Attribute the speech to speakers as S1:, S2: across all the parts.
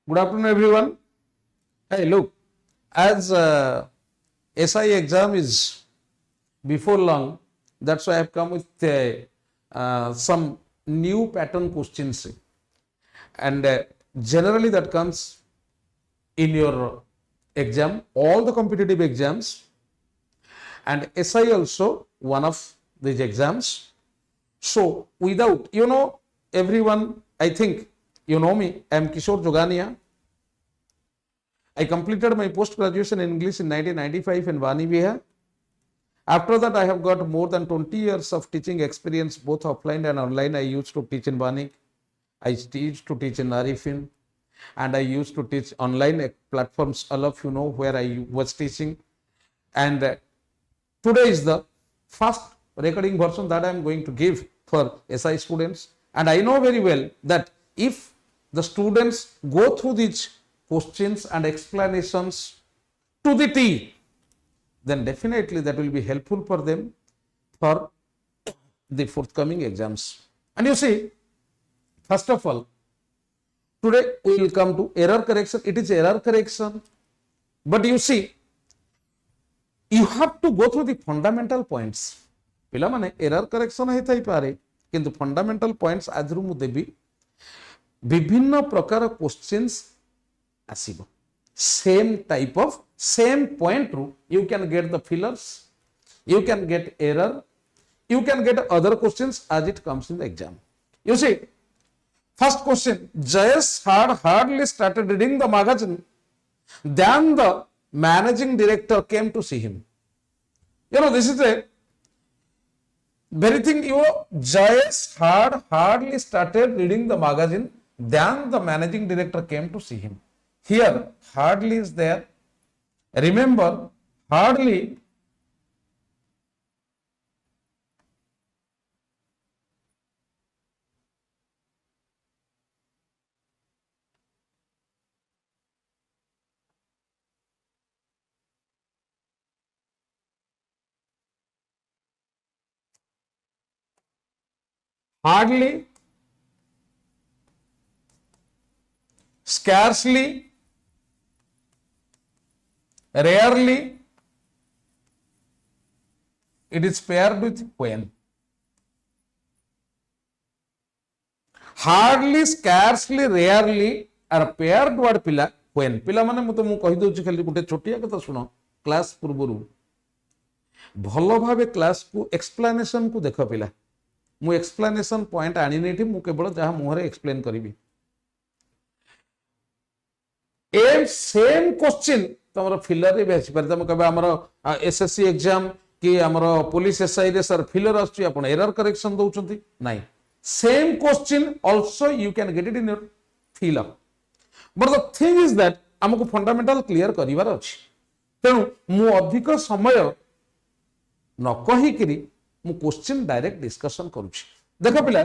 S1: Good afternoon, everyone. Hey, look, as SI exam is before long, that's why I have come with some new pattern questions, and generally that comes in your exam, all the competitive exams, and SI also one of these exams. So, without, everyone, I think you know me, I am Kishore Jogania. I completed my post-graduation in English in 1995 in Vani Vihar. After that, I have got more than 20 years of teaching experience, both offline and online. I used to teach in Vani. I used to teach in Arifin. And I used to teach online platforms, all of you know where I was teaching. And today is the first recording version that I am going to give for SI students. And I know very well that if the students go through these questions and explanations to the T, then definitely that will be helpful for them for the forthcoming exams. And you see, first of all, today we will come to error correction. It is error correction, but you see, you have to go through the fundamental points. पिला माने error correction है Thai पारे, किंतु fundamental points आजरू मु देबी विभिन्न प्रकार questions आसीबो. Same type of same point ru you can get the fillers, you can get error, you can get other questions as it comes in the exam. You see, first question, Jayesh had hardly started reading the magazine, then the managing director came to see him. This is a very thing. Jayesh had hardly started reading the magazine, then the managing director came to see him. Here, hardly is there. Remember, hardly hardly, scarcely, rarely, it is paired with when. Hardly, scarcely, rarely are paired word pila when. Pila mane mu कहि दउछि खाली गुटे छोटिया कथा सुनो. Class पूर्वरु भलो भाबे class को explanation को देखो पिला. मु एक्सप्लेनेशन पॉइंट आनी नेठी मु केवल जहा मुहरे एक्सप्लेन करिवि. ए सेम क्वेश्चन तमरो फिलर रे बेसी पर तम कबे हमरो एसएससी एग्जाम कि हमरो पुलिस एसआई रे सर फिलर आछी आपण एरर करेक्शन दउचंती नाही. Same question also you can get it in your filler, but the thing is that हमको फंडामेंटल क्लियर करिवार अछि. तेनु मु अधिक समय न कहि करी मु क्वेश्चन डायरेक्ट डिस्कशन करूछि. देखो पिला,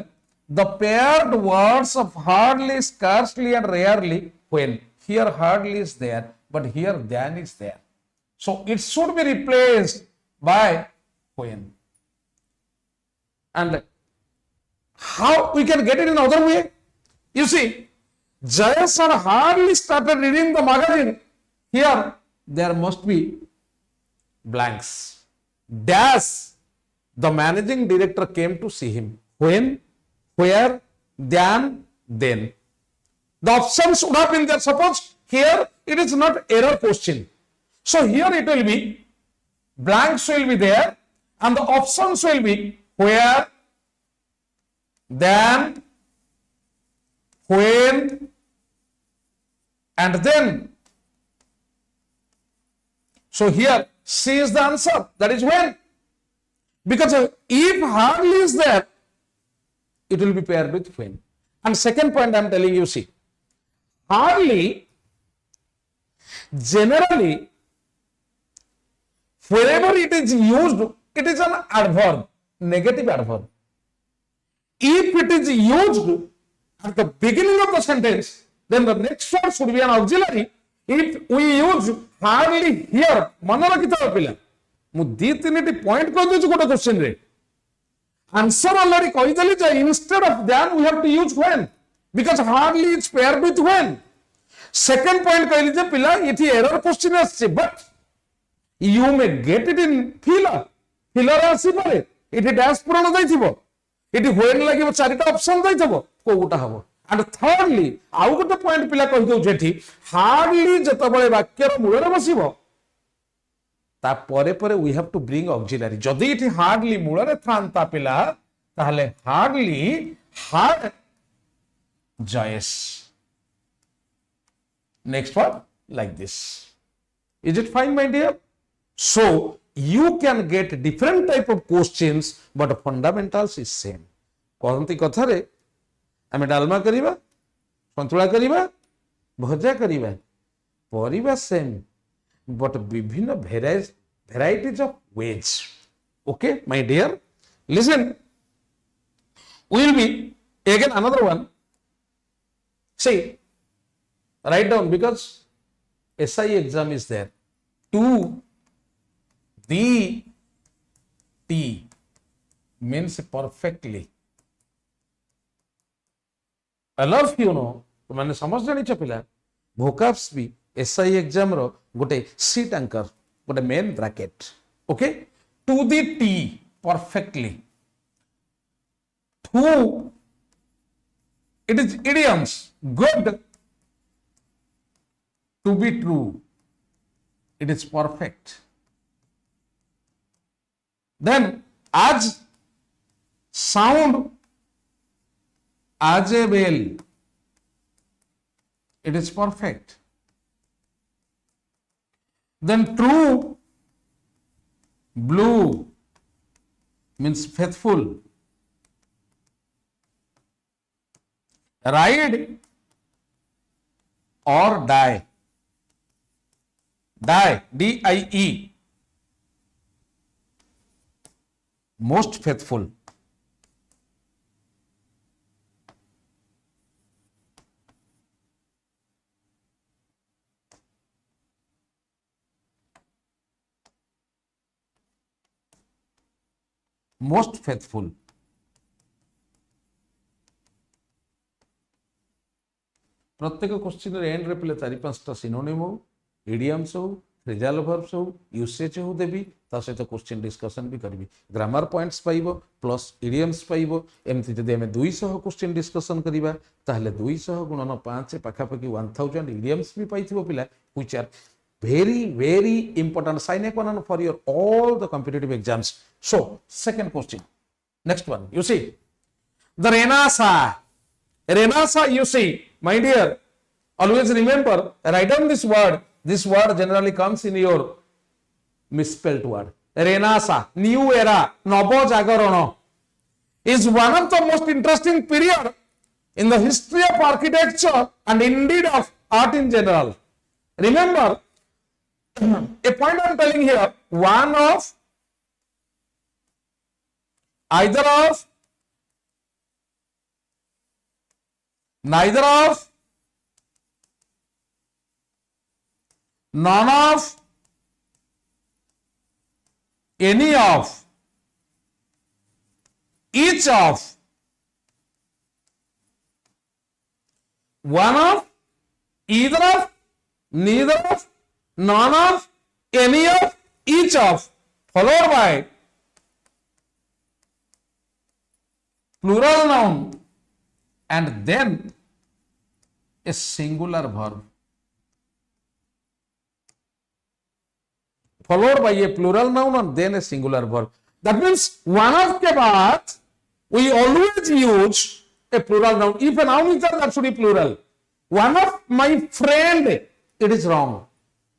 S1: the paired words of hardly, scarcely and rarely when. Here hardly is there, but here than is there. So it should be replaced by when. And how we can get it in another way? You see, Jayesh had hardly started reading the magazine. Here there must be blanks. Dash, the managing director came to see him. When, where, than, then. The options would have been there. Suppose here it is not error question. So here it will be blanks will be there and the options will be where, then, when, and then. So here C is the answer. That is when. Because if hardly is there, it will be paired with when. And second point I am telling you, see. Hardly, generally, wherever it is used, it is an adverb, negative adverb. If it is used at the beginning of the sentence, then the next word should be an auxiliary. If we use hardly here, mana rakhitha pila. Mu di tiniti point koi dechu gote question re. Answer already koi deli ja instead of then we have to use when. Because hardly it's paired with when. Second point कहली जे पिला इथि error question आछे but you may get it in filler आसी पारे इथि dash पूर्ण दैथिबो इथि when लागिबो चारिटा option दैथिबो कोउटा हबो and thirdly आउ गोटे पॉइंट पिला कहि दउ जेठी हार्डली जतबळे वाक्यर मूलरे बसिबो ता परे परे we have to bring auxiliary जदि इथि हार्डली मूलरे थांता पिला ताहले hardly hard joys next one like this. Is it fine, my dear? So you can get different type of questions but fundamentals is same. कहती कथा रे आमे डालमा करिबा संतुला करिबा भजा करिबा परिबा सेम but विभिन्न varieties of ways. Okay, my dear, listen, will be again another one. See, write down because SI exam is there. To the T means perfectly. I love you know. मैंने समझ जानी पिला vocabs भी SI exam रो गोटे seat anchor गोटे main bracket. Okay? To the T perfectly. To it is idioms. Good. To be true, it is perfect. Then as sound as a bell, it is perfect. Then true blue means faithful. Ride or die. Die, D-I-E, most faithful. Most faithful. प्रत्येक question and रे पिले 4-5टा synonym हो idioms हो phrasal verbs हो usage हो देबी ता सहित question discussion भी करबी ग्रामर पॉइंट्स पाइबो प्लस इडियम्स पाइबो एमति जदि हमें 200 क्वेश्चन डिस्कशन करिबा ताहले 200 गुणन 5 पाखापाखि 1000 इडियम्स भी पाइथिबो पिला which are very important sine qua non for your all the competitive exams. So second question, next one, you see the Renasa you see, my dear, always remember, write down this word. This word generally comes in your misspelled word. Renasa, new era, Nobo Jagarano, is one of the most interesting period in the history of architecture and indeed of art in general. Remember, a point I am telling here, one of, either of, neither of, none of, any of, each of, one of, either of, neither of, none of, any of, each of, followed by plural noun and then a singular verb. Followed by a plural noun and then a singular verb. That means one of के बाद we always use a plural noun. If a noun is there, that should be plural. One of my friend, it is wrong.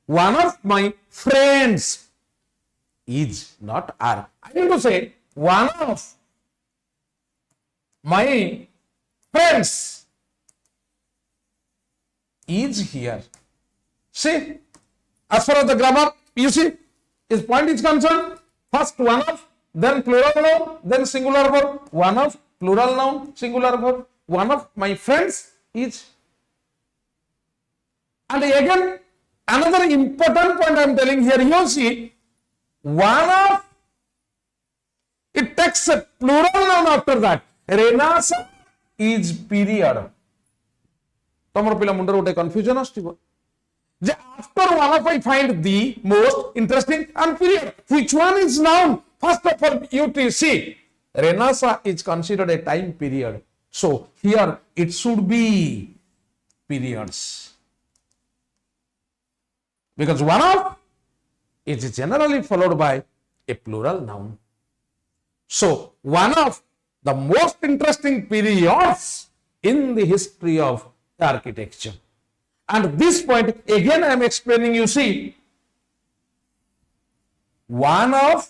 S1: One of my friends is not are. I need to say one of my friends is here. See, as far as the grammar, you see, his point is concerned, first one of, then plural noun, then singular verb, one of, plural noun, singular verb, one of my friends is. And again, another important point I am telling here, you see, one of, it takes a plural noun after that. Renasa is period. तमर पिला मुंडर गोटे confusion आसथिबो जे after one of I find the most interesting and period which one is noun. First of all you to see Renasa is considered a time period, so here it should be periods because one of is generally followed by a plural noun. So one of the most interesting periods in the history of architecture. And this point again I am explaining, you see, one of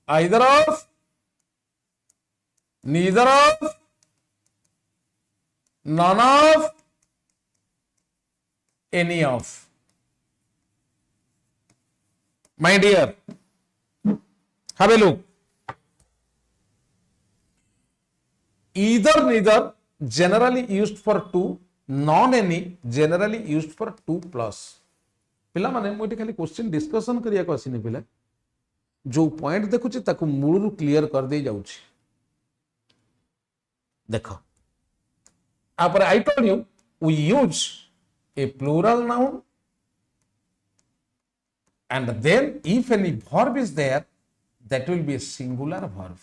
S1: either of, neither of, none of, any of. My dear, have a look. Either, neither, generally used for two, non any, generally used for two plus. पिला माने मुझे खाली question discussion करिया को आसीनी पिला जो point देखुची ताकू मूलरू clear कर दे जाउची देखो आपरे I told you we use a plural noun and then if any verb is there that will be a singular verb.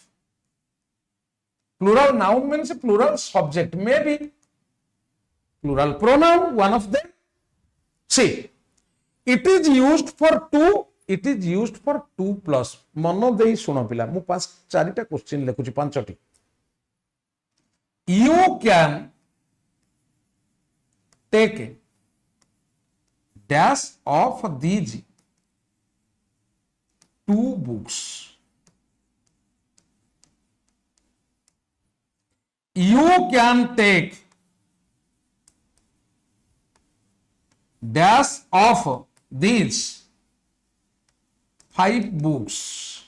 S1: Plural noun means a plural subject, maybe plural pronoun, one of them. See, it is used for two, it is used for two plus. Mano dehi suno pila mu pas charita question lekhuchi panchoti. You can take a dash of these two books. You can take dash of these 5 books.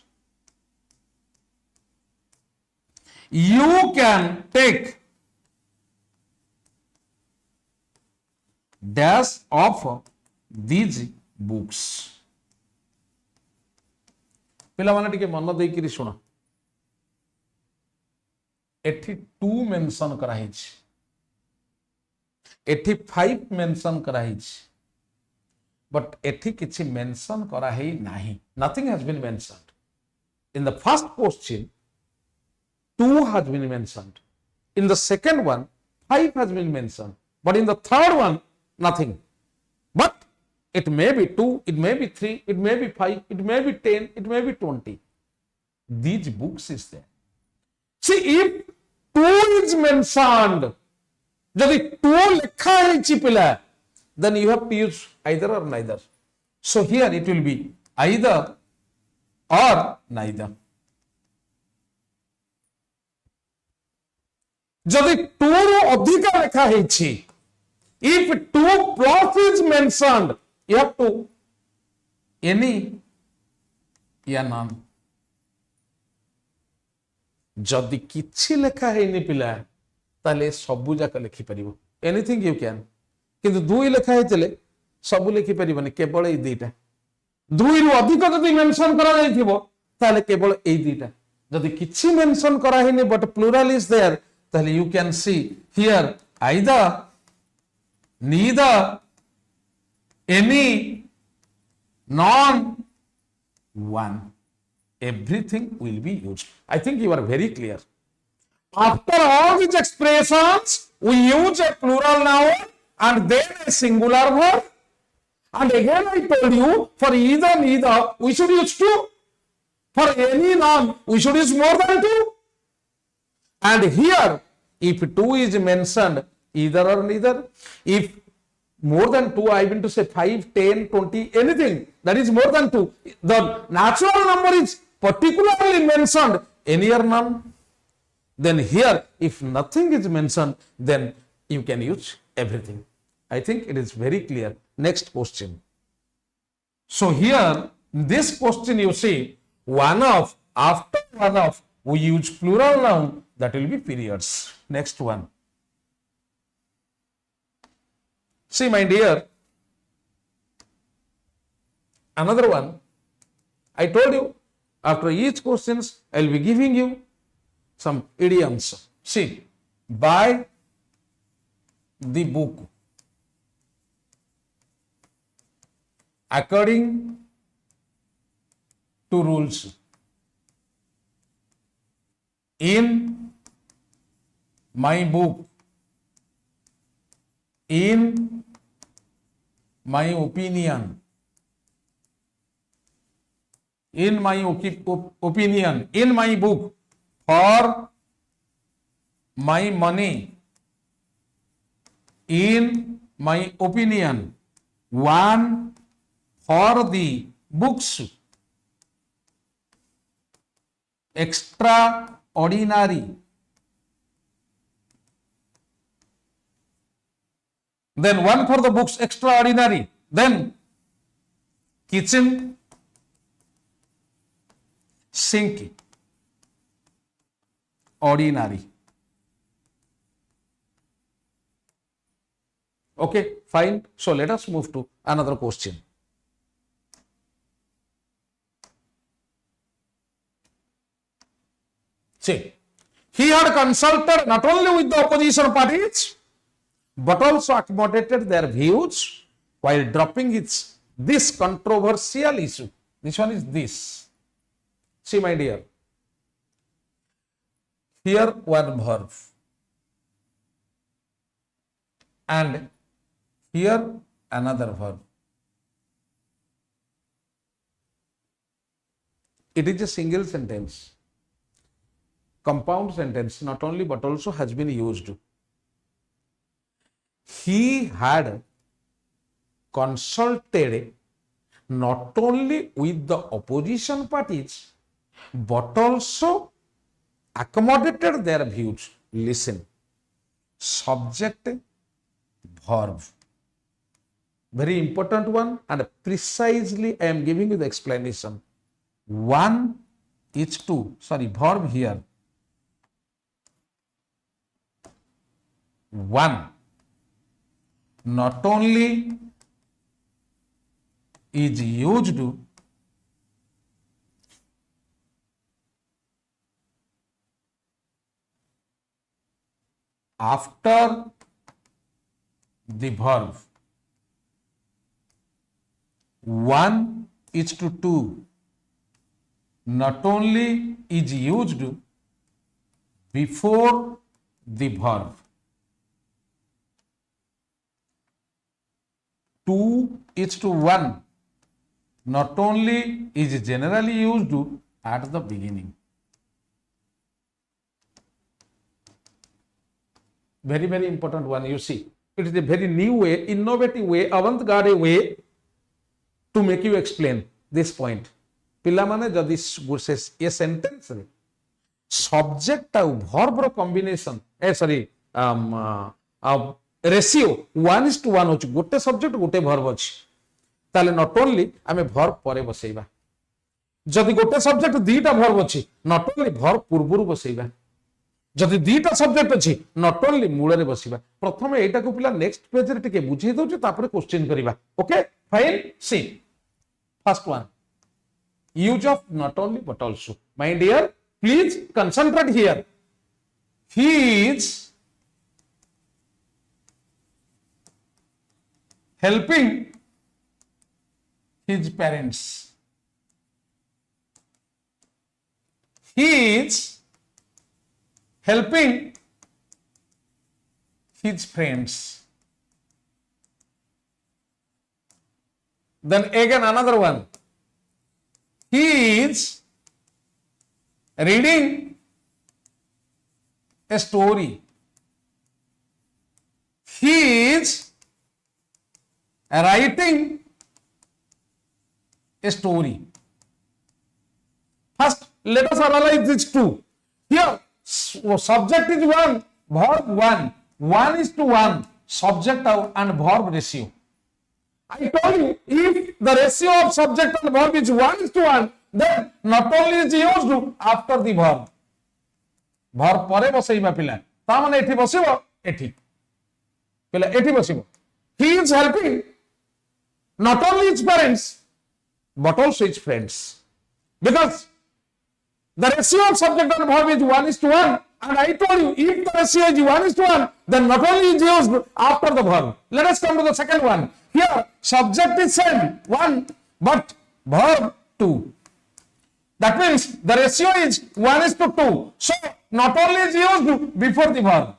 S1: You can take dash of these books. पिला माने टिके मन देई कि सुना एठी 2 mention करा hitch एठी 5 मेंशन करा हिच बट एठी किछि मेंशन करा हे नाही. Nothing has been mentioned. In the first question 2 has been mentioned. In the second one 5 has been mentioned, but in the third one nothing. But it may be 2, it may be 3, it may be 5, it may be 10, it may be 20. These books is there. See, if 2 is mentioned, যদি 2 লেখা হয়েছে পিলা, then you have to use either or neither. So here it will be either or neither. যদি 2 ରୁ ଅଧିକ ଲେଖା ହେଇଛି, if 2 plus is mentioned, you have to any या none. जदि किछि लेखा हैनी पिला ताले सबु जाक लिखि परिबो, एनीथिंग यू कैन. किंतु 2 लेखा हैतले सबु लिखि परिबोनी, केवल ए दुईटा. 2 रु अधिक जदि मेंशन करा जाइथिबो ताले केवल ए दुईटा. जदि किछि मेंशन करा हैनी बट प्लूरल इज देयर, ताले you can see here either, neither, any, none, one. Everything will be used. I think you are very clear. After all these expressions, we use a plural noun and then a singular verb. And again I told you, for either, neither, we should use 2. For any noun, we should use more than 2. And here, if 2 is mentioned, either or neither. If more than 2, I mean to say 5, 10, 20, anything that is more than 2, the natural number is particularly mentioned, any or none. Then here, if nothing is mentioned, then you can use everything. I think it is very clear. Next question. So here, this question you see, one of, after one of, we use plural noun, that will be periods. Next one. See, my dear, Another one, I told you, after each questions, I will be giving you some idioms. See, buy the book according to rules. In my book, in my opinion, in my opinion, in my book, for my money, in my opinion, one for the books, extraordinary, then one for the books, extraordinary, then kitchen sink, ordinary. Okay, fine. So let us move to another question. See, he had consulted not only with the opposition parties, but also accommodated their views while dropping this controversial issue. This one is this. See, my dear, here one verb and here another verb. It is a single sentence, compound sentence, not only but also has been used. He had consulted not only with the opposition parties but also accommodated their views. Listen, subject, verb, very important one, and precisely I am giving you the explanation. One is to, verb here. One not only is used after the verb. One is to two not only is used before the verb. Two is to one not only is generally used at the beginning. Very, very important one, you see. It is a very new way, innovative way, avant-garde way to make you explain this point. पिलामाने जदि ये sentence रे subject आउ verb रो combination ratio 1:1 होची गोटे subject गोटे verb अछि ताले not only आमे वर्ब परे बसैबा जदि गोटे सब्जेक्ट दीटा वर्ब अछि नॉट ओनली वर्ब पूर्वरु बसैबा जदि दीटा सब्जेक्ट अछि नॉट ओनली मूल रे बसैबा प्रथम एटा को पिला नेक्स्ट पेज रे टिके बुझै दउ तापर क्वेश्चन करिबा okay fine see first one use of not only but also. My dear, please concentrate here. He is helping his parents. He is helping his friends. Then again another one. He is reading a story. He is writing a story. First, let us analyze these two. Here, subject is one, verb one. 1:1, subject and verb ratio. I told you, if the ratio of subject and verb is 1:1, then not only is used after the verb. Verb pare बसैबा पिला ता माने एठी बसिबो एठी पिला एठी बसिबो. He is helping not only his parents but also its friends. Because the ratio of subject and verb is 1:1, and I told you if the ratio is 1:1, then not only is used after the verb. Let us come to the second one. Here, subject is same 1, but verb 2. That means the ratio is 1:2. So not only is used before the verb.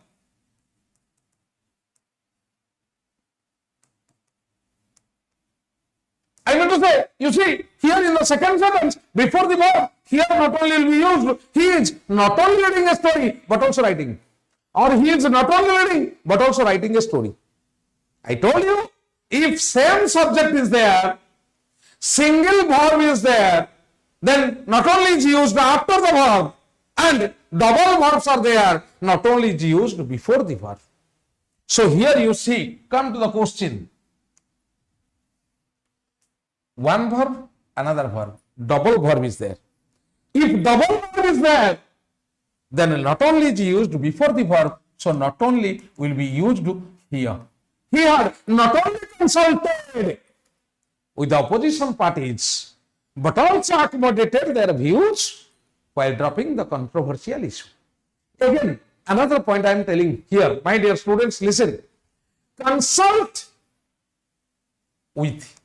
S1: I mean to say, you see, here in the second sentence, before the verb, here not only will be used, he is not only reading a story, but also writing. Or he is not only reading, but also writing a story. I told you, if same subject is there, single verb is there, then not only is used after the verb, and double verbs are there, not only is used before the verb. So here you see, come to the question. One verb, another verb, double verb is there. If double verb is there, then not only is used before the verb, so not only will be used here. Here, not only consulted with the opposition parties, but also accommodated their views while dropping the controversial issue. Again, another point I am telling here, my dear students, listen. Consult with.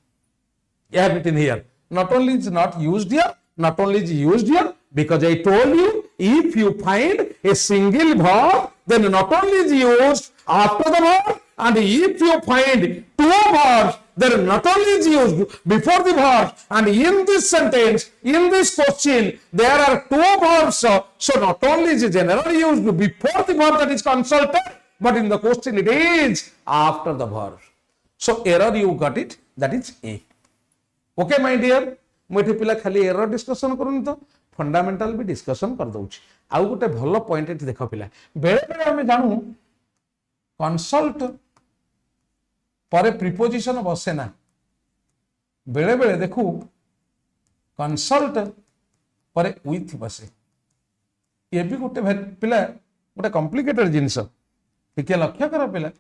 S1: I have written here. Not only is not used here, not only is used here, because I told you, if you find a single verb, then not only is used after the verb, and if you find two verbs, then not only is used before the verb, and in this sentence, in this question, there are two verbs, so not only is generally used before the verb that is consulted, but in the question it is after the verb. So error you got it, that is A. Okay, my dear, मुझे पिला खाली error discussion करूनी तो fundamental भी discussion कर दउछि आउ गोटे भलो point एठी देखो पिला बेले बेले हमें जानू कंसल्ट परे प्रीपोजिशन बसे ना बेले बेले देखू कंसल्ट परे विथ बसे ये भी गोटे पिला गोटे कॉम्प्लिकेटेड जिंस टिके लक्ष्य कर पिला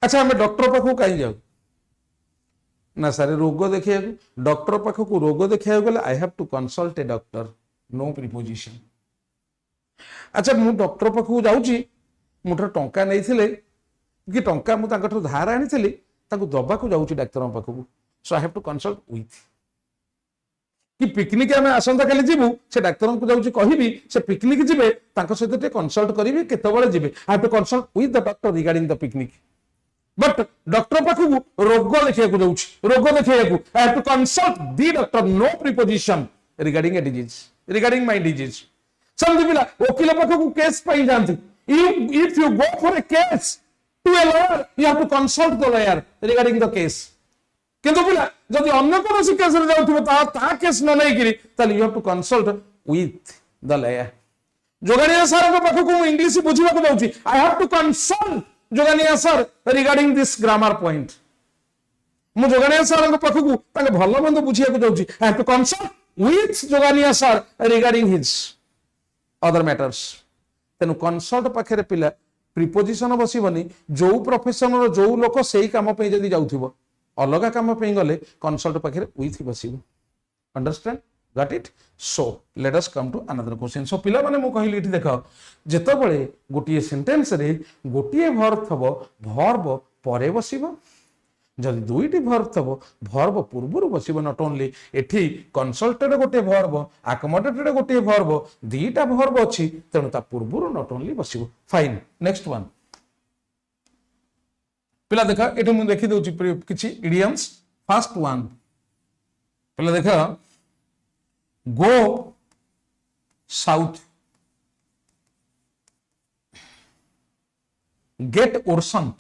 S1: अच्छा हमें डॉक्टर पाखु कहीं जाऊ ना सारे रोग देखिए डॉक्टर पाखु रोग देखिए गले I have to consult a doctor no preposition अच्छा मु डॉक्टर पाखु जाउची मुठर टंका नहीं थिले कि टंका मु तांकठो धार आनी थिली ताकु दबा को जाउची डॉक्टर पाखु so I have to consult with कि पिकनिक आमे आसंता काली जीवु से डॉक्टर को जाउची कहिबी से पिकनिक जिबे तांको सहित कंसल्ट करिवि केते बेले जिबे I have to consult with the doctor regarding the picnic but doctor पाखु रोग देखिया रोग देखिया I have to consult the doctor no preposition regarding a disease regarding my disease समझ पिला वकील पाखु केस पाई जानती if you go for a case to a lawyer you have to consult the lawyer regarding the case किंतु पिला जदि अन्य कोनोसी केस रे जाउथबो ता केस न नै गिरी ताली you have to consult with the lawyer जोगानिया सर को पाखु इंग्लिश बुझिबा को जाउची आई हैव टू कंसल्ट जोगानिया sir regarding this grammar point मु जोगानिया सर पाखु ताके भलो मंद बुझिया को जाउची I have to consult with जोगानिया sir regarding his other matters तेनु कंसल्ट पाखरे पिला प्रीपोजिशन बसिबनी जो प्रोफेशन रो जो लोक सेही काम पे जदी जाउथिबो अलगा काम पे गले कंसल्ट पाखरे विथ बसिबो understand got it so let us come to another question so पिला माने मु कहिली इठी देखो जेतो बळे गोटिए सेंटेंस रे गोटिए वर्ब थबो वर्ब परे बसिबो जदि दुईटी वर्ब थबो वर्ब पूर्वरु बसिबो नॉट ओनली एठी कंसल्टेड गोटे वर्ब अकोमोडेटेड गोटे वर्ब दीटा वर्ब अछि तेनु ता पूर्वरु नॉट ओनली बसिबो फाइन नेक्स्ट वन पिला देखा एठी मु देखि दोछि किछि इडियम्स फर्स्ट वन पिला देखा go south get ocean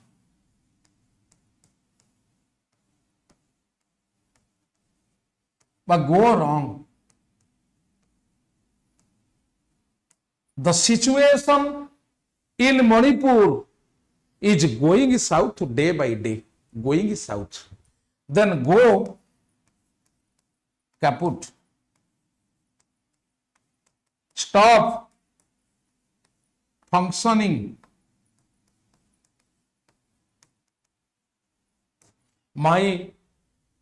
S1: but go wrong the situation in Manipur is going south day by day going south then go kaput stop functioning. My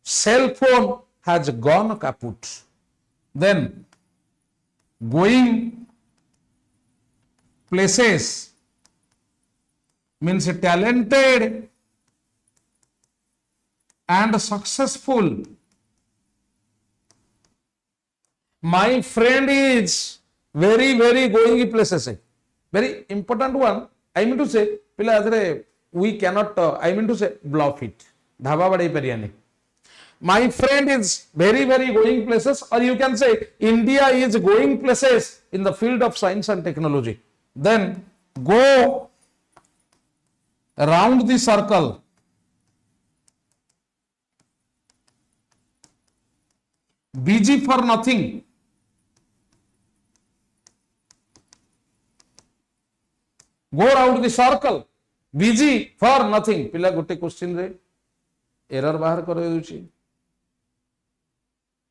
S1: cell phone has gone kaput. Then going places means talented and successful. My friend is very going places. Very important one. I mean to say, we cannot, I mean to say, bluff it. My friend is very going places, or you can say India is going places in the field of science and technology. Then go around the circle. Busy for nothing. Go around the circle. Busy for nothing. पिला गोटे question रे error बाहर कर देउची,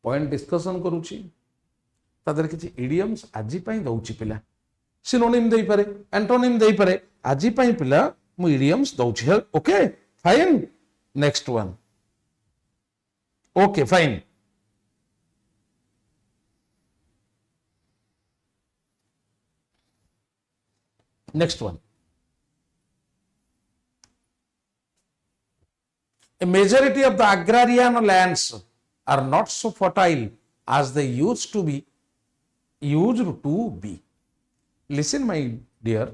S1: point discussion करूची, तादर किछि idioms आजि पई दउची पिला, सिनोनिम देई पारे, एंटोनिम देई पारे, आजि पई पिला मु इडियम्स दउची है. Okay fine. Next one. Okay fine. Next one. A majority of the agrarian lands are not so fertile as they used to be. Listen, my dear.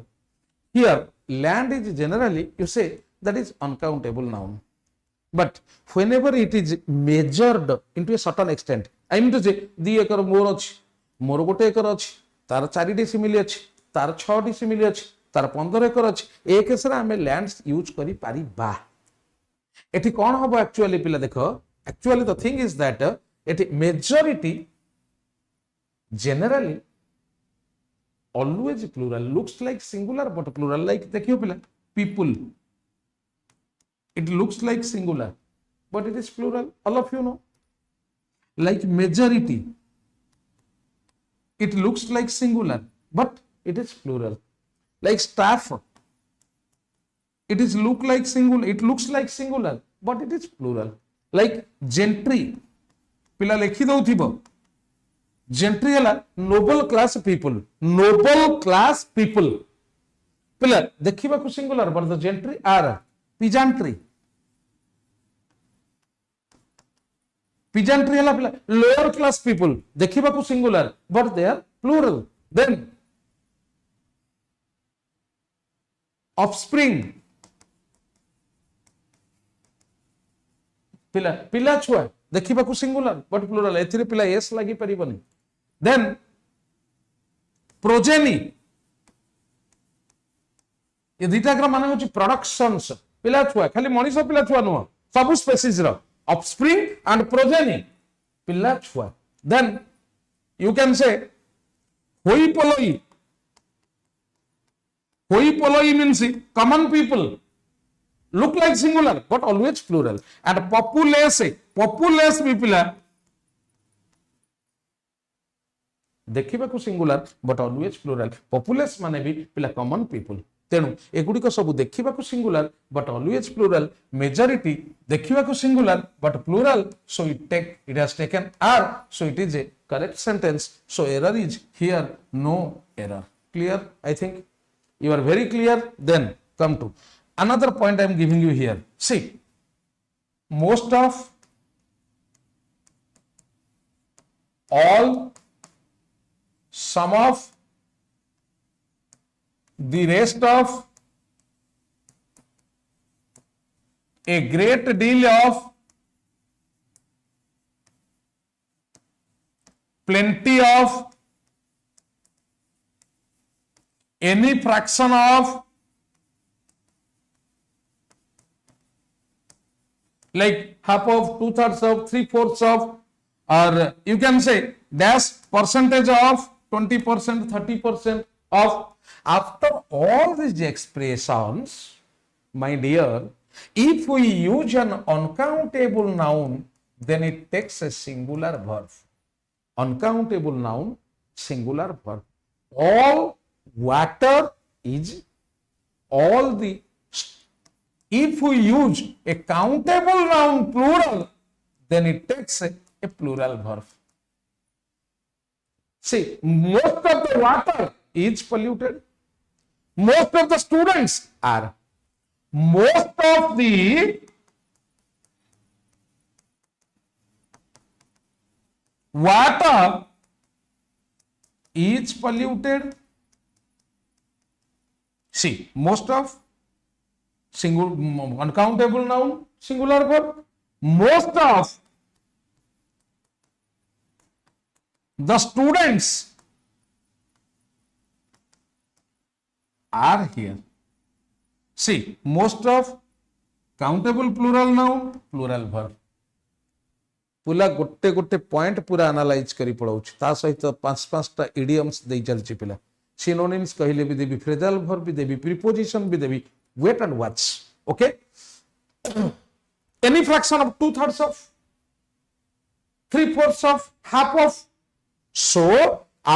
S1: Here, land is generally, you say, that is uncountable noun. But whenever it is measured into a certain extent, I mean to say, 2 acre more अछि, मोर 1 acre अछि, तार 4 डेसिमिल अछि, तार 6 डेसिमिल अछि, तार 15 एकर अछि, ए case रे हमें लैंड्स यूज करि पारिबा. एठी कोन हबो एक्चुअली पिला देखो, actually the thing is that एठी majority generally always plural, looks like singular but plural. Like देखियो पिला, people, it looks like singular but it is plural. All of you know. Like majority, it looks like singular but it is plural. Like staff, it is look like singular, it looks like singular but it is plural. Like gentry, पिला लिखि दउथिबो, gentry हला noble class people, noble class people. पिला देखिबा को singular but the gentry are peasantry. Peasantry हला पिला lower class people, देखिबा को singular but they are plural. Then offspring, पिला पिला छुआ देखिबा को सिंगुलर बट प्लुरल, एथिरे पिला एस लागि परिबनी. देन प्रोजेनी, ये दुईटा ग्राम माने होची प्रोडक्शंस, पिला छुआ खाली मनीष पिला छुआ नुह, सब स्पेसीज रो ऑफस्प्रिंग एंड प्रोजेनी पिला छुआ. देन यू कैन से होई पोलोई, होई पोलोई means common people, look like singular but always plural. And populace, populace भी पिला देखिबा को singular but always plural. Populace माने भी पिला common people. तेणु एगुडी को सब देखिबा को singular but always plural. Majority देखिबा को singular but plural, so it has taken R, so it is a correct sentence. So error is here, no error. Clear? I think you are very clear. Then come to another point I am giving you here. See, most of all, some of, the rest of, a great deal of, plenty of, any fraction of, like half of, 2/3 of, 3/4 of, or you can say dash percentage of, 20%, 30% of. After all these expressions, my dear, if we use an uncountable noun, then it takes a singular verb. Uncountable noun, singular verb. All water is all the, if we use a countable noun plural, then it takes a plural verb. See, most of the water is polluted. Most of the students are. Most of the water is polluted. See, most of single uncountable noun, singular verb. Most of the students are here. See, most of countable plural noun, plural verb. पूरा गोटे गोटे point पूरा analyse करी पड़ाउछ ता सहित पांच पांचटा idioms दे चलछि पिला synonyms कहले भी देबी फ्रेजल वर्ब भी देबी प्रीपोजिशन भी देबी wait and watch okay any fraction of 2/3 of 3/4 of half of so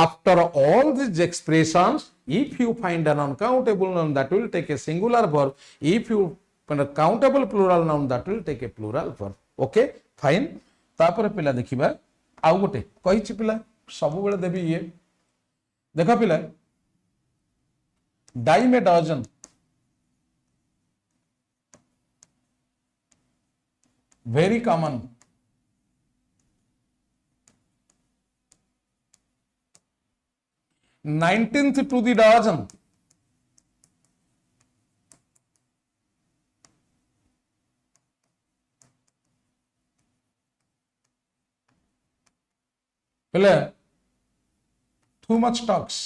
S1: after all these expressions if you find an uncountable noun that will take a singular verb if you find a countable plural noun that will take a plural verb okay fine तापर पिला देखिबा आउ गोटे कहिछि पिला सब बेले देबी ये देखा पिला dime a dozen very common nineteenth to the dozen पहले too much talks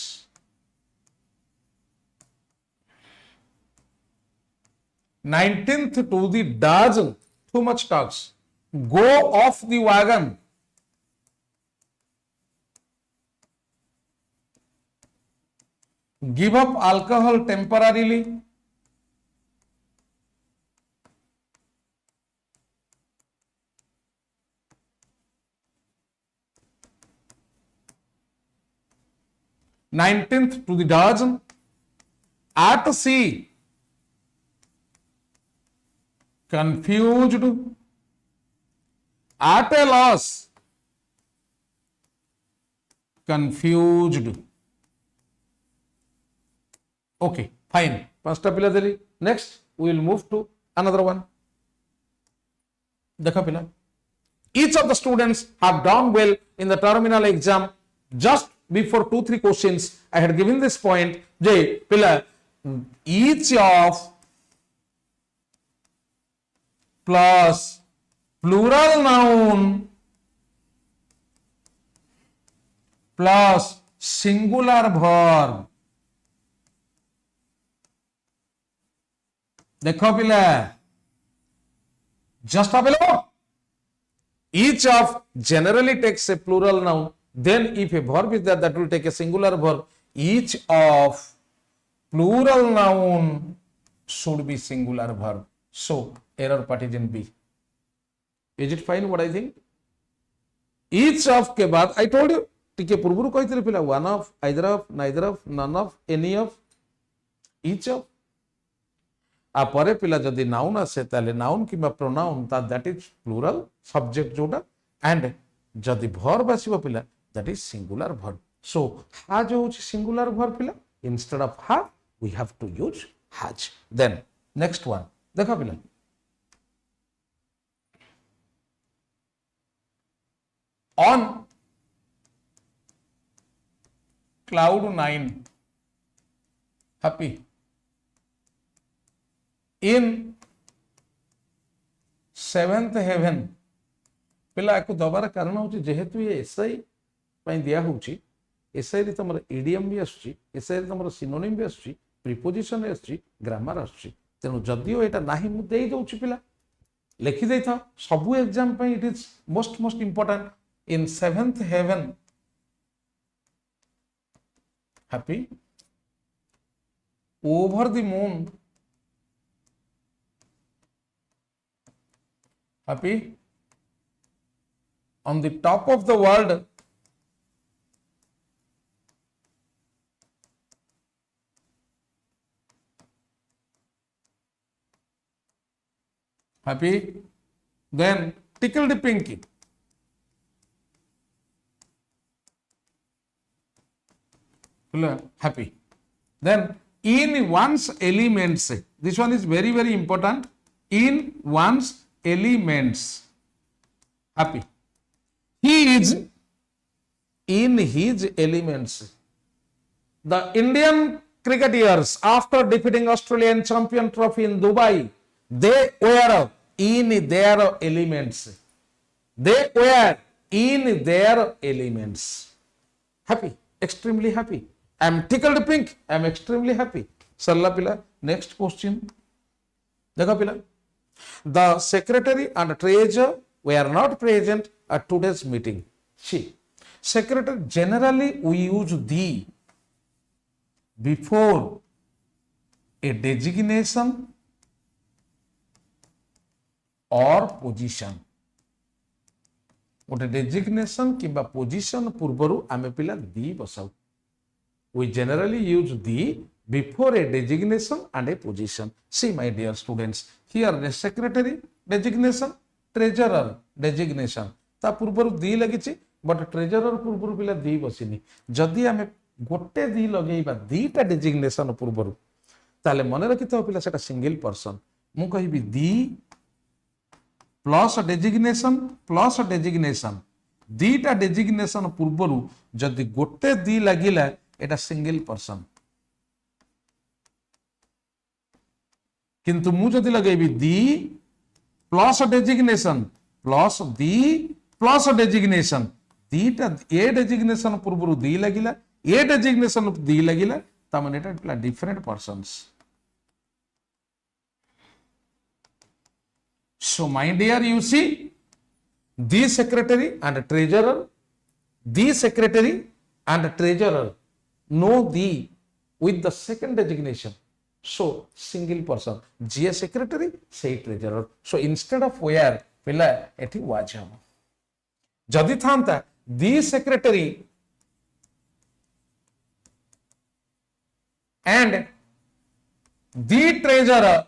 S1: nineteenth to the dozen too much talks go off the wagon give up alcohol temporarily nineteenth to the dozen at sea confused at a loss confused okay fine पांचटा पिला देली next we will move to another one देखा पिला each of the students have done well in the terminal exam just before 2-3 questions I had given this point जे पिला each of plus plural noun plus singular verb देखो पिला just have a look each of generally takes a plural noun then if a verb is there that will take a singular verb each of plural noun should be singular verb so error part is in B is it fine what I think each of के बाद I told you टिके पूर्व कही पिला one of either of neither of none of any of each of आ परे पिला जदि noun आसे ताले नाउन किबा प्रोनाउन ता दैट इज प्लूरल सब्जेक्ट जोटा एंड जदि वर्ब आसीबो पिला that is singular verb so हा जो होची सिंगुलर वर्ब पिला इंस्टेड ऑफ हा we have to use has then next one देखा पिला on cloud 9 happy in seventh heaven पिला को दबार कारण होची जेहेतु ये एसआई पई दिया होची एसआई रे तमर इडियम भी आछी एसआई रे तमर सिनोनिम भी आछी प्रीपोजिशन आछी ग्रामर आछी तेनु जदियो एटा नाही मु देई दोची पिला लिखि देई था सब एग्जाम पई it is most important in seventh heaven happy over the moon happy on the top of the world happy. Then tickled pinky, happy. Then in one's elements, this one is very very important, in one's elements, happy. He is in his elements. The Indian cricketers, after defeating Australian champion trophy in Dubai, they were in their elements. They were in their elements. Happy, extremely happy. I am tickled pink, I am extremely happy. Sarla pila, next question. Dekha pila. The secretary and treasurer were not present at today's meeting. See, secretary, generally we use the before a designation or position. गोटे designation किंबा position पूर्वरु आमे पिला दी बसाउ. We generally use the before a designation and a position. See my dear students, here the secretary designation, treasurer designation. ता पूर्वरु दी लगिछि but treasurer पूर्वरु पिला दी बसिनी. जदि आमे गोटे दी लगेइबा दीटा designation पूर्वरु ताले मने रखितो पिला सेटा सिंगल पर्सन. मु कहिबी दी प्लस डेजिग्नेशन दीटा डेजिग्नेशन पूर्वरु जदि गोटे दी लागिला एटा सिंगल पर्सन. किंतु मु जदि लगेबी दी प्लस डेजिग्नेशन प्लस दी प्लस डेजिग्नेशन दीटा ए डेजिग्नेशन पूर्वरु दी लागिला ए डेजिग्नेशन दी लागिला ता माने एटा different persons. So my dear, you see the secretary and treasurer, the secretary and treasurer know the with the second designation. So single person, GA secretary, say treasurer. So instead of where, pila eti was hamo. Jadi thanta the secretary and the treasurer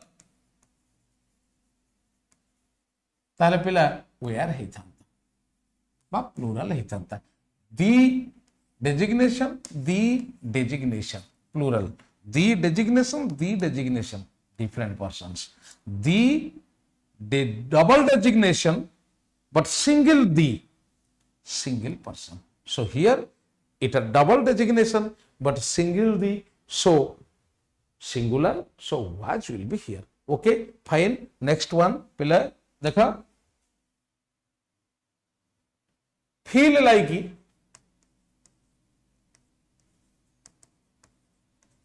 S1: ताले पिला where हेइथांता बा plural हेइथांता. The designation plural, the designation different persons. The double designation but single person. So here it a double designation but single the, so singular, so was will be here. Okay fine. Next one पिला देखा, feel like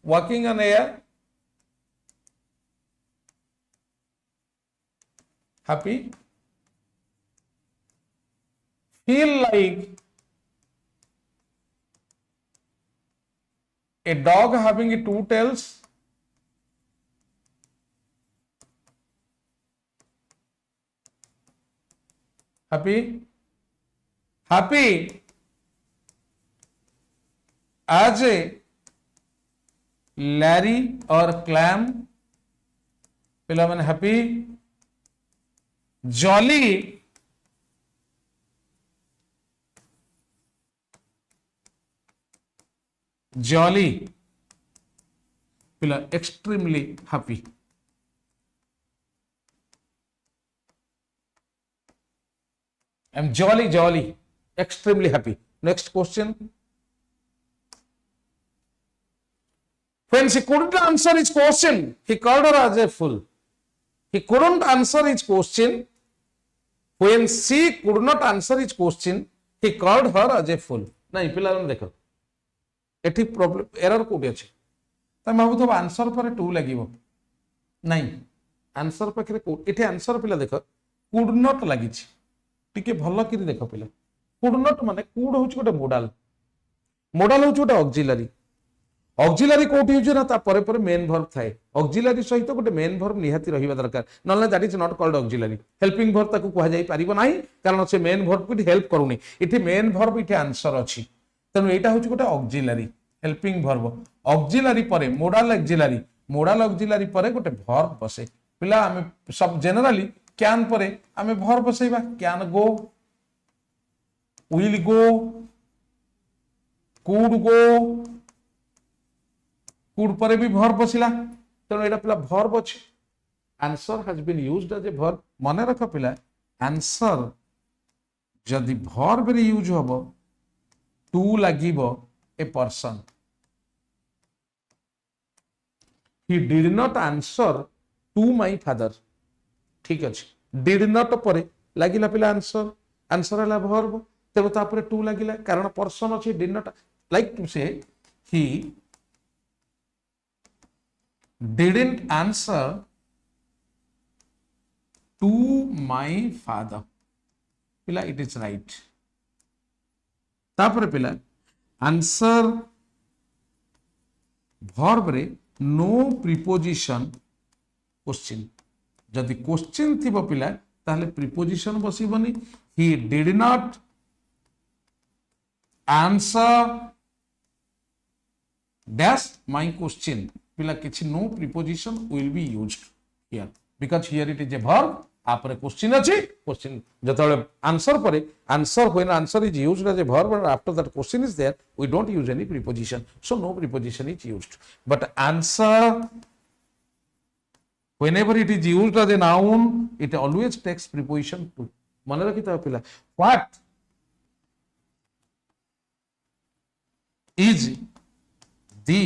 S1: walking on air, happy. Feel like a dog having two tails, happy. Happy as a Larry or clam, पिला मैंने happy. Jolly पिला extremely happy. I'm jolly, extremely happy. Next question. When she couldn't answer his question, he called her as a fool. He couldn't answer his question. When she could not answer his question, he called her as a fool. नहीं पिला देखो एठी problem error कोडी अछि. त भाबु तो answer पर 2 लागिवो. नहीं आंसर पाखरे को एठी आंसर पिला देखो कुड नॉट लागिछि. टिके भलो कि देखो पिला कुड नॉट माने कुड होछ गोटे मोडाल होछ गोटे ऑक्सिलरी कोठी होछ ना ता परे परे मेन वर्ब थाए. ऑक्सिलरी सहित गोटे मेन वर्ब निहाती रहिबा दरकार. नले that is not called auxiliary. Helping verb ताकू कहा जाई परिबो नाही कारण से मेन वर्ब को हेल्प करूनी. इठी मेन वर्ब इठी आंसर अछि. तनु एटा होछ गोटे ऑक्सिलरी हेल्पिंग वर्ब. ऑक्सिलरी परे मोडाल ऑक्सिलरी परे गोटे वर्ब बसे. पिला हम सब जनरली कैन परे आमे भर बसैबा can go will go could परे भी भर बसिला तेणु एटा पिला भर्ब अछि answer has been used as a verb मने रख पिला आंसर जदि भर्ब रे यूज होबो टू लागिबो a person he did not answer to my father ठीक अछि did not परे लागिला पिला आंसर आंसर हला भर्ब तेणु तापरे टू लागिला कारण पर्सन अछि did not like to say he didn't answer to my father पिला it is right तापरे पिला आंसर भर्ब रे नो प्रिपोजिशन क्वेश्चन जदि क्वेश्चन थिबो पिला ताहले प्रिपोजिशन बसिबनी he did not answer dash my question पिला किछि नो प्रिपोजिशन will be used here because here it is a verb आपरे क्वेश्चन अछि क्वेश्चन जतले आंसर परे answer when answer is used as a verb and after that question is there we don't use any preposition so no preposition is used but answer whenever it is used as a noun it always takes preposition to mane rakhita pila what is the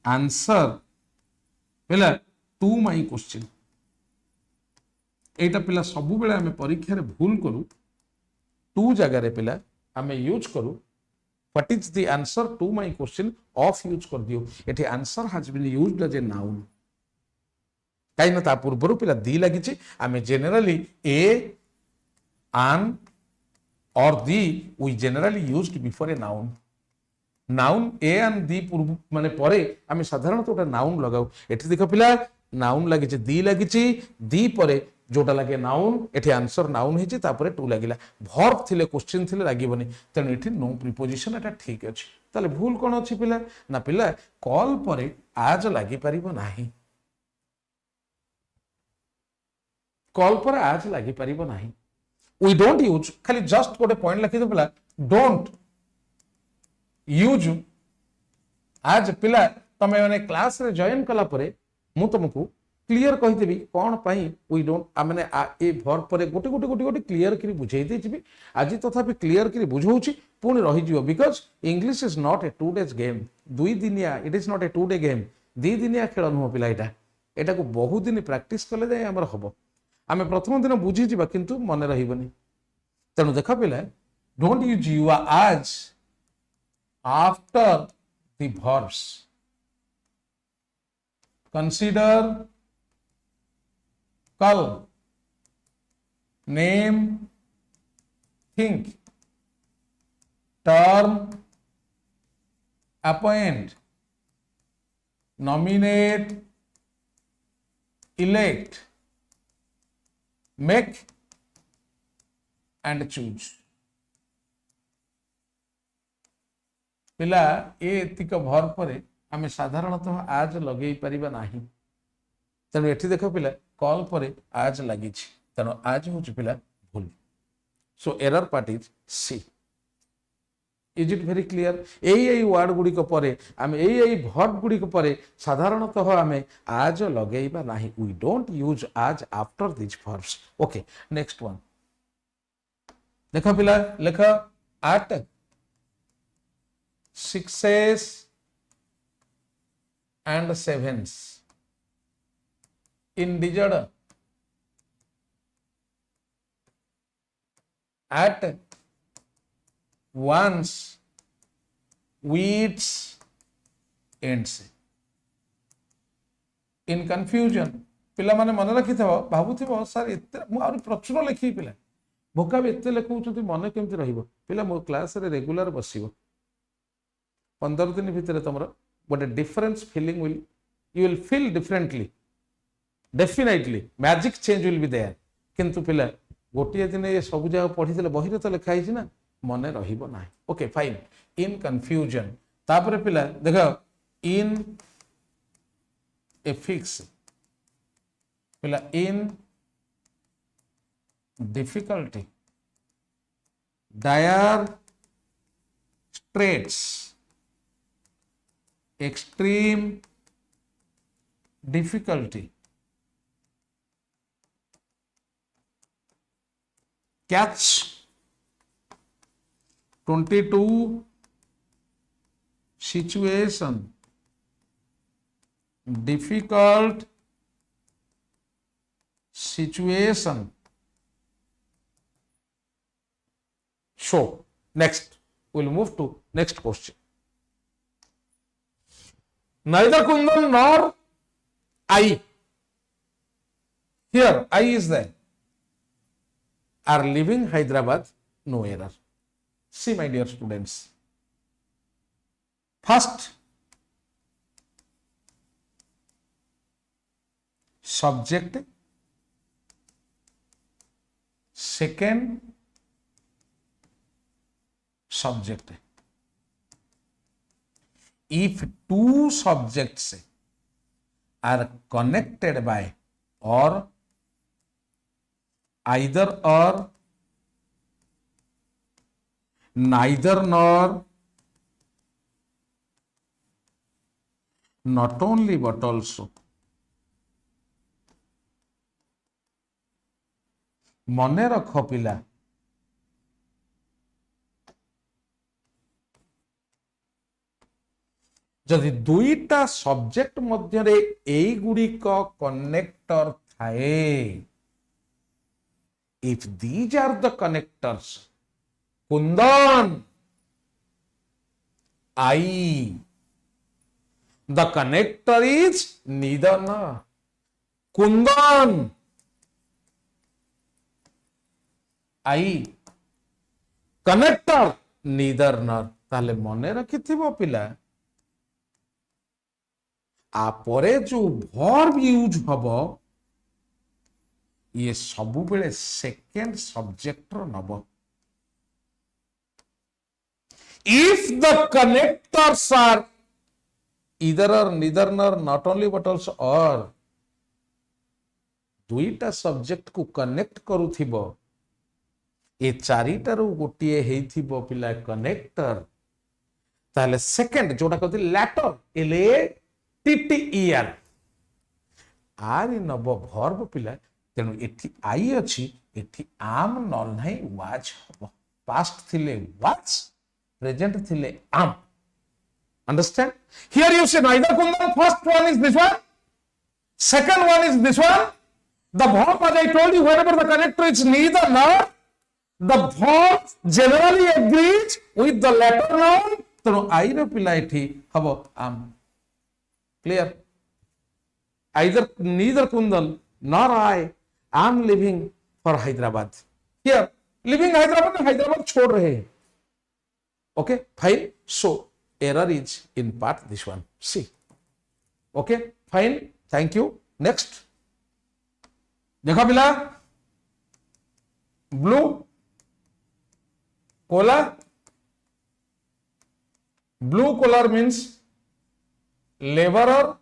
S1: answer pila to my question एटा पिला सबु बेले हमें परीक्षा रे भूल करू to जगह रे पिला हमें यूज करू what is the answer to my question of use कर दियो एठी answer has been used as a noun काई न ता पूर्वरु पिला दी लागि छि हमें generally a an or the we generally used before a noun a and the पूर्व माने परे हमें साधारणतः ओटा नाउन लगाऊ एठी देखो पिला नाउन लागि छि दी लागि छि दी परे जोटा लगे नाउन एठी आंसर नाउन हिची तापरे टू लागिला वर्ब थिले क्वेश्चन थिले लागिबनी तेनु एठी नो प्रिपोजिशन एटा ठीक अछि ताले भूल कोन अछि पिला ना पिला कॉल परे आज लागि परिबो नाही कॉल पर आज लागि परिबो नाही वी डोंट यूज खाली जस्ट गोटे पॉइंट लिखि दो पिला डोंट यूज आज पिला तमे माने क्लास रे जॉइन कला परे मु तुमको क्लियर कहि देबी कोन पई वी डोंट माने ए वर्ब परे गोटे गोटे गोटे गोटे क्लियर करी बुझाई दे जिबी आज तथापि क्लियर करी बुझौची पुणी रहि जिवो because English is not a 2 days game दुई दिनिया it is not a 2 day game दी दिनिया खेल नुह पिला एटा को बहुत दिन प्रैक्टिस कले जाय हमर हबो आमे प्रथम दिन बुझी जिबा किंतु मने रहिबनी तेनु देखा पिला don't use you as after the verbs consider call name think term appoint nominate elect make and choose पिला ए एतिक भर्ब परे आमे साधारणतः आज लगेई परिबा नाही तेणु एठी देखो पिला कॉल परे आज लागि छि तेणु आज होछ पिला भूल सो error part is C is it very clear एई वर्ड गुडी को परे आमे एई वर्ब गुडी को परे साधारणतः आमे आज लगेइबा नाही we don't use at after this verbs okay next one देखो पिला लेख at sixes and sevens in disorder at once with ends in confusion पिला माने मन रखि थबो भाबुथिबो सर एते मु आरो प्रचुर लिखि पिला भोकाब एते लेखउछथि मन केमति रहिबो पिला मो क्लास रे रेगुलर बसिबो 15 दिन भितरे तमरो गोटे difference feeling will you will feel differently definitely magic change will be there किंतु पिला गोटे दिन ये सब जगह पढ़ी देले बहिरे तो लिखा हिछि ना मने रहिबो नाही ओके फाइन इन कंफ्यूजन तापर पिला देखो इन ए फिक्स पिला इन difficulty, dire straits, extreme difficulty. Catch 22 situation, difficult situation. So, next, we'll move to next question. Neither Kundan nor I, here I is there, are leaving Hyderabad, no error. See, my dear students, first subject, second subject. If two subjects are connected by or, either or, neither nor, not only but also, ମନେ ରଖ ପିଲା, ଯଦି ଦୁଇଟା subject ମଧ୍ୟରେ ଏଇଗୁଡ଼ିକ connector ଥାଏ, if these are the connectors, Kundan, I, the connector is neither nor. Kundan, I, connector neither nor. ताले मने रखिथिबो पिला, आपरे जो verb यूज हबो ये सबु बेले सेकेंड सब्जेक्ट रो नबो. If the connectors are either or, neither nor, not only but also or, दुईटा सब्जेक्ट को कनेक्ट करूथिबो, ए चारिटारू गोटिए हेइथिबो पिला कनेक्टर, ताले सेकेंड जोटा कहते लैटर, LATTER, आरि नबो वर्ब पिला. तेणु एठी आई अछि, एठी आम नल नाही वाज हबो. पास्ट थिले वाज, प्रेजेंट थिले आम. Understand? Here you say neither Kundan, first one is this one, second one is this one. The verb, as I told you, whenever the connector is neither nor, the verb generally agrees with the latter noun. तेणु आई रो पिला एठी हबो आम. Clear? Either neither Kundan nor I am living for Hyderabad. Here, living Hyderabad, Hyderabad छोड़ रहे हैं. Okay, fine. So, error is in part this one. See. Okay, fine. Thank you. Next. देखा पिला, blue, collar. Blue collar means laborer.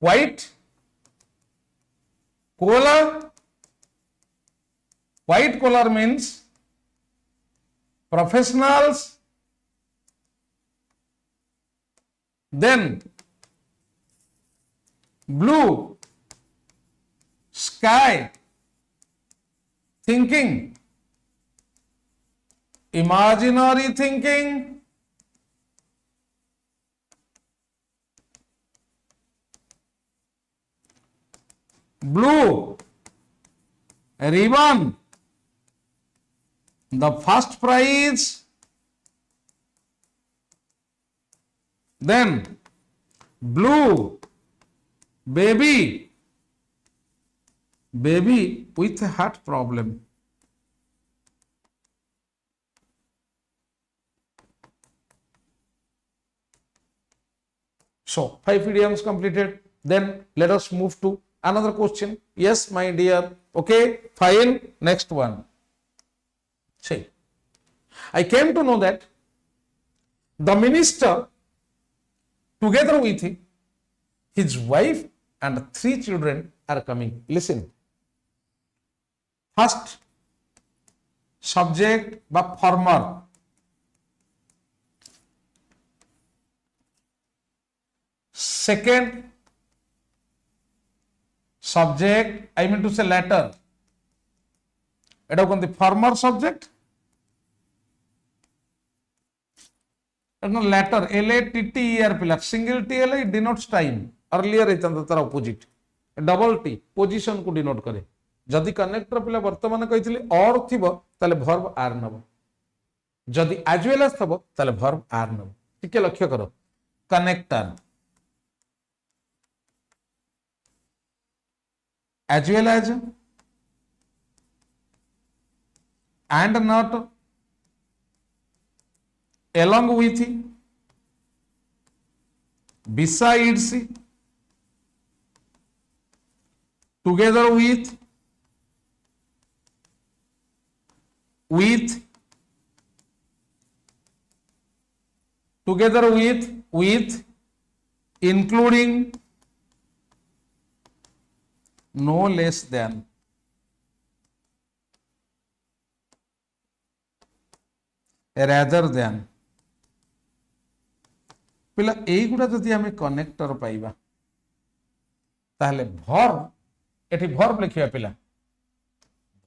S1: White collar, white collar means professionals. Then blue sky, thinking, imaginary thinking. Blue ribbon, the first prize. Then blue baby, baby with a heart problem. So 5 idioms completed. Then let us move to another question. Yes, my dear. Okay, fine. Next one. See, I came to know that the minister, together with his wife and 3 children, are coming. Listen. First subject बा former, second subject I mean to say latter, एटा कहते former subject, latter LATTER पिला single T L denotes time, earlier होता तार opposite, double T position को denote करे। जदि connector पिला वर्तमान कही और थिबो ताले वर्ब आर नब, जदि एज वेल एज थबो ताले वर्ब आर नब। ठीक है, लक्ष्य करो connector as well as and not along with besides together with together with including no less than, rather than पिला एई गुडा जदि हमें कनेक्टर पाइबा ताहले वर्ब एठी वर्ब लिखिया पिला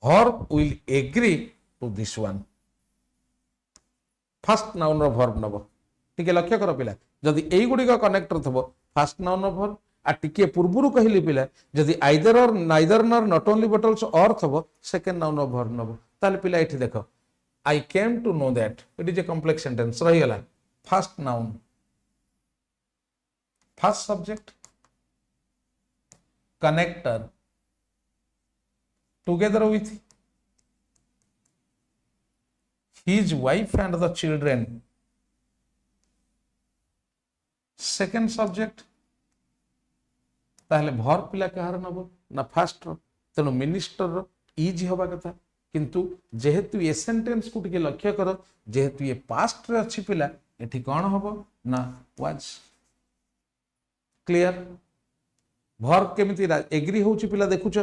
S1: verb will agree to this one, first noun रो वर्ब नबो। ठीक है, लक्ष्य करो पिला जदि एई गुडी का कनेक्टर थबो फर्स्ट नाउन रो वर्ब आ टिके पूर्वरु कहली पिला जदि आइदर और नाइदर नर नॉट ओनली बट आल्सो और थबो सेकंड नाउन ऑफ वर्ब नबो। ताले पिला एठी देखो I came to know that, it is a complex sentence रही गला। First noun, first subject, connector, together with his wife and the children, second subject, ताहले वर्ब पिला कहार नबो ना फास्ट रो, तेणु मिनिस्टर रो इज हवा कथा। किंतु जेहेतु ये सेंटेंस को टिके लक्ष्य करो, जेहेतु ये पास्ट रे अछि पिला एठी कोन हबो ना वाज। क्लियर? वर्ब केमिति एग्री होउची पिला देखुछ,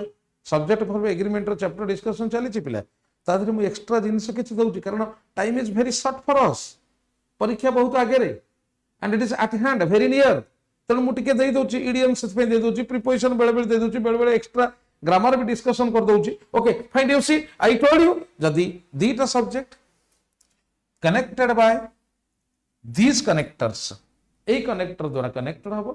S1: सब्जेक्ट वर्ब एग्रीमेंट रो चैप्टर डिस्कशन चली पिला तादरे मु एक्स्ट्रा जिनिस किछि दउची कारण time is very short for us, परीक्षा बहुत आगे रे and it is eight hand very near. तेणु मुझे दे दूसरी इडियम से दे दूसरी प्रिपोजिशन बेले बेले दे दूसरी बेले बेले एक्स्ट्रा ग्रामर भी डिस्कशन कर दूसरी। Okay fine, you see I told you जदि दीटा subject connected by these connectors, a connector द्वारा कनेक्टेड हबो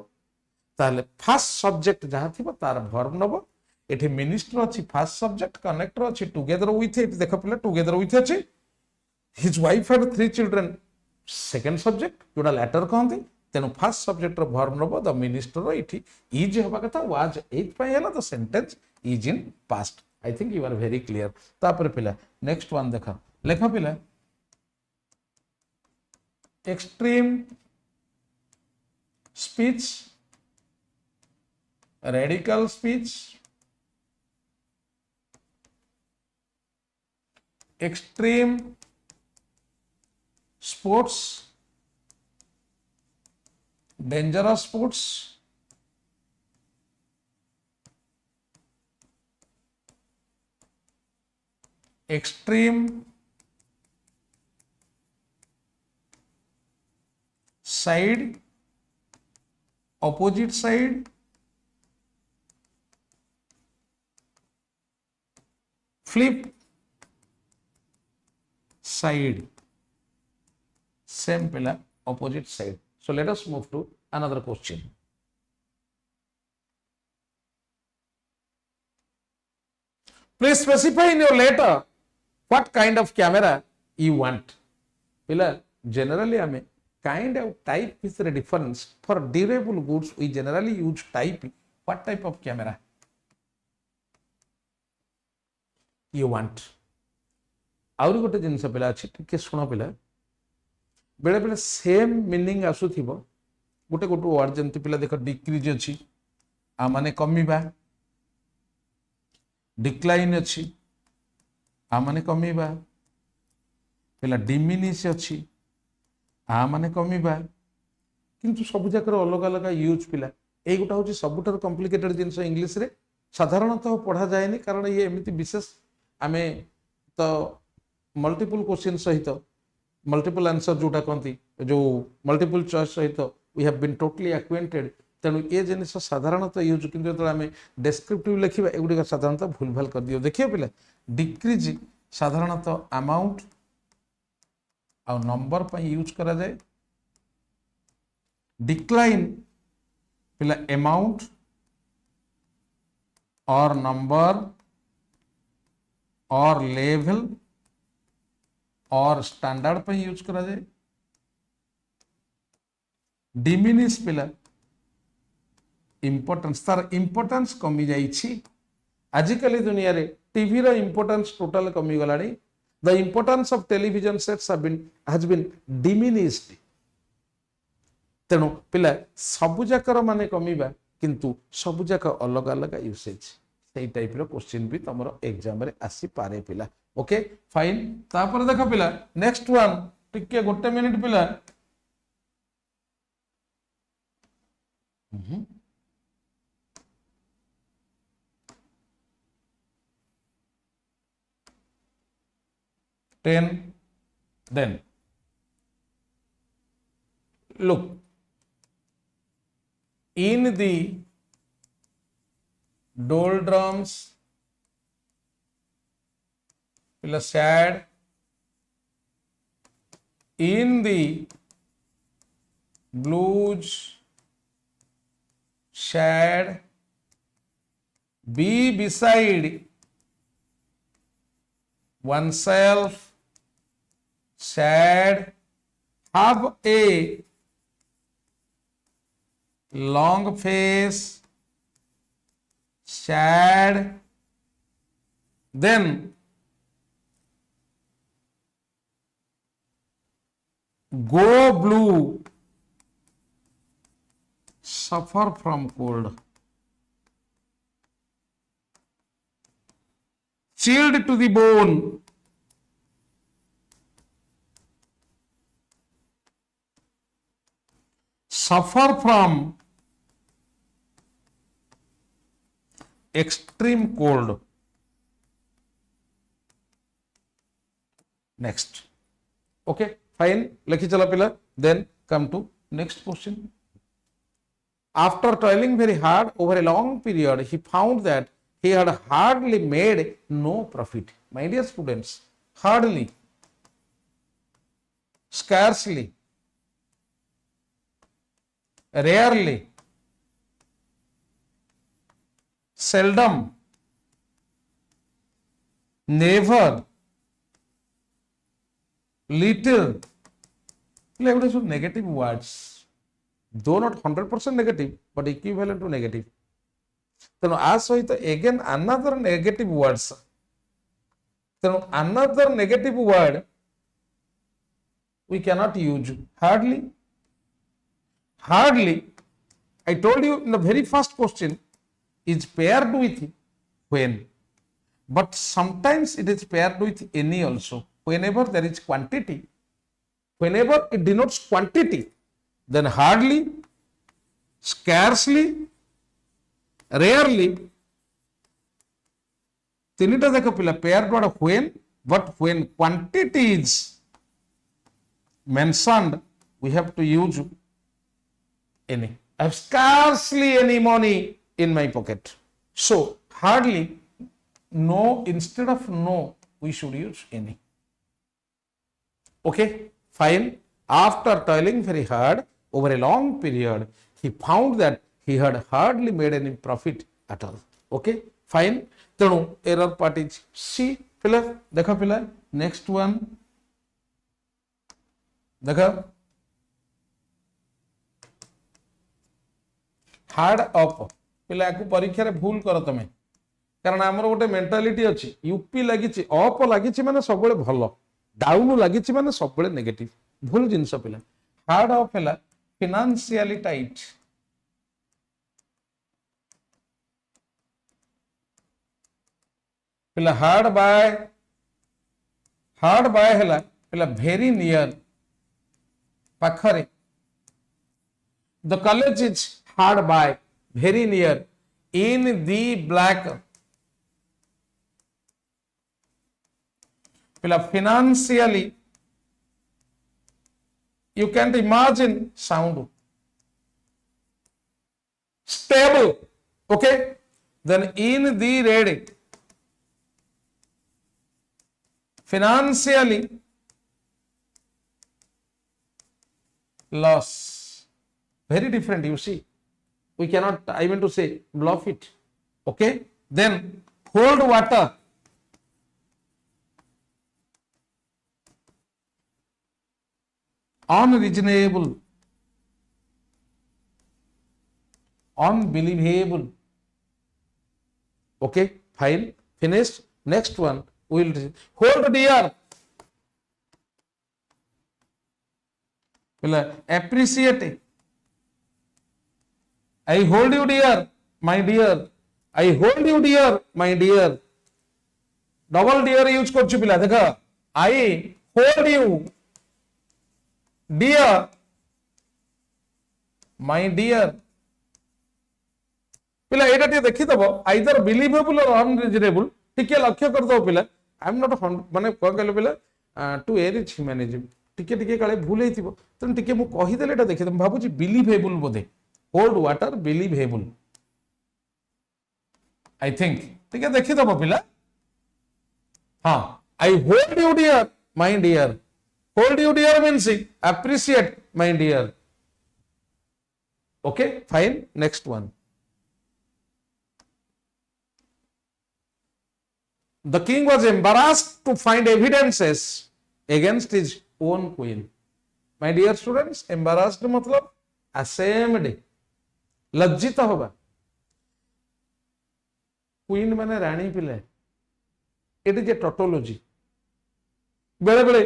S1: ताले फर्स्ट सब्जेक्ट जहां थिबो तार वर्ब नबो। एठी मिनिस्टर अछि फर्स्ट सब्जेक्ट, कनेक्टर अछि टुगेदर विथ, एठी देखो पिला टुगेदर विथ अछि his wife and 3 children, second subject जोडा लेटर कहंती। तेणु फर्स्ट सब्जेक्ट वर्ब नबो द मिनिस्टर इठी इज हबा कथा वाज एथ पय हला the sentence is in past. I think you are very clear. तापर पिला नेक्स्ट वन देखा लेखा पिला extreme speech, radical speech, extreme sports, dangerous sports, extreme side, opposite side, flip side, same pillar opposite side. So let us move to another question. Please specify in your letter what kind of camera you want. Pila generally ame kind of type is the difference. For durable goods we generally use type. What type of camera you want? आउरी गोटे जिनस पिला अछि टिके सुनो पिला बेले बेले same meaning आसुथिबो गोटे गोटे वर्ड जंती पिला देखो डिक्रीज अछि आ माने कमीबा, डिक्लाइन अछि आ माने कमीबा, पिला डिमिनिश अछि आ माने कमीबा, किंतु सब जाकर अलग अलग यूज पिला ए गोटा होची सबुठार कॉम्प्लिकेटेड जिंस इंग्लिश रे साधारणतः पढ़ा जायनी कारण ये एमिति विशेष आमे तो मल्टीपल क्वेश्चन सहित मल्टीपल आंसर जोटा कहती जो मल्टीपल चॉइस सहित we have been totally acquainted तेणु ये जिनिस साधारणतः यूज कि आम डेस्क्रिप्टिव लिखा एगुड़ी साधारणतः भूल भाल कर दियो देखिए पिला डिक्रीज साधारणतः अमाउंट आ नंबर पर यूज करा जाए डिक्लाइन पिला अमाउंट और नंबर और लेवल और स्टैंडर्ड पर यूज करा जाए डिमिनिश पिला इंपोर्टेंस तार इंपोर्टेंस कमी जाइछि आजिकली दुनिया रे टीवी रो इंपोर्टेंस टोटल कमी गलानी the importance of television sets has been diminished तेणु पिला सबुजाकर माने कमीबा किंतु सबुजाक अलग अलग यूसेज सेही टाइप रो क्वेश्चन भी तमरो एग्जाम रे आसी पारे पिला ओके फाइन तापर देखो पिला नेक्स्ट वन टिके गोटे मिनिट पिला ten then look in the doldrums sad in the blues sad be beside oneself sad have a long face sad then go blue suffer from cold chilled to the bone suffer from extreme cold next okay fine likhi chala pila then come to next question after toiling very hard over a long period he found that he had hardly made no profit my dear students hardly scarcely rarely seldom never little negative words though not 100% negative but equivalent to negative then as सहित again another negative words then another negative word we cannot use hardly I told you in the very first question is paired with when but sometimes it is paired with any also whenever there is quantity whenever it denotes quantity then hardly scarcely rarely तीनिटा देखो पिला paired word when but when quantity is mentioned we have to use any I have scarcely any money in my pocket so hardly no instead of no we should use any okay fine after toiling very hard over a long period he found that he had hardly made any profit at all okay fine tenu error part is C pila dekha pila next one dekha hard up पिला को परीक्षा रे भूल कर तमे कारण हमर गोटे मेंटालिटी अछि यूपी लागि अप लागि माने सब बेले भलो डाउन लागि माने सब बेले नेगेटिव भूल जिंस पिला हार्ड अप हैला फाइनेंशियली टाइट पिला हार्ड बाय हैला पिला वेरी नियर पाखरे the college is hard by very near in the black पिला financially you can't imagine sound stable, okay, then in the red financially loss, very different, you see. We cannot, I mean to say, bluff it, okay. Then hold water, unreasonable, unbelievable, okay, fine, finished. Next one will hold dear, will appreciate, I hold you dear my dear, I hold you dear my dear, double dear use করছি পিলা দেখো, I hold you dear my dear, पिला एटा टे देखि दबो either believable और unreasonable, टिके लक्ष्य कर दो पिला, आई एम नॉट माने को कहलो पिला टू एर इज ह्यूमैनिज्म, टिके टिके काले भूल हेतिबो, तन टिके मु कहि देले एटा देखि दम भाबुची बिलीवेबल बोधे, hold water believable, I think, टिके देखि दबो पिला, हां, I hold you dear my dear, hold you dear means appreciate my dear, okay, fine. Next one, the king was embarrassed to find evidences against his own queen. My dear students, embarrassed मतलब ashamed, लज्जित होगा, queen माने रानी पिले, it is a tautology, बेले बेले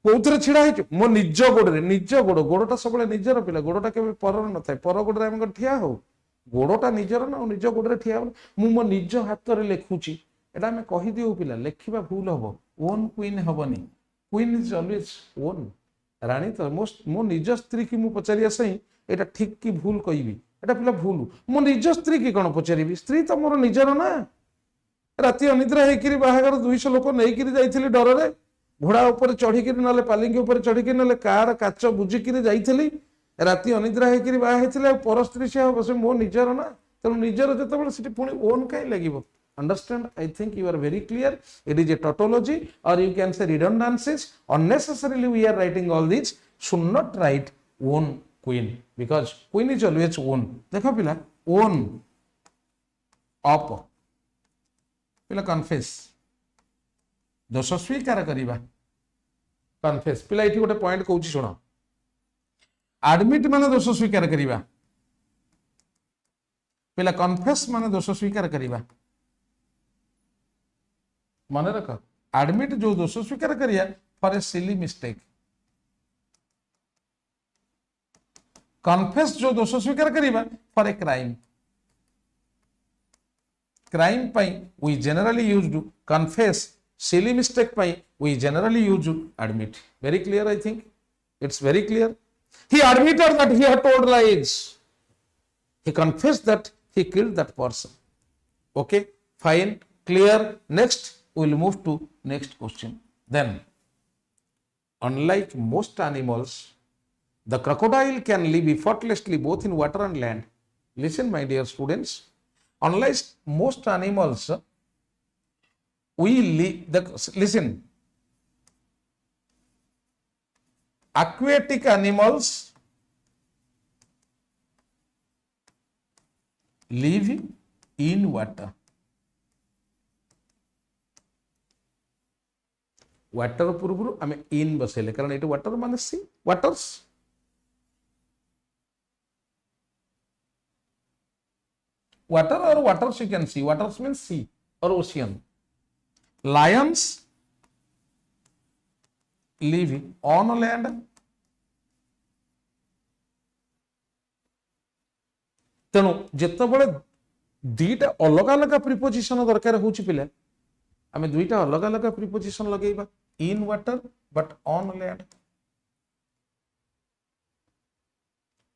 S1: कोउथरे छिड़ा है मो निज गोड़े, निज गोड़, गोड़टा सबले निजर पिला, गोड़टा केबे परर न थाए, पर गोड़े हम ठिया हो, गोड़टा निजर ना, निज गोड़े ठिया हो, मु मो निज हाथ रे लेखुची, एटा हमें कहि दियो पिला, लेखिबा भूल हबो, ओन क्वीन हबनी, क्वीन इज ऑलवेज ओन, रानी तो मो निज स्त्री की मु पचारिया सही एटा ठीक की भूल कहबी, एटा पिला भूल, मो निज स्त्री की कोन पचारिबी, स्त्री तो मोर निजर ना, राती अनिद्रा हेकिरी बाहागर 200 लोक नेकिरी जाइथिली डर रे, घोड़ा ऊपर चढ़िक ना पालिंगी ऊपर चढ़िक ना कार काच बुझिक जाइली, राति अनिद्रा होकर बाहर पर स्त्री से हम से मो निजर ना, तेणु निजर जो पुणी ओन कहीं लगे, understand, I think you are very clear, it is a tautology or you can say redundancies, unnecessarily we are writing all this, should not write own queen because queen is always own, देखो पिला own up, पिला confess, दोष स्वीकार करिबा, confess, पिला इठी गोटे point कहूची सुनो, admit माने दोष स्वीकार करिबा, पिला कन्फेस माने दोष स्वीकार करिबा, माने रख, एडमिट जो दोष स्वीकार करिया for a silly mistake, confess जो दोष स्वीकार करिबा फॉर ए क्राइम, क्राइम पई we generally used confess, silly mistake pai we generally use admit. Very clear, I think it's very clear. He admitted that he had told lies, he confessed that he killed that person, okay, fine, clear. Next we will move to next question. Then, unlike most animals, the crocodile can live effortlessly both in water and land. Listen my dear students, unlike most animals, we live, listen, aquatic animals live in water. Water पूर्व आम इन बसैले कारण ये water मान सी, waters, water or waters you can see, waters means sea or ocean. Lions live on land, तेणु जिते बड़े दुईटा अलग अलग प्रिपोजिशन दरकार हो पिले, आम दुईटा अलग अलग प्रिपोजिशन लगेबा, in water but on land,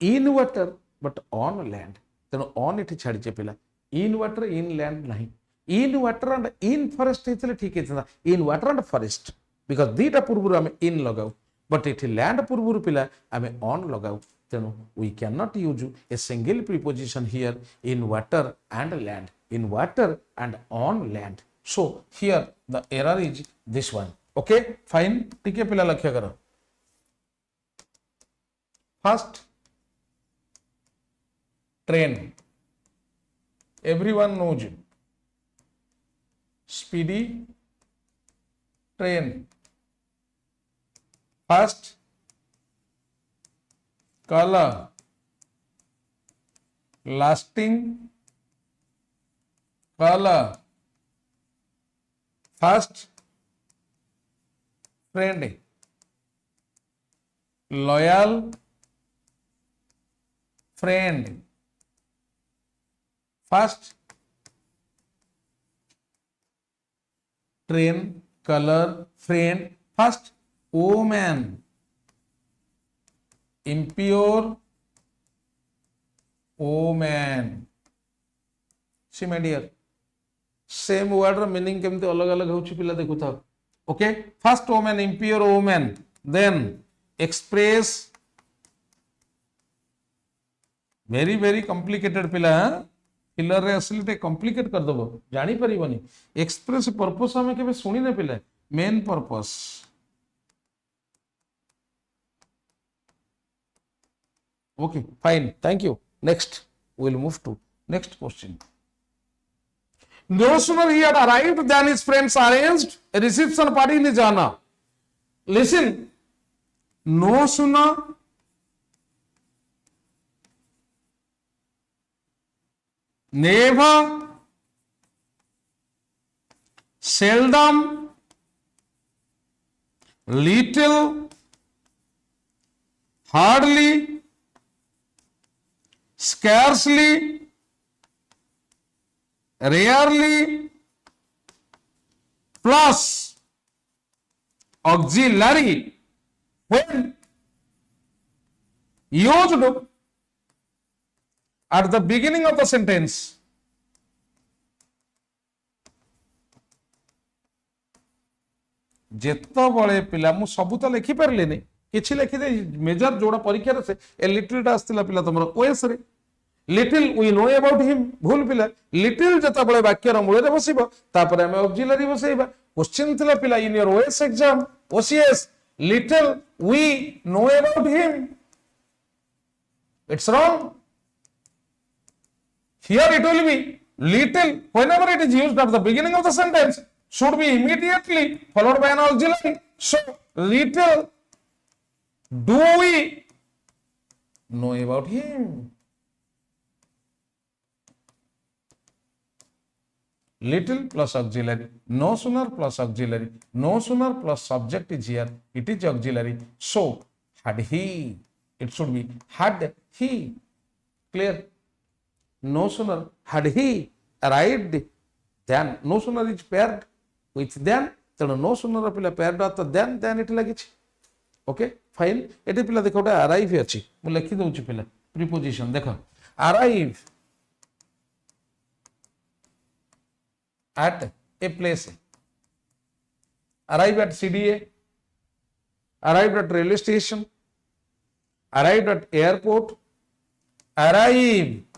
S1: in water but on land, तेणु ऑन ये छाड़ीचे पिला, इन वाटर इन लैंड नहीं, in water and in forest होते ठीक होता, in water and forest because दीटा पूर्व आम इन लगाऊ बट ये लैंड पूर्व पिला आम ऑन लगाऊ तेणु we can not use a single preposition here in water and land in water and on land so here the error is this one okay fine टिके पिला लक्ष्य करो first train everyone knows it. Speedy train. First color lasting color first friend loyal friend first train color friend first omen impure omen see my dear same word meaning केमते अलग अलग होची पिला देखु था okay first omen impure omen then express very complicated पिला filler रे असली ते कॉम्प्लिकेट कर दबो जानी परिबनी एक्सप्रेस पर्पस हमें केबे सुनी ने पिले main purpose okay fine thank you next we will move to next question No sooner he had arrived than his friends arranged a reception party in his honor. Listen, no sooner never, seldom, little, hardly, scarcely, rarely, plus auxiliary when used at the beginning of the sentence. जेतबळे पिला मु सब तो लिखि परलेनी किछि लिखि दे major जोड़ा परीक्षा रे से ए लिटिल टा आस्तिला पिला तमरो ओएस रे little we know about him भूल पिला लिटिल जेतबळे वाक्य र मूल रे बसिबो तापर हम ऑक्सिलरी बसैबा क्वेश्चन थिला पिला in your OS exam OCS little we know about him it's wrong here it will be little whenever it is used at the beginning of the sentence should be immediately followed by an auxiliary so little do we know about him little plus auxiliary no sooner plus auxiliary no sooner plus subject is here it is auxiliary so had he it should be had he clear no sooner had he arrived than no sooner is paired with than तेणु no sooner पिला paired at than it लगी okay fine eighty पिला देखो arrive अच्छी मु लिखि दउची पिला preposition देखो arrive at a place arrive at CDA arrived at railway station arrived at airport arrive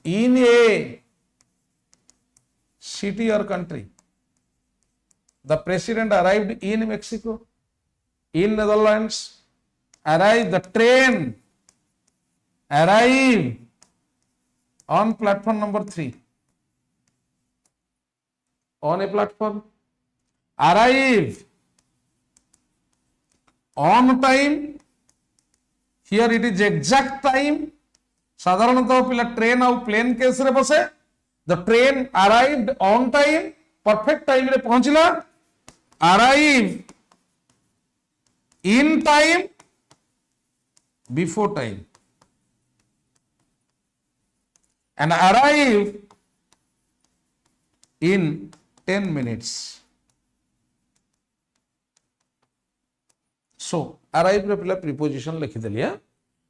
S1: in a city or country. The president arrived in Mexico, in Netherlands, arrived, the train arrived on platform number 3. On a platform, arrive on time, here it is exact time. साधारणतः पिला train आउ plane case रे बसे the train arrived on time perfect time रे पहुंचला arrive in time before time and arrive in 10 minutes so arrive रे पिला preposition लिखि देलिया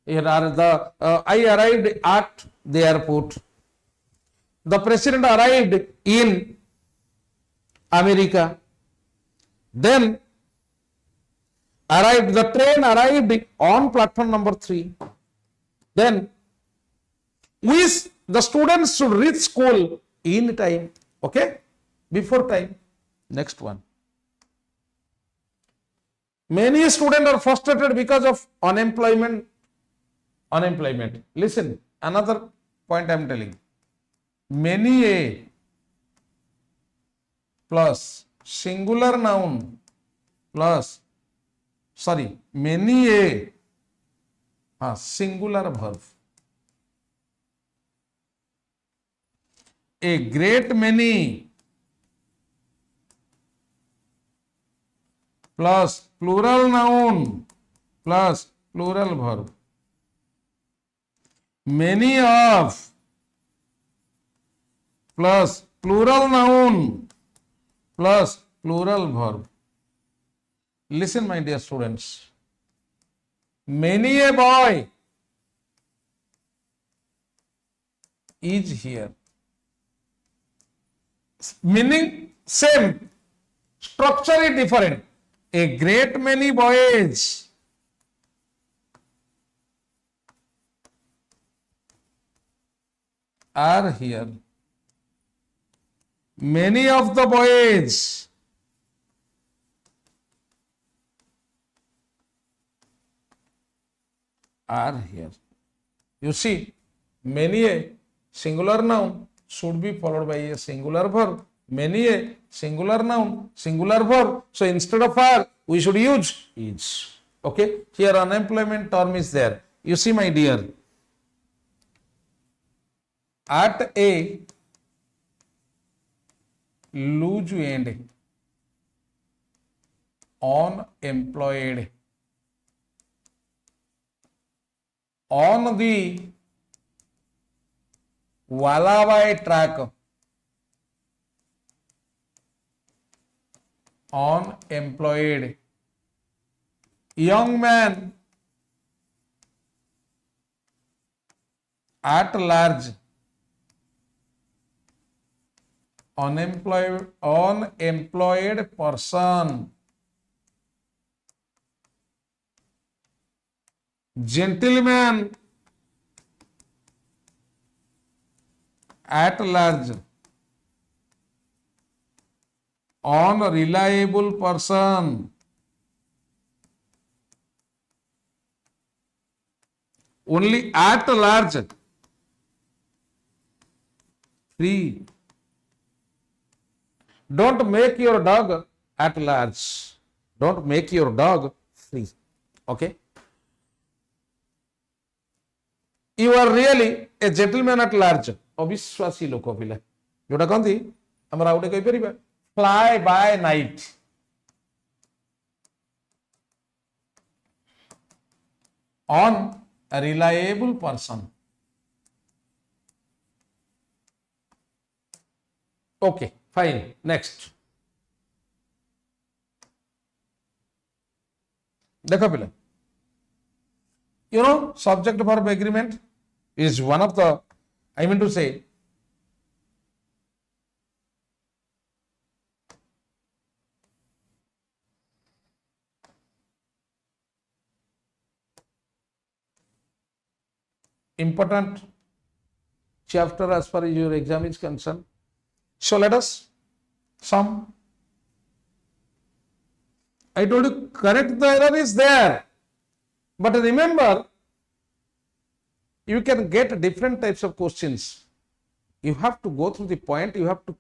S1: Here are the I arrived at the airport. The president arrived in America. Then the train arrived on platform number 3. Then the students should reach school in time. Okay? Before time. Next one. Many students are frustrated because of unemployment. Listen, another point I am telling. Many a plus singular noun plus many a singular verb. A great many plus plural noun plus plural verb. Many of plus plural noun plus plural verb. Listen, my dear students. Many a boy is here. Meaning same, structure is different. A great many boys are here. Many of the boys are here. You see, many a singular noun should be followed by a singular verb. Many a singular noun, singular verb. So instead of are, we should use is. Okay. Here unemployment term is there. You see, my dear, at a loose end, unemployed, on the Wallaby track, unemployed, young man at large, unemployed person, gentleman at large, unreliable person, only at large, free. Don't make your dog at large. Don't make your dog free. Okay? You are really a gentleman at large. अविश्वासी लोक पिला जोटा कहती आम आउ गोटे कहीपर fly by night on reliable person. Okay fine. Next देखो पिला, you know, subject verb agreement is one of the, I mean to say, important chapter as far as your exam is concerned. So let us sum. I told you correct the error is there, but remember, you can get different types of questions. You have to go through the point, you have to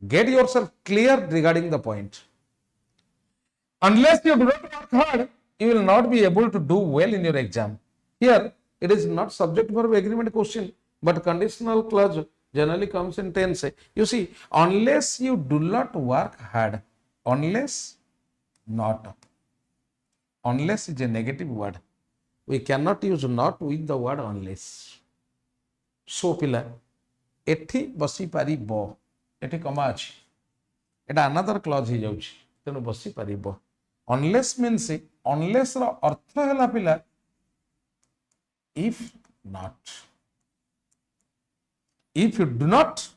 S1: get yourself clear regarding the point. Unless you do not work hard, you will not be able to do well in your exam. Here, it is not subject verb agreement question, but conditional clause generally comes in tense. You see, unless you do not work hard, unless is a negative word. We cannot use not with the word unless. So pila, ethi basi paribo, ethi kama achi. Eta another clause hi jauchi. Tenu basi paribo. Unless means unless ra artha hela pila, if not. If you do not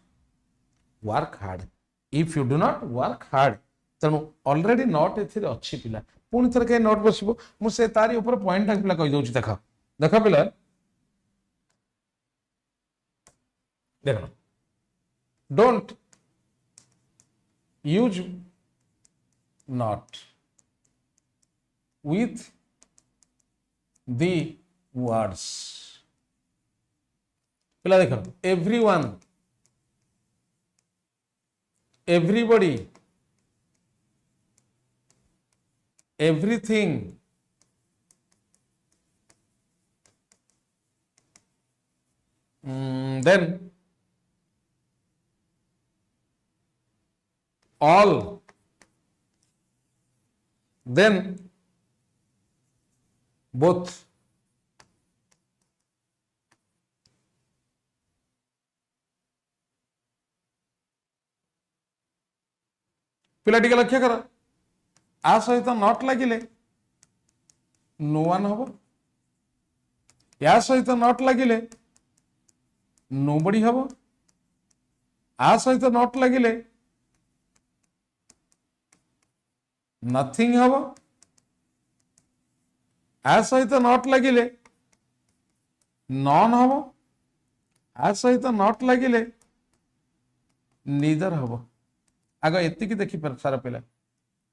S1: work hard, if you do not work hard, तेणु already not एथिरे अच्छी पिला पुणी थरे के not बसिबो मु से तारी ऊपर पॉइंट टा पिला कहि दउची देखा देखा पिला देखो don't use not with the words पिला देखो everyone everybody everything then all then both पिला टिके लक्ष्य कर आ सहित नॉट लगिले नो वन हम या सहित नॉट लगिले नोबडी हम आ सहित नॉट लगिले नथिंग हम आ सहित नॉट लगिले नॉन हम आ सहित नॉट लगिले नीदर हम आग एतिकी देखी पर सारा पिला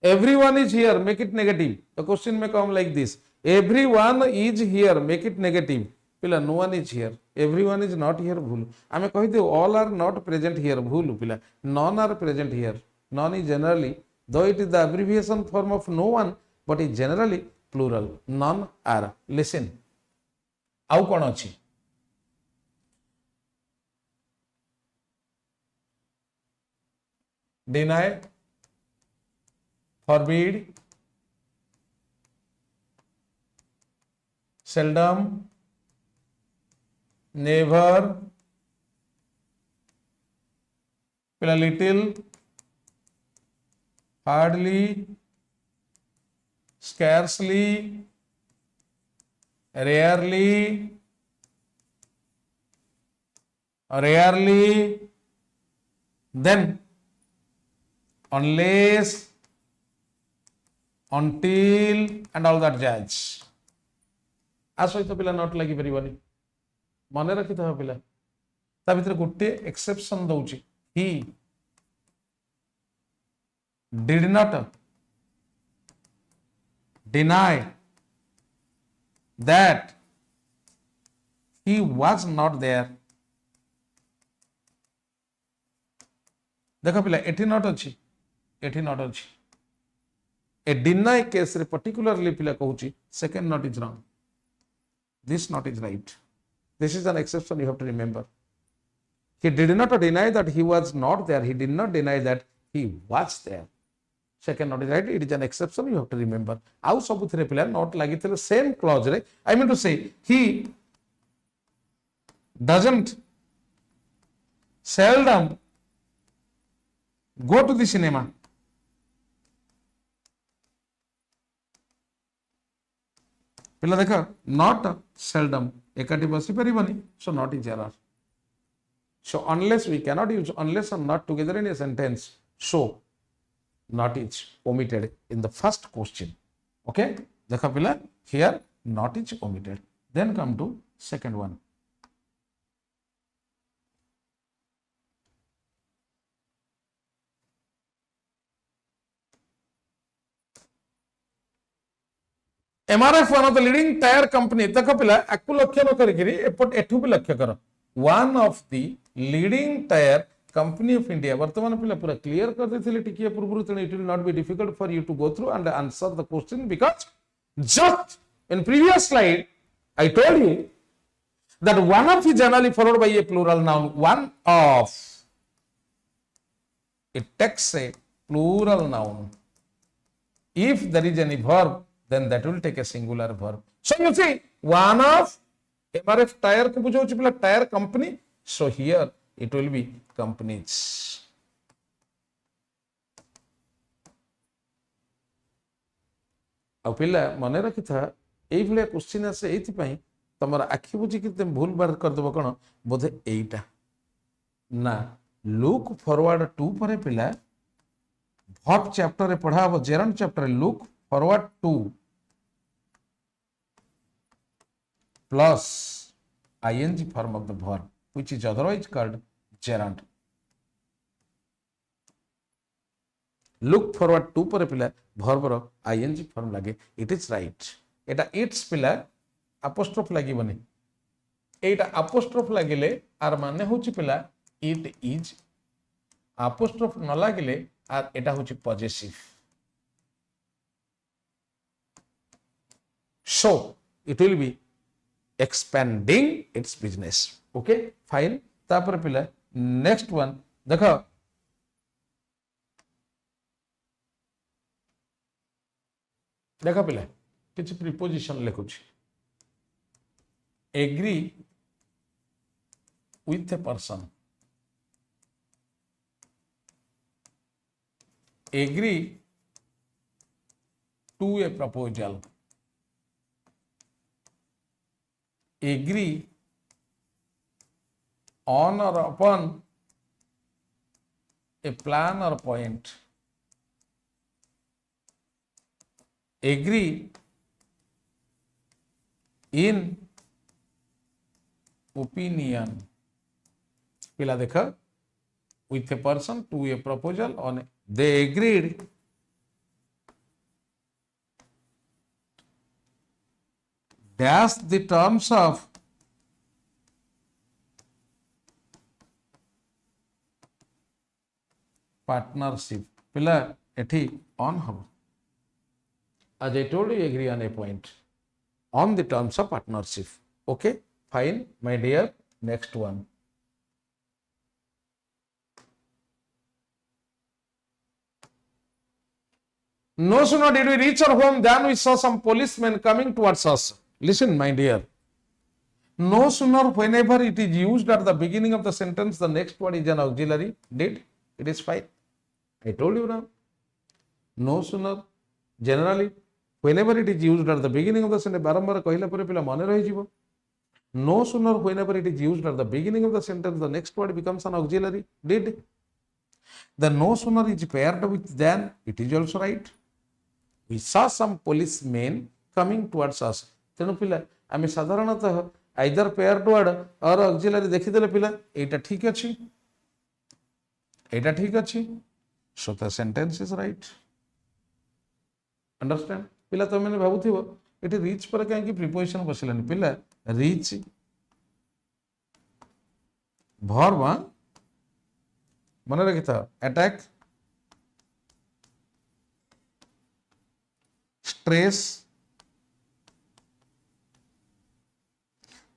S1: everyone is here make it negative the question may come like this everyone is here make it negative पिला no one is here everyone is not here भूल आमे कहि दे all are not present here भूल पिला none are present here none is generally though it is the abbreviation form of no one but is generally plural none are listen आउ कोन अछि deny forbid seldom never पिला little hardly scarcely rarely then unless until and all that jazz आ सहित पिला not लगी परिबनी मन रखि था पिला ता भीतर गोटे एक्सेप्शन दउची he did not deny that he was not there देखा पिला एठी नॉट अछि एठी नॉट अछि ए डिनाई केस रे पर्टिकुलरली पिला कहूची second not is wrong this not is right this is an exception you have to remember he did not deny that he was not there he did not deny that he was there second not is right it is an exception you have to remember आउ सब थरे पिला not लागि थले same clause रे आई mean to से he doesn't seldom go to the cinema पिला देखा not seldom एकाटी बसी परिबनी so not is error so unless we cannot use unless and not together in a sentence so not is omitted in the first question okay देखा पिला here not is omitted then come to second one MRF one of the leading tire company देखा पिला aqu लक्ष्य न करिकरी एपट एठु भी लक्ष्य कर one of the leading tire company of India वर्तमान पिला पूरा क्लियर कर देथिले टिकिया पूर्व तेने it will not be difficult for you to go through and answer the question because just in previous slide I told you that one of is generally followed by a plural noun one of it takes a plural noun if there is any verb then that will take a singular verb so you see one of MRF tire को बुझाउछि पिला tyre company so here it will be companies आ पिला मने रखि था एई भले question आसे एथि पई तमर आखि बुझी कि तुम भूल बार कर देबो कोन बोधे एईटा ना लुक फॉरवर्ड टू परे पिला verb chapter रे पढ़ा हबो gerund chapter look forward to plus ing form of the verb which is otherwise called gerund. Look forward to पर पिला verb रो ing form लागे it is right. Etah its पिला apostrophe लागिबनी. Etah apostrophe लागिले are माने होची पिला it is. apostrophe न लागिले are एटा होची possessive. So it will be expanding its business. Okay, fine. तापर पिला next one देखो देखा पिला किसी preposition लिखुची agree with a person, agree to a proposal, agree on or upon a plan or point, agree in opinion. पिला देखा with a person to a proposal on they agreed dash the terms of partnership. पिला एठी on हम as I told you agree on a point on the terms of partnership. Okay, fine my dear. Next one. No sooner did we reach our home than we saw some policemen coming towards us. Listen, my dear. No sooner, whenever it is used at the beginning of the sentence, the next word is an auxiliary. Did? It is fine. I told you now. No sooner, generally, whenever it is used at the beginning of the sentence, barambar kahila pore pila mane rahi jibo. No sooner, whenever it is used at the beginning of the sentence, the next word becomes an auxiliary. Did? The no sooner is paired with than, it is also right. We saw some policemen coming towards us. तेणु पिला आम साधारणतः either paired word or auxiliary देखीदेले पिला एटा ठीक अच्छी, एटा ठीक अच्छी. So the sentence is right. Understand? पिला तो मैंने भावुथिबो एटी reach पर कहीं preposition बसिलानी. पिला reach verb मन रखी था attack, stress,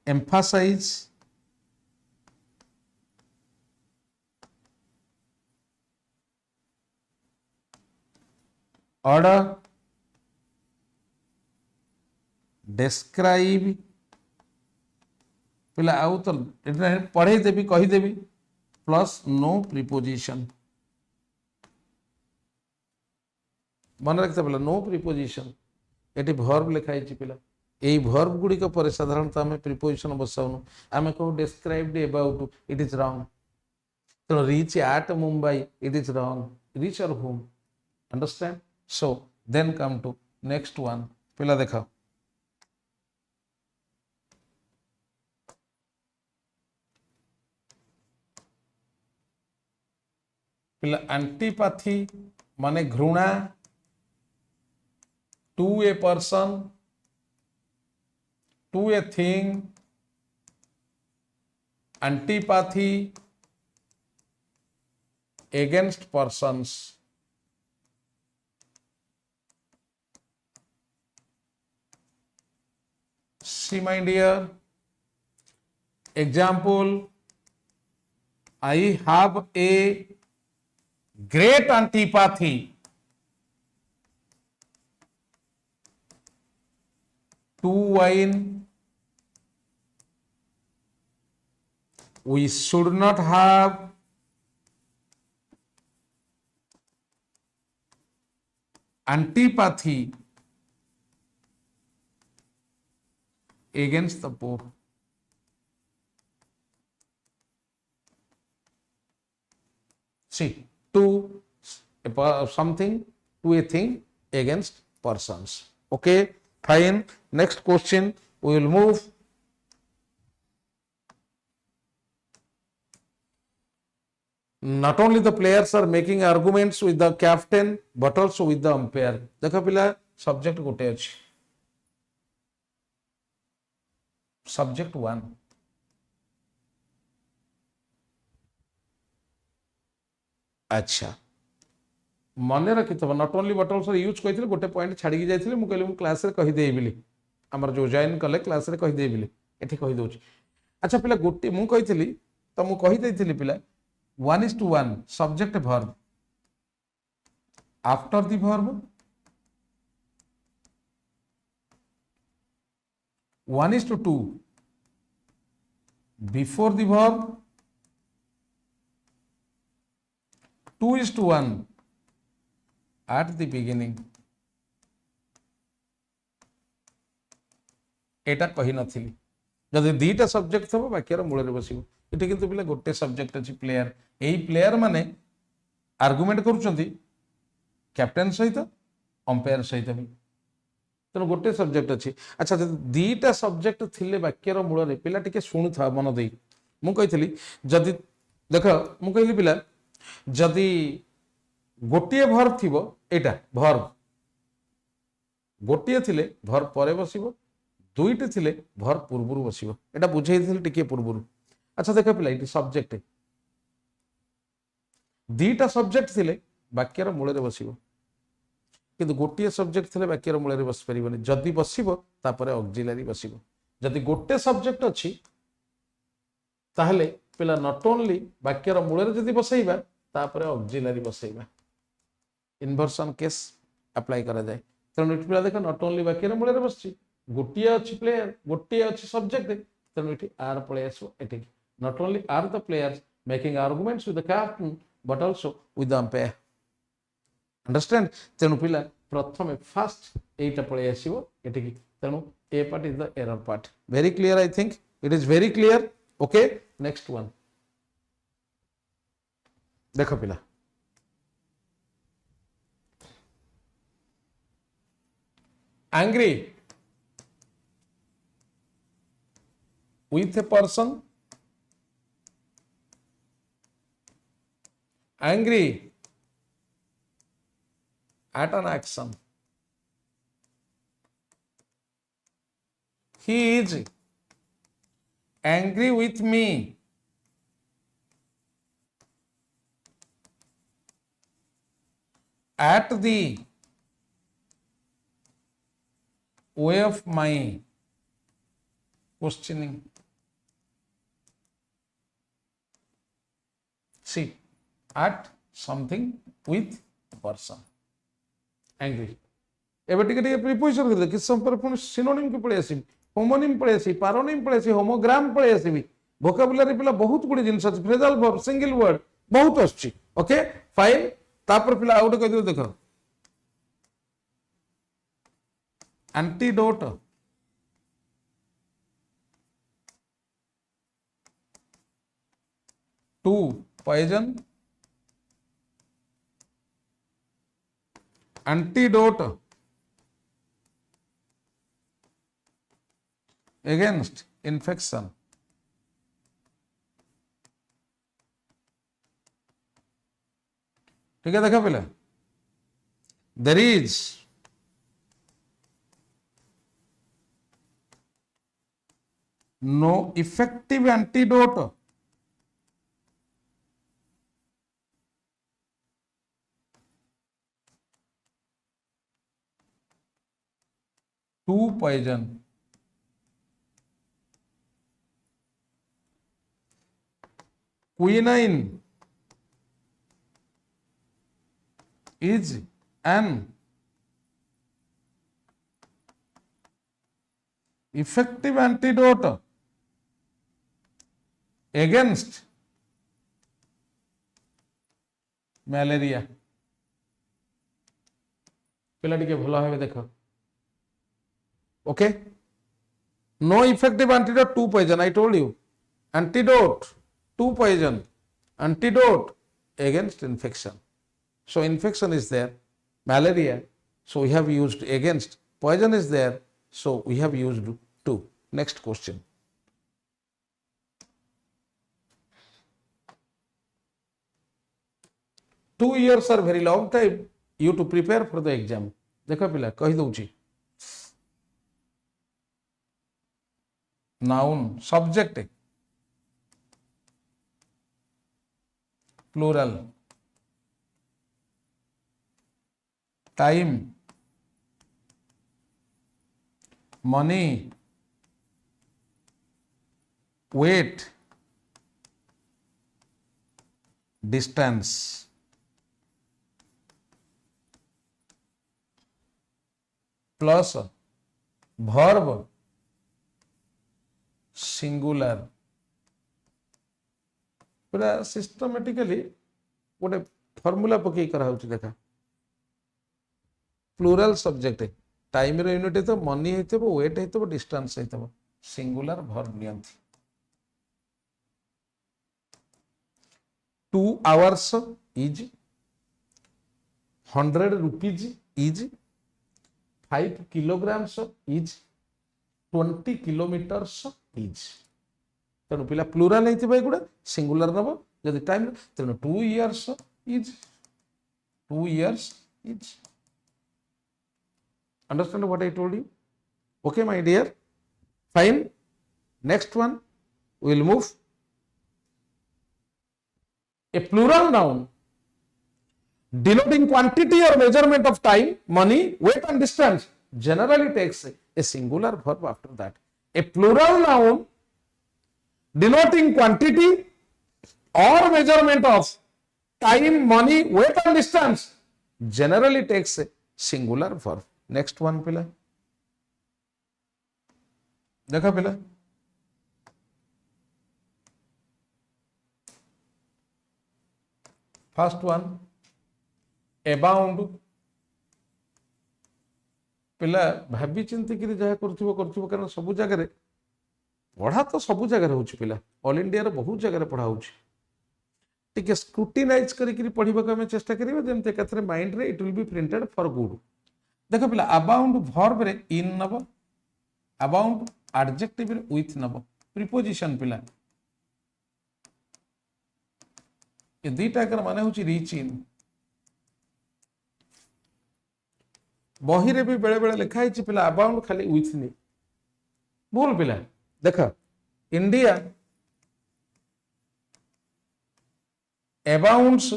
S1: emphasize, order, describe. पिला आउ तो पढ़े देवी कही देवी प्लस नो प्रीपोजिशन. मन रखते पिला नो प्रीपोजिशन. एटी वर्ब लिखाई पिला यही वर्ब गुड़िक पर साधारणतः आम प्रीपोजिशन बसाऊनु. आम कहू described about, it is wrong. तेणु reach at Mumbai, it is wrong. Reach और home. Understand? So then come to next one. पिला देखा पिला एंटीपैथी माने घृणा to a person, to a thing, antipathy against persons. See my dear, example, I have a great antipathy to wine. We should not have antipathy against the poor. See, to something to a thing against persons. Okay, fine. Next question, we will move. Not only the players are making arguments with the captain, but also with the umpire. देखो पिला subject गोटे अच्छी. Subject 1. अच्छा मन रखी not only but also use कही गोटे point छाड़ी जाइए मुझे कहली क्लास रे कहीदे बोली आमर जो जॉइन कले क्लास रे कहीदे बोली एठी कहीदे. अच्छा पिला गोटे मुझे कही तो मुझे पिला 1:1 subject verb after the verb 1:2 before the verb 2:1 at the beginning. एटा कही नथिली जदि दीटा सब्जेक्ट थबो वाक्यर मूल रे बसिबो. एठी किंतु पिला गोटे सब्जेक्ट अछि प्लेयर. एई प्लेयर माने आर्गुमेंट करूचंती कैप्टन सहित अंपायर सहित भी तेणु गोटे सब्जेक्ट अच्छी. अच्छा जब दीटा सब्जेक्ट थिले वाक्यर मूल रे पिला टिके शुणु था मन दे मु कहितली जदि देख मु कहली पिला जदि गोटे भर्ब थिबो एटा भर्ब गोटे थिले भर्ब परे बसिबो दुईटे थिले भर्ब पूर्वरु बसिबो. एटा बुझेइथिल टिके पूर्वरु. अच्छा देख पिला इटी सब्जेक्ट दीटा सब्जेक्ट थिले वाक्यर मूल रे बसिबो किंतु गोटे सब्जेक्ट थिले वाक्यर मूल रे बस परिबोनी. जदि बसिबो तापरे ऑक्सिलरी बसिबो. जदि गोटे सब्जेक्ट अछि ताहले पिला नॉट ओनली वाक्यर मूल रे जदि बसैबा तापरे ऑक्सिलरी बसैबा. इन्वर्सन केस अप्लाई करा जाय. तेणु इट पिला देख नॉट ओनली वाक्यर मूल रे बसछि गोटे अछि प्लेयर गोटे अछि सब्जेक्ट तेणु इठी आर पळे आसो. एठी not only are the players making arguments with the captain but also with the umpire. Understand. तेणु पिला प्रथम फास्ट एटा पळे आसीबो एठी की. तेणु a part is the error part. Very clear. I think it is very clear. Okay next one देखो पिला angry with a person angry at an action. He is angry with me at the way of my questioning. See, at something with person. Angry. एबे टिके टिके preposition कर किस संपर पुन synonym के पळे आसी होमोनिम पळे आसी पारोनिम पळे आसी होमोग्राम पळे आसी वोकैबुलरी पिला बहुत गुडी जिंस अछि फ्रेजल वर्ब सिंगल वर्ड बहुत अछि. Okay fine. तापर पिला आउट कह दियो देखो antidote to poison antidote against infection. ठीक है देखा पहले there is no effective antidote to poison. Quinine is an effective antidote against malaria. पिला टिके भला भाबे देखो. Okay, no effective antidote to poison. I told you, antidote to poison, antidote against infection. So infection is there, malaria, so we have used against, poison is there, so we have used to. Next question. Two years are very long time you to prepare for the exam. देखो पिला कही दउची noun subject plural time money weight distance plus verb singular पूरा systematically गोटे formula पकई करा होची देखा plural subject time रो यूनिट तो मनी हेतबो वेट हेतबो डिस्टेंस हेतबो सिंगुलर वर्ब नियंती 2 hours is 100 rupees is 5 kilograms is 20 kilometers is तेणु पिला प्लूराल होगा सिंगुलर नब जदि टाइम तेणु 2 years is 2 years is understand what I told you? Okay my dear, fine. Next one we will move. A plural noun denoting quantity or measurement of time, money, weight and distance generally takes a singular verb after that. A plural noun denoting quantity or measurement of time, money, weight and distance generally takes a singular verb. Next one पिला देखा पिला first one abound पिला भाभी चिंती कि जहाँ कर कारण सब जगह पढ़ा तो सब जगह हो पिला ऑल इंडिया रे बहुत जगह पढ़ा हो स्क्रूटिनाइज करी पढ़ा को चेष्टा करिबा जेमते कथरे माइंड रे it will be printed for good देखो पिला अबाउंड वर्ब रे इन नब अबाउंड एडजेक्टिव रे विथ नब प्रीपोजिशन पिला ये दुईटा कर माने होची रीच इन बही रे भी बेले बेले लिखा है पिला अबाउंड खाली विथ नहीं भूल पिला देखा India abounds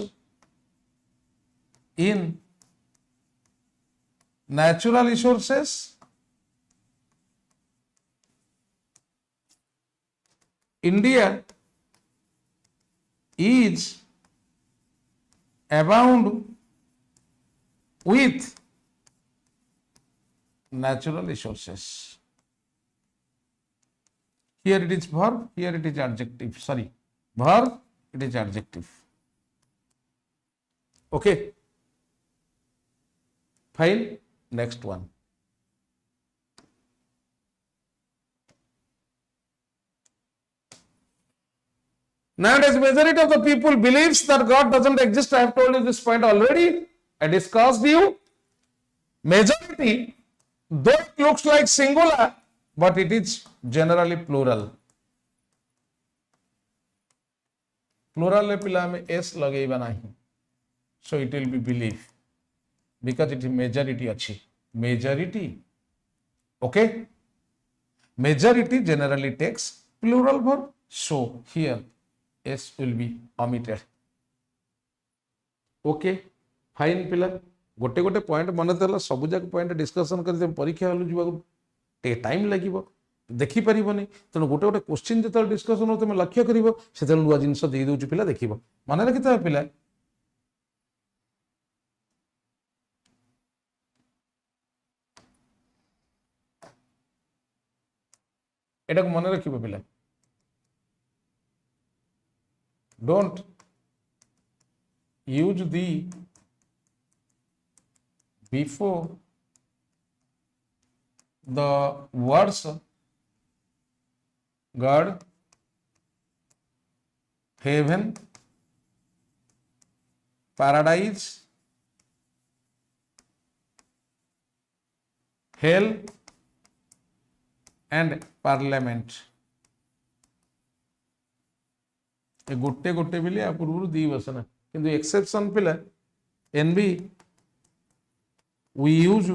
S1: in natural resources, India is abound with natural resources. Here it is verb, here it is adjective. Sorry, verb, it is adjective. Okay, fine. Next one. Nowadays, majority of the people believes that God doesn't exist. I have told you this point already. I discussed you. Majority, though it looks like singular, but it is generally plural. Plural le pila में s लगेगा नहीं. So it will be belief because it is majority achi. Majority. Okay. Majority generally takes plural verb. So here s will be omitted. Okay. Fine पिला गोटे गोटे point मन देला सब जाक पॉइंट डिस्कशन कर परीक्षा हल जा टाइम लगे देखी पारबनी तेणु गोटे गोटे क्वेश्चन जो डिस्कशन हो तुम लक्ष्य कर से नुआ जिनस दे दूँ पिला देख मन रखी पिला एटा को मन रखिबो पिला don't use the before the words God heaven paradise health and parliament ए गोटे गोटे बिले आ पूर्व दी बसना किंतु एक्सेप्शन पिला NB we use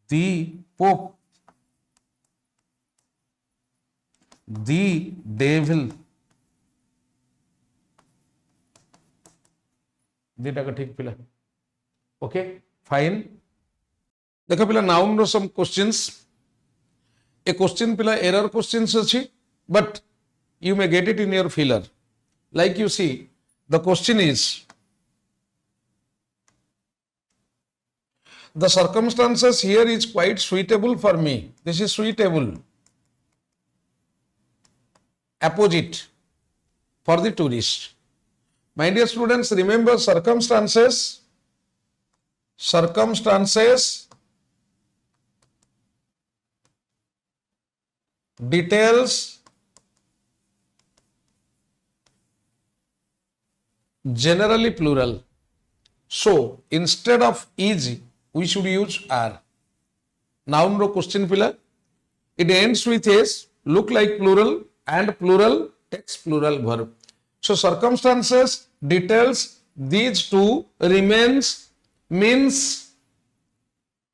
S1: the pope, the devil, दीटा का ठीक पिला ओके फाइन देखो पिला नाउन रो सम क्वेश्चंस ए क्वेश्चन पिला एरर क्वेश्चंस अछि but you may get it in your filler like you see the question is the circumstances here is quite suitable for me. This is suitable apposite for the tourist. My dear students, remember circumstances details generally plural. So instead of is we should use are. Noun ro question pila it ends with s, look like plural and plural takes plural verb. So circumstances details these two remains means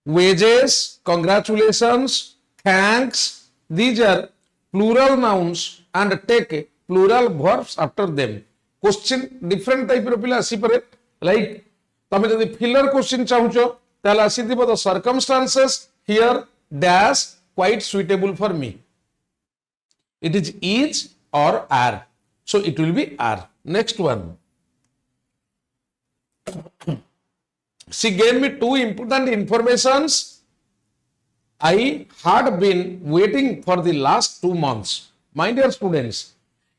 S1: wages, congratulations, thanks, these are plural nouns and take plural verbs after them. Question different type रो पिला आसी परे like तमे जदि filler question चाहुचो ताला आसी दिबो the circumstances here dash quite suitable for me. It is or are, so it will be are. Next one, she gave me two important informations I had been waiting for the last 2 months. My dear students,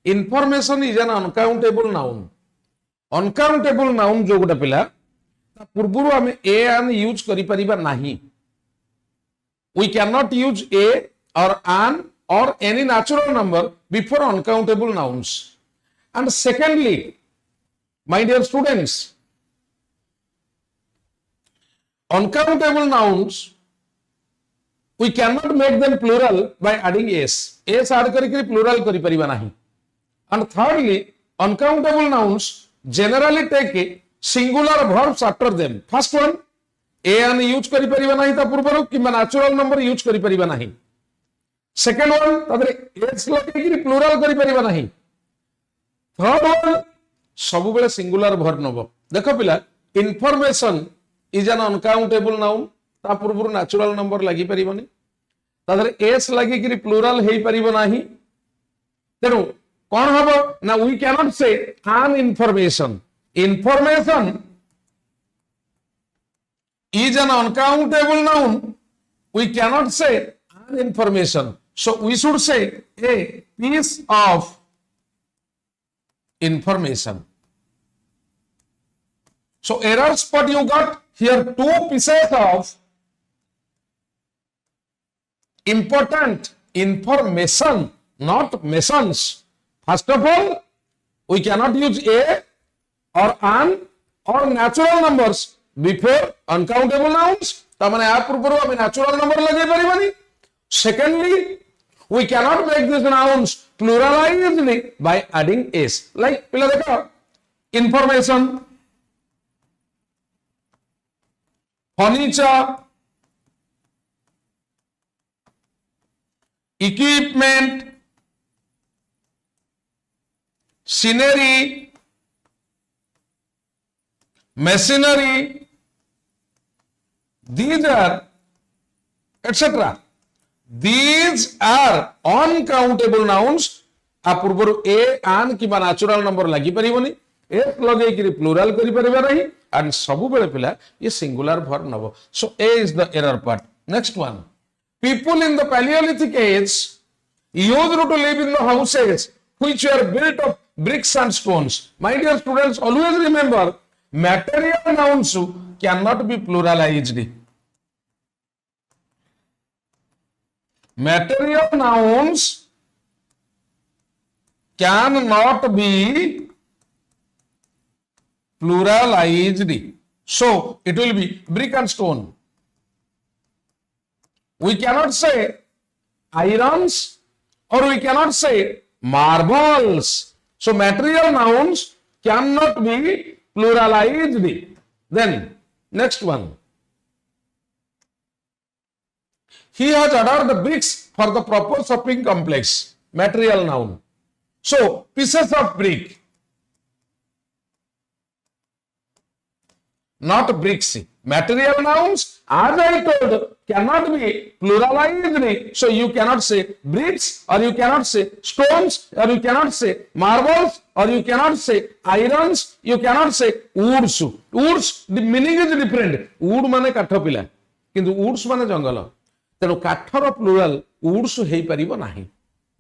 S1: information is an uncountable noun. Uncountable noun जो गोटा पिला पूर्वरु आमे a an use करि परिबा नाही. We cannot use a or an or any natural number before uncountable nouns. And secondly, my dear students, uncountable nouns we cannot make them plural by adding s. S add करी plural करि परिबा नाही. And thirdly, uncountable nouns generally take singular verbs after them. First one, a an use करि परिबा नाही ता पूर्वरु किबा natural number use करि परिबा नाही. Second one, तादरे s लगे plural करि परिबा नाही. Third one, सबु बेले singular verb नबो. देखो पिला, information is an uncountable noun. ता पूर्वरु natural number लगी परिबनी. तादरे s लगे plural हेई परिबा नाही. तेनु कौन हबो ना we cannot say an information. Information is an uncountable noun. We cannot say an information. So we should say a piece of information. So errors what you got here, two pieces of important information, not masons. First of all, we cannot use a or an or natural numbers before uncountable nouns. तामने आप पूर्वरु हमें natural number लगे परिबनी. Secondly, we cannot make these nouns pluralized by adding s. Like पिला देखो, information, furniture, equipment, scenery, machinery, these are etc. These are uncountable nouns. Uh पूर्वरु a an कि natural number लगी परिबनी, s लगे कि plural करि परिबा नहीं, and सबु बेले पिला ये singular verb Nebo. So a is the error part. Next one, people in the Paleolithic age used to live in the houses which were built of bricks and stones. My dear students, always remember material nouns cannot be pluralized. Material nouns cannot be pluralized. So it will be brick and stone. We cannot say irons or we cannot say marbles. So material nouns cannot be pluralized. Then next one. He has ordered the bricks for the proper shopping complex. Material noun. So pieces of brick. Not bricks. Material nouns, as I told, cannot be pluralized. So you cannot say bricks, or you cannot say stones, or you cannot say marbles, or you cannot say irons, you cannot say woods. Woods, the meaning is different. Wood mane kaଠ pila, kintu woods mane jangala. Tenu kathar plural woods hei paribo nahi.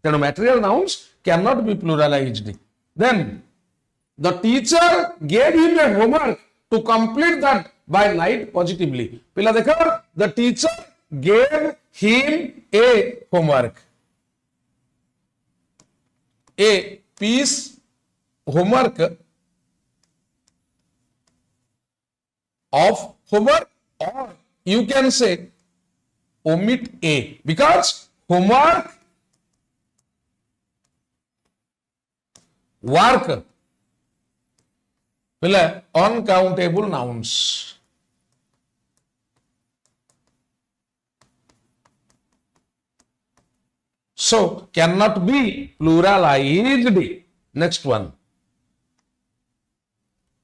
S1: Tenu material nouns cannot be pluralized. Then the teacher gave him a homework to complete that by night positively. Pila dekho, the teacher gave him a homework. A piece homework of homework, or you can say omit a, because homework, work, uncountable nouns. So cannot be pluralized. Next one.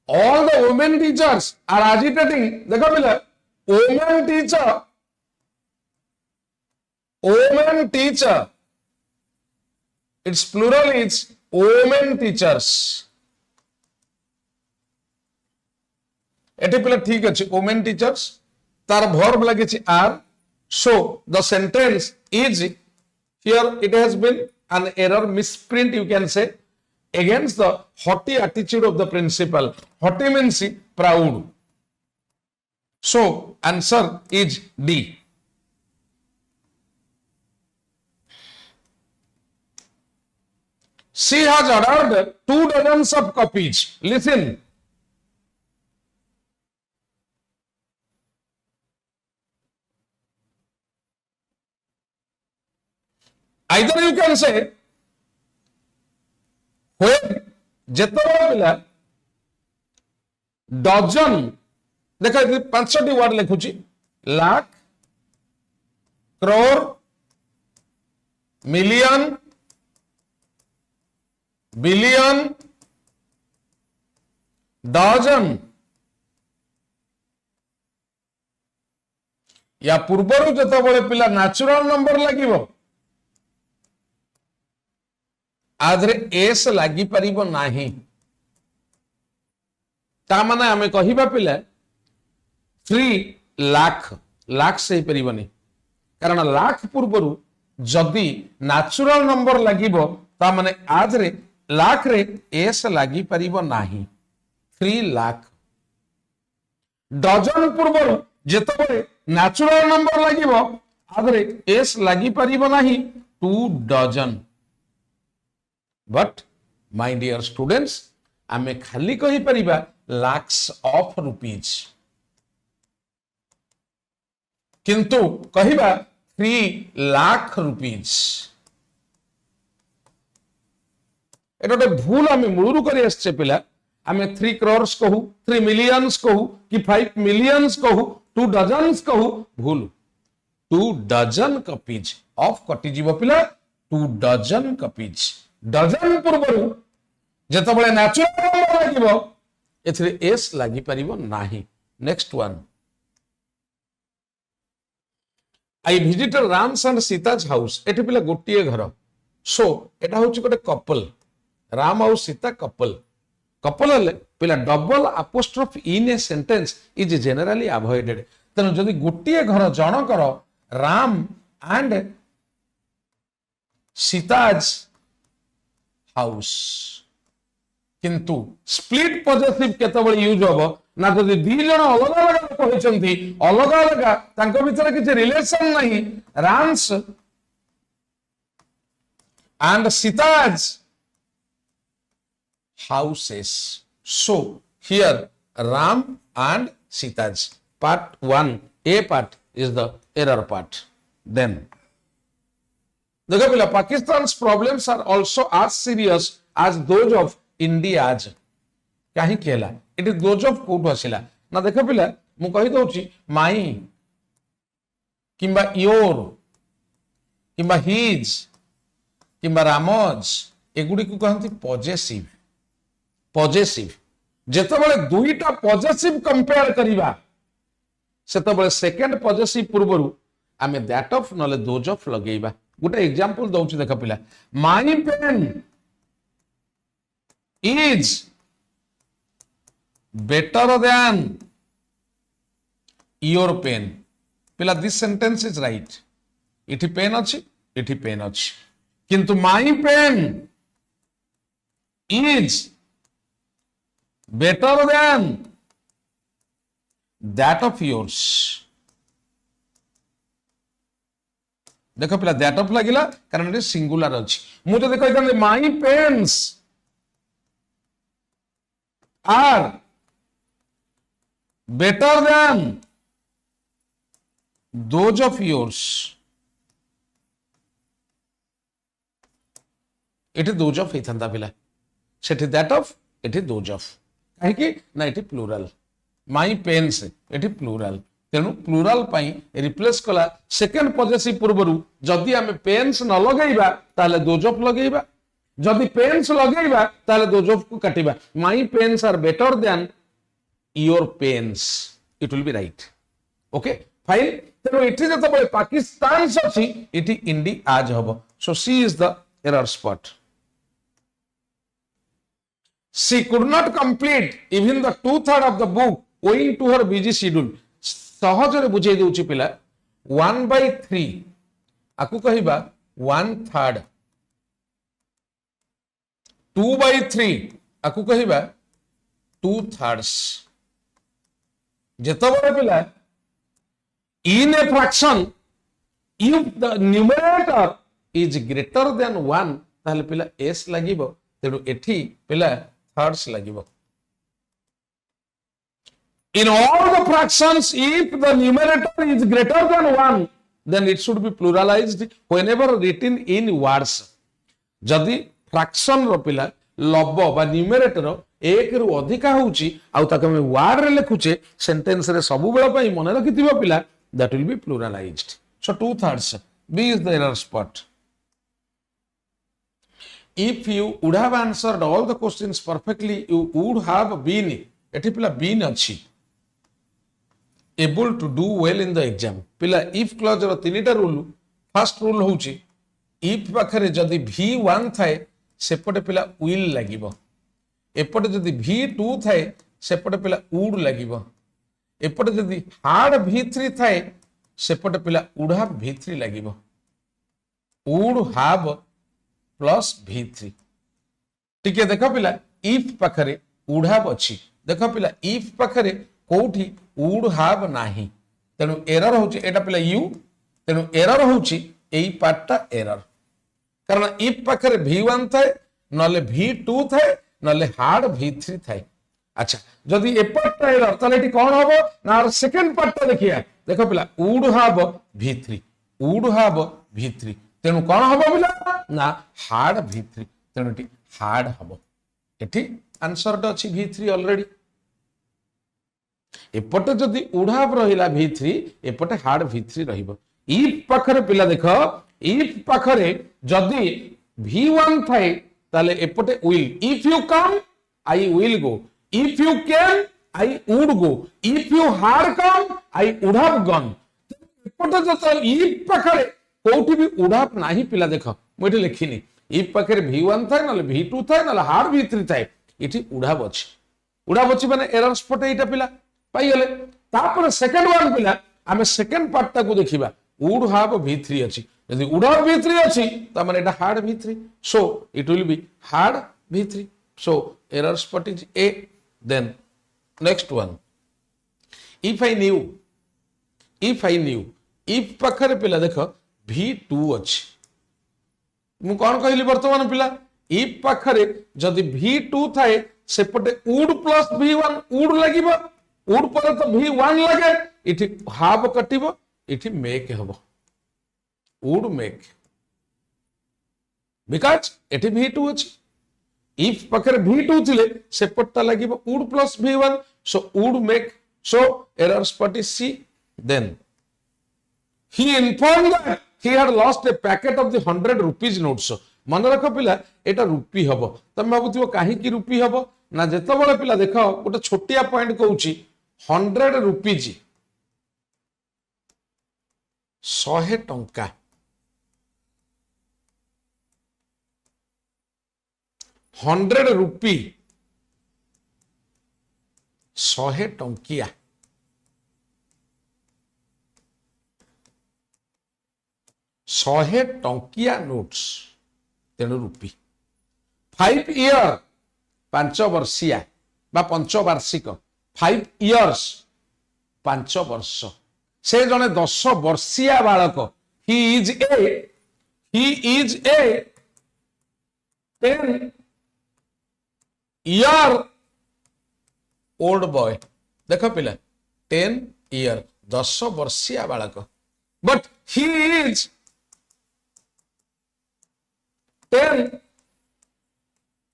S1: All the women teachers are agitating. देखो पिला, women teacher. Its plural is women teachers. Eighty पिला ठीक अच्छे, women teachers, तार verb लगे are. So the sentence is, here it has been an error, misprint you can say, against the haughty attitude of the principal. Haughty means proud. So answer is D. She has ordered 2 dozens of copies. Listen. Either you can say, when ଯେତେବେଳେ ପିଲା dozen, ଦେଖ 5ଟି ward ଲେଖୁଛି, ଲାख, crore, million, billion, dozen, या ପୂର୍ବରୁ ଯେତେବେଳେ ପିଲା natural number ଲାଗିବ, आधरे S लगी परिबो नाही, ता माने आमे कहिबा पिला 3 लाख, लाख से परिबनी, कारण लाख पूर्वरु जदि नेचुरल नंबर लागिबो ता माने आधरे लाख रे एस लगी परिबो नाही, 3 लाख। डजन पूर्वरु जेतबे नेचुरल नंबर लागिबो आधरे एस लगी परिबो नाही, 2 dozen. But my dear students, आमे खाली कही परिबा lakhs of rupees, किंतु कहिबा 3 लाख rupees। एटा भूल आमे मूलरू करी आछे पिला, आमे 3 crores कहू, 3 millions कहू कि 5 millions कहू, 2 dozens कहू, भूल। 2 dozen copies of कटि जीव पिला, 2 dozen copies। डजन पूर्वरु जेतबळे नेचुरल नंबर लागिबो एथरे एस लागि परिबो नाही। Next one, I visited Ram's and Sita's house. एठी पिला गोटिए घर, सो एटा होची गोटे कपल, राम और सीता कपल। कपल हले पिला double apostrophe in a sentence is generally avoided. तनो जदि गोटिए घर जनकर राम एंड सीताज हाउस, किंतु स्प्लिट पॉजिटिव केतबळे यूज होबो ना, जदि 2 जण अलग अलग कहचंती, अलग अलग तांको भीतर किछ रिलेशन नहीं, Ram's and Sita's houses. So here Ram and Sita's, part 1 A part is the error part. then देखो पिला Pakistan's problems are also as serious as those of India's कहीं कहला it is those of कोट आसिला ना देखो पिला मु कहि दउची माई किंबा योर किंबा हिज किंबा रामज एगुडी को कहंती पॉजेसिव पॉजेसिव जेतेबेले दुईटा पॉजेसिव कंपेयर करिबा सेतेबेले सेकंड पॉजेसिव पूर्वरु आमे दैट ऑफ नले दोज ऑफ लगेइबा गोटे एग्जांपल दउची देख पिला my pen is better than your pen पिला दिस सेंटेंस इज राइट इठी पेन अछि किंतु my pen is better than that of yours देखो पिला that of लागिला कारण ये सिंगुलर अछि मु जदि कहि my pens are better than those of yours it is those of हेथंदा पिला सेठी that of it is those of कहीं ना ये प्लूराल माई पेन्स ये प्लूराल तेणु प्लूराल रिप्लेस कला सेकेंड पॉजेसिव पूर्वर जदि आम पेन्स न लगेइबा ताले दोजफ लगेइबा जदि पेन्स लगेइबा ताले दोजफ को काटिबा my pens are better than your pens it will be right okay fine तेणु एठी जतबे पाकिस्तान अछि एठी इंडियाज हबो so C is the error spot She could not complete even the 2/3 of the book owing to her busy schedule. सहजरे बुझे दउची पिला 1/3 आकु कहिबा 1/3 2/3 आकु कहिबा 2/3 जेतबे पिला in a fraction if the numerator is greater than 1 ताले पिला s लागिबो तेनु एठी पिला thirds lagibo in all the fractions if the numerator is greater than 1 then it should be pluralized whenever written in words जदि fraction रो पिला लब बा numerator एक रु अधिका होउची आ ताके हम वर्ड रे लिखुचे सेंटेंस रे सब बेला पई मने रखिथिबो पिला that will be pluralized so 2/3 b is the error spot if you would have answered all the questions perfectly you would have been एठी पिला been अछि able to do well in the exam पिला if clause रो तीनटा rule first rule होउची if पाखरे जदी v1 थाए सेपटे पिला will लागिबो एपटे जदी v2 थाए सेपटे पिला would लागिबो एपटे जदी hard v3 थाए सेपटे पिला would have v3 लागिबो would have plus v3 ठीक है देखो पिला if पाखरे would have अछि देखो पिला if पाखरे कोठी would have नाही तेनु एरर होची एटा पिला u तेनु एरर होची एई पार्टटा एरर कारण if पाखरे v1 थाए नले v2 थाए नले हार्ड v3 थाए अच्छा जदी एपटटा एरर ताले एटी कोन होबो ना सेकंड पार्टटा देखिया देखो पिला would have v3 तेनु कोन होबो पिला ना हार्ड v3 तेनु एटी हार्ड हबो एटी आंसर द अछि v3 ऑलरेडी एपटे जदी उड़ाव रहिला v3 एपटे हार्ड v3 रहिबो इफ पाखरे पिला देखो इफ पाखरे जदी v1 थाए ताले एपटे will if you come I will go if you can I would go if you had come I would have gone एपटे जतो इफ पाखरे कोठी भी उड़ाव नाही पिला देखो मोटे लिखिनी इफ पाखरे v1 थाए नले v2 थाए नले हार्ड v3 थाए इठी उड़ाव अछि माने एरर स्पॉट एटा पिला पाई गेले तापर सेकंड वन पिला आमे सेकंड पार्ट को देखिबा would have v3 अछि यदि would have v3 अछि त माने एटा hard v3 so it will be hard v3 so error spot is a then next one if I knew if पाखरे पिला देखो v2 अछि मु कोन कहली वर्तमान पिला if पाखरे जदि v2 थाए सेपटे would plus v1 would लागिबो would पर तो v1 लागे इठी हाफ कटिबो इठी मेक हबो would make, because एठी V2 अछि, if पाखरे V2 थिले सेपटता लागिबो would plus V1, so would make, so error spot is C. Then he informed that he had lost a packet of the 100 rupees notes. मन रख पिला एटा रुपी हबो, तमे भाबुथिबो काहे की रुपी हबो ना, जेतबेले पिला देखो गोटे छोटिया पॉइंट कहूची 100 रुपीज 100 टंका, 100 रुपी 100 टंकिया, 100 टंकिया नोट्स तेणु रुपी। 5 ईयर 5 वर्षिया बा पंचवार्षिक, 5 इयर्स 5 वर्ष, से जने 10 वर्षिया बालक, ही is A 10 year old boy. देख पिला 10 ईयर 10 वर्षिया बालक, but he is 10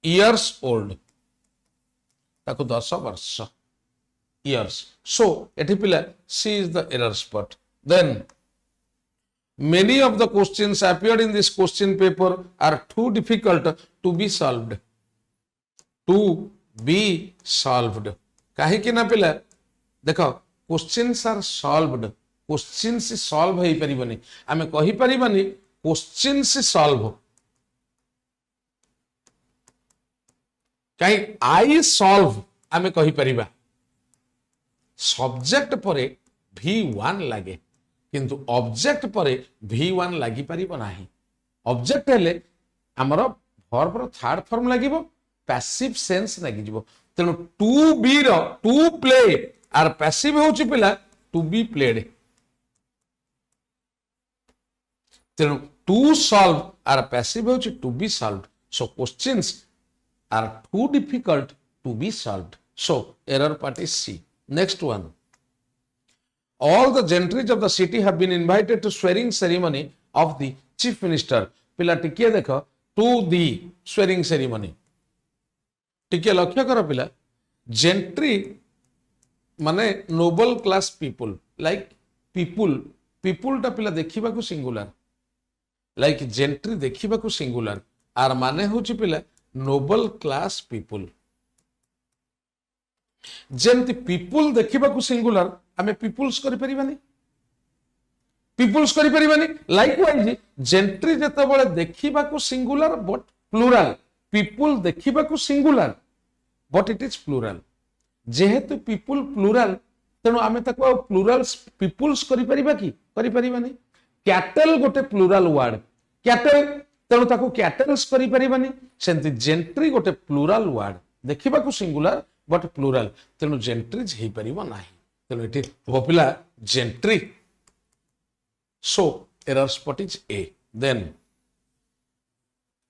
S1: years old, ताको 10 वर्ष years, so एठी पिला C is the error spot. Then many of the questions appeared in this question paper are too difficult to be solved, काहे कि ना पिला देखो questions are solved, questions solve होई परिबनी, आमे कहि परिबनी questions solve, कहीं आई सॉल्व आमे कहि परिबा, सब्जेक्ट परे V1 लागे किंतु ऑब्जेक्ट परे V1 लागी परिबो नाही। ऑब्जेक्ट हेले हमर वर्ब रो थर्ड फॉर्म लागिबो, पैसिव सेंस लागी जिवो, तेनु टू बी रो टू प्ले आर पैसिव होची पिला टू बी प्लेड, तेनु टू सॉल्व आर पैसिव होची to be solved, so questions are too difficult to be solved, so error part is C. Next one, all the gentries of the city have been invited to swearing ceremony of the chief minister. पिला टिके देखो to the swearing ceremony, टिके लक्ष्य करो पिला, gentry माने noble class people, like people टा पिला देखिबा को सिंगुलर, like gentry देखिबा को सिंगुलर, आर माने होची पिला नोबल क्लास पीपुल, जेमती पीपुल देखिबा को सिंगुलर आमे पीपुल्स करि परिबानी, लाइकवाइज जेंट्री जेतेबेले देखिबा को सिंगुलर बट प्लुरल, पीपुल देखिबा को singular but it is plural, जेहेतु पीपुल प्लुरल तेनु आमे ताको प्लुरल्स पीपुल्स करि परिबा कि करि परिबानी। कैटल गोटे प्लुरल वर्ड, कैटल तेणु ताको कैटल्स करि परिबानी, सेंति जेंट्री गोटे प्लुरल वर्ड, देखिबा को सिंगुलर बट प्लुरल, तेणु जेंट्रीज हेई परिबो नाही, तेणु एठी हो पिला gentry, so error spot is A. Then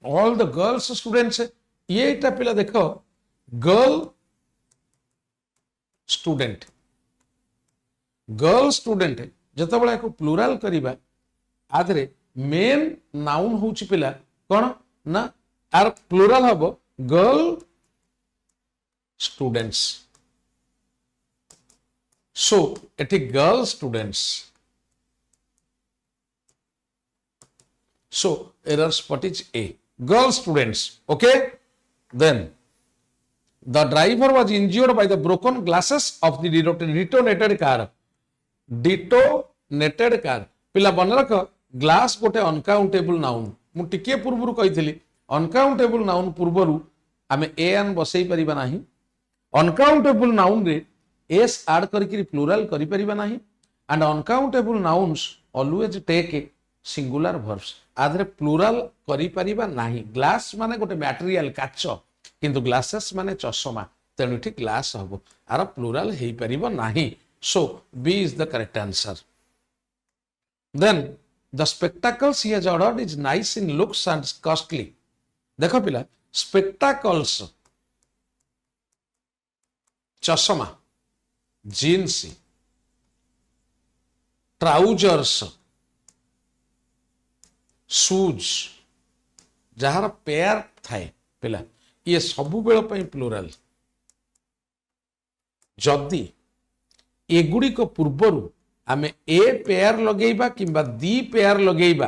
S1: all the girls students, ये एटा पिला देखो गर्ल स्टूडेंट जेतेबेले को प्लुरल करिबा आदरे मेन नाउन होची पिला कोन ना, आर प्लुरल हबो गर्ल स्टूडेंट्स, सो एटी girl students, so error spot is A, girl students, okay. Then the driver was injured by the broken glasses of the detonated car, पिला बन रख ग्लास गोटे अनकाउंटेबल नाउन, मु टिके पूर्व कही अनकाउंटेबल नाउन पूर्व आमे एन बसई परिबा नाही, अनकाउंटेबल नाउन रे एस ऐड करके प्लुरल करि परिबा नाही, and uncountable nouns always take a singular verbs, आधरे प्लुरल करि परिबा नाही। ग्लास माने गोटे मटेरियल काच, किंतु ग्लासेस माने चश्मा, तेणु ठीक ग्लास हबो, आर प्लुरल हेई परिबो नाही, so B is the correct answer. Then the spectacles he has ordered is nice in looks and costly, देखो पिला स्पेक्टाकल्स चश्मा, जीन्स, ट्राउजर्स, shoes जार पेयर थाए पिला ये सबु बेल पई प्लुराल जदि एगुड़ी को पूर्वरु आमे ए पेयर लगेइबा किंबा दी पेयर लगेइबा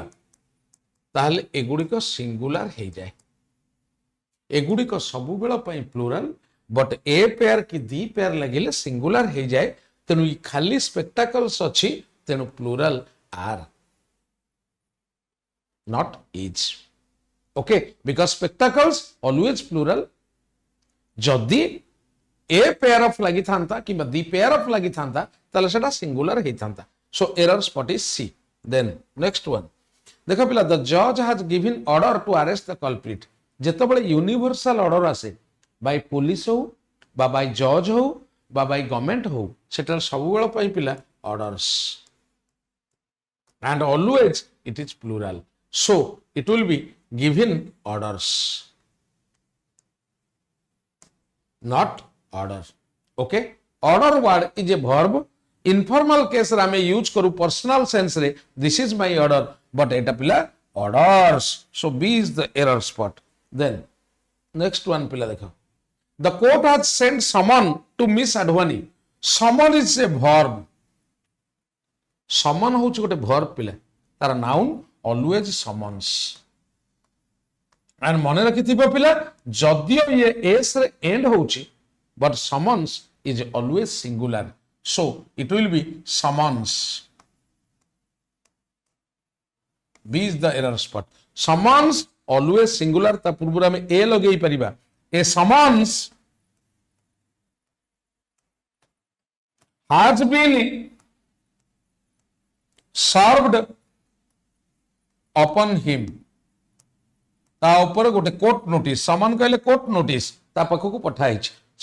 S1: ताहले एगुड़ी को सिंगुलर हो जाए एगुड़ी को सबु बेल पई प्लुराल बट ए पेयर की दी पेयर लगे सिंगुलर हो जाए तेणु खाली स्पेक्टाकल्स अच्छी तेणु plural are not is okay because spectacles always plural जदि a pair of lagi thanta किंबा the pair of lagi thanta ताले सेटा singular hey thanta so error spot is C then next one देखो पिला the judge has given order to arrest the culprit जेतो बळे universal order आसे by police हो बा by judge हो बा by government हो सेटा सब बेଳ पई पिला orders and always it is plural so it will be given orders not order okay order word is a verb informal case रे हमें यूज करू personal sense रे this is my order but eta pila orders so B is the error spot then next one pila dekho the court has sent someone to Miss Advani someone is a verb someone होउछ गोटे verb पिला तार noun always summons and मन रखिथिबो पिला जदियो ये s रे end होउची but summons is always singular so it will be summons B is the error spot summons always singular ता पूर्व में a लगेई परिबा a summons has been served upon him ता ऊपर गोटे कोर्ट नोटिस समन कहले court notice ता पखको पठाई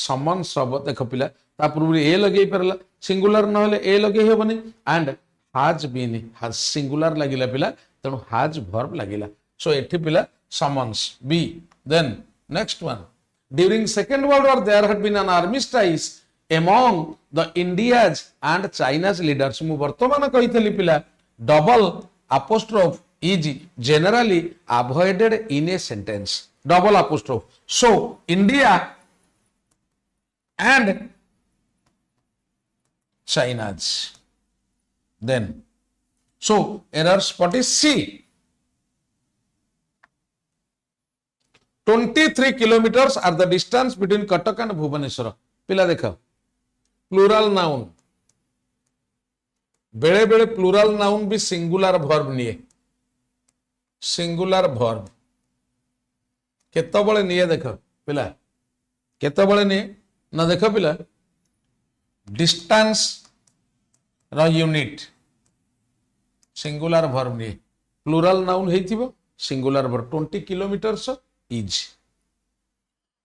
S1: समन सब देख पिला ता पूर्व ए लगे परला सिंगुलर न होले ए लगे हेबनी and has been has singular लागिला पिला तणु हैज वर्ब लागिला सो एठी पिला summons B then next one during second world war there had been an armistice among the India's and China's leaders मु वर्तमान कहितली पिला double apostrophe is generally avoided in a sentence double apostrophe so India and China's then so error spot is C 23 kilometers are the distance between Cuttack and Bhubaneswar पिला देखो plural noun बेले बेले plural noun भी singular verb निये singular verb केतबळे निये देखो पिला केतबळे निये ना देखो पिला डिस्टेंस रा यूनिट सिंगुलर वर्ब निये प्लूरल नाउन हेथिबो singular verb 20 kilometres is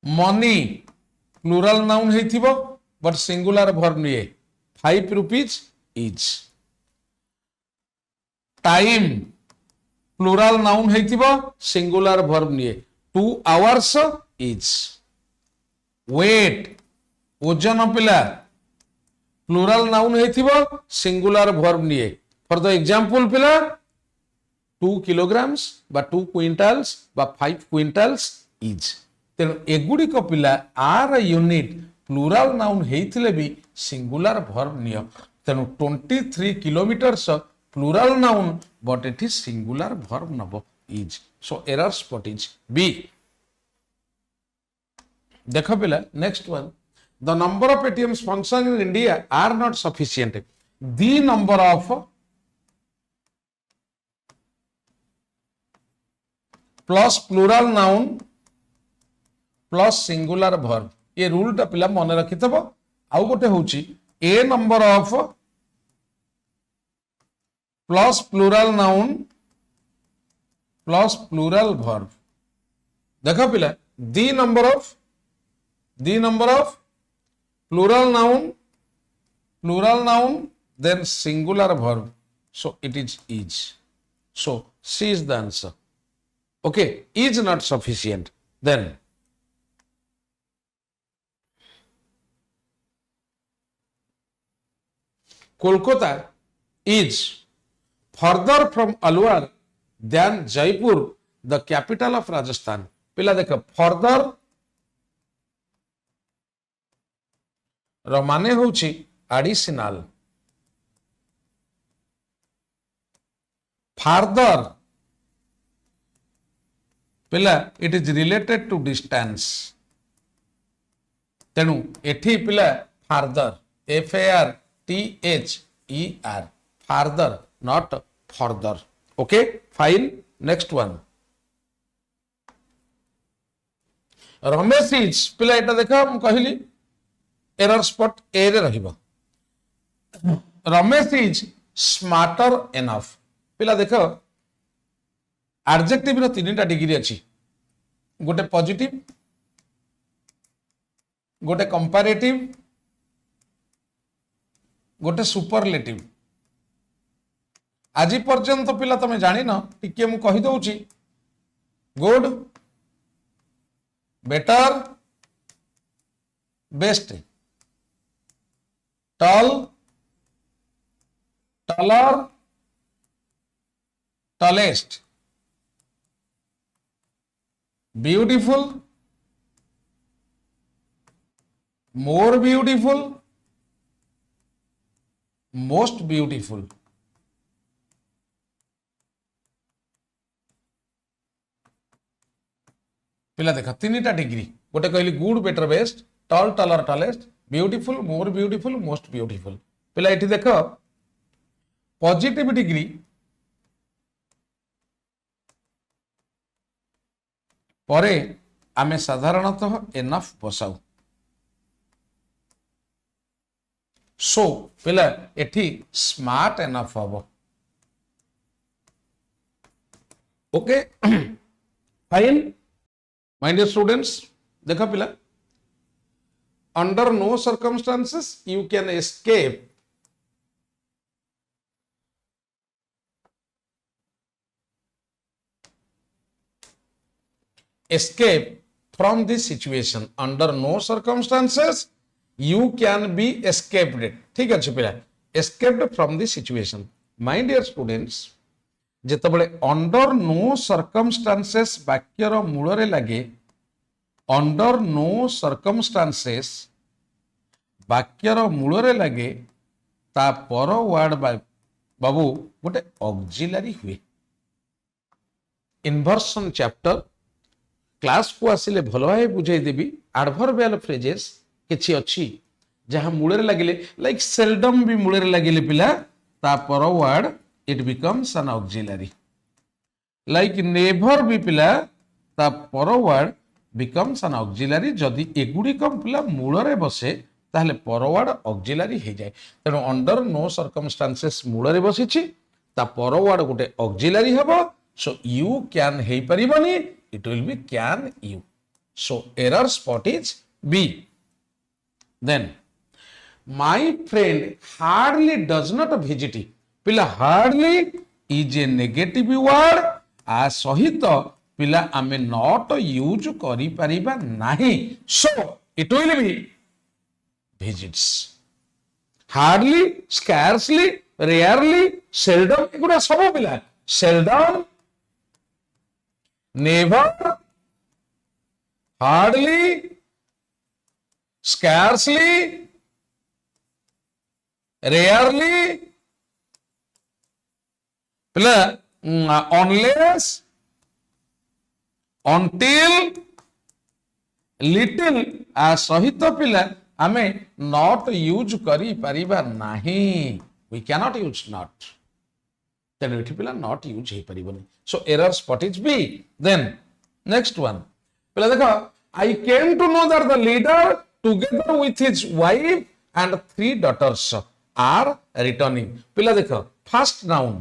S1: money plural noun हेथिबो बट सिंगुलर वर्ब निये 5 rupees is time plural noun हेथिबो सिंगुलर वर्ब निये 2 आवर्स इज वेट ओजन पिला प्लूरल नाउन हेथिबो सिंगुलर वर्ब निये फॉर द एग्जांपल पिला 2 किलोग्राम्स बा 2 क्विंटल्स बा 5 क्विंटल्स इज तेणु एगुड़ी को पिला आर यूनिट प्लूरल नाउन हेथिले भी सिंगुलर वर्ब नियो तेणु 23 kilometres plural noun but it is singular verb नबो is so error spot is B देखो पिला next one the number of ATMs function in India are not sufficient the number of plus plural noun plus singular verb ये rule टा पिला मन रखिथबो आउ गोटे होची a number of plus plural noun plus plural verb देखो पिला the number of plural noun then singular verb so it is so C is the answer okay is not sufficient then Kolkata is further from Alwar than Jaipur, the capital of Rajasthan. पिला देख further माने होची additional, further पिला it is related to distance, तेणु एठी पिला further FARTHER further not further. Okay, fine. Next one. Ramesh is पिला एटा देखा हम कहली error spot A रे रहिबा. Ramesh is smarter enough. पिला देखो adjective रो तीनटा डिग्री अछि. गोटे पॉजिटिव, गोटे कंपैरेटिव, गोटे सुपरलेटिव. आज पर्यंत पिला तमे जानि न टिके मु कहि दउची good, better, best, tall, taller, tallest, beautiful, more beautiful, most beautiful. पिला देखा तीनटा डिग्री, गोटे कहली good, better, best, tall, taller, tallest, beautiful, more beautiful, most beautiful. पिला एठी देख पॉजिटिव डिग्री परे आमे साधारणतः एनफ बसाऊ. सो पिला एठी स्मार्ट एनफ हबो. Okay fine. My dear students, देखा पिला, under no circumstances you can escape from this situation. Under no circumstances you can be escaped. ठीक है पिला, escaped from this situation. My dear students, जेतबले under no circumstances वाक्यर मूल लगे, under no circumstances वाक्यर मूल लगे, ता पर वर्ड बाबू गोटे ऑक्सिलरी हुए. इन्वर्सन चैप्टर क्लास को आसिले भल भाई बुझाई देबी. एडवर्बियल फ्रेजेस किछि अछि जहां मूल लगिले, लाइक सेल्डम भी मूल लगिले पिला, ता पर word it becomes an auxiliary. Like never भी पिला, ता पर word becomes an auxiliary. जदि एगुड़ी कम पिला मूल रे बसे ताहले पर word auxiliary हे जाए. तेणु under no circumstances मूल रे बसी छी, ता पर word गोटे auxiliary हबो. So you can हे परिबनी, it will be can you. So error spot is B. Then my friend hardly does not visit. पिला hardly is a negative word. आ सहित पिला आमे नॉट यूज करि परिबा नाही. So it will be visits. Hardly, scarcely, rarely, seldom, एगुडा सब पिला seldom, never, hardly, scarcely, rarely, unless, until, little. आ सहित पिला आमे not यूज करी परिबा नाही. We cannot use not. तेणु एठी पिला not यूज हे परिबनी. So error spot is B. Then next one. पिला देखो, I came to know that the leader together with his wife and 3 daughters are returning. पिला देखो first noun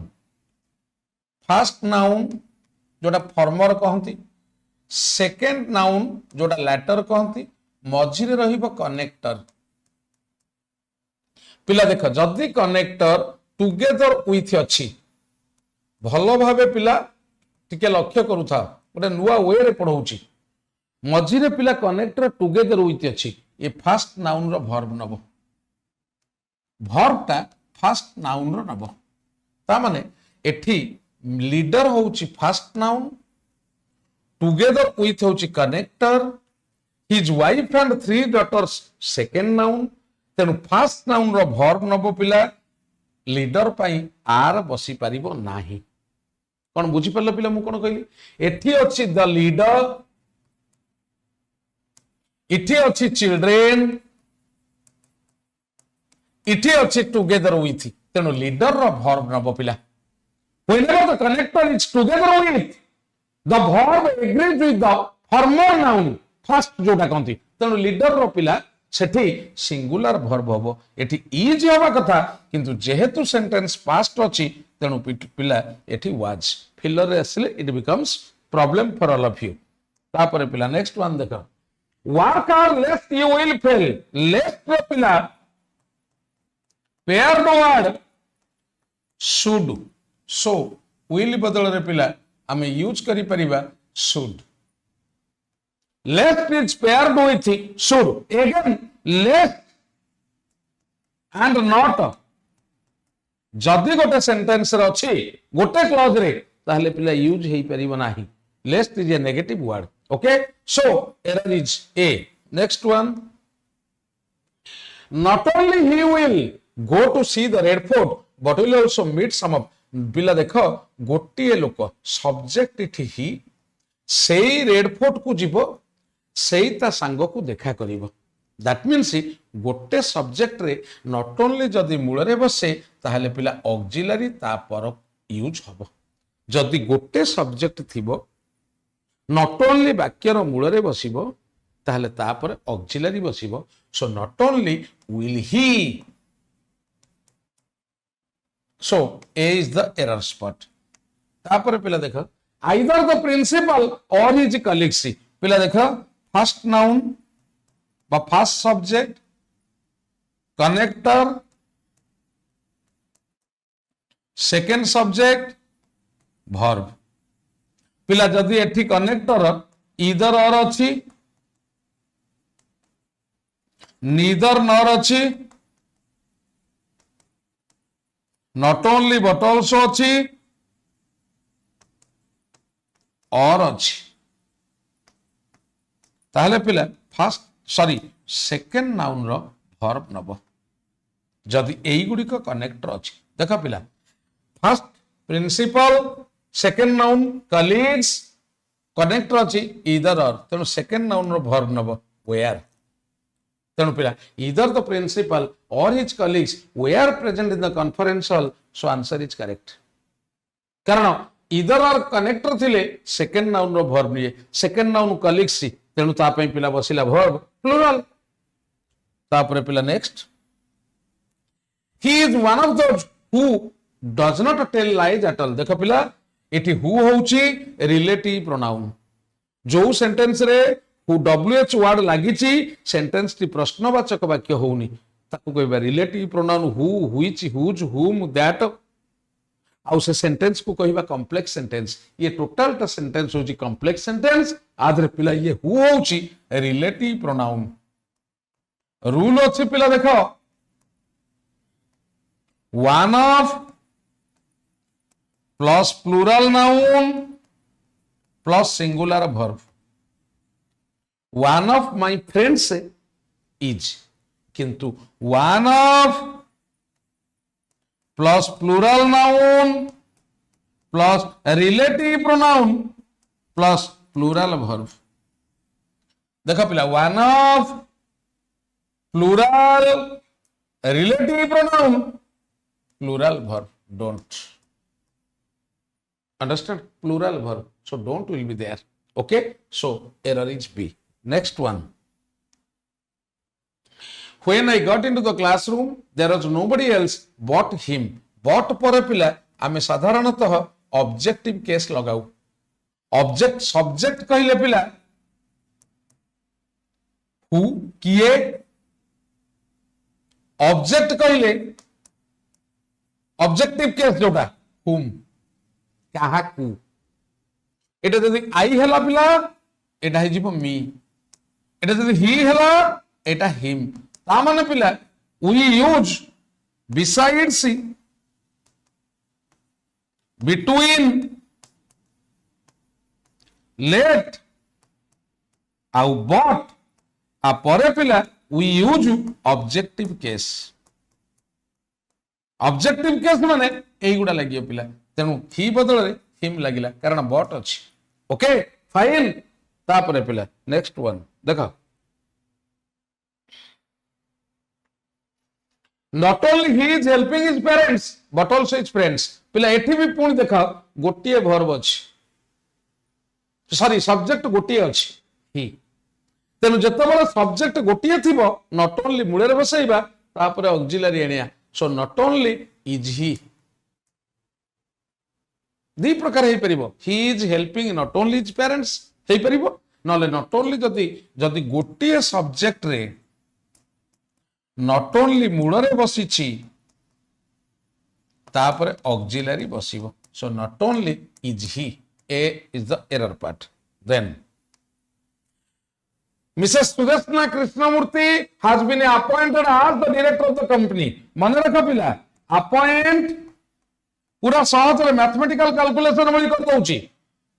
S1: जोटा फॉर्मर कहती, सेकेंड नाउन जोटा लैटर कहती, मझिरे रहिबो कनेक्टर. पिला देख जदि कनेक्टर टुगेदर विथ अछि, भलो भाबे पिला टिके लक्ष्य करूथा, गोटे नुआ वे रे पढौची. मझिरे पिला कनेक्टर टुगेदर विथ अछि, ये फर्स्ट नाउन रो वर्ब नबो. वर्ब ता फर्स्ट नाउन रो नबो. ता माने एठी लीडर होची फर्स्ट नाउन टुगेदर विथ होची connector his wife and 3 daughters second noun तेणु फर्स्ट नाउन रो वर्ब नब पिला लीडर पाई आर बसी परिबो नाही कौन बुझी पारल पिला मु कौन कहली एठी अछि द लीडर इठी अछि चिल्ड्रेन इठी अछि टुगेदर विथ तेणु लीडर रो वर्ब नब पिला whenever the connector is together with the verb agrees with the former noun first जोटा कहती तेणु लीडर रो पिला सेठी सिंगुलर वर्ब हबो एठी इज हवा कथा किंतु जेहेतु सेंटेंस पास्ट अछि तेणु पिला एठी वाज फिलर रे असले it becomes problem for all of you तापर पिला नेक्स्ट वन देखो work hard lest you will fail lest रो पिला pair the word should so will बदल रे पिला आमे यूज करि परिबा should lest is paired with should again lest and not जदि गोटे सेंटेंस रे अछि गोटे क्लॉज रे ताहले पिला यूज हेई परिबो नाही left is a negative word okay so error is A next one not only he will go to see the red fort but will also meet some of पिला देख गोटे लोक सब्जेक्ट इठी ही सेई रेड फोर्ट को जीवो सेई ता सांग को देखा करिवो दैट मीन्स गोटे सब्जेक्ट रे नॉट ओनली जदि मूल रे बसे ताहले पिला ऑक्सिलरी ता पर यूज हबो जदि गोटे सब्जेक्ट थिबो नॉट ओनली वाक्य रो मूल रे बसिबो ताहले ता पर ऑक्सिलरी बसिबो so not only will he so A is the error spot तापर पिला देखो either the principal or his colleagues पिला देखो first noun बा first subject connector second subject verb पिला जदि एठी connector either or अछि neither nor अछि not only but also अछि और अछि ताहले पिला फर्स्ट सॉरी सेकंड नाउन रो वर्ब नबो जदि एई गुडी को कनेक्टर अछि देखा पिला first principal second noun colleagues connector अछि ईदर और तेनु सेकंड नाउन रो वर्ब नबो वेयर तेणु पिला either the principal or his colleagues were present in the conference hall so answer is correct कारण either or connector थिले second noun रो verb निये second noun colleagues तेणु ता पई पिला बसिला verb plural तापरे पिला next he is one of those who does not tell lies at all देखो पिला एठी who होउची relative pronoun जो सेंटेंस रे हु WH वर्ड लागिची सेंटेंस टी प्रश्नवाचक वाक्य होउनी ताकू कहबा relative pronoun who which whose whom that आउ से सेंटेंस को कहबा कॉम्प्लेक्स सेंटेंस ये टोटल टा सेंटेंस होची कॉम्प्लेक्स सेंटेंस आधरे पिला ये हु होउची रिलेटिव प्रोनाउन रूल अछि पिला देखो one of plus plural noun plus singular verb one of my friends is किंतु one of plus plural noun plus relative pronoun plus plural verb देखो पिला one of plural relative pronoun plural verb don't understand plural verb so don't will be there okay so error is B next one when I got into the classroom there was nobody else but him but पर पिला आमे साधारणतः objective case लगाऊ object subject कहले पिला who किए object कहले objective case जोटा हुम काहाकू एटा जदि आई हला पिला एटा हे जीव मी एटा जदि ही हला एटा हिम ता माने पिला we use besides between late ଆଉ but आ परे पिला we use objective case माने एई गुडा लागियो पिला तेनु ही बदल रे हिम लागिला कारण but अछि ओके फाइन तापरे पिला नेक्स्ट वन देखो not only he is helping his parents but also his friends पिला एठी भी पुणी देखा गोटिए verb अछि सॉरी सब्जेक्ट गोटिए अछि ही तेनु जतबेला सब्जेक्ट गोटिए थिबो not only मुळे रे बसैबा तापरे auxiliary anyway so not only is he दी प्रकार हे परिबो he is helping not only his parents हे परिबो नले not only जदि गोटिए सब्जेक्ट रे not only मूଳରେ बसिछि तापरे ऑक्सिलरी बसिबो so not only is he a is the error part then Mrs. Sudeshna Krishnamurthy has been appointed as the director of the company मन रख पिला appoint पूरा सहज रे मैथमेटिकल कैलकुलेशन भली कर दउची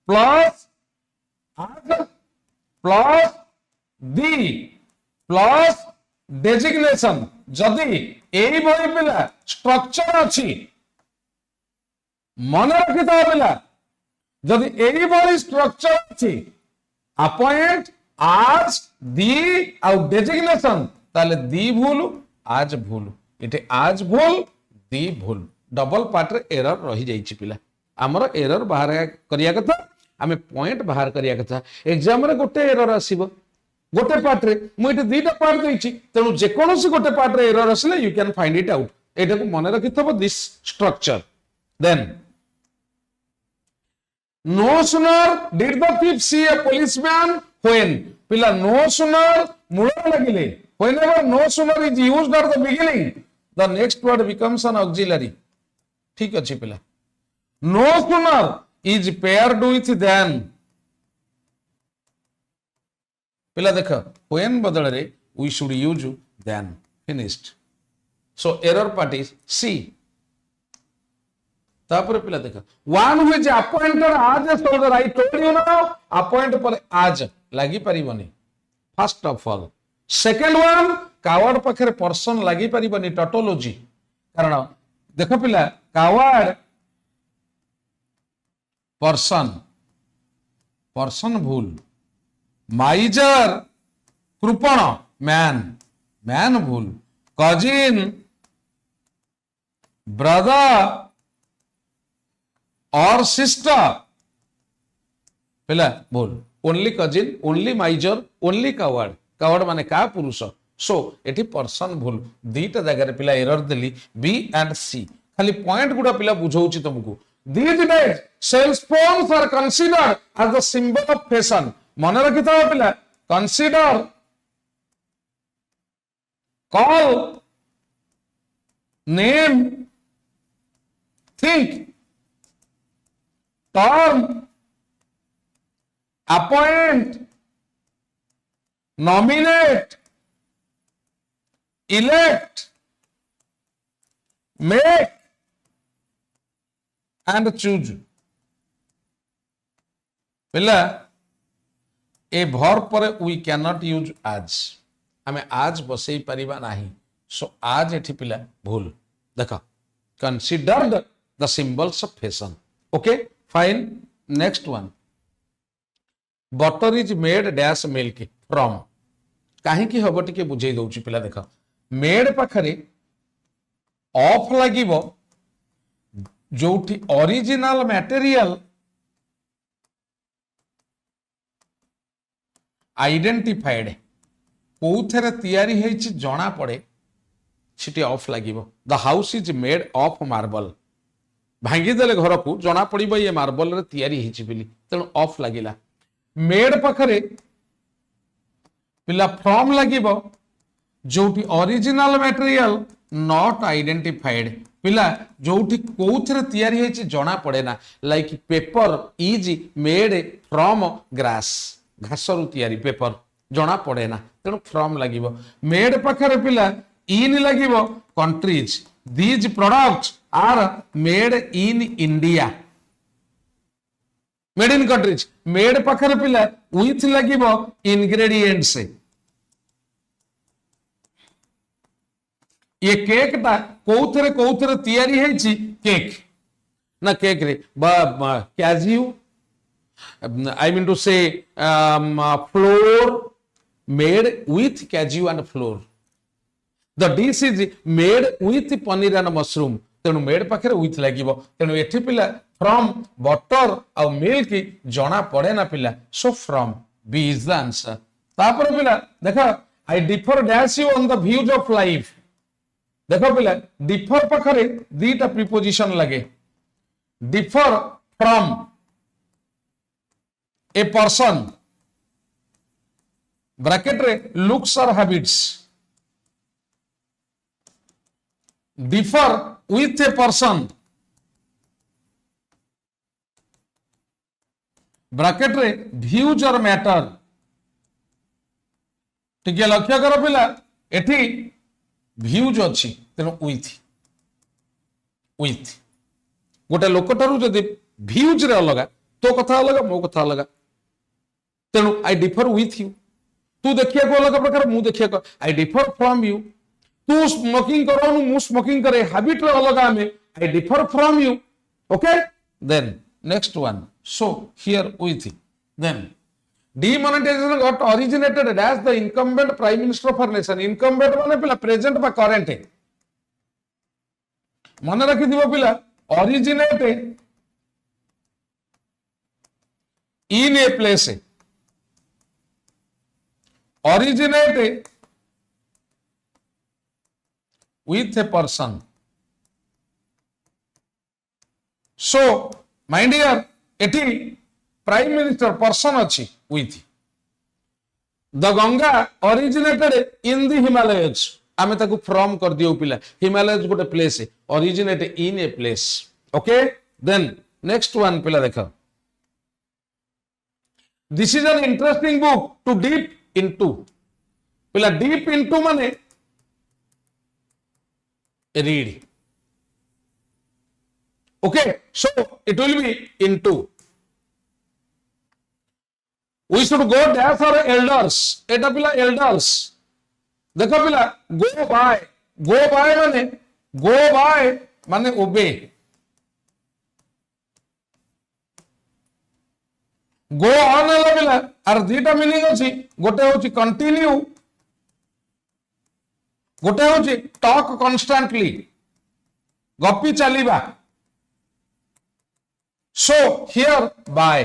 S1: प्लस दी प्लस डेजिग्नेशन जदि एई भली पिला स्ट्रक्चर अछि मन रखिता पिला जदि एई भली स्ट्रक्चर अछि अपॉइंट आज दी आउ डेजिग्नेशन ताले दी भूल आज भूल इटे आज भूल दी भूल डबल पार्ट रे एरर रही जाइछि पिला हमर एरर बाहर करिया कथा आमे पॉइंट बाहर करिया कथा एग्जाम रे गोटे एरर आसीबो गोटे पार्ट रे मु इटे दीटा पार्ट देइछि तेनु जे कोनोसी गोटे पार्ट रे एरर आसले you can find it out एटा को मन रखिथबो this structure then no sooner did the thief see a policeman when पिला no sooner Mule लागिले whenever no sooner is used at the beginning the next word becomes an auxiliary ठीक अछि पिला no sooner is paired with than पिला देख when बदल रे we should use than finished so error part is C तापर पिला देख one who is appointed as a soldier I told you now appoint पर आज लागि परिबनी first of all second one coward पाखरे पर्सन लागि परिबनी टोटोलॉजी कारण देख पिला कावर्ड पर्सन पर्सन भूल माइजर कृपण मैन मैन भूल कजिन ब्रदर और सिस्टर पिला भूल only cousin only माइजर only coward coward माने का पुरुष सो एठी पर्सन भूल दीटा जगह पिला एरर देली बी एंड सी खाली पॉइंट गुडा पिला बुझौची तुमको these days cell phones are considered as the symbol of fashion मन रखिता पिला consider call name think term appoint nominate elect make and choose पिला ए verb पर we cannot use as हमें आज बसई परिबा नाही सो आज एठी पिला भूल देखो considered the symbols of fashion okay fine next one butter is made dash milk from काहे की हबो टिके बुझेई दउची पिला देखो मेड पाखरे ऑफ लागिवो जोठी ओरिजिनल मटेरियल आइडेंटिफाइड कोथरे तयारी हेछि जणा पड़े छिटी ऑफ लागिवो the house is made of marble भांगी देले घर को जना पड़िबो ये मार्बल रे तयारी हेछि बिली तेनु ऑफ लागिला मेड पाखरे पिला फ्रॉम लागिबो जोठी ओरिजिनल मटेरियल नॉट आइडेंटिफाइड पिला जोठी कोथरे तयारी हेछि जणा पड़े ना like paper is made from grass घासरु तयारी पेपर जणा पड़े ना तेनु फ्रॉम लागिबो मेड पाखरे पिला इन लागिबो countries these products are made in India made in countries made पाखर पिला विथ लगिबो इंग्रेडिएंट्स ये केक टा कोउथरे तैयारी हेची केक ना केक रे cashew I mean to say flour made with cashew and flour. The dish is made with paneer and mushroom. तेणु मेड पाखे विथ लगे तेणु एठी पिला फ्रॉम बटर और मिल्क जना पड़े ना पिला so from B is the answer तापर पिला देखो I differ dash you on the views of life देखो पिला डिफर पाखे दीटा प्रीपोजिशन लगे differ from a person bracket रे लुक्स और habits differ with a person bracket रे व्यूज और मैटर ठीक है लक्ष्य कर पिला एठी व्यूज अच्छी तेणु विथ गोटे लोक ठारू जदि व्यूज रे अलग तो कथा अलग मो कथा अलग तेणु आई डिफर विथ यू तू देखिए को अलग प्रकार मु देखिए को आई डिफर फ्रॉम यू तू स्मोकिंग करो मु स्मोकिंग करे हैबिट रे अलग आमे I differ from you okay then next one so here with then demonetization got originated as the incumbent prime minister of our nation incumbent माने पिला present बा करंट मन रखि दिबो पिला originate in a place originate with a person so my dear eti prime minister person achi with the Ganga originated in the Himalayas ame taku from kar diyo pila Himalayas gote place originate in a place okay then next one pila dekha this is an interesting book to deep into pila deep into mane read okay so it will be into we should go there for elders eta pila elders dekho pila go by mane obey go on ala pila ar dita meaning achi gote hochi continue gote hochi talk constantly goppi chaliba so here by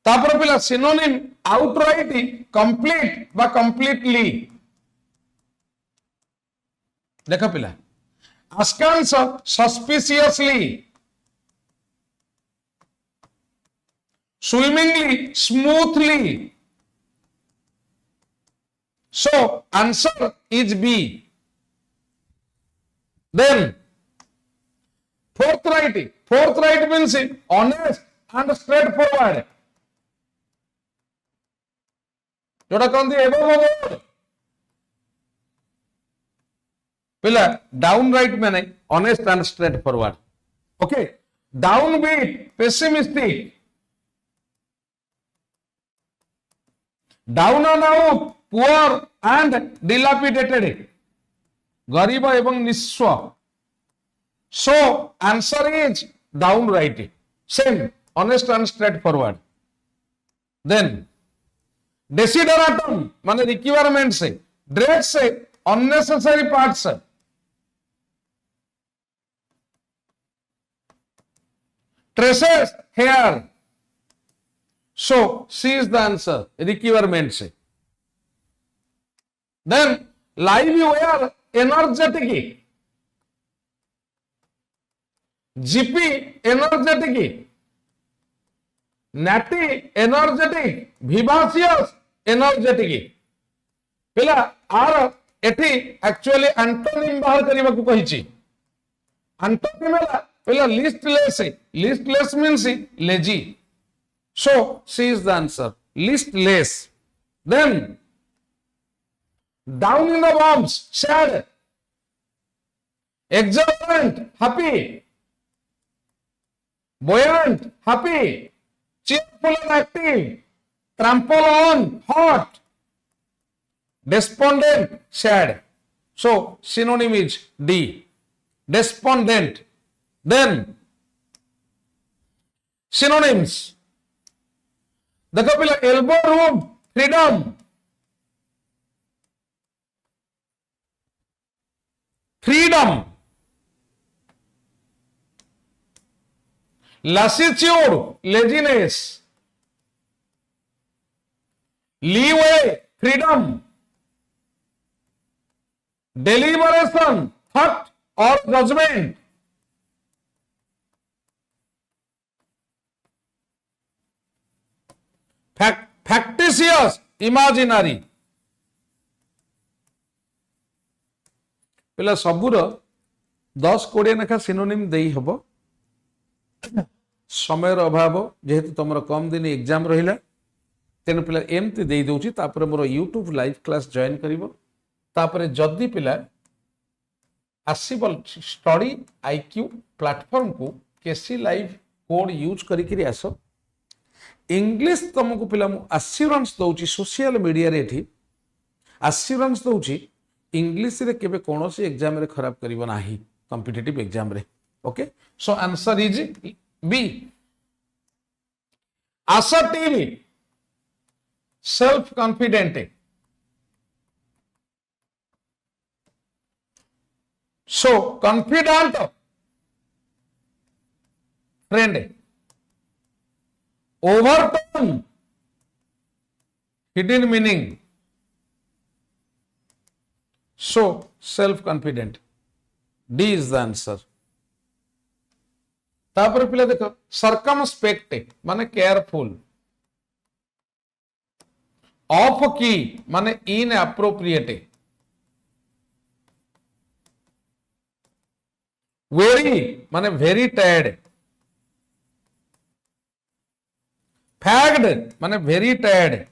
S1: तापर पिला synonym outright complete बा completely देखा पिला askance suspiciously swimmingly smoothly so answer is B then forthright means honest and straightforward जोड़ा कहते एवं पिला downright मैंने honest and straightforward okay downbeat pessimistic down and out poor and dilapidated गरीब एवं निस्व so answer is downright same honest and straightforward then desideratum माने requirement से ड्रेस से unnecessary parts traces hair so C is the answer requirement से then live wire energetic zippy energetic natty energetic vivacious energetic पिला आर एठी actually antonym बाहर करबा को कहिछि एंटोनिम हला पिला listless means lazy so C is the answer listless then down in the dumps sad exuberant happy buoyant, happy, cheerful and active, trample on, hot, despondent, sad. So synonym is D, despondent. Then synonyms. देखो पिला elbow room, freedom, freedom, lassitude, laziness, leeway, freedom, deliberation, thought or judgment, factitious, imaginary. पिला सबूर 10-20 लेखा synonym देई हबो समय अभाव जेहेतु तुम कम दिन एग्जाम रहिला तेन पिला एमती दे दउची तापर मोर यूट्यूब लाइव क्लास जॉइन करिवो तापर जदी पिला आसीबल स्टडी आईक्यू प्लेटफॉर्म को केसी लाइव कोड यूज करिकरी आसो इंग्लिश तुमको पिला मु अश्योरेंस दउची सोशल मीडिया रे एठी अश्योरेंस दउची इंग्लिश रे केबे कोनोसी एग्जाम रे खराब करिवो नाही कॉम्पिटिटिव एग्जाम रे okay so answer is B assertive self confident so confident friend overtone hidden meaning so self confident D is the answer तापर पिला देखो सर्कमस्पेक्ट माने केयरफुल ऑफ की माने इन एप्रोप्रिएट वेरी माने वेरी टायर्ड फैग्ड माने very tired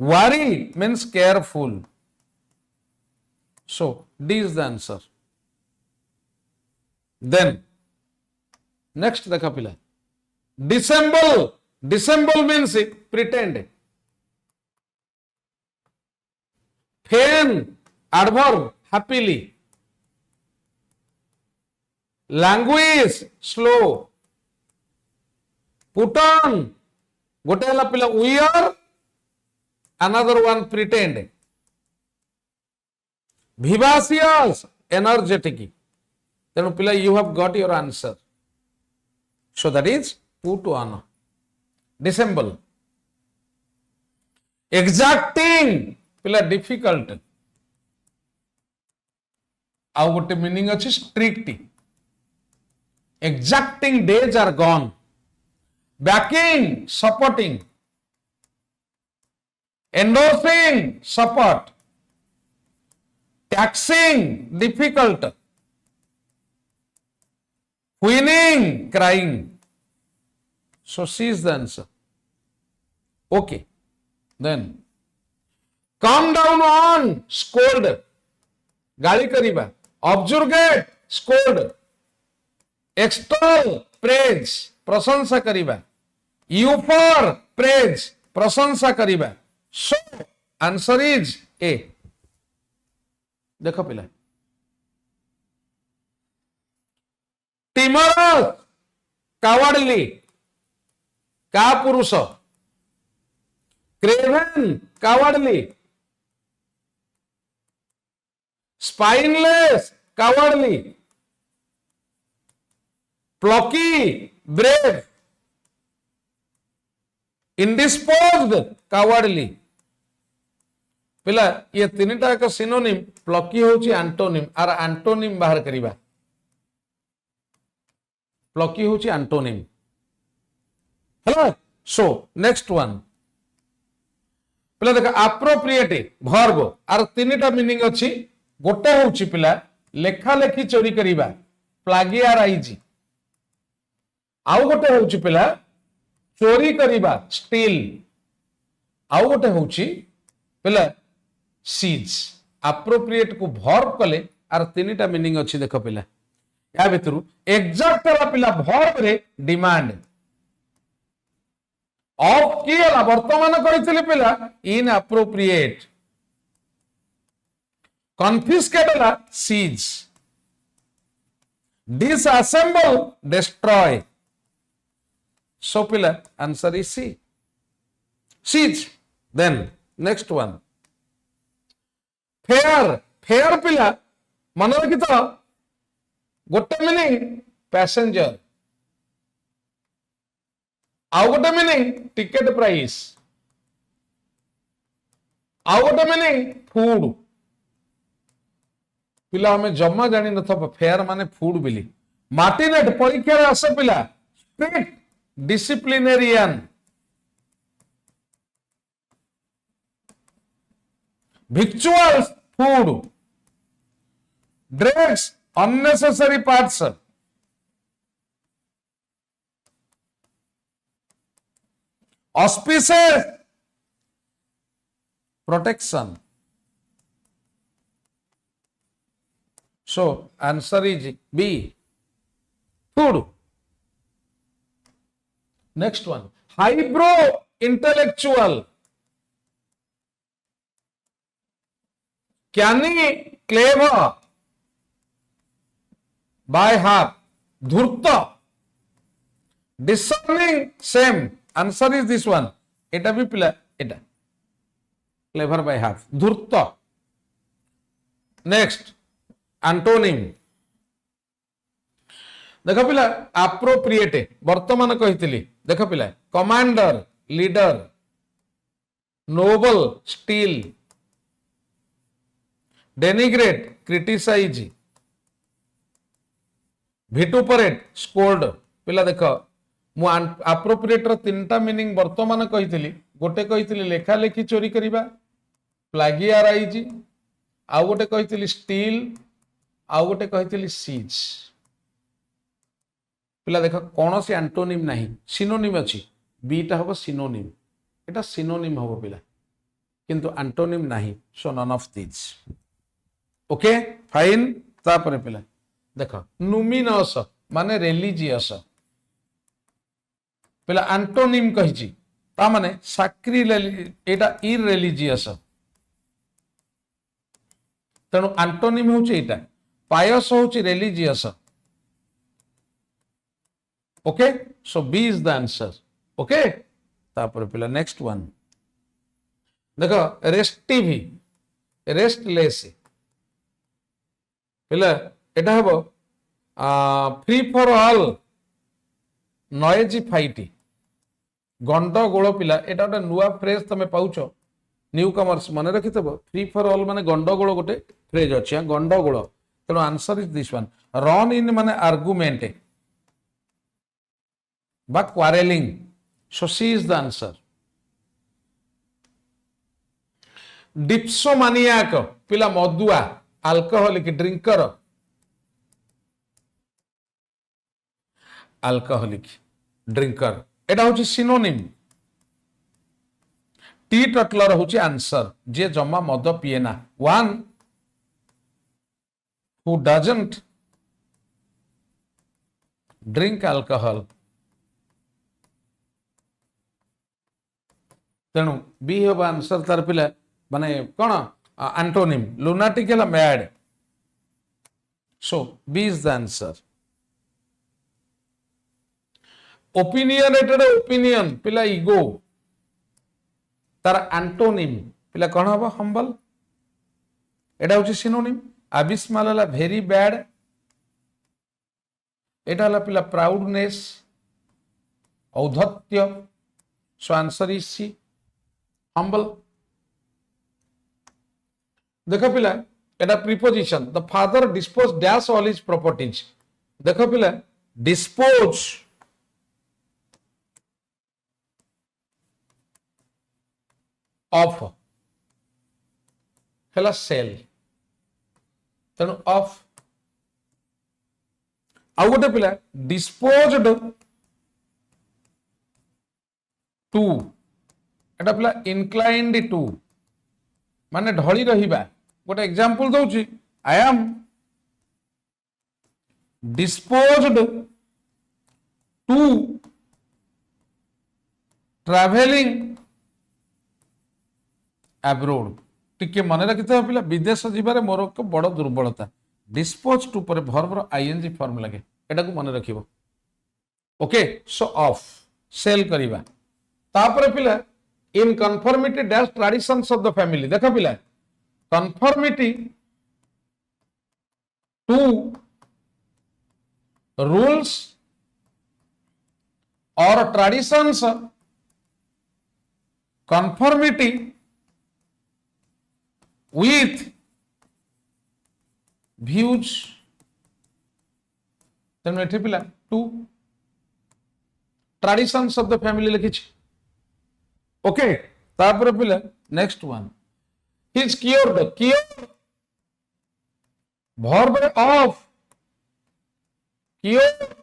S1: worry means careful so D is the answer Then next देखा पिला dissemble means pretend feign adverb happily languish slow put on गोटे हला पिला wear another one pretend vivacious energetic तेणु पिला you have got your answer so that is put on dissemble exacting पिला difficult आउ गोटे मीनिंग अच्छी strict exacting days are gone backing supporting endorsing support taxing difficult winning crying so C is the answer okay then calm down on scold गाली करिबा objurgate scold extol praise प्रशंसा करिबा euphor praise प्रशंसा करिबा so answer is A देखो पिला timorous cowardly का पुरुष craven cowardly spineless cowardly plucky brave indisposed cowardly पिला ये तीनटा का सिनोनिम प्लकी होची एंटोनिम आर एंटोनिम बाहर करिबा प्लकी होची antonym hello so next one पिला देखा एप्रोप्रिएट वर्ब आर तीनटा मीनिंग अछि गोटे होची पिला लेखा लेखी चोरी करिबा प्लागियराइज आउ गोटे होची पिला चोरी करिबा स्टील आउ गोटे होची पिला सीज एप्रोप्रिएट को वर्ब कले आर तीनटा मीनिंग अछि देखो पिला या भितर एग्जैक्ट वाला पिला वर्ब रे डिमांड ऑफ की हला वर्तमान करितले पिला इन अप्रोप्रिएट confiscate हला seize disassemble destroy so पिला answer is C seize then next one fair पिला मन रखित गोटे मीनिंग पैसेंजर आउ गोटे मीनिंग टिकेट प्राइस आउ गोटे मीनिंग फूड पिला हमें जमा जानी न था फेयर माने फूड बिली मार्टिनेट परीक्षा रे आसे पिला strict disciplinarian victuals food drugs unnecessary parts auspicious protection so answer is B food next one highbrow intellectual canny clever by half dhurta discerning same answer is this one eta bhi pila eta clever by half dhurta next antonym देख पिला appropriate वर्तमान कहितली देख पिला commander leader noble steal denigrate criticize vituperate scold पिला देख मु appropriate रो तीनटा meaning वर्तमान कहितली गोटे कहितली लेखा लेखी चोरी करिबा plagiarize आउ गोटे कहितली steal आउ गोटे कहितली seize पिला देख कौन सी एंटोनिम नहीं सिनोनिम अच्छी बीटा हम सिनोनिम एटा सिनोनिम हम पिला किंतु एंटोनिम नहीं so none of this okay fine तापर पिला देख नुमिनस माने रिलीजियस पिला एंटोनिम कहिची ता माने सैक्रिलेज एटा इररिलीजियस तेणु एंटोनिम होची एटा पायस होची religious okay so B is the answer okay तापर पिला next one देखो restive restless पिला एटा हबो free for all noisy fight गंडगोल पिला एटा गोटे नुआ फ्रेज तमे पाउछो न्यू कमर्स मन रखिथबो फ्री फॉर ऑल माने गंडगोल गोटे फ्रेज अछि गंडगोल तेणु answer is this one run in माने argument but quarreling so C is the answer dipsomaniac पिला मदुआ alcoholic drinker alcoholic drinker एटा होची सिनोनिम टी टटलर होची आंसर जे जमा मद पिएना one who doesn't drink alcohol तेणु बी हम आंसर तार पिला माने कौन एंटोनिम लुनाटिक है mad so B is the answer opinionated opinion पिला इगो तार एंटोनिम पिला कौन हम हम्बल एटा होची सिनोनिम अबिस्मल हला वेरी बैड एटा हला पिला प्राउडनेस औद्धत्य so answer is C humble देखो पिला एटा preposition the father dispose dash all his properties देखो पिला डिस्पोज ऑफ हेला सेल तेणु ऑफ आउ गोटे पिला डिस्पोज्ड टू एटा पिला इनक्लाइंड टू माने ढली रहिबा गोटे एग्जांपल दउची I am disposed to traveling abroad टिके मन रखि पिला विदेश जीवारे मोर एक बड़ दुर्बलता डिस्पोज टू पर वर्ब रो आईएनजी फॉर्म लगे एटा को मन रखिबो ओके सो ऑफ सेल करिबा तापर पिला in conformity dash traditions of the family देखो पिला कन्फर्मिटी टू रूल्स और ट्रेडिशंस conformity with views तेणु एठी पिला to traditions of the family लिखी ओके तापर पिला next one he is cured verb of cure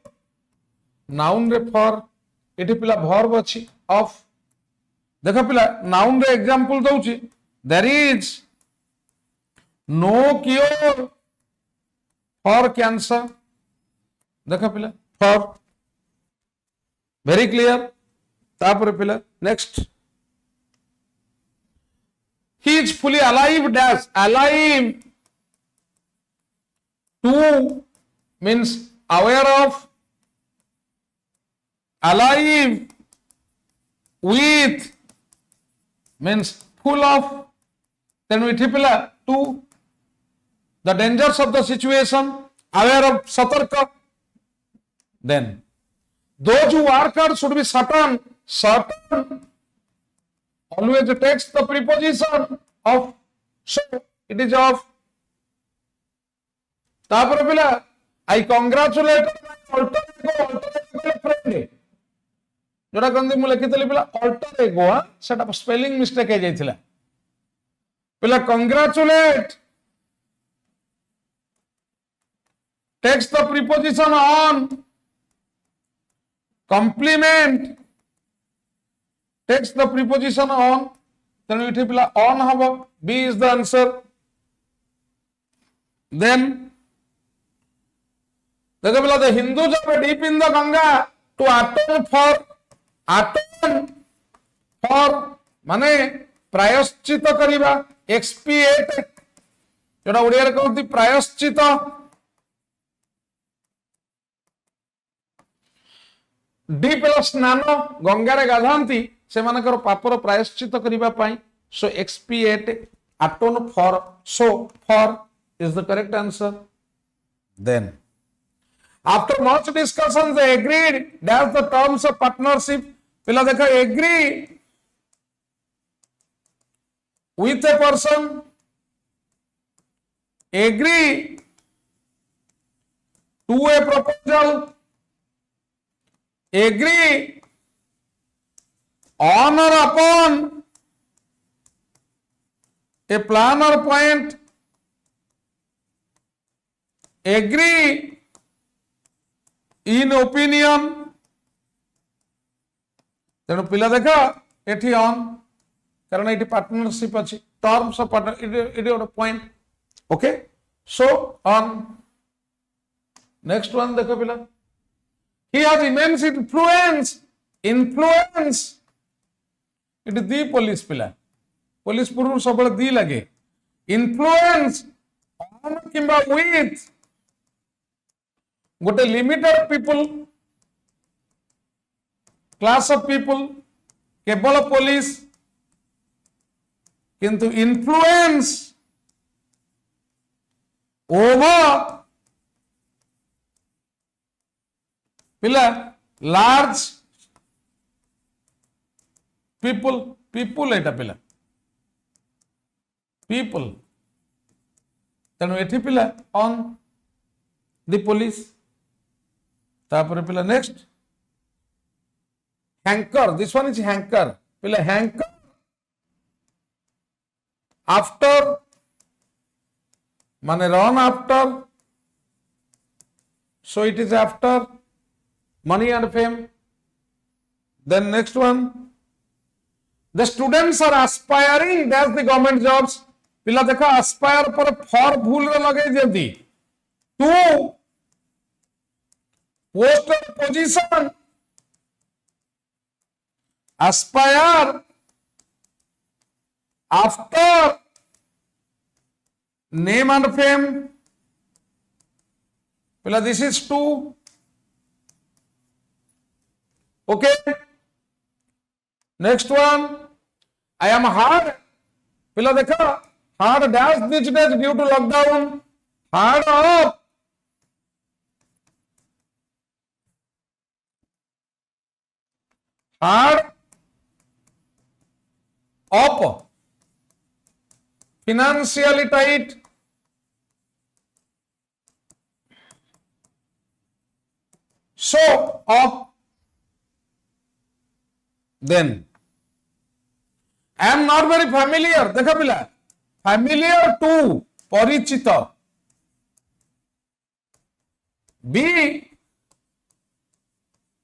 S1: noun रे फॉर एठी पिला वर्ब अछि ऑफ देखो पिला नाउन रे एग्जांपल दउची there is no cure for cancer देखो पिला फॉर वेरी क्लियर तापर पिला next he is fully alive dash alive to means aware of alive with means full of then we tripla to the dangers of the situation aware of satarka then those who work hard should be certain always takes the preposition of so it is of tapar pila I congratulate my alternate friend जोड़ा कहते मुझे लिखी पिला alter एगो सेटा spelling mistake हो जाइथिला पिला congratulate takes the preposition on compliment takes the preposition on तेणु इठी पिला ऑन हबो B is the answer then देखो पिला द हिंदू जब dip in the Ganga to atone for माने प्रायश्चित करिबा एक्सपिएट जोड़ा ओडिया रे कहती प्रायश्चित डी प्लस स्नान गंगा रे गाधांती से मानकर पापर प्रायश्चित करिबा पई so expiate atone for so for is the correct answer then after much discussion they agreed that's the terms of partnership पिला देखा agree with a person agree to a proposal agree on or upon a plan or point agree in opinion तेणु पिला देखा एठी on कारण एठी partnership अछि terms of partner it गोटे point okay so on next one देखो पिला he has immense influence it the police पिला पुलिस पूर्व सब दी लगे इन्फ्लुएंस ऑन किंबा विथ गोटे limited people class of people केवल पुलिस किंतु इन्फ्लुएंस ओवर पिला लार्ज पीपल एटा पिला पीपल तेणु एठी पिला ऑन द पुलिस तापर पिला next hanker this one is hanker pila hanker after mane run after so it is after money and fame then next one the students are aspiring that's the government jobs pila dekha aspire par for bhul re lagai jeti to post or position, aspire after name and fame. Pila, this is 2. Okay. Next one, I am hard. Pila dekha, hard dash these days due to lockdown. Hard up. Hard up. Financially tight. So up. Then I am not very familiar. देखा पिला, familiar to, परिचित. B,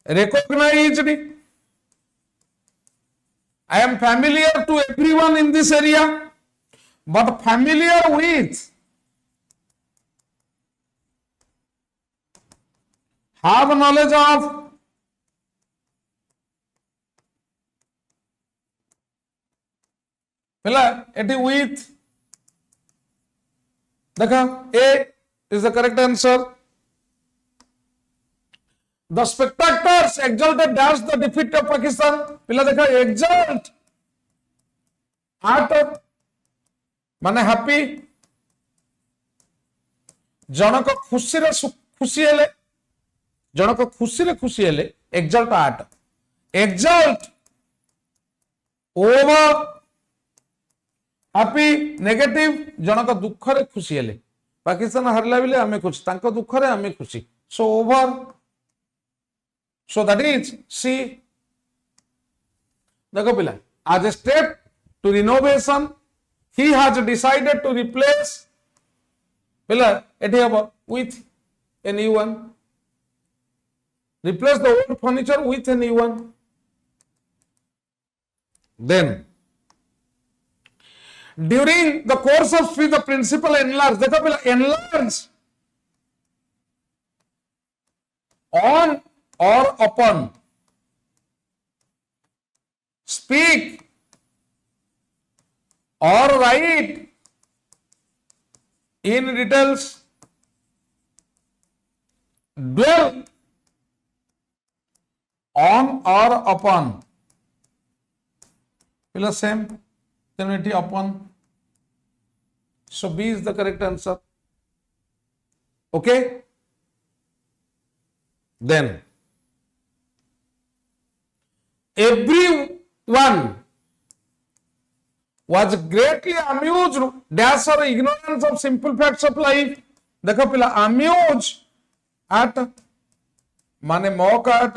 S1: recognized. I am familiar to everyone in this area, but familiar with, have knowledge of. Eighty with, देखा A is the correct answer. The spectators exulted dash the defeat of Pakistan. पिला देखा exult at माने happy, जनक खुशी रे खुशी हेले, जनक खुशी रे खुशी हेले exult at, exult over happy negative, जनक दुख रे खुशी हेले, पाकिस्तान हारला बिले आमे खुशी, तांको दुख रे आमे खुशी. So over, so that is C. देखो पिला, as a step to renovation he has decided to replace, पिला एठी हबो with a new one, replace the old furniture with a new one. Then during the course of speech the principal enlarged, देखो पहला enlarge on or upon, speak or write in details, dwell on or upon, पहला same, then upon. So B is the correct answer. Okay. Then everyone was greatly amused dash or ignorance of simple facts of life. देखो पिला amuse at माने mock at,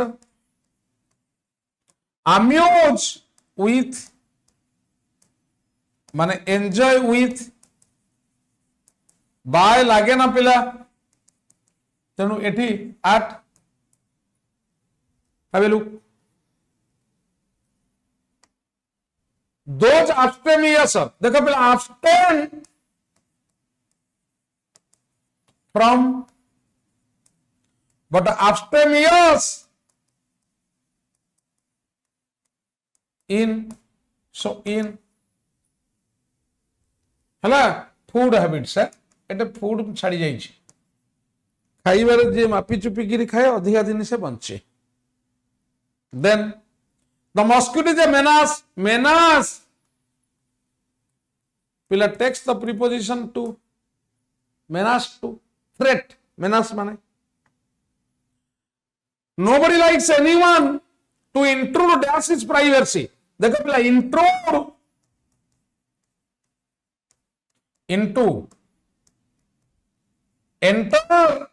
S1: amuse with माने enjoy with, bye लागे ना पिला, तेणु एठी at. have a look. Those abstemious, देखो पिला abstain from, but abstemious in, so in है फूड हैबिट्स है, एटे फूड छाड़ी जाइए, खाइबार जे मापी चुपी गिरी खाए अधिका दिन से बंचे. Then the mosquito is a menace, menace पिला takes the preposition to, menace to threat, menace माने nobody likes anyone to intrude dash his privacy. देखो पिला intrude into, enter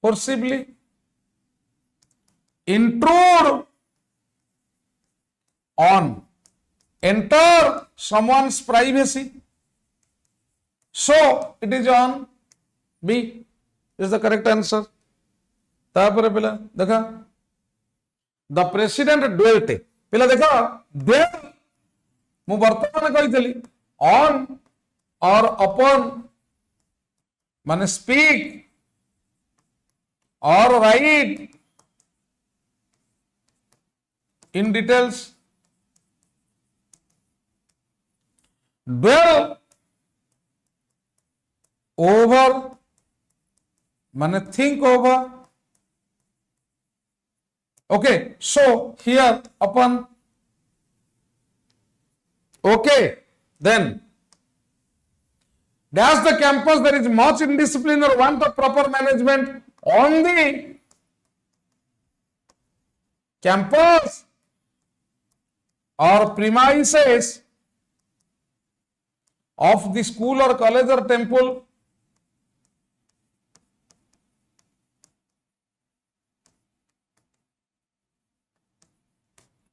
S1: forcibly, intrude on, enter someone's privacy. So it is on B is the correct answer. तापर पिला देखा the president dwelt, पिला देखा dwell मु वर्तमान कही on or upon माने speak or write in details, dwell over mane think over. Okay, so here upon okay, then dash the campus there is much indiscipline or want of proper management on the campus or premises of the school or college or temple.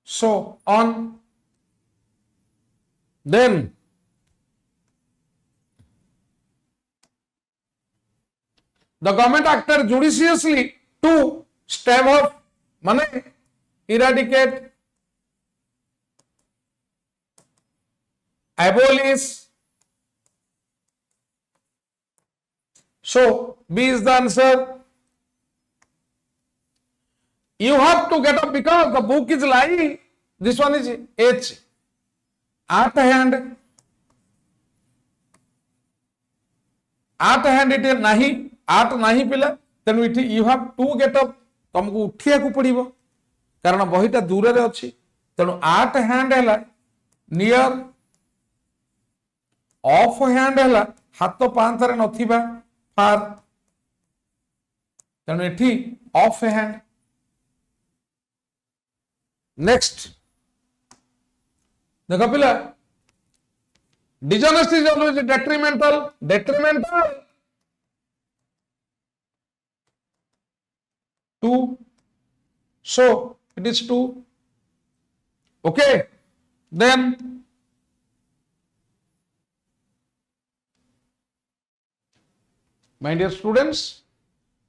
S1: So on, then the government acted judiciously to stave off, mane eradicate, abolish. So B is the answer. You have to get up because the book is lying. This one is H. At hand it is nahi, at nahi pila, then you have to get up. तुमको उठिया को पड़िबो कारण बहीटा दूर रे अछि, तेणु at hand हैला near, of hand हैला हाथ पांथरे नथिबा फार, तेणु एठी ऑफ हैंड. नेक्स्ट देखो पिला, dishonesty is always detrimental to, so it is 2. Okay, then my dear students,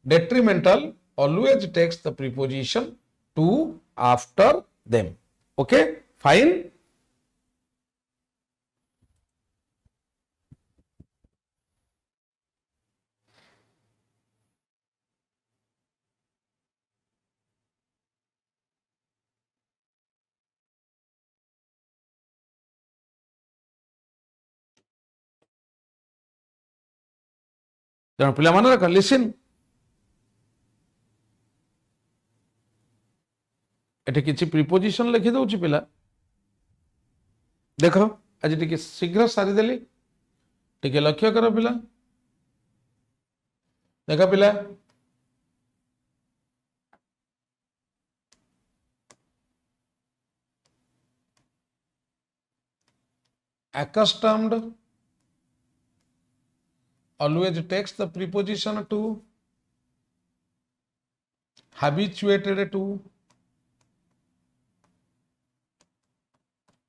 S1: detrimental always takes the preposition to after them. Okay, fine. ତେଣୁ ପିଲାମାନେ ଦେଖ, ଲିସିନ୍, ଏଠି କିଛି ପ୍ରିପୋଜିସନ ଲେଖି ଦଉଛି ପିଲା, ଦେଖ ଆଜି ଟିକେ ଶୀଘ୍ର ସାରିଦେଲି, ଟିକେ ଲକ୍ଷ୍ୟ କର ପିଲା. ଦେଖ ପିଲା, accustomed always takes the preposition to, habituated to,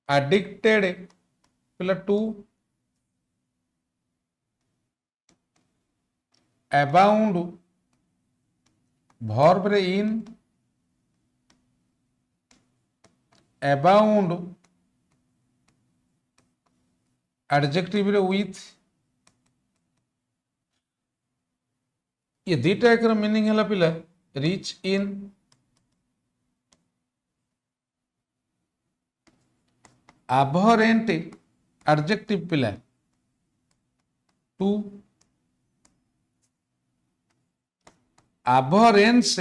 S1: addicted pila to, abound verb re in, abound adjective re with. ये दीटा एक मीनिंग है पिला, रिच इन, abhorrent adjective पिला टू, abhorrence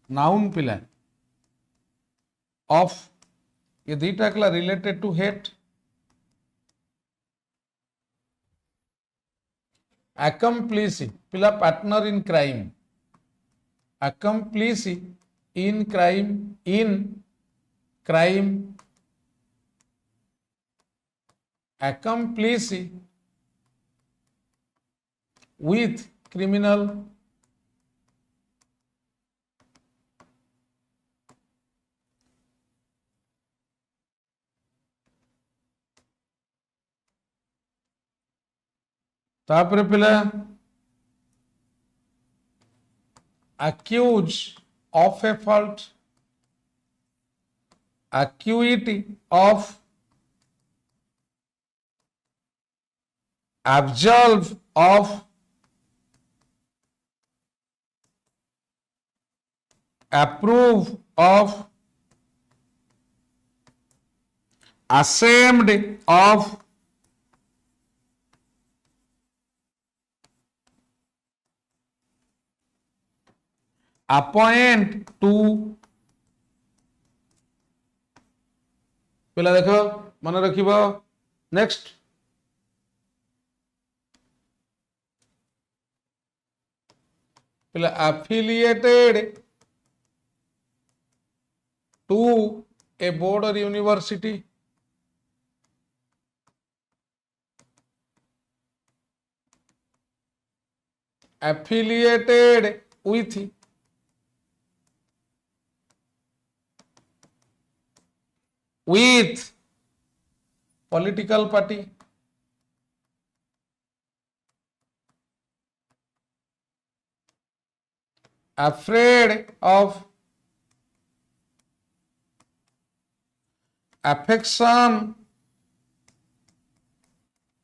S1: नाउन पिला ऑफ, ये दीटा कला रिलेटेड टू हेट. accomplice पिला partner in crime, accomplice in crime, accomplice with criminal, तापर पिला accuse of a fault, acuity of, absolve of, approve of, ashamed of, appoint to, पिला देख मन रखिब next पिला affiliated to a board or university, affiliated with political party, afraid of, affection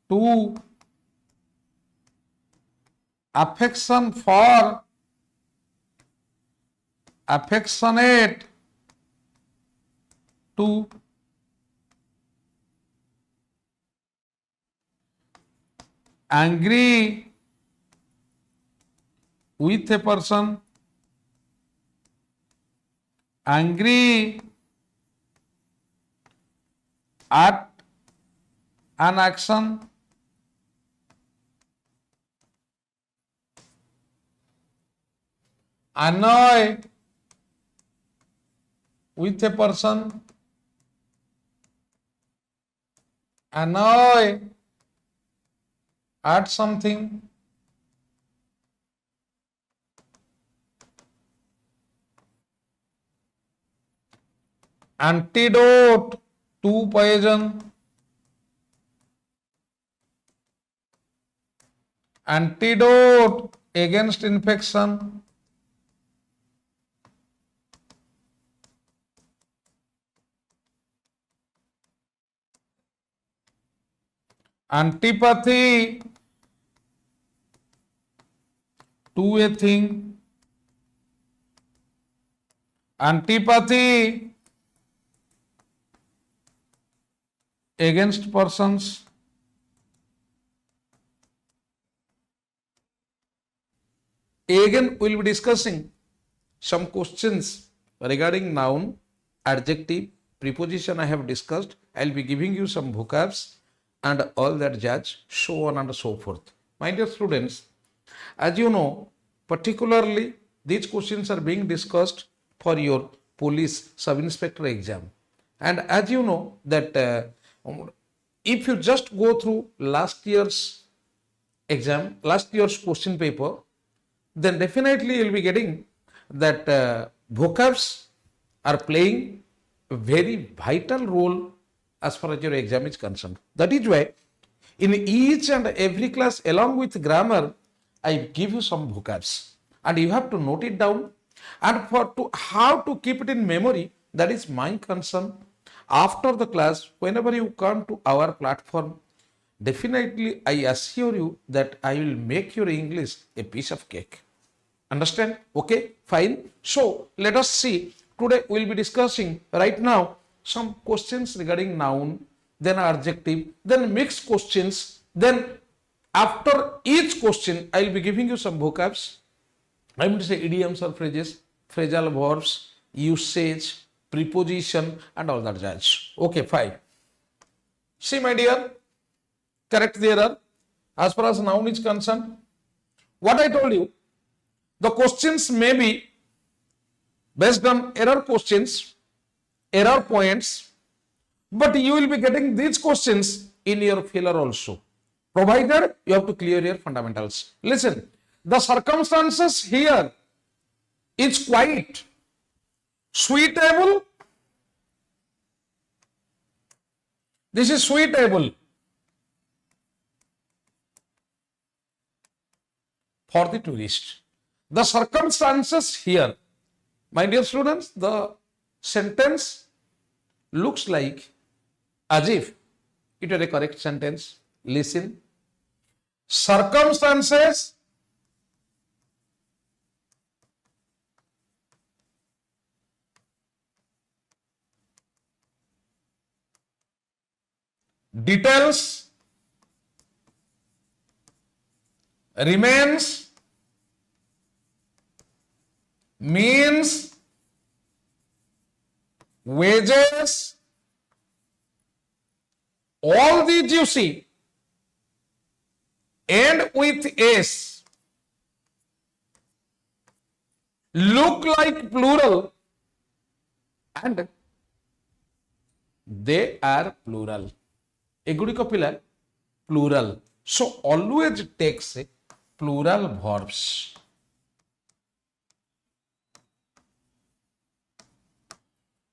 S1: to, affection for, affectionate to, angry with a person, angry at an action, annoy with a person, annoy at something, antidote to poison, antidote against infection, antipathy to a thing, antipathy against persons, again we will be discussing some questions regarding noun, adjective, preposition I have discussed. I will be giving you some vocabs and all that jazz, so on and so forth. My dear students, as you know, particularly these questions are being discussed for your police sub-inspector exam. And as you know that if you just go through last year's exam, last year's question paper, then definitely you'll be getting that vocabs are playing a very vital role as far as your exam is concerned. That is why in each and every class, along with grammar, I give you some vocabs and you have to note it down, and how to keep it in memory, that is my concern. After the class, whenever you come to our platform, definitely I assure you that I will make your English a piece of cake. Understand? Okay, fine. So let us see. Today we will be discussing right now some questions regarding noun, then adjective, then mixed questions. Then after each question, I will be giving you some vocabs. I am going to say idioms or phrases, phrasal verbs, usage, preposition, and all that jazz. Okay, fine. See, my dear, correct the error. As far as noun is concerned, what I told you, the questions may be based on error questions, error points, but you will be getting these questions in your filler also, provided you have to clear your fundamentals. Listen, the circumstances here is quite suitable. This is suitable for the tourist. The circumstances here, my dear students, the sentence looks like as if it is a correct sentence. Listen. Circumstances details, remains, means, wages, all these you see end with S, look like plural, and they are plural. Egudiko pila plural. So always takes plural verbs.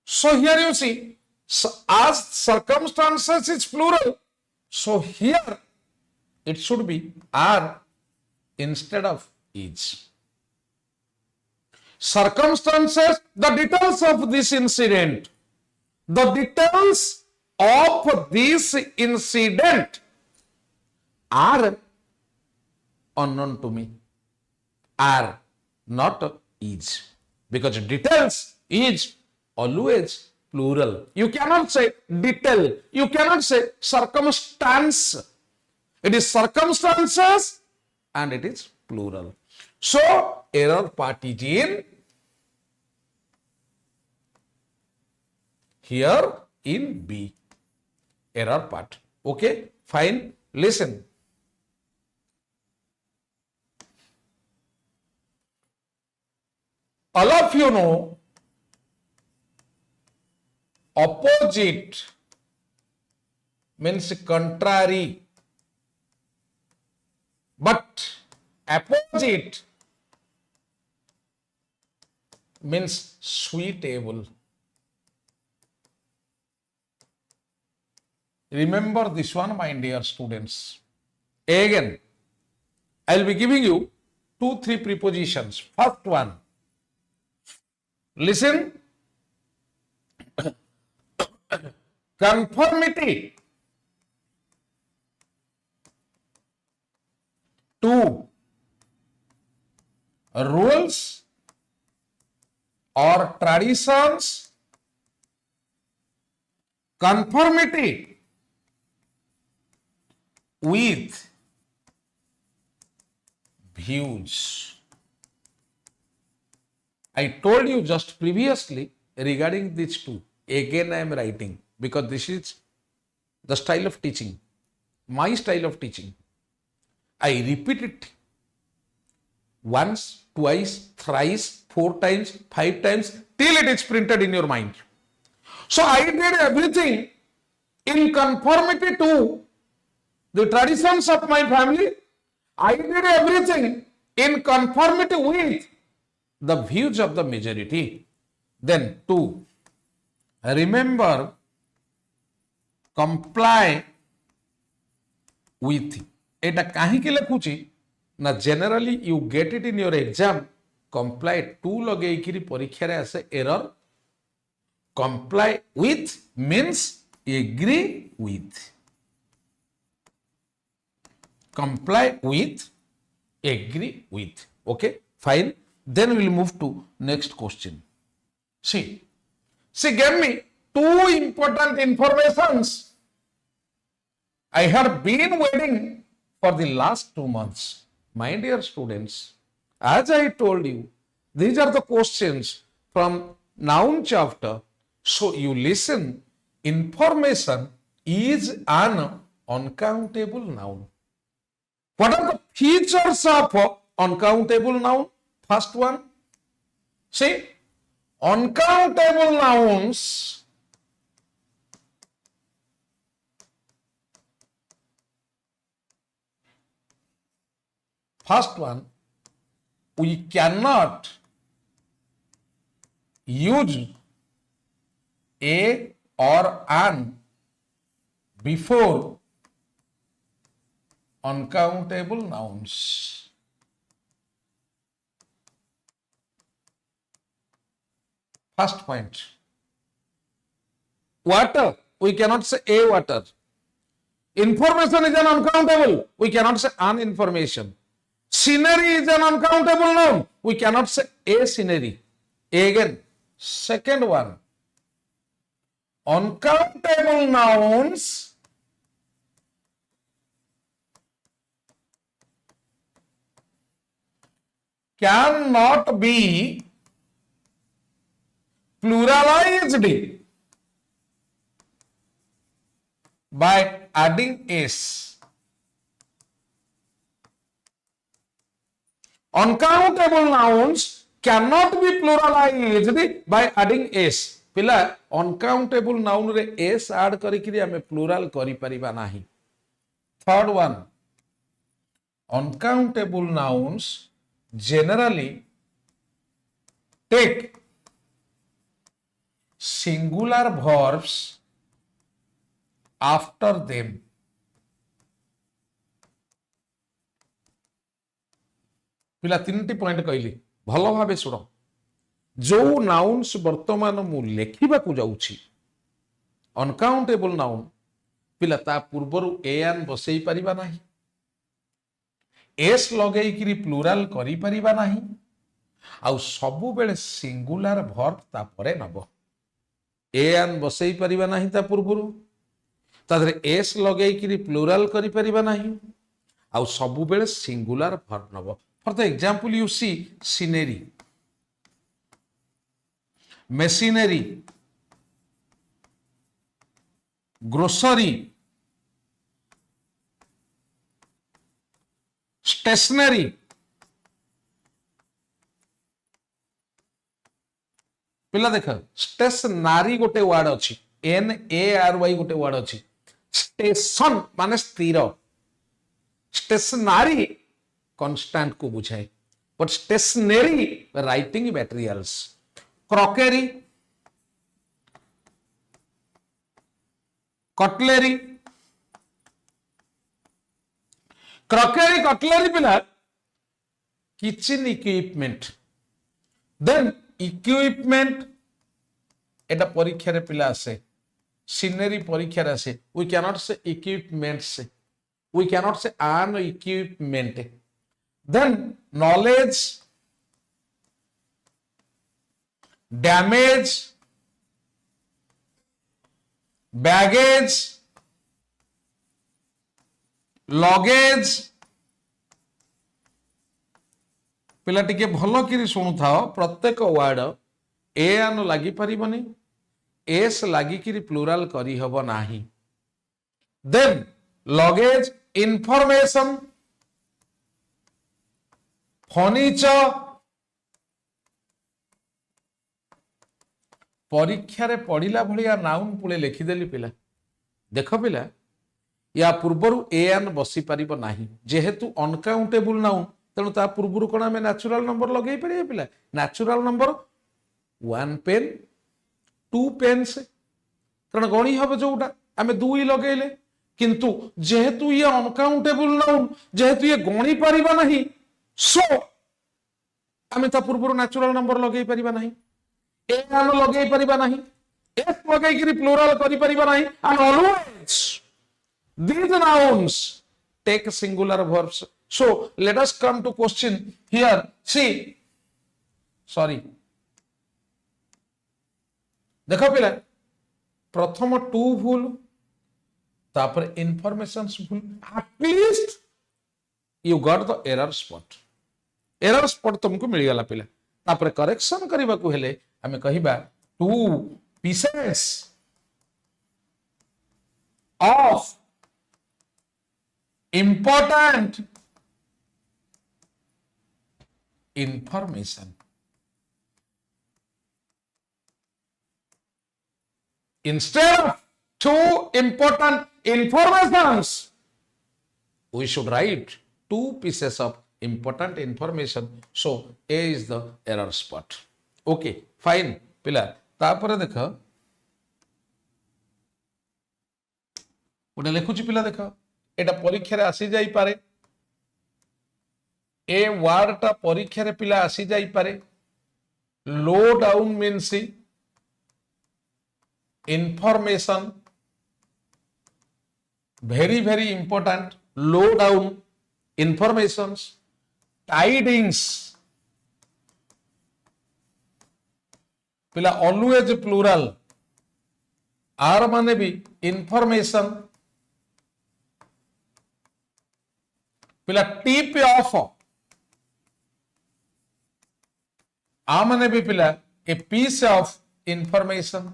S1: So here you see, as circumstances is plural, so here it should be are instead of is. Circumstances, the details of this incident. The details of this incident are unknown to me. Are, not is. Because details is always plural. You cannot say detail. You cannot say circumstance. It is circumstances and it is plural. So, error part is in here in B. Error part. Okay, fine. Listen. All of you know opposite means contrary, but opposite means suitable. Remember this one, my dear students. Again, I will be giving you 2-3 prepositions. First one, listen. Conformity to rules or traditions, conformity with views. I told you just previously regarding these two. Again I am writing because this is the style of teaching, my style of teaching. I repeat it once, twice, thrice, 4 times, 5 times till it is printed in your mind. So I did everything in conformity to the traditions of my family. I did everything in conformity with the views of the majority. Then 2, remember, comply with. Eta kahi ke lekhuchi na generally you get it in your exam. Comply to lageikiri parikha re ase error. Comply with means agree with. Comply with, agree with. Okay, fine. Then we will move to next question. See, she gave me 2 important informations. I have been waiting for the last 2 months. My dear students, as I told you, these are the questions from noun chapter. So you listen, information is an uncountable noun. What are the features of uncountable noun? First one, see, uncountable nouns first one, we cannot use a or an before uncountable nouns. First point. Water, we cannot say a water. Information is an uncountable, we cannot say an information. Scenery is an uncountable noun, we cannot say a scenery. Again, second one. Uncountable nouns cannot be pluralized by adding s. Uncountable nouns cannot be pluralized by adding s. पिला uncountable noun रे s add करिकरी हमें plural करि परिबा नाही. Third one, uncountable nouns generally take singular verbs after them. पिला 3टी point कहली भल भाव शुण. जो नाउन्स वर्तमान मु लेखिबा को जाउछि अनकाउंटेबल नाउन पिला ता पूर्वरु एन बसई परिबा नाही, एस लगेई किरी प्लुराल करि परिबा नाही, आउ सबु बेले सिंगुलर वर्ब ता परे नबो. एन बसई परिबा नाही ता पूर्वरु, तादरे एस लगेई किरी प्लुराल करि परिबा नाही, आउ सबु बेले singular verb Nebo. For the example, you see scenery, machinery, grocery, stationery. पिला देख स्टेशनरी गोटे वर्ड अच्छी NARY गोटे वर्ड अच्छी. स्टेशन माने स्थिर, स्टेशनरी कॉन्स्टेंट को बुझाए, but stationery writing materials. Crockery, cutlery, crockery cutlery पिला किचन इक्विपमेंट. देन इक्विपमेंट एटा परीक्षा रे पिला आसे, सीनरी परीक्षा रे आसे. We can not say equipments, we can not say an equipment. Then knowledge, damage, baggage, luggage. पिला टिके भलो किरी सुनु थाओ, प्रत्येक वर्ड एन लागि परिबनी, एस लागि किरी प्लुराल करी हबो नाही. Then luggage, information, furniture. परीक्षा रे पढ़िला भलिया नाउन पुले लिखिदेली पिला. देख पिला या पूर्वर एन बसी पारिबो नाही, जेहेतु अनकाउंटेबल नाउन तेणु ता पूर्वर कोन आमे नेचुरल नंबर लगेई परिबे पिला. नेचुरल नंबर 1 पेन 2 पेन्स कारण गणी हबो जोटा आमे 2 लगेइले, किंतु जेहेतु ये अनकाउंटेबल नाउन, जेहेतु ये गणी पारिबा नाही, सो आमे ता पूर्वर नेचुरल नंबर लगेई परिबा नाही, एन लगेई परिबा नाही, एस लगेई कि प्लुरल करि परिबा नाही. And always these nouns take singular verbs. So let us come to question here. See, sorry, देखो पिला प्रथम 2 भूल, तापर इंफॉर्मेशंस भूल. at least you got the error spot. Error spot तुमको मिल गला पिला. तापर करेक्शन करबा को हेले हमें कहिबा 2 pieces of important information. Instead of 2 important informations, we should write 2 pieces of important information. So A is the error spot. Okay, fine पिला. तापर देख गोटे लिखुची पिला, देख एटा परीक्षा रे आसी जाई पारे, ए वर्ड टा परीक्षा रे पिला आसी जाई पारे. Low down means information, very very important. Low down informations, tidings पिला always plural, आर माने भी इंफॉर्मेशन. पिला टिप ऑफ आ माने भी पिला a piece of information,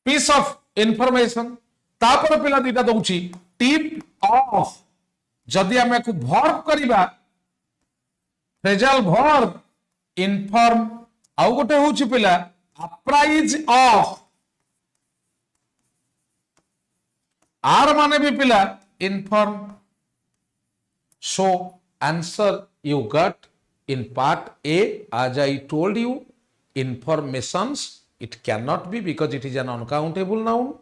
S1: piece of information तापर पिला दीटा दउची टिप ऑफ, जदि आमे को वर्ब करिबा फ्रेजल वर्ब इनफॉर्म, आउ गोटे होची पिला अप्राइज ऑफ, आर माने भी पिला inform. So answer you got in part A, as I told you, informations it cannot be because it is an uncountable noun.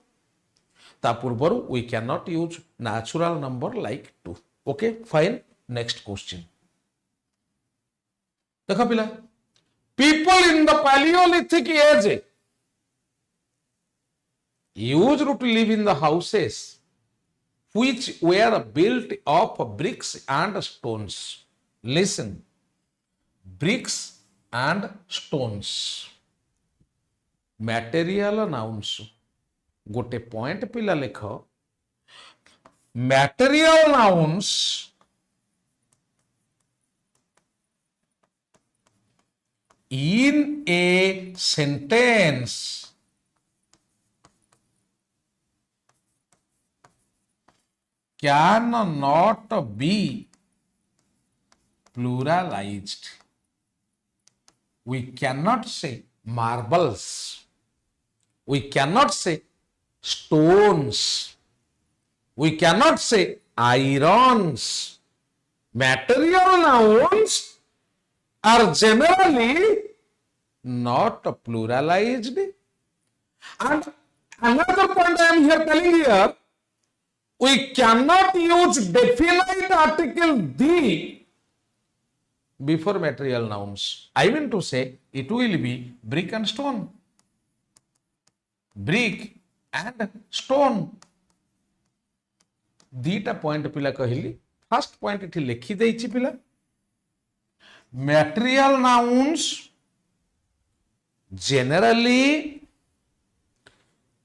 S1: Ta purbaru we cannot use natural number like 2. Okay, fine. Next question. देखो पिला, people in the Paleolithic age used to live in the houses which were built of bricks and stones. Listen, bricks and stones. Material nouns. गोटे point पिला लिख, material nouns in a sentence can not be pluralized. We cannot say marbles. We cannot say stones. We cannot say irons. Material nouns are generally not pluralized. And another point I am here telling here, we cannot use definite article the before material nouns. I mean to say it will be brick and stone. Brick and stone. दीटा point पिला कहली. First point इठी लिखी देछि पिला, material nouns generally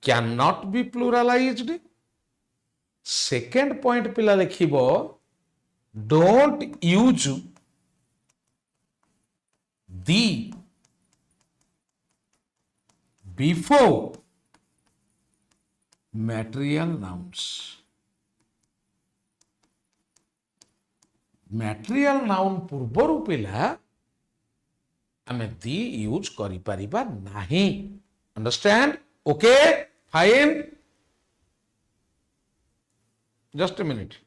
S1: cannot be pluralized. Second point पिला लिखिबो, don't use the before material nouns. material noun पूर्वरु पिला आमे दी यूज करि परिबा नाही. Understand? Okay, fine. Just a minute.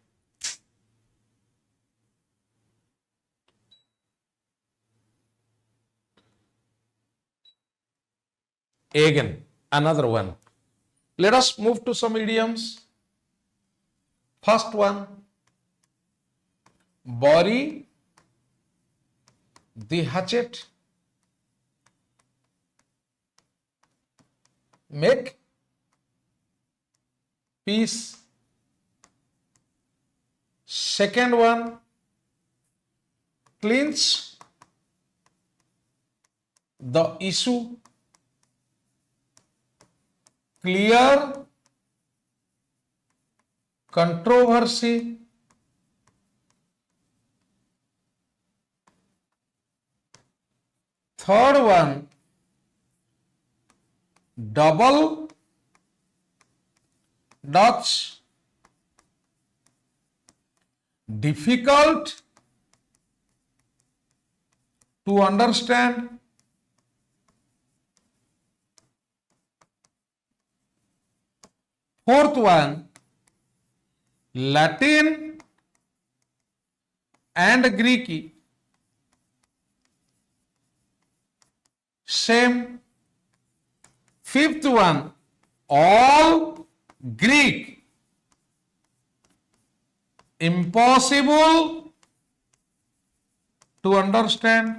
S1: Again, another one. Let us move to some idioms. First one, bury the hatchet, make peace. Second one, clinch the issue, clear controversy. Third one, double dutch, difficult to understand. Fourth one, Latin and Greek, same. Fifth one, all Greek, impossible to understand.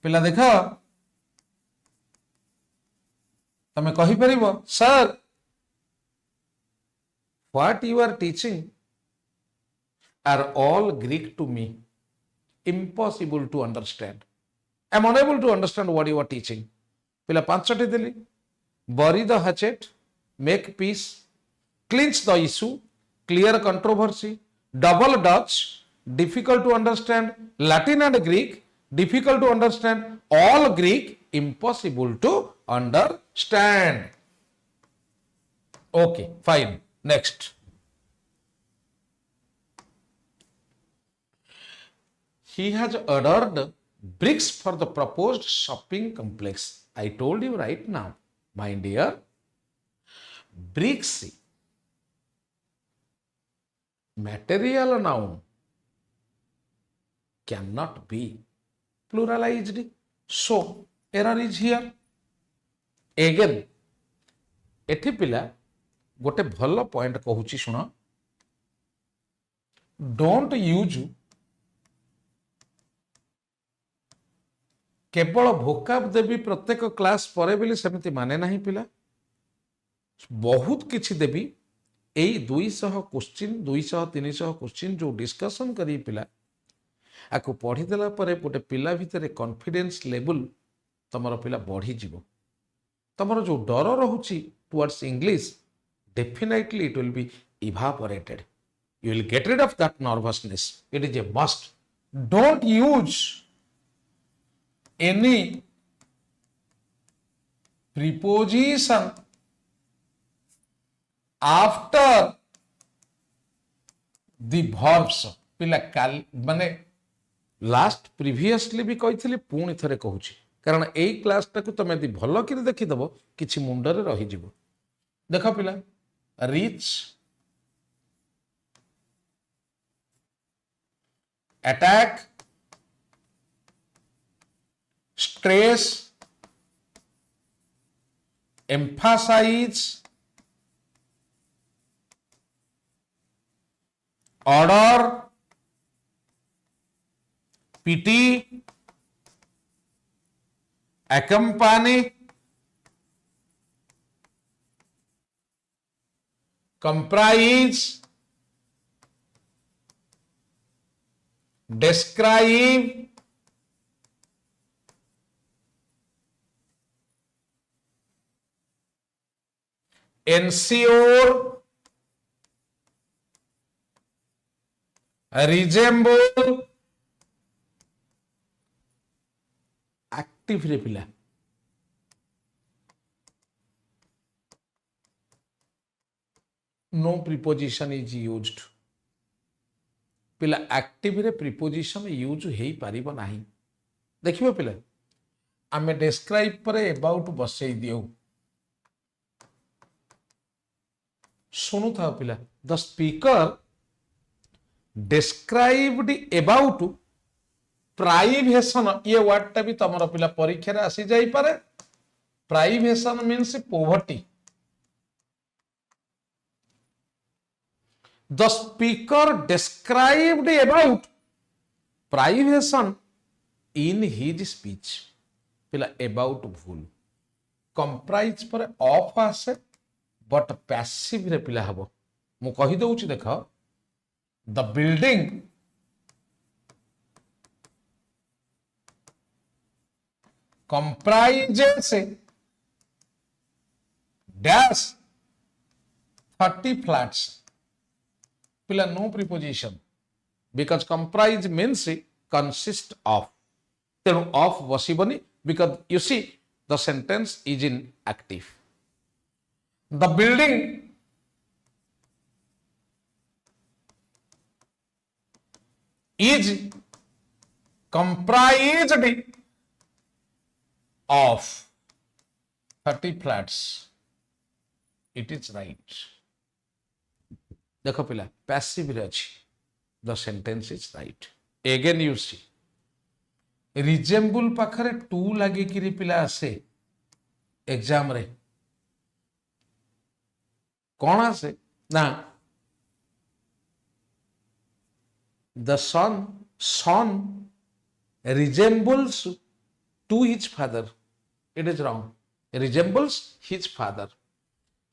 S1: पिला देख, तमे कहि परिबो, sir what you are teaching are all Greek to me, impossible to understand. I am unable to understand what you are teaching. पिला पांचटी देली, bury the hatchet, make peace, clinch the issue, clear controversy, double Dutch, difficult to understand, Latin and Greek, difficult to understand, all Greek, impossible to understand. Okay, fine. Next. He has ordered bricks for the proposed shopping complex. I told you right now, my dear, bricks, material noun, cannot be pluralized. So, error is here. Again, एठी पिला गोटे भल point कहूची soon, don't use केवल भोकाब देवी प्रत्येक class पर बोली सेमती माने नहीं पिला, बहुत किछि देवी एई 200 क्वेश्चन 200-300 क्वेश्चन जो डिस्कशन करी पिला आकु पढ़ी देला परे गोटे पिला भितर कॉन्फिडेंस लेवल तमरो पिला बढ़ी जीवो, तमरो जो डर रहुची towards English definitely it will be evaporated. You will get rid of that nervousness. It is a must. Don't use any preposition after the verbs. पिला काल माने लास्ट प्रीवियसली भी कही पुणी थे कहूँ, कारण यही क्लासटा को तुम यदि भल कि देखीदेव कि मुंडरे रही। देख पिला, rich, attack, stress, emphasise, order, PT, accompany, comprise, describe, ensure, resemble, active रे पिला नो प्रिपोजिशन इज यूज्ड। पिला एक्टिव रे प्रिपोजिशन यूज हेई पारिबो नाही। देखिबो पिला, आमे डिस्क्राइब परे अबाउट बसई दियो, सुनु था पिला, the speaker described about privation, ये वर्ड टा भी तमरो पिला परीक्षा रे आसी जाई पारे। Privation means poverty. The speaker described about privation in his speech. पिला अबाउट भूल, कंप्राइज पर ऑफ आसे बट पैसिव रे पिला हबो। मु कहि दउची, देख, the building comprises dash 30 flats. Pila no preposition because comprise means consist of. Tenu of wasibani because you see the sentence is in active. The building is comprised of 30 flats. It is right. देखो पिला, passive रे अछि, the sentence is right. Again you see, resemble पाखरे to लागे कि पिला आसे exam रे। कौन आसे ना, the son resembles to his father. It is wrong. Resembles his father.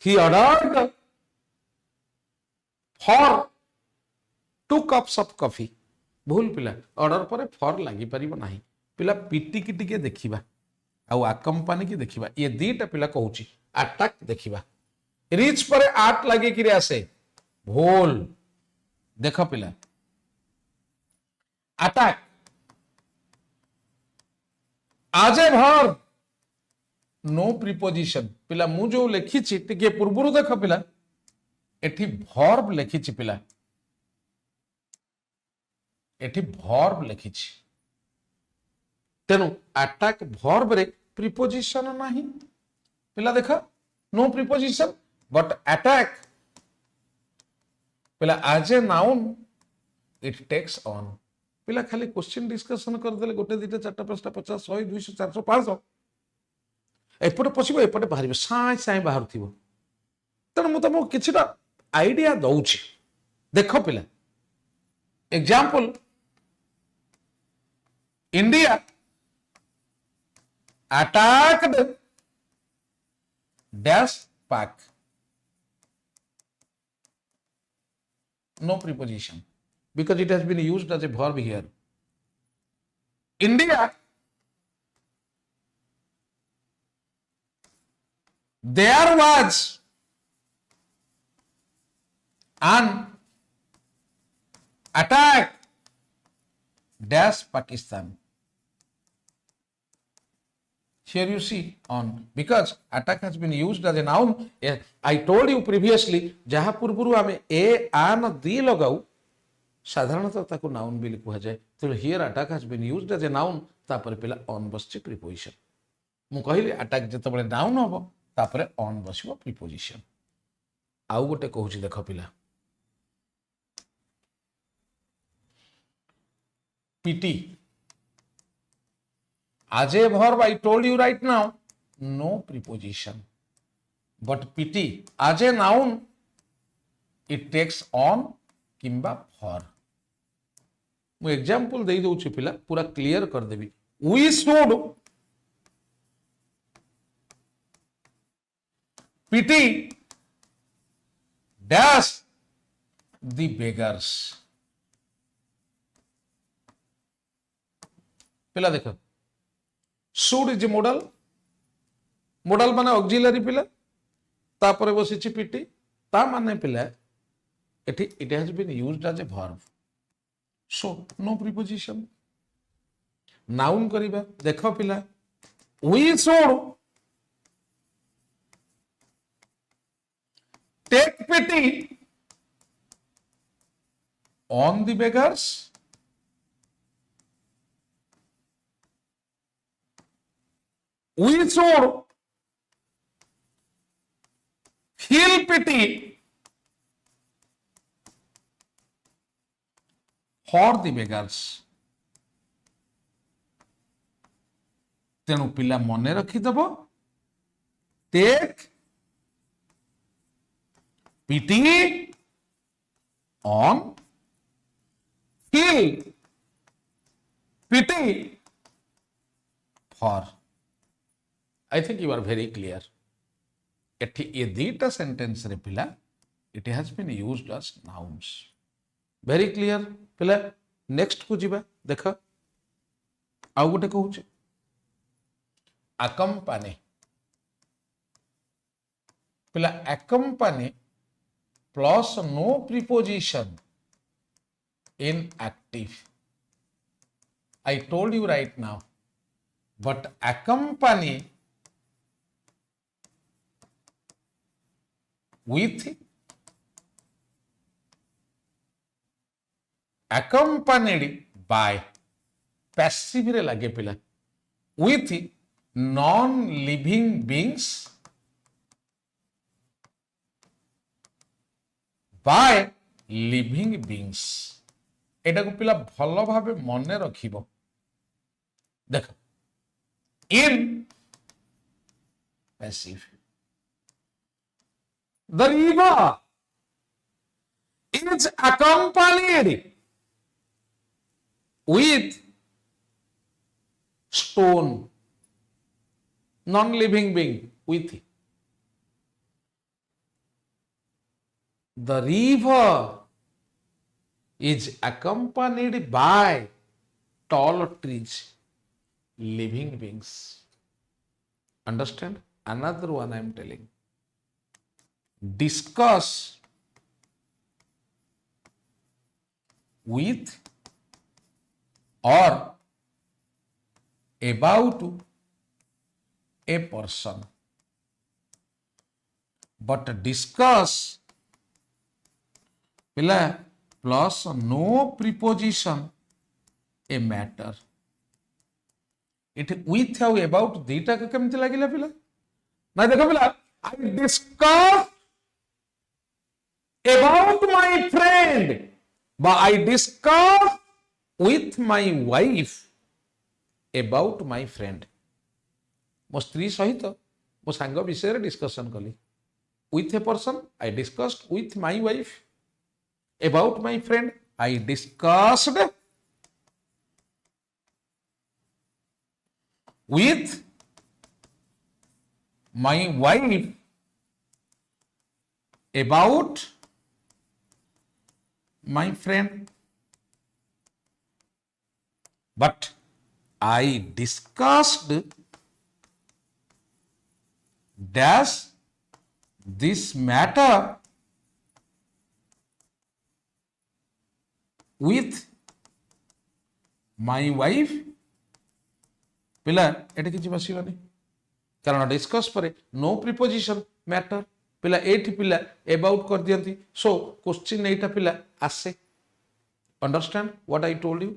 S1: He ordered for 2 cups of coffee. भूल पिला, ऑर्डर पर फॉर लगी पारिबो नाही। पिला पीटी की टिके देखिबा आउ अकम्पानी की देखिबा। ये दीटा पिला कहूची, अटैक देखिबा। रिच पर आट लगे कि आसे भूल देख पिला अटैक आज ए भर नो प्रिपोजिशन पिला मु जो लिखी टिके पूर्व देख पिला एठी भर्ब लिखी पिला एठी भर्ब लिखी तेनु अटैक भर्ब रे प्रिपोजिशन नाही पिला देख नो प्रिपोजिशन बट अटैक पिला as a noun it takes on पिला खाली क्वेश्चन डिस्कशन कर देले गोटे दिटा चारटा पांचटा 50 100 200 400 500 एपटे पछिबो एपटे बाहरिबो साई साई बाहर थिबो तेणु मु तुमको किछटा आइडिया दउछि देख पिला example India attacked dash pack no preposition because it has been used as a verb here. India there was an attack dash Pakistan. Here you see on because attack has been used as a noun. I told you previously जहाँ पूर्वरु आमे ए आन दी लगाऊ साधारणतः ताको noun बिली कुहा जाए तो here attack has been used as a noun तापर पिला on बसछि प्रीपोजिशन मु कहिली अटैक जेतबळे नाउन हबो तापर on बसिबो प्रीपोजिशन आउ गोटे कहूछि देखो पिला PT as a verb I told you right now no preposition but pt as a noun it takes on किंबा for मु एग्जांपल दे दउछि पिला पूरा क्लियर कर देबी we should pity dash the beggars पिला देखो should is modal modal माने auxiliary पिला तापर बसिछि पीटी ता माने पिला एठी it has been used as a verb so no preposition noun करिबा देखो पिला we should take pity on the beggars we should feel pity for the beggars. तेणु पिला मने रखिदब take pity on feel pity for. I think you are very clear. एठी ये दीटा sentence रे पिला it has been used as nouns. Very clear पिला next को जिबा देख आउ गोटे कहूचे accompany पिला accompany plus no preposition in active. I told you right now but accompany with accompanied by passive रे लगे पिला with non living beings by living beings एटा को पिला भलो भाबे मने रखिबो देखो in passive the river is accompanied with stone non-living being with the river is accompanied by tall trees living beings. Understand? Another one I am telling. discuss with or about a person, but discuss पिला plus no preposition a matter. It with how about दीटा को केमती लागिला पिला ना देखो पिला I discussed about my friend but I discussed with my wife about my friend. मो स्त्री सहित मो सांग विषय डिस्कशन कली with a person I discussed with my wife about my friend I discussed with my wife about my friend, but I discussed dash this matter with my wife. पिला एटे किछि बसिबनी कारण डिस्कस परे नो प्रीपोजिशन मैटर पिला एठी पिला about कर दियंती so question एटा पिला आसे understand what I told you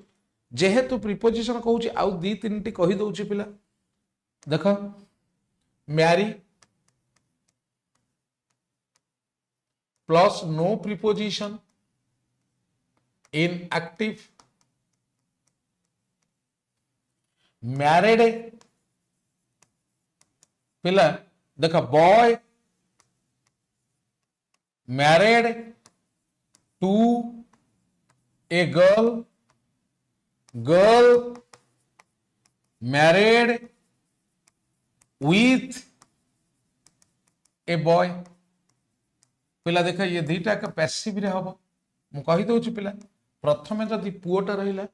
S1: जेहेतु प्रीपोजिशन कहूची आउ दी तीनटी कहि दउची पिला देखो marry plus no preposition inactive married पिला देखा boy married to a girl, girl married with a boy. पिला देखा ये दीटा का पैसिव रे हबो मु कहि दउची पिला प्रथमे जदि पुओटा रहिला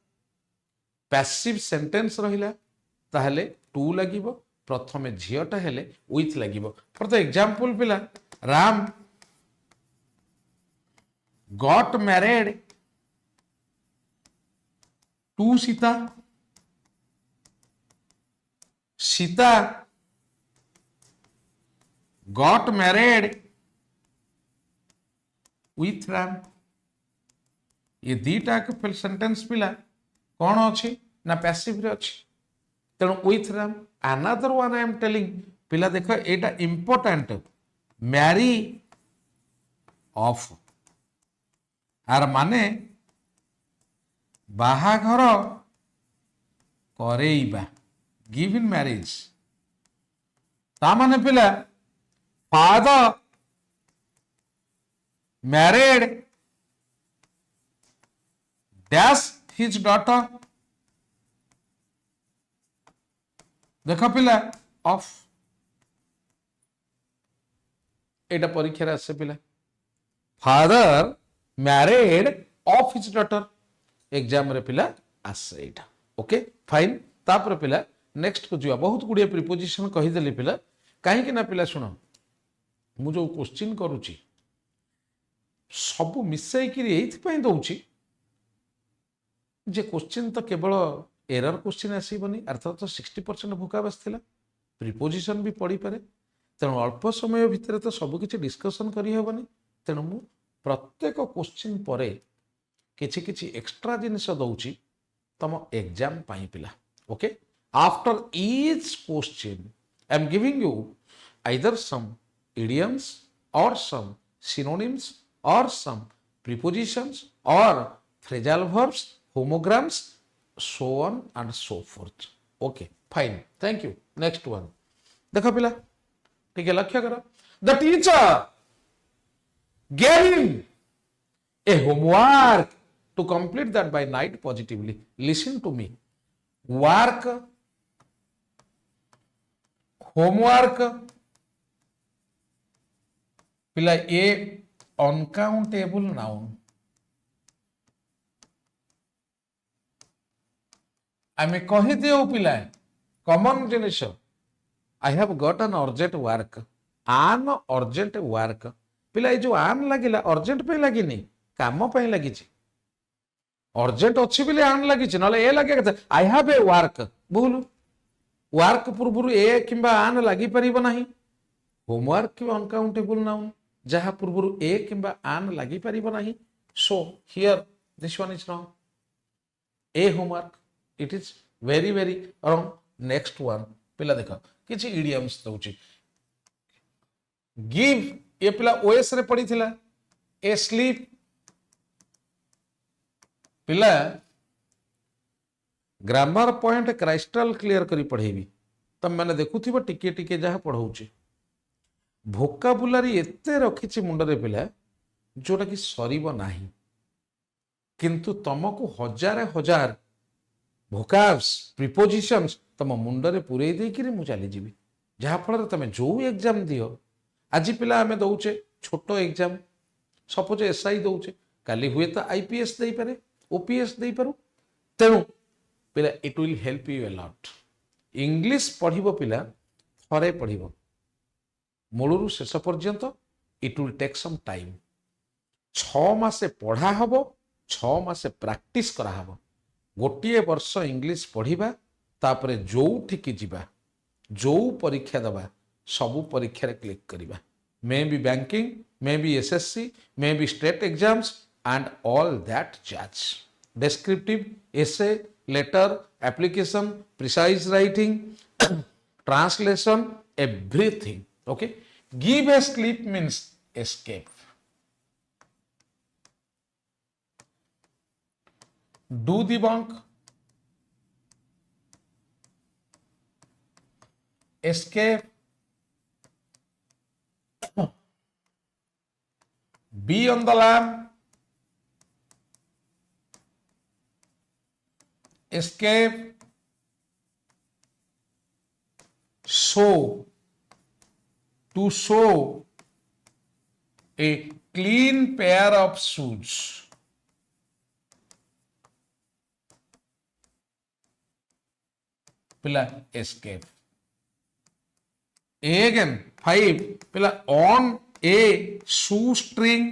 S1: पैसिव सेंटेंस रहिला ताहले टू लागिबो प्रथमे झियोटा हेले विथ लागिबो फॉर द एग्जांपल पिला Ram got married to Sita Sita got married with Ram ये दीटा के सेंटेंस पिला कौन अच्छी ना पैसिव रे अच्छी तेणु with Ram another one I am telling पिला देख एटा इंपोर्टेंट मैरी ऑफ आर माने बाहाघर करेइबा गिव इन मैरिज ता माने पिला father married dash his daughter देख पिला ऑफ एटा परीक्षा आसे पिला father married of his daughter exam रे पिला आसे एटा ओके फाइन तापर पिला नेक्स्ट को जिया बहुत गुड़िया प्रीपोजिशन कही देली पिला काहे कि ना पिला सुनो मु जो क्वेश्चन करूची सब मिसाई कि एथि दउची जे क्वेश्चन तो केवल एरर क्वेश्चन आसबनी अर्थात 60% भूका बसला प्रीपोजिशन भी पड़ी पारे तेणु अल्प समय भितर तो सबकि डिस्कसन करहबनी तेणु मु प्रत्येक क्वेश्चन पर किछि एक्स्ट्रा जिनिस दउची तम एग्जाम पाई पिला okay after each question I am giving you either some idioms or some synonyms or some prepositions or phrasal verbs homograms so on and so forth okay fine thank you next one देखो पिला ठीक है लक्ष्य करो the teacher gave him a homework to complete that by night positively listen to me work homework पिला a uncountable noun आमे कहि दियो पिला कॉमन जिनिस I have got an urgent work पिला जो आन लगिला अर्जेंट पे लगिनी काम पे लगी अर्जेंट अच्छी बोले आन लगी ना ए लगे आई हाव ए वर्क भूल वर्क पूर्व ए कि आन लगी पार ना होमवर्क कि अनकाउंटेबल नाउन जहाँ पूर्व ए कि आन लगी पार ना so here this one is wrong A homework it is very very wrong next one पिला देख किसी इडियम्स दउची गिव ये पिला ओएस रे पड़ी थिला ए स्लीप पिला ग्रामर पॉइंट क्राइस्टल क्लियर करी पढ़ेबी तम मैंने देखुथिबो टिके टिके जहाँ पढ़ाऊची भोकाबुलारी एते रखिछि मुंडरे पिला जोटा कि सरीब नाही किंतु तुमको हजार हजार भोकाब्स प्रिपोजिशंस तुम मुंडरे पुरई देकिरी मु चली जीवी जहाँ फल तुम जो एग्जाम दियो आज पिला आम दौचे छोट एग्जाम सपोज एसआई दौचे काली हुए तो आईपीएस दे पारे ओपीएस दे पारू तेणु पिला it will help you a lot English पढ़िबो पिला थरे पढ़िबो मूलरू शेष पर्यंत it will take some time 6 मासे पढ़ा हबो 6 मासे प्रैक्टिस करा हबो गोटे वर्ष इंग्लिश पढ़िबा तापरे जो ठीक जीवा जो परीक्षा दबा सबू परीक्षा रे क्लिक करिबा may be banking may be SSC may be state exams and all that जज descriptive essay letter application precise writing translation everything okay give a sleep means escape do the bunk escape be on the lam escape show to show a clean pair of shoes पिला escape again 5 पिला on a shoestring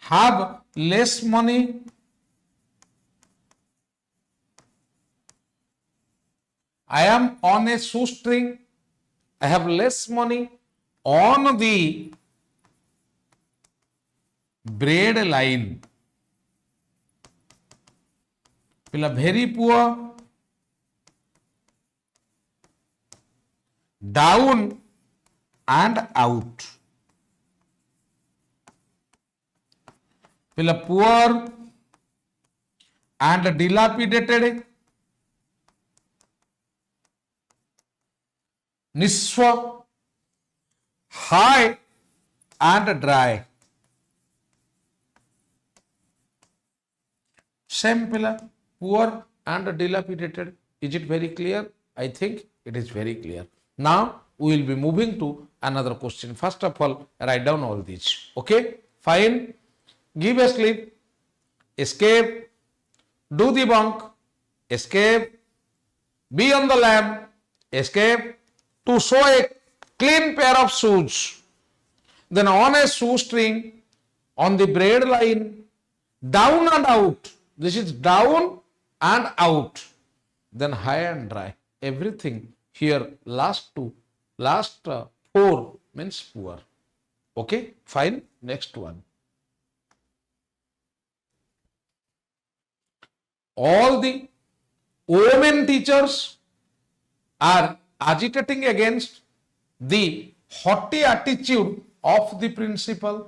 S1: have less money I am on a shoestring I have less money on the bread line पिला very poor down and out पिला poor and dilapidated निस्व high and dry same पिला poor and dilapidated is it very clear I think it is very clear now we will be moving to another question first of all write down all these okay fine give a sleep escape do the bunk escape be on the lam escape to show a clean pair of shoes then on a shoestring on the braid line down and out this is down and out then high and dry everything here last 4 means poor okay fine next one all the women teachers are agitating against the haughty attitude of the principal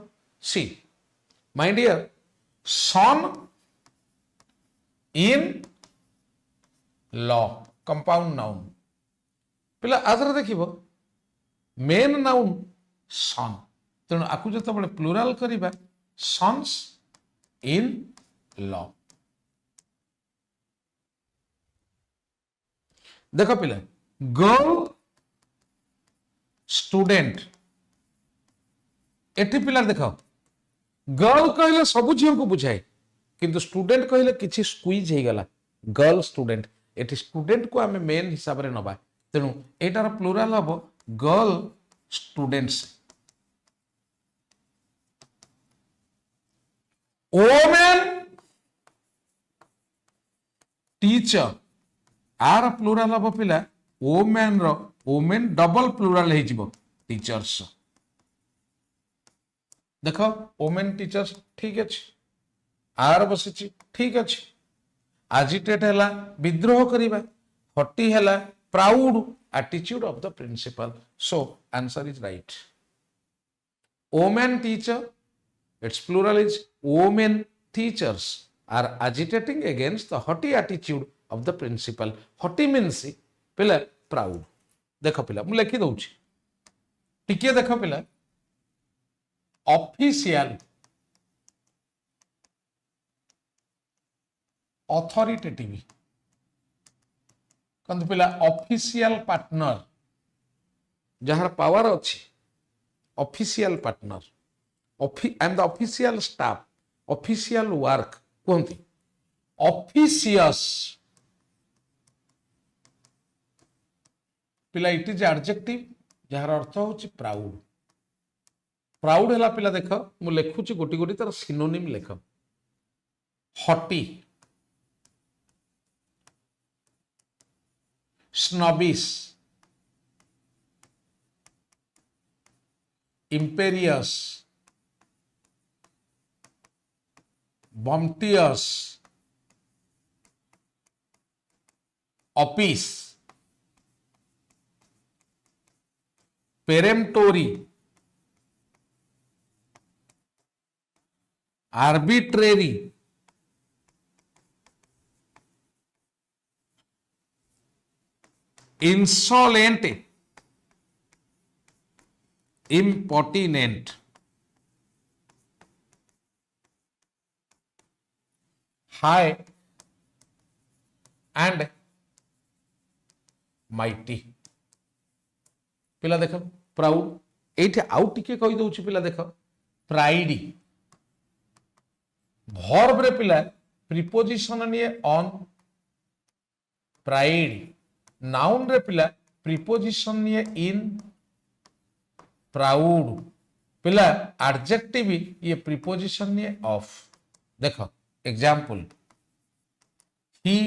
S1: see my dear son in law compound noun पिला आदर देखिबो main noun सन तेणु आकु जतबेले plural करिबा sons in law देखो पिला girl student eighty पिला देखो girl कहले सब झियो को बुझाए किंतु स्टूडेंट कहले किछि स्क्वीज हे गला गर्ल स्टूडेंट एटी स्टूडेंट को आमे मेन हिसाब रे नबा तेणु एटार प्लुराल हबो girl students. Women teacher are plural हम पिला वोमेन रो वोमेन डबल प्लूराल हो टीचर्स। देख वोमेन टीचर्स ठीक अच्छे आर बसी ठीक अच्छे एजिटेट है विद्रोह करवा हटी है proud attitude of the principal so answer is right. Women teacher its plural is women teachers are agitating against the haughty attitude of the principal। haughty means पिला proud। देख पिला मु लिखि दउछि टिके देख पिला ऑफिशियल अथॉरिटेटिव कंत पिला ऑफिशियल पार्टनर जहार पावर अछि official partner I am the official staff official work कहती officious पिला इट इज एडजेक्टिव जार अर्थ होची प्राउड। प्राउड है पिला देख मु लिखुची गोटी गोटी तार सिनोनिम लेख हटी snobbish imperious bumptious office peremptory arbitrary insolent impertinent high and mighty। पिला देख प्राउड एठी आउ टिके कहि दउछि पिला देख प्राइडी वर्ब रे पिला प्रीपोजिशन निये ऑन प्राइड नाउन रे पिला प्रीपोजिशन निये इन प्राउड पिला एडजेक्टिव ये प्रीपोजिशन निये ऑफ। देख एग्जाम्पल ही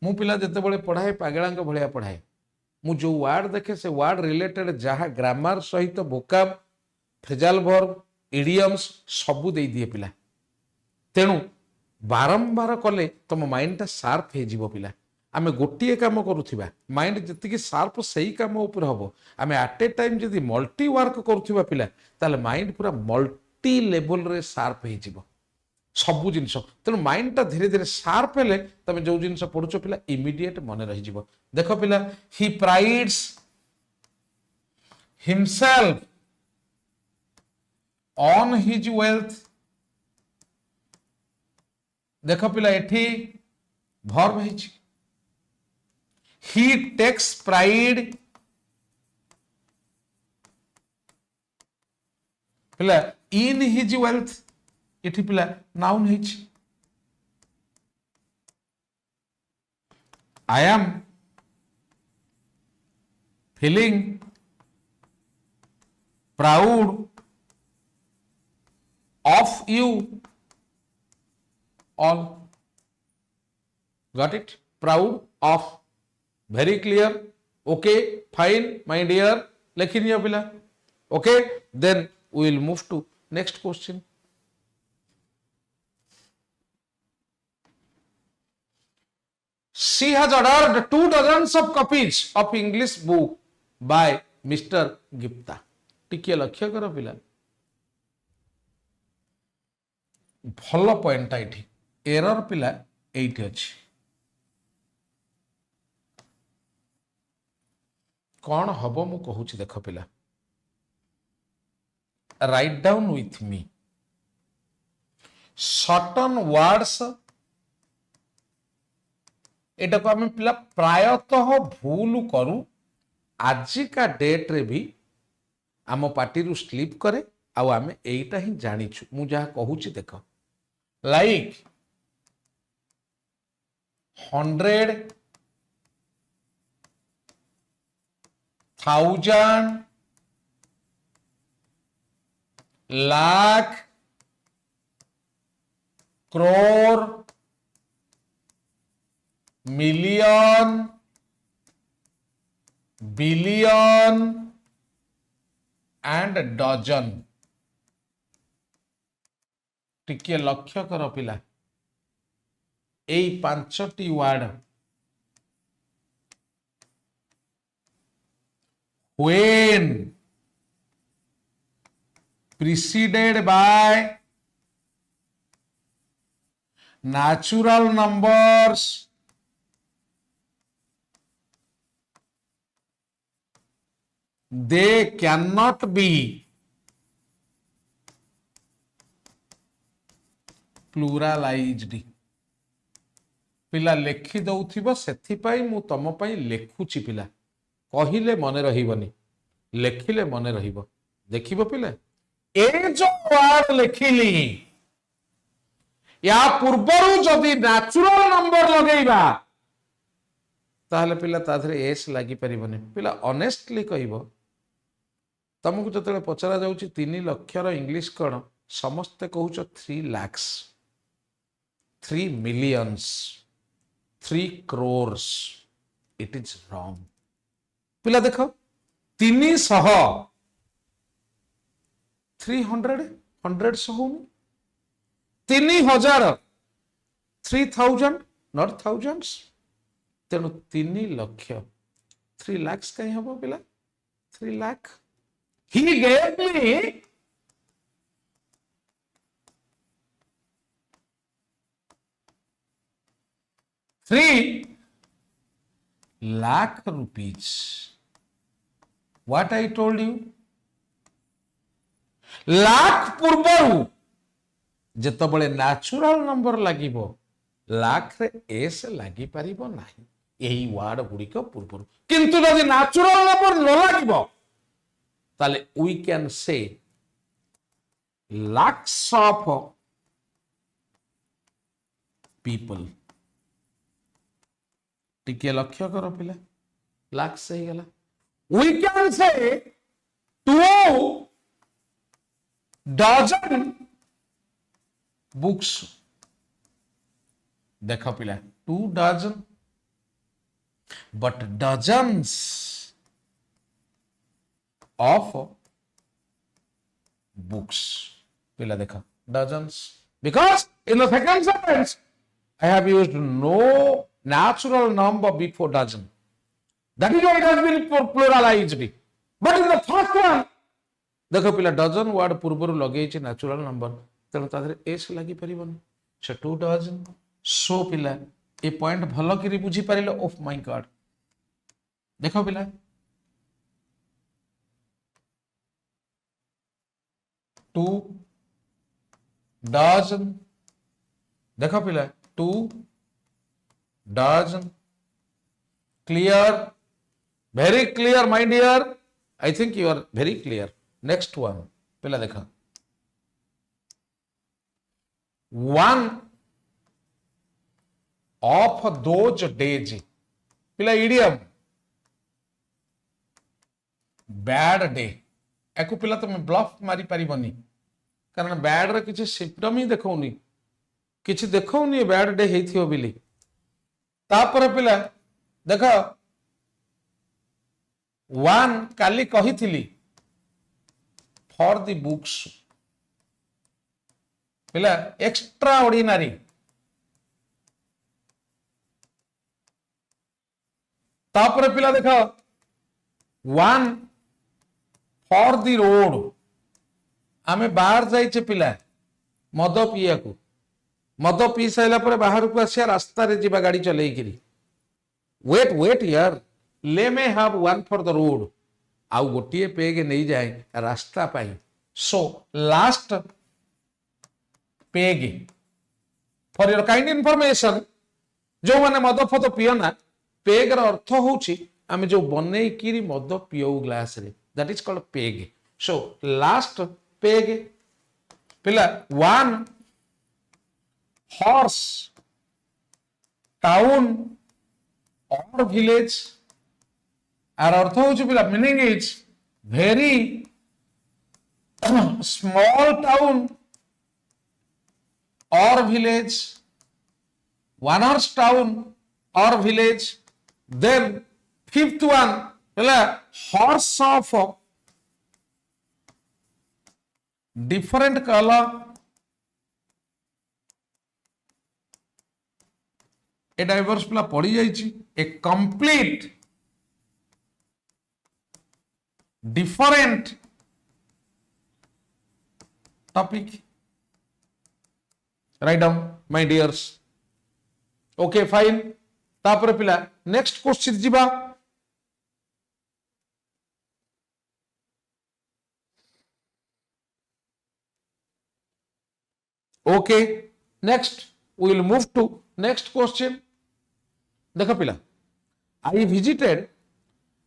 S1: मु पिला जते बळे पढ़ाए पागलांक भलिया पढ़ाए मु जो वर्ड देखे से वर्ड रिलेटेड जहा ग्रामर सहित वोकाब फ्रेजल वर्ब इडियम्स सबु दे दिए पिला तेणु बारंबार कले तुम माइंड शार्प हो जिवो पिला। आमे गोटिए काम करूथिबा माइंड जतिकी शार्प सही काम ऊपर हबो आमे एट ए टाइम जदि मल्टी वर्क करूथिबा पिला ताले माइंड पूरा मल्टी लेवल रे शार्प हो जिवो सबु जिनस तेणु माइंड टा धीरे धीरे शार्प हेले तमे जो जिनस पढुछ पिला इमीडिएट मन रही जिवो। देखो पिला he prides himself on his wealth. देखो पिला एठी verb which he takes pride पिला in his wealth एठी पिला noun which I am feeling proud of you all। got it? Proud of very clear okay fine my dear लिखी दिया पिला okay then we will move to next question। She has ordered 2 dozens of copies of English book by Mr. Gupta। टिके लक्ष्य कर पिला भल point एठी error पिला एठी अछि कौन हबो मु कहूची देख पिला write down with me certain words एटा को आम पिला प्रायतः भूल करू आजिका डेट रे भी आम पार्टी रु स्लीप करे आम एटा ही जानिछु मु जहा कहूची देख like 100 thousand, lakh, crore, million, billion and dozen. टिके लक्ष्य कर पिला एई पांचटी ward when preceded by natural numbers they cannot be pluralized. पिला लेखि दउथिबो सेथिपाई मु तम पाई लेखुची पिला कहिले मने रहिबनी लेखिले मने रहिबो देखिबो पिला ए जो वार्ड लेखिली या पूर्वरु जदि नेचुरल नंबर लगेइबा ताहले पिला ताधरे एस लागि परिबनी पिला ऑनेस्टली कहिबो तमको जतले पचरा जाउची 3 लाख रो इंग्लिश कोन समस्त कहउचो 3 lakhs 3 millions 3 crores it is wrong पिला देखो 300 300 100 होनी 3000 3000 not thousands तेणु 3 लाख 3 lakhs कहीं हम पिला 3 lakh he gave me ₹3 lakh. What I told you? Lakh पूर्वरु जेतबळे नेचुरल नंबर लागिबो लाख रे एस लागि परिबो नाही एही वर्ड गुडिक पूर्वरु किंतु जदि नेचुरल नंबर न लागिबो ताले we can say lakhs of people टिके लक्ष्य करो पिला लाख से ही गला वी कैन से 2 dozen books देखो पिला 2 dozen but dozens of books पिला देखो dozens because in the second sentence I have used no natural number before dozen. That is why it has been pluralized. But in the first one, देखो पिला dozen word पूर्वरु लगेइछि natural number तेणु ताधरे S लागि परिबन से 2 dozen सो पिला ए point भलो करी बुझी पारिलो ऑफ माय गॉड देखो पिला 2 dozen देखो पिला 2 dozen clear very clear my dear I think you are very clear next one pila dekha one of those days pila idiom bad day एको पिला तुम ब्लफ मारी पारिबनी कारण बैड रे किछि सिम्पटम ही देखौनी किछि देखौनी बैड डे हेथियो बिली तापर पिला देख वन काली कही फॉर दी बुक्स पिला एक्स्ट्रा ऑर्डिनरी तापर पिला देख वन फॉर दी रोड आमे बाहर जाइए पिला मद पीया को मद पी साइला पर बाहर को आसिया रास्ता रे जीवा गाड़ी चले किरी वेट वेट यार let me have one for the road आउ गोटिए पेग नहीं जाए रास्ता पाई so last peg for your kind information जो माने मद फद पियना पेग र अर्थ होची आमे जो बनै किरी मद पियो ग्लास रे that is called peg so last peg पिला one horse town or village आर अर्थ होची पिला meaning is very small town or village, one horse town or village. Then fifth one, horse of different color. A diverse पिला पढ़ी जाइए a complete different topic. Write down, my dears. Okay, fine. तापर पिला next question जिबा. Okay, next we will move to next question. देखो पिला, I visited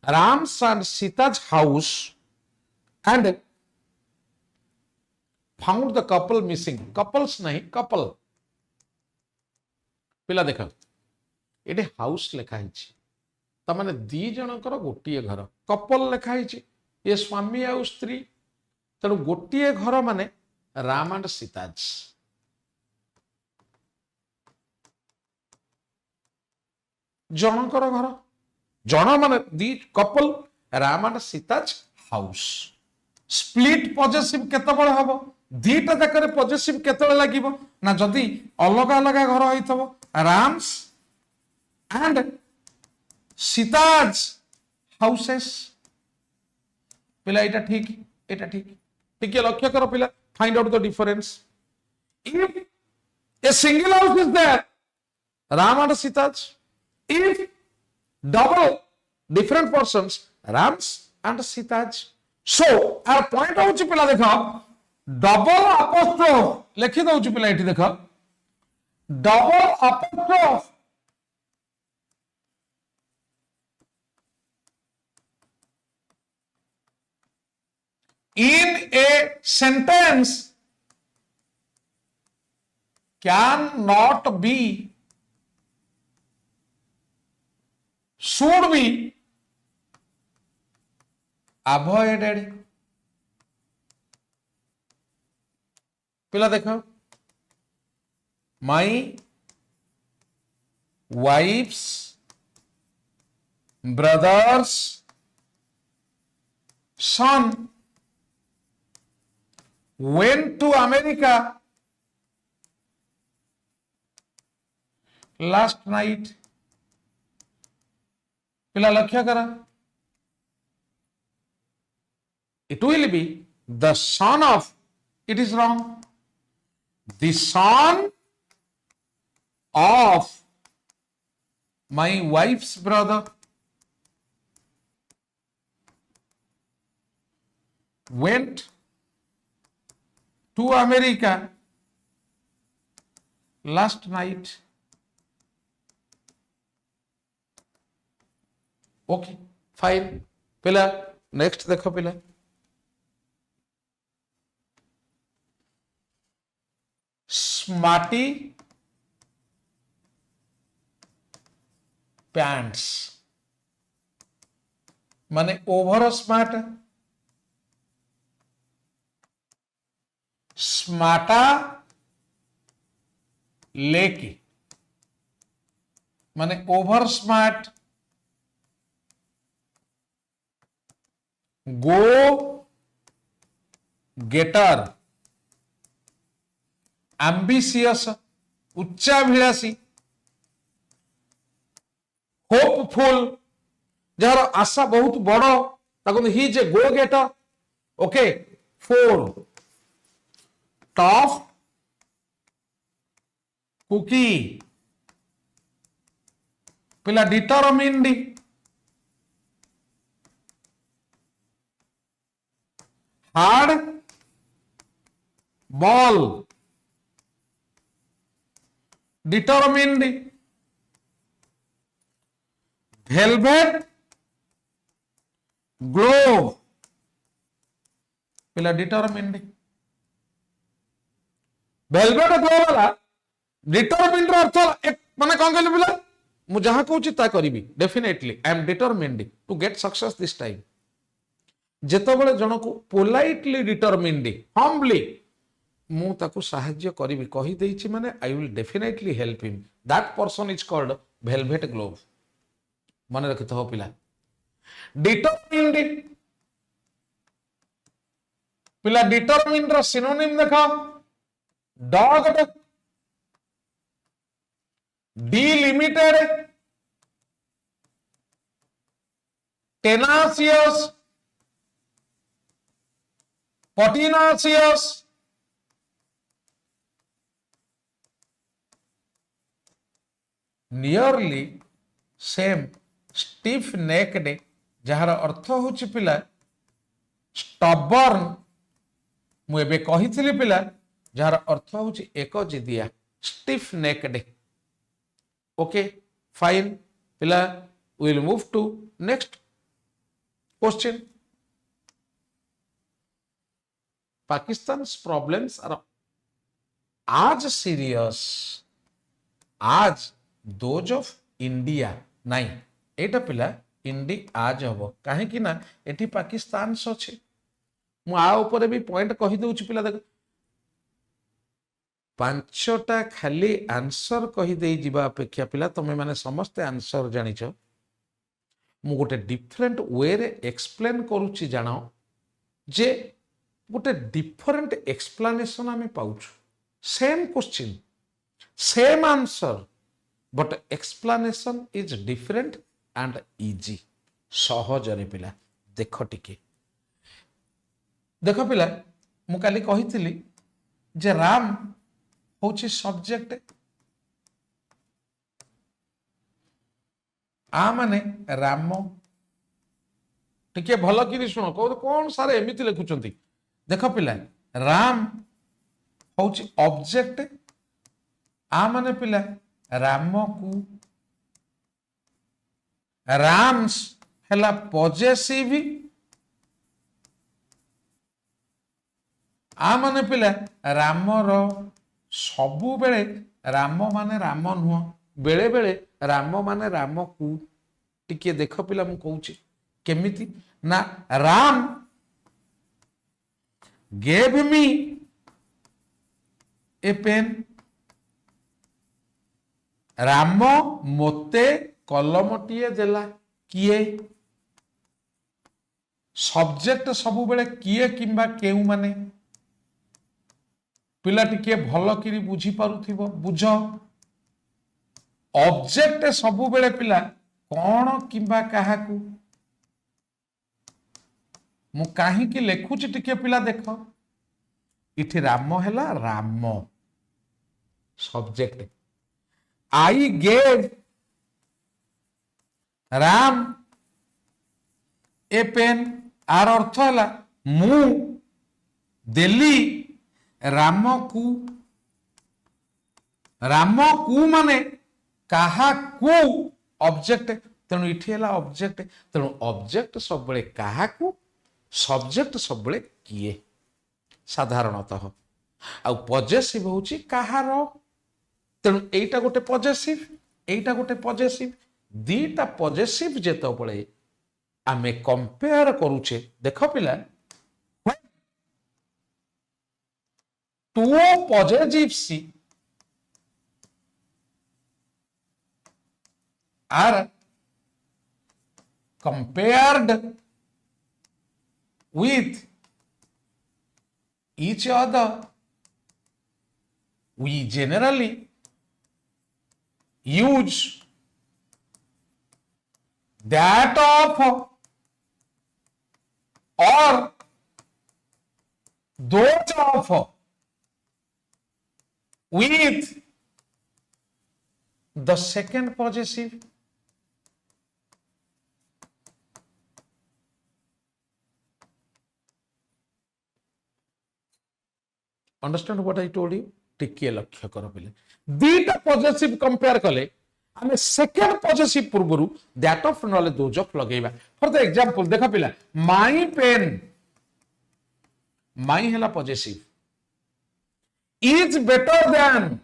S1: Ram's and Sita's house and found the couple missing. Couples नहीं, couple. पिला देखा ये house लिखा है माने दी जनकर गोटे घर कपल लिखा है ये स्वामी आ स्त्री तेणु गोटे घर माने राम एंड सीताज जनकर घर जन माने the couple Ram and Sita's house split positive केते हम दीटा जाकर पॉजिटिव केते लागिबो ना जदी अलग अलग घर होइथबो राम्स एंड सीताज हाउसेस पिला एटा ठीक ठीक लक्ष्य करो पिला find out the difference if a single house is there Ram and Sita's if double different persons Ram's and Sita's so आर पॉइंट होउछ पिला देखो डबल अपोस्ट्रोफ लिखि दउछ पिला एठी देखो double apostrophe in a sentence cannot be should be avoided. पिला देखो my wife's brother's son went to America last night. पिला लक्ष्य करा it will be the son of, it is wrong, the son of my wife's brother went to America last night. Okay, fine. पिला next देखो पिला smarty pants माने over smart स्मार्टा लेके माने over smart go getter ambitious उच्चाभिलाषी hopeful जार आशा बहुत बड़ ताको ही जे go getter okay 4 tough cookie पिला determined hard ball determined velvet glove पिला डिटरमिन्ड वेलवेट ग्लोव वाला डिटरमिन्ड अर्थ एक माने कौन कहले पिला मु जहा कहूँ ता करी definitely I am determined to get success this time जेतबेले जन को पोलाइटली डिटरमिन्ड हम्बली मु ताकू साहाय्य करी कही देछि माने I will definitely help him that person is called velvet glove मन रखि हो पिला डिटरमिन्ड पिला डिटरमिन्ड रो सिनोनिम देखो dogged delimited tenacious pertinacious nearly same stiff necked जार अर्थ होची पिला स्टबर्न मुझे कही पिला जार अर्थ होची एक जिदिया स्टिफ नेक्ड ओके फाइन पिला will move to next question Pakistan's problems are as serious as those of India नहीं एटा पिला इंडी आज हम कहीं ना एटी पाकिस्तान अच्छे मुझे भी पॉइंट कही दूची पिला देख पांचटा खाली आंसर कहीदे जीवा अपेक्षा पिला तुम्हें माने समस्ते आंसर जानिच मु गोटे डिफरेंट वे रे एक्सप्लेन करूची जानो जे गोटे डिफरेंट एक्सप्लेनेशन आम पाउछु same question same answer but explanation is different and easy सहज रे पिला देख टिके देख पिला मु काली कही जे राम होची सब्जेक्ट आ माने राम टिके भल कि शुण कौन सारे एमती लिखुंट देख पिला राम होची ऑब्जेक्ट आ माने पिला राम को राम्स हैला पॉजेसिव आ माने पिला राम रो सबु बेले राम माने राम नुह बेले बेले राम माने राम को टिके देख पिला मु कहूची केमिति ना Ram gave me a pen Ram मोते कलमटीए देला किए सब्जेक्ट सबु बेले किए किंबा केउ माने पिला टिके भल किरी बुझी पारुथिबो बुझ ऑब्जेक्ट सबु बेले पिला कौन किंबा काहाकू मु काहे कि लेखुची टिके पिला देख इठी राम हैला Ram subject I gave Ram a pen आर अर्थ हैला मु देली राम को माने काहा को ऑब्जेक्ट तेणु इठी हैला ऑब्जेक्ट तेणु ऑब्जेक्ट सब बेले काहा को सब्जेक्ट सब बेले किए साधारणतः आउ पॉजेसिव होची काहार तेणु एटा गोटे पॉजेसिव एटा गोटे पॉजेसिव दीटा पॉजेसिव जेतो बेले आमे कंपेयर करूचे देख पिला two possessives are compared with each other, we generally use that of or those of with the second possessive. Understand what I told you टिके लक्ष्य कर पिले दीटा पॉजिटिव कंपेयर कले हमें सेकंड पॉजिटिव पूर्वरु that of knowledge those of लगेबा for the example देखा पिला माई पेन माई हैला positive is better than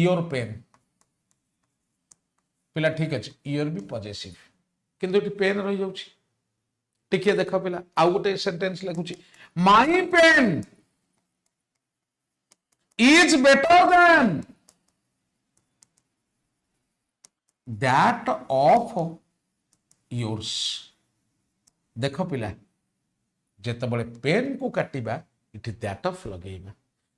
S1: your pen पिला ठीक अच्छे योर भी पॉजिटिव किंतु ये पेन रही जाउछि टिके देख पिला आउ गोटे सेंटेंस लिखुछि my pen is better than that of yours देख पिला जेतबळे पेन को काटिबा इठी दैट ऑफ लगेइबा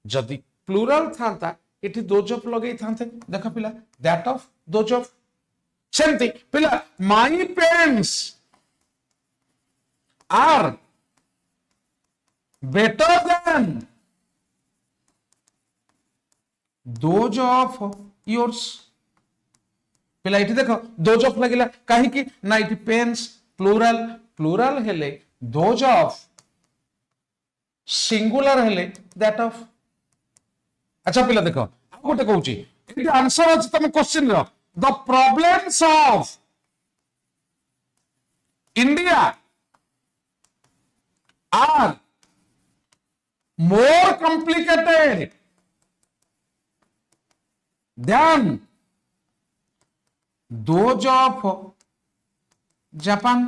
S1: जदि प्लूरल थांता इठी दोज ऑफ लगेइ थांते देख पिला दैट ऑफ दोज ऑफ सेमती पिला my pens are better than those of yours पिला इठी देखो दोज ऑफ लगिला काहे कि ना इठी पेन्स प्लूरल प्लूरल हेले दोज ऑफ सिंगुलर हेले दैट ऑफ अच्छा पिला देखो आ गोटे कहूची एटी आंसर अछि तम क्वेश्चन रो the problems of India are more complicated than those of Japan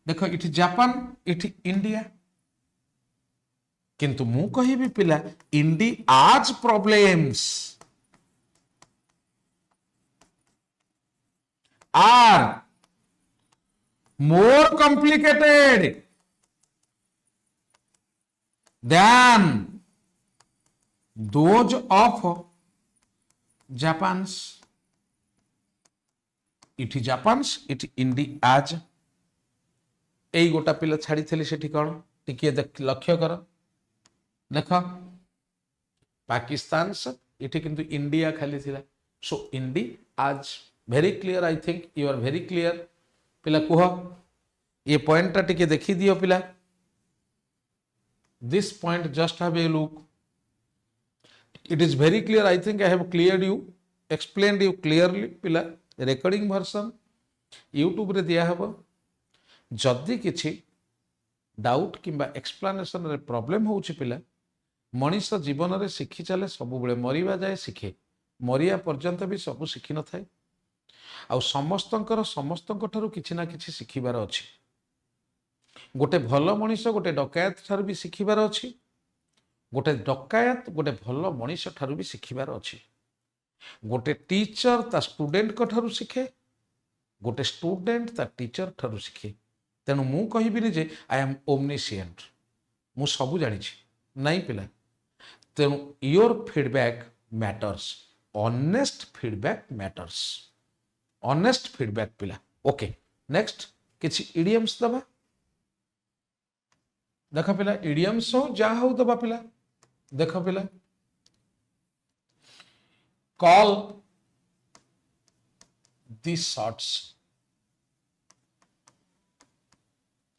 S1: देखो इठी जापान इठी इंडिया किंतु मु कहि भी पिला India's problems are more complicated than those of Japan's इठी जापान्स इठी इंडियाज एई गोटा पिला छाड़ी थली सेठी कोन टिके लक्ष्य कर देख पाकिस्तान इठी किंतु इंडिया खाली थिला so India's very clear I think you are very clear पिला कुह ये पॉइंट टा टिके देखि दियो पिला this point just have a look it is very clear I think I have cleared you explained you clearly पिला recording version YouTube रे दिया हबो जदि किछि डाउट किंबा एक्सप्लेनेशन रे प्रॉब्लम होउछि पिला मनीष जीवन रे शिखि चले सब बेले मरिबा जाए शिखे मरिया पर्यंत भी सब शिखि न थाए आ समस्तंकर समस्तंक ठारू किछि ना किछि शिखिबार अछि गोटे भल मनीष गोटे डकायत ठारू भी शिखिबार अछि गोटे डकायत गोटे भल मनीष ठारू भी शिखिबार अछि गोटे टीचर ता स्टूडेंट को ठारू शिखे गोटे स्टूडेंट ता टीचर ठारू शिखे तेणु मु कहिबिनी जे आई एम ओमनिशिएंट मु सबु जानि छी नहीं पिला तेणु your feedback matters honest feedback matters honest feedback पिला ओके नेक्स्ट किछि इडियम्स दबा देख पिला इडियम्स हो जा हो दबा पिला देख पिला call these shots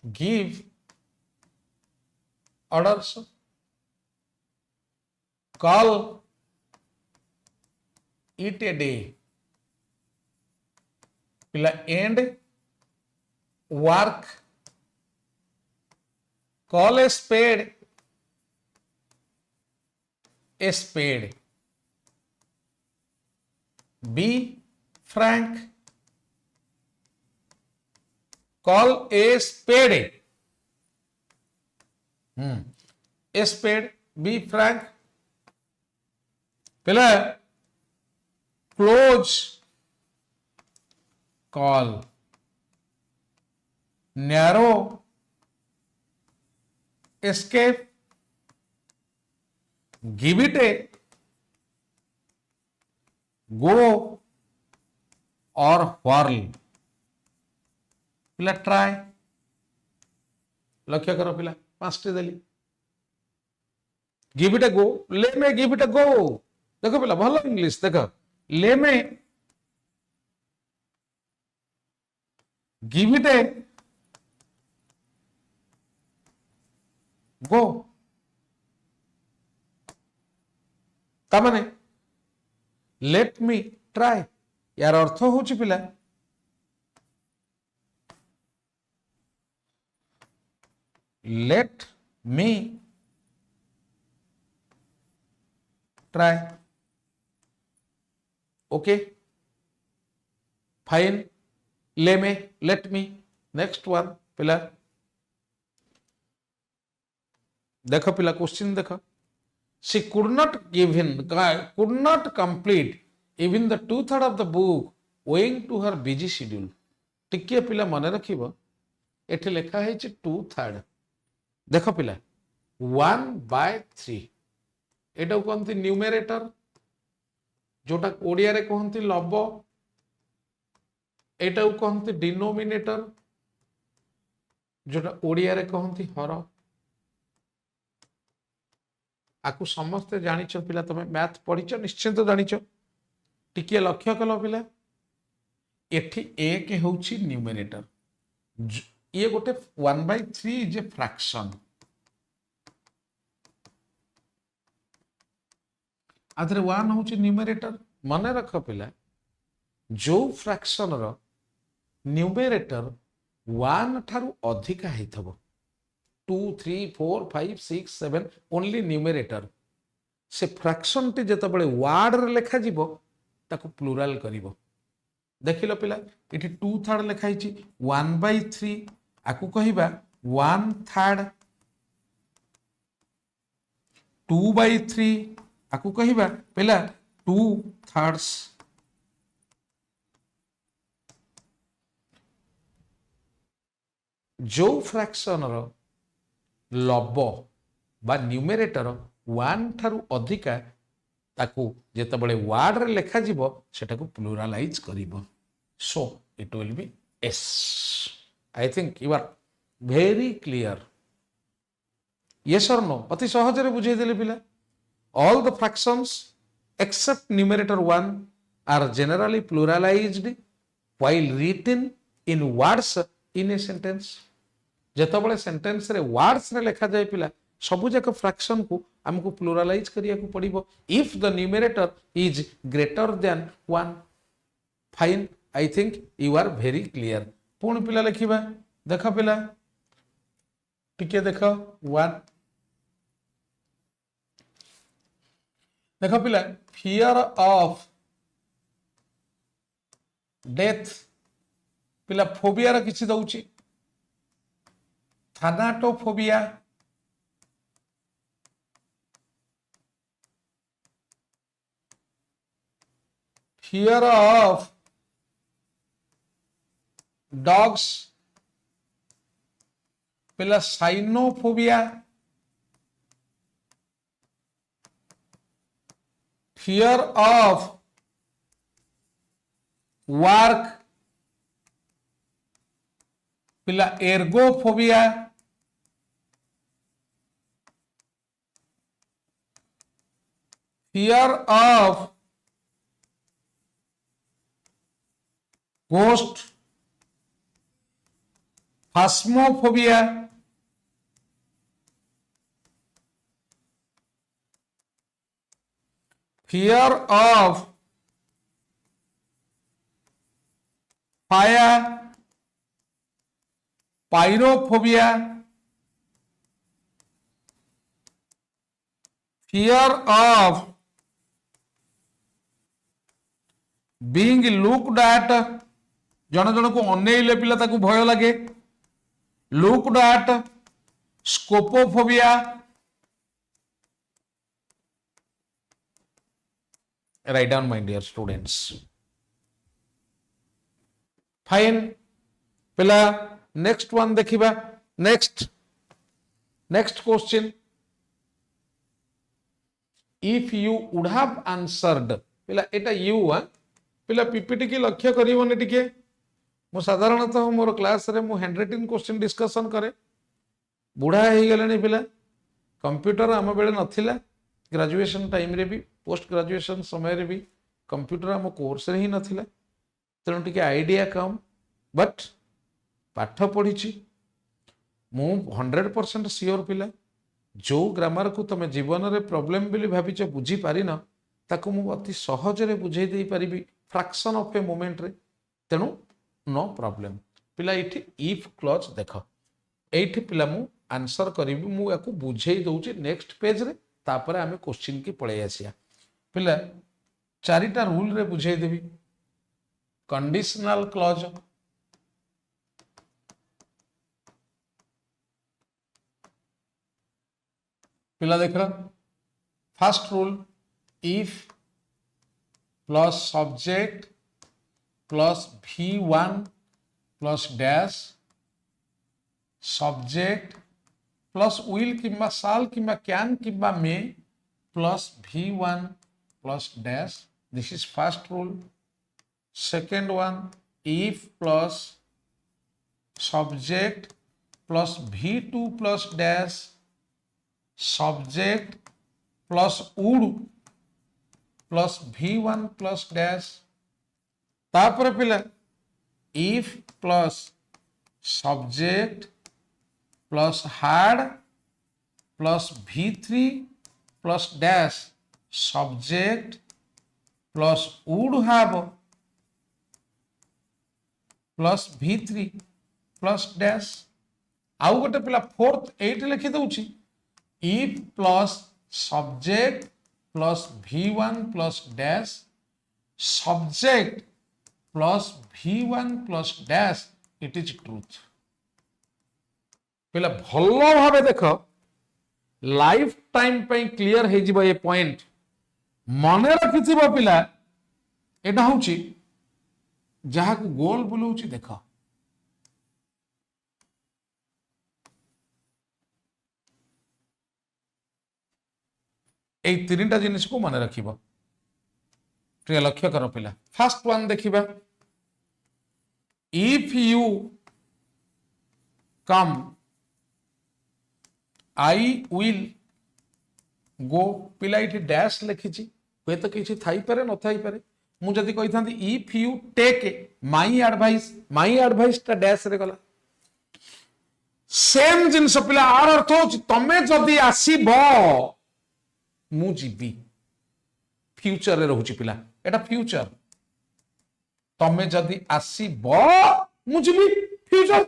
S1: give orders call it a day पिला end work call a spade be frank call a spade a spade be frank पिला close call narrow escape give it a go or whirl पिला try लक्ष्य करो पिला पांचटी देली give it a गो ले में give it a गो देखो पिला भलो इंग्लिश देखो ले में गिव इट ए गो तामाने लेट मी ट्राई यार अर्थ होची पिला let me try okay fine let me next one पिला देख पिला क्वेश्चन देख she could not complete even the 2/3 of the book owing to her busy schedule टिके पिला मन रखिबो एठी लेखा है 2/3 देख पिला 1/3 एटा कहंती न्यूमरेटर जोटा ओडिया रे कहंती लब एटा कहंती डिनोमिनेटर जोटा ओडिया रे कहंती हर आकु समस्ते जानिछ पिला तमे मैथ पढ़िछ निश्चित जानिछ टिके लक्ष्य कल पिला एठी एक होउछि न्यूमरेटर ये गोटे 1/3 इज ए फ्रैक्शन आधरे 1 होउछि न्यूमरेटर मन रख पिला जो फ्रैक्शन रो न्यूमरेटर 1 ठारू अधिका हेथबो 2 3 4 5 6 7 ओनली न्यूमरेटर से फ्रैक्शन टी जेतबेले वर्ड रे लेखा जीवो ताको प्लुराल करिवो देखिलो पिला इठी 2/3 लेखा हिची 1/3 आकु कहिबा 1/3 2/3 आकु कहिबा पिला 2/3 जो फ्रैक्शन रो लब बा न्यूमरेटर 1 ठारू अधिका ताकू जेतबेले वर्ड रे लेखा जीवो सेटाकू प्लुरालाइज करिवो so it will be S I think you are very clear yes or no अति सहज रे बुझाई देले पिला all the fractions except numerator 1 are generally pluralised while written in words in a sentence जेतबेले सेंटेंस रे words रे लेखा जाय पिला सबु जाक फ्रैक्शन को हमको प्लुरालाइज करिया को पड़िबो if the numerator is greater than 1 fine I think you are very clear पुण पिला लिखिबा देख पिला टिके देख 1 देख पिला फियर ऑफ डेथ पिला फोबिया रा किछि दउची थानाटोफोबिया fear of dogs पिला साइनोफोबिया fear of work पिला एर्गोफोबिया fear of ghost phasmophobia fear of fire pyrophobia fear of being looked at जन जन को अनेइले पिला ताकू भय लगे looked at scopophobia write down my dear students fine पिला next one देखिबा next question if you would have answered पिला एटा you पिला पीपीटी की लक्ष्य करिवने टिके मु साधारणतः मोर क्लास रे मु हैंड राइटिंग क्वेश्चन डिस्कशन करे बुढ़ा हो गले पिला कंप्यूटर आम बेले नथिला ग्रेजुएशन टाइम रे भी पोस्ट ग्रेजुएशन समय रे भी कंप्यूटर आम कोर्स रे ही नथिला तेणु टिके आइडिया कम बट पाठ पढ़ी मु 100% सियोर पिला जो ग्रामर को तुम जीवन रे प्रॉब्लम बोली भाविच बुझी पारिन ताकू मु अति सहज रे बुझाई दे पारिबी फ्रैक्शन ऑफ ए मोमेंट रे तेणु नो प्रॉब्लम पिला इठी इफ क्लॉज देख एठी पिला मु आंसर करिबी मु याकू बुझाई दउची नेक्स्ट पेज रे तापर आमे क्वेश्चन की पळे आसिया पिला चारिटा रूल रे बुझाई देवी कंडीशनल क्लॉज पिला देख first rule if plus subject plus V1 plus dash subject plus will किंबा साल किंबा कैन किंबा may plus V1 plus dash this is first rule second one if plus subject plus V2 plus dash subject plus would plus V1 plus dash तापर पिला if plus subject plus had plus V3 plus dash subject plus would have plus V3 plus dash आउ गोटे पिला fourth eight लिखि दउछि if plus subject plus V1 plus dash subject plus V1 plus dash it is truth पिला भलो भावे देख life time पे क्लियर हे जिवो ये पॉइंट मने रखिथिबो पिला एटा होची जहा को गोल बुलौची देख এই তিনটা জিনিস को মনে রাখিব প্রিয় লক্ষ্য কর পিলা ফার্স্ট ওয়ান দেখিবা if you come I will go पिला ये डैश लिखी हुए तो किसी थाई पारे न थाई पारे मु जदि कही था if you take my advice टा डैश रे गला सेम जिनस पिला आर अर्थ हो तमे जदि आसीब मु जीबी फ्यूचर रे रहूची पिला एटा फ्यूचर तमे जदि आसीब मु जीबी फ्यूचर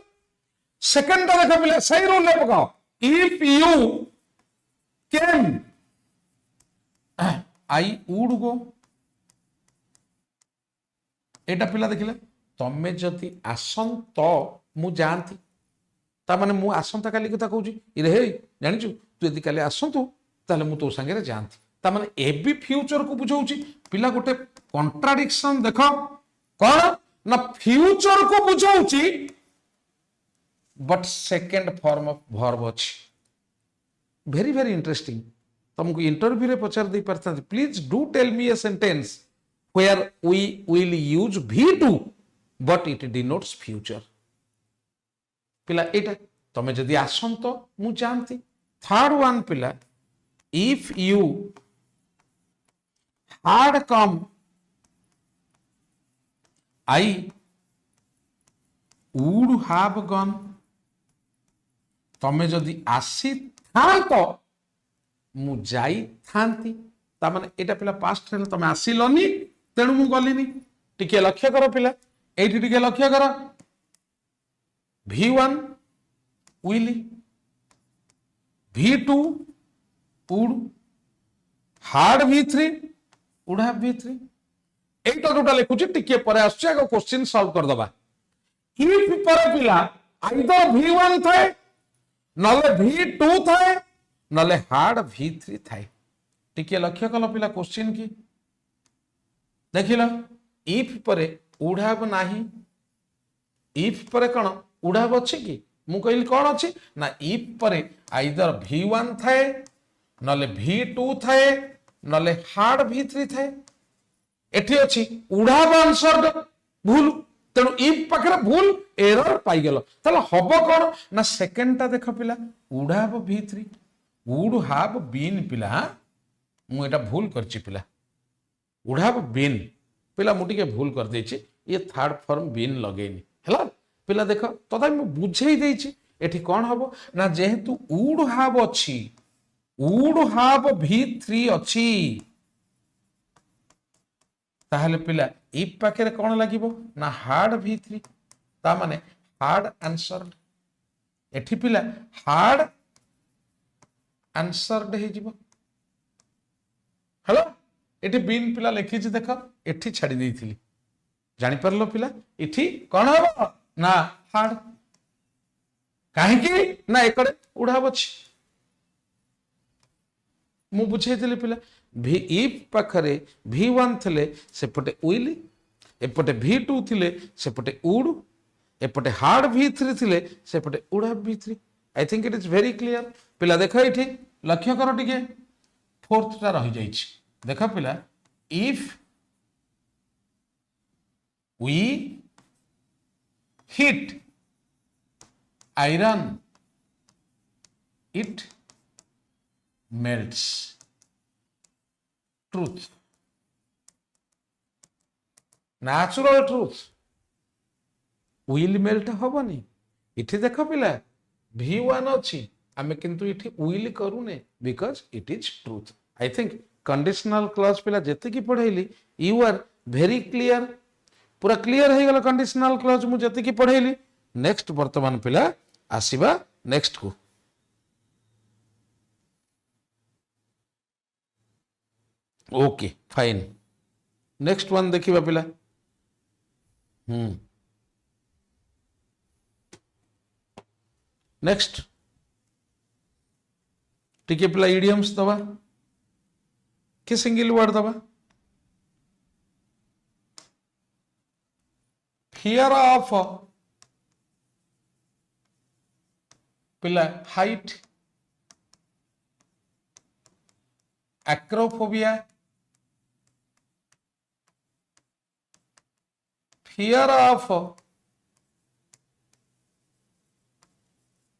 S1: सेकंड टा देखो पिला सही रूल ले पकाओ if you can I would go एटा पिला देखिले तमे जदि आसंत मु जानती ता माने मु आसंता काली कथा कहूची इरे हे जानिचु तू यदि काली आसंतु ताले मु तो संगे रे जानती ता माने एबी फ्यूचर को बुझाउची पिला गोटे कॉन्ट्राडिक्शन देखो कोन ना फ्यूचर को बुझाउची but second form of verb अच्छी वेरी वेरी इंटरेस्टिंग तुमको इंटरव्यू रे पचार दे पारता please do tell me a sentence where we will use V2 but it denotes future पिला एटा तमे जदि आसंत मु जानती थर्ड वन पिला if you had come I would have gone तमे जदि आसी थांतो मु जाई थांती ता माने एटा पिला पास्ट रे तमे आसीलनी तेणु मु गलिनी टिके लक्ष्य करो पिला एठी टिके लक्ष्य करो V1 will V2 would hard V3 would have V3 एटा जोटा लिखुची टिके परे आछे आगो क्वेश्चन सॉल्व कर दबा इफ परे पिला आइदर V1 थाए नले V2 थाए नले हार्ड V3 थाए टिके लक्ष्य कल पिला क्वेश्चन की देखिल इफ परे वुड हैव नाही इफ परे कौन वुड हैव अछि कि मु कहली कौन अछि ना इफ परे आइदर V1 थाए नले V2 थाए नले हार्ड V3 थाए एठी अछि वुड हैव आंसर्ड भूल तेणु इफ पाखरे भूल एरर पाई गेल ताले हबो कोन ना सेकंड ता देख पिला would have V3 would have been पिला मु एटा भूल करछि पिला वुड हैव बीन पिला मु टिके भूल कर देछि ये थर्ड फॉर्म बीन लगेनी हला पिला देख तथा मु बुझेई देछि एठी कोन हबो ना जेहेतु वुड हैव अछि वुड हैव V3 अछि ताहले पिला इफ पाखे कौन लगिबो ना हार्ड V3 ता माने हार्ड आंसर्ड एठी पिला हार्ड आंसर्ड हे जिवो हेलो एठी बीन पिला लिखी देख एठी छाड़ी देइथिली जानि परलो पिला एठी कोन हो ना हार्ड काहे कि ना एकड़े उड़ा बछि मु बुझेइथिली पिला भी इफ पाखरे V1 थिले सेपटे उइल एपटे V2 थिले सेपटे उड़ एपटे हार्ड V3 थिले सेपटे उड़ा V3 I think it is very clear पिला देख एठी लक्ष्य करो टिके फोर्थ टा रही जाइछि देख पिला if we hit iron it melts truth natural truth will melt हबनी इठी देख पिला V1 अच्छी आमे किंतु इठी will करूने because it is truth I think conditional clause पिला जेते की पढ़ेली you are very clear पूरा क्लियर है गला कंडीशनल क्लॉज मु जेते की पढ़ेली नेक्स्ट वर्तमान पिला आसीबा नेक्स्ट को ओके फाइन नेक्स्ट वन देखिबा पिला नेक्स्ट टिके पिला इडियम्स दबा कि सिंगल वर्ड दबा fear of पिला height acrophobia fear of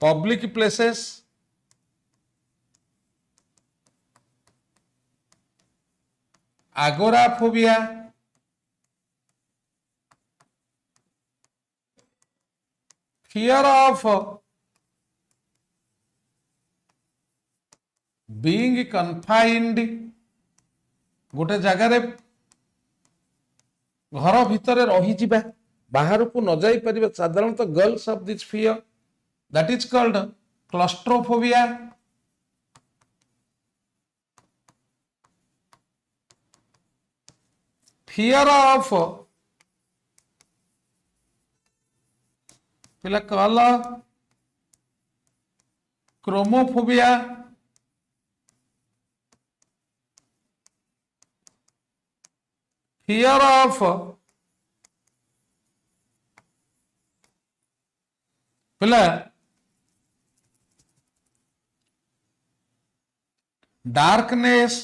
S1: public places agoraphobia fear of being confined गोटे जगार घर भितर रही जिबा बाहर को न जाई परिबा साधारणतः girls of this fear that is called claustrophobia fear of पिला कलर क्रोमोफोबिया fear of पिला डार्कनेस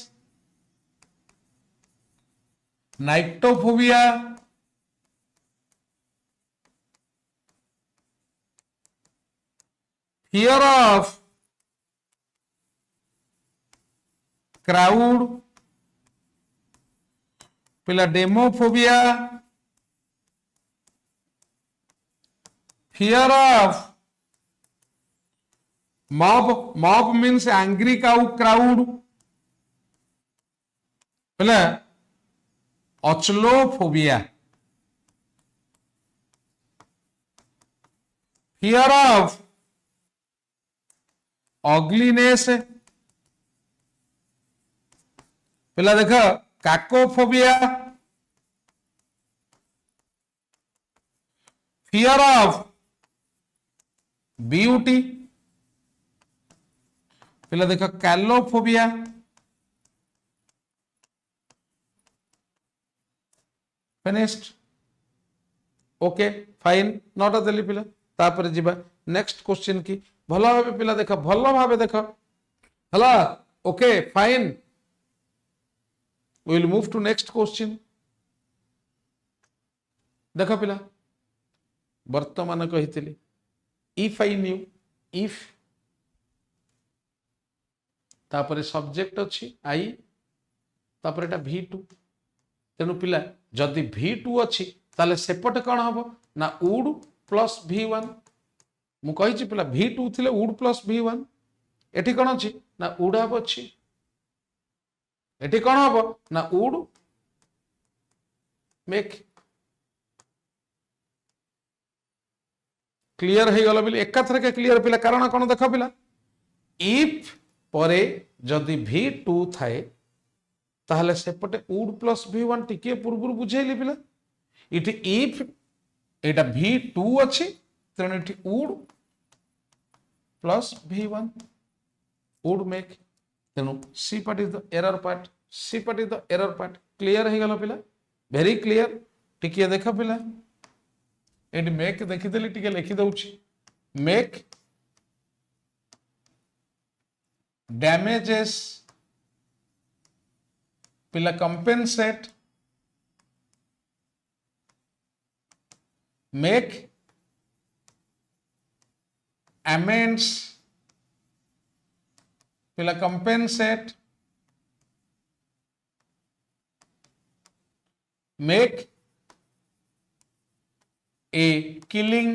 S1: नाइक्टोफोबिया fear of crowd पिला डेमोफोबिया fear of mob means angry crowd पिला ऑचलोफोबिया fear of ugliness पिला देख काकोफोबिया fear of ब्यूटी पिला देख कैलोफोबिया फिनिश्ड ओके फाइन नोट देली पिला तापर जिबा नेक्स्ट क्वेश्चन की भलो भाबे पिला देख भलो भाबे देख हला okay fine we will move to next question देखा पिला वर्तमान कही if I knew if तापर सब्जेक्ट अच्छी आई तापर एटा V2 तेनु पिला जदि V2 अच्छी ताले सेपटे कौन हम ना उड प्लस V1 मु कही पिला V2 थिले उड प्लस V1 एठी कौन अच्छी ना उडाब अच्छी एटी कौन हम ना उड मेक क्लियर है गला बिल एकाथर के क्लियर पिला कारण कौन देख पिला इफ परे जदि V2 थाए ताहले सेपटे वुड प्लस V1 टिके पूर्व बुझेली पिला इट इफ एटा V2 अछि तेणु it would plus V1 would make तेणु C part is the error part C part is the error part clear हो गला पिला वेरी क्लियर टिके देख पिला एटी मेक देखिदेली टिके लिखि दउछि मेक damages पिला compensate make amends पिला compensate make a killing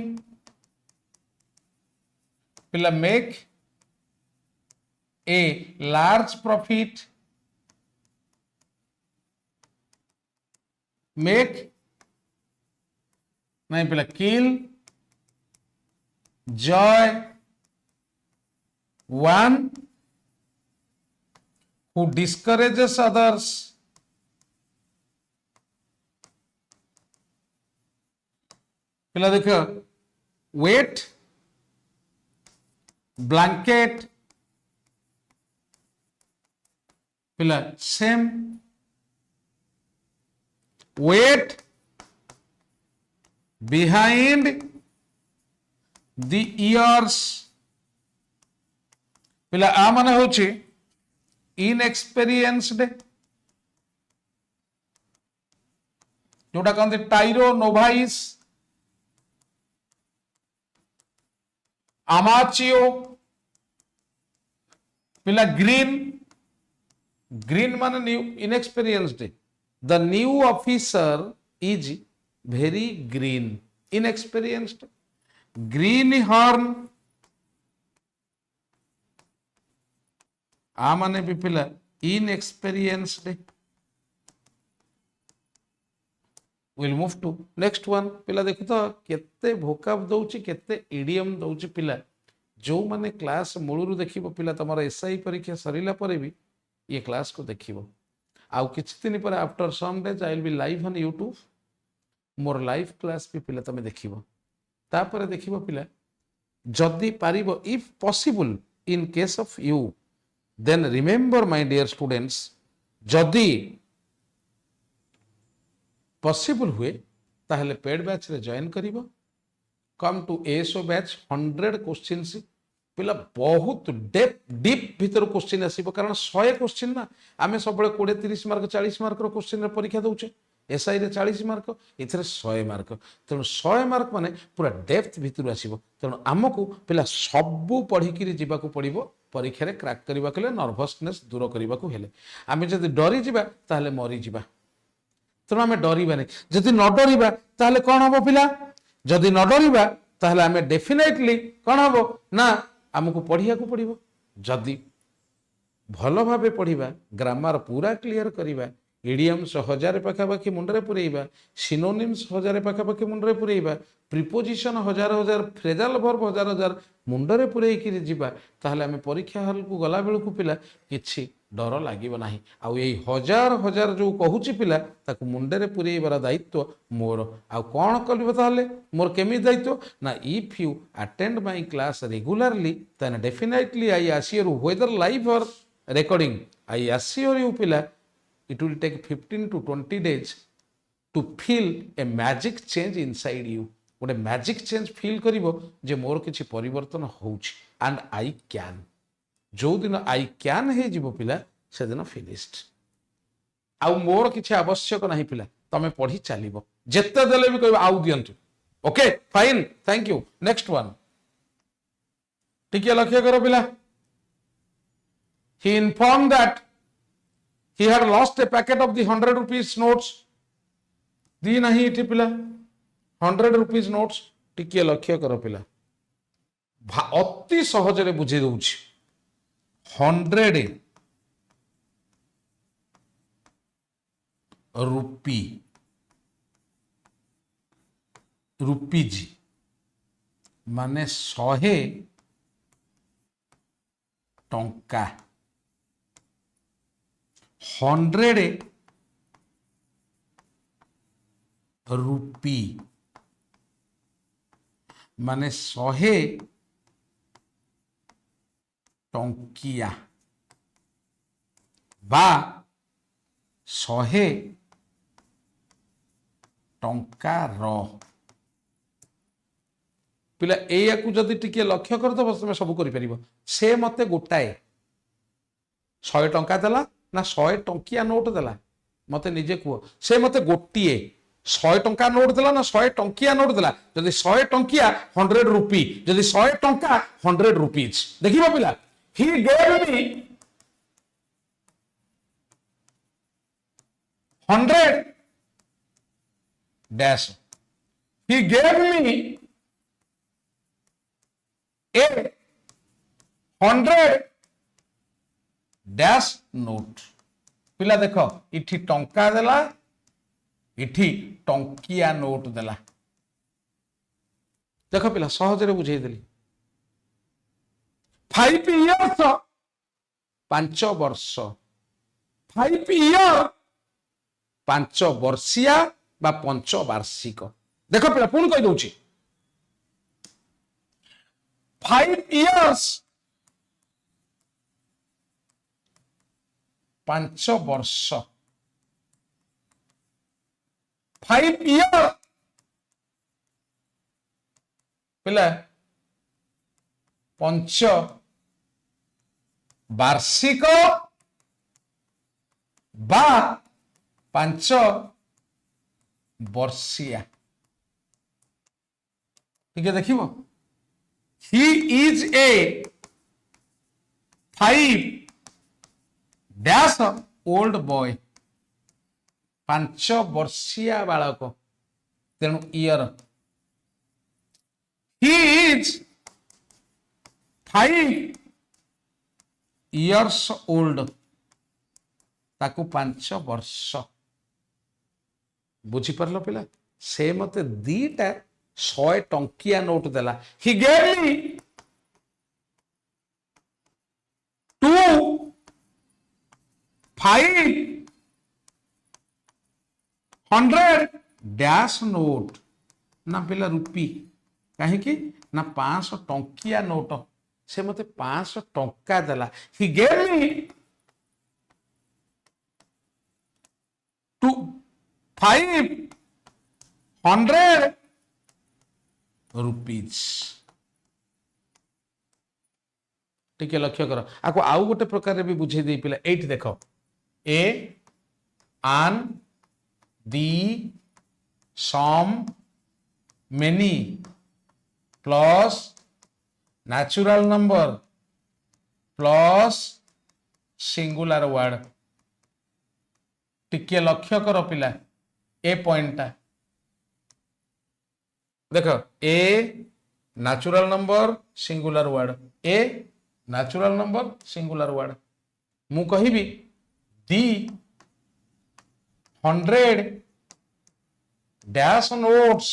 S1: पिला make a large profit make नहीं पिला kill joy one who discourages others पिला देखो weight blanket पिला same weight behind the ears पिला आ माने होची inexperienced जोटा कहते टाइरो नोवाइस amateur पिला green माने new inexperienced the new officer is very green inexperienced greenhorn आ माने भी पिला inexperienced we'll move to next one पिला देखो तो केते vocab दउची केते idiom दउची पिला जो माने क्लास मूलरू देखिबो पिला तमरा एसआई परीक्षा सरिला परे भी ये क्लास को देखिबो आउ किछि दिन पर after some days I will be live on YouTube more live class भी पिला तमे देखिबो तापर देखिबो पिला जदी पारिबो if possible in case of you then remember my dear students जदी पॉसिबल हुए ताहले पेड बैच रे जॉइन करिबो come to S O batch 100 questions पिला बहुत डीप भीतर क्वेश्चन आसीबो कारण 100 क्वेश्चन ना आमे सब 20 30 मार्क 40 मार्क रो क्वेश्चन रे परीक्षा दउचे एसआई रे 40 मार्क इथरे 100 मार्क तेणु 100 मार्क माने पूरा डेप्थ भीतर आसीबो तेणु हमकु पिला सब पढ़ी कि जीवा को पड़िबो परीक्षा रे क्रैक करबा कले नर्वसनेस दूर करबा को हेले आमे जदी डरी जीवा ताहले मरी जीवा तेणु आमे डरिबा नै जदी न डरिबा ताहले कोन हबो पिला जदी न डरिबा ताहले आमे डेफिनेटली कोन हबो ना हमको पढ़िया को पड़िबो जदी भल भावे पढ़िबा ग्रामर पूरा क्लियर करिबा इडियम्स 1000 पाखापाखि मुंडरे पुरेइबा सिनोनिम्स 1000 पाखापाखि मुंडरे पुरेइबा प्रिपोजिशन 1000 फ्रेजाल वर्ब 1000 मुंडरे पुरेइ कि जिबा ताहले आमे परीक्षा हॉल को गला बेल को पिला किछि डर लागिबो नाही आ एई 1000 जो कहूची पिला ताकू मुंडरे पुरेइबार दायित्व मोर आ कोन करबो ताहले मोर केमि दायित्व ना if you attend my class regularly then definitely I assure you whether live or recording I assure you पिला it will take 15 to 20 days to feel a magic change inside you गोटे मैजिक चेंज फील करिवो जे मोर किछि परिवर्तन होउछि and I can जो दिन I can हे जीवो पिला से दिन फिनिश्ड आ मोर किछि आवश्यक नाही पिला तमे पढ़ी चलिबो जेते देले भी कहबो आउ दियंतु okay fine thank you next one टिके लक्ष्य करो पिला he informed that he had lost a packet of the 100 rupees notes दी नहीं इठी पिला 100 rupees notes टिके लक्ष्य करो पिला अति सहज रे बुझे दउछि 100 रुपीज माने 100 टंका 100 रुपी माने 100 टंकिया बा 100 टंकार पिला एया को जदि टिके लक्ष्य करदब तुम सब कर से मते गोटाए 100 टंका देला ना 100 टंकिया नोट देला मते निजे कह से मते गोटिए 100 टंका नोट देला ना 100 टंकिया नोट देला जदि 100 टंकिया 100 रुपी जदि 100 टंका 100 रुपीज देखिबो पिला ही gave me 100 dash he gave me a 100 dash note पिला देख इठी टंका देला इठी टंकिया नोट देला देख पिला सहज रे बुझेई देली 5 years 5 वर्ष 5 year 5 वर्षिया बा पंच वार्षिक देख पिला पुणी कही दउची 5 years 5 वर्ष 5 year पिला पंच वार्षिक बा 5 वर्षिया ठीक है देखिबो he is a 5 dash old boy 5 वर्षिया बालक तेणु year he is 5 years old ताकू 5 वर्ष बुझी पारल पिला से मते दीटा 100 टंकिया नोट देला he gave me 2 500 dash note ना पिला रुपी कहीं कि ना 500 टंकिया नोट से मते 500 टंका देला ही गेव मी 500 रुपीज टिके लक्ष्य कर आपको आउ गोटे प्रकार भी बुझे दे पिला एट देख ए आन दी some many plus natural number plus singular word टिके लक्ष्य कर पिला ए पॉइंट देख ए नेचुरल नंबर सिंगुलर वर्ड ए नेचुरल नंबर सिंगुलर वर्ड मु कहिबी the 100 dash notes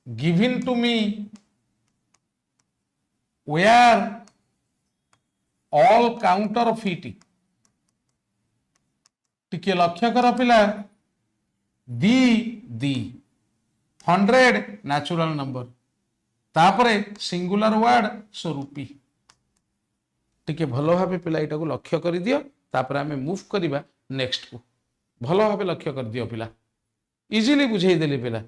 S1: given to me were all counterfeit टिके लक्ष्य कर पिला दी 100 नेचुरल नंबर तापरे सिंगुलर वर्ड स्वरूपी टिके भलो भाबे पिला एटा को लक्ष्य कर दियो तापरे हमें मूव करिबा नेक्स्ट को भलो भाबे लक्ष्य कर दियो पिला इजीली बुझेई देली पिला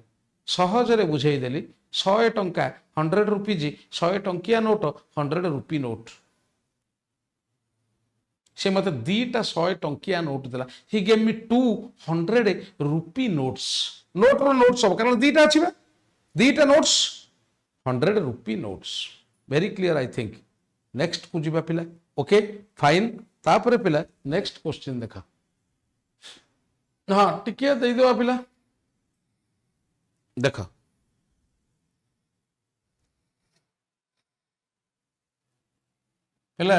S1: सहज रे बुझेई देली 100 टंका 100 रुपीज 100 टंकिया नोट 100 रुपी नोट से मत दीटा 100 टंकिया नोट देला he gave me 200 rupee notes note रो नोट सब कारण दीटा अछि बा दीटा notes 100 rupee notes very clear I think next को जीवा पिला ओके फाइन तापरे पिला नेक्स्ट क्वेश्चन देखा हाँ टिकिया दे दो पिला देखा पिला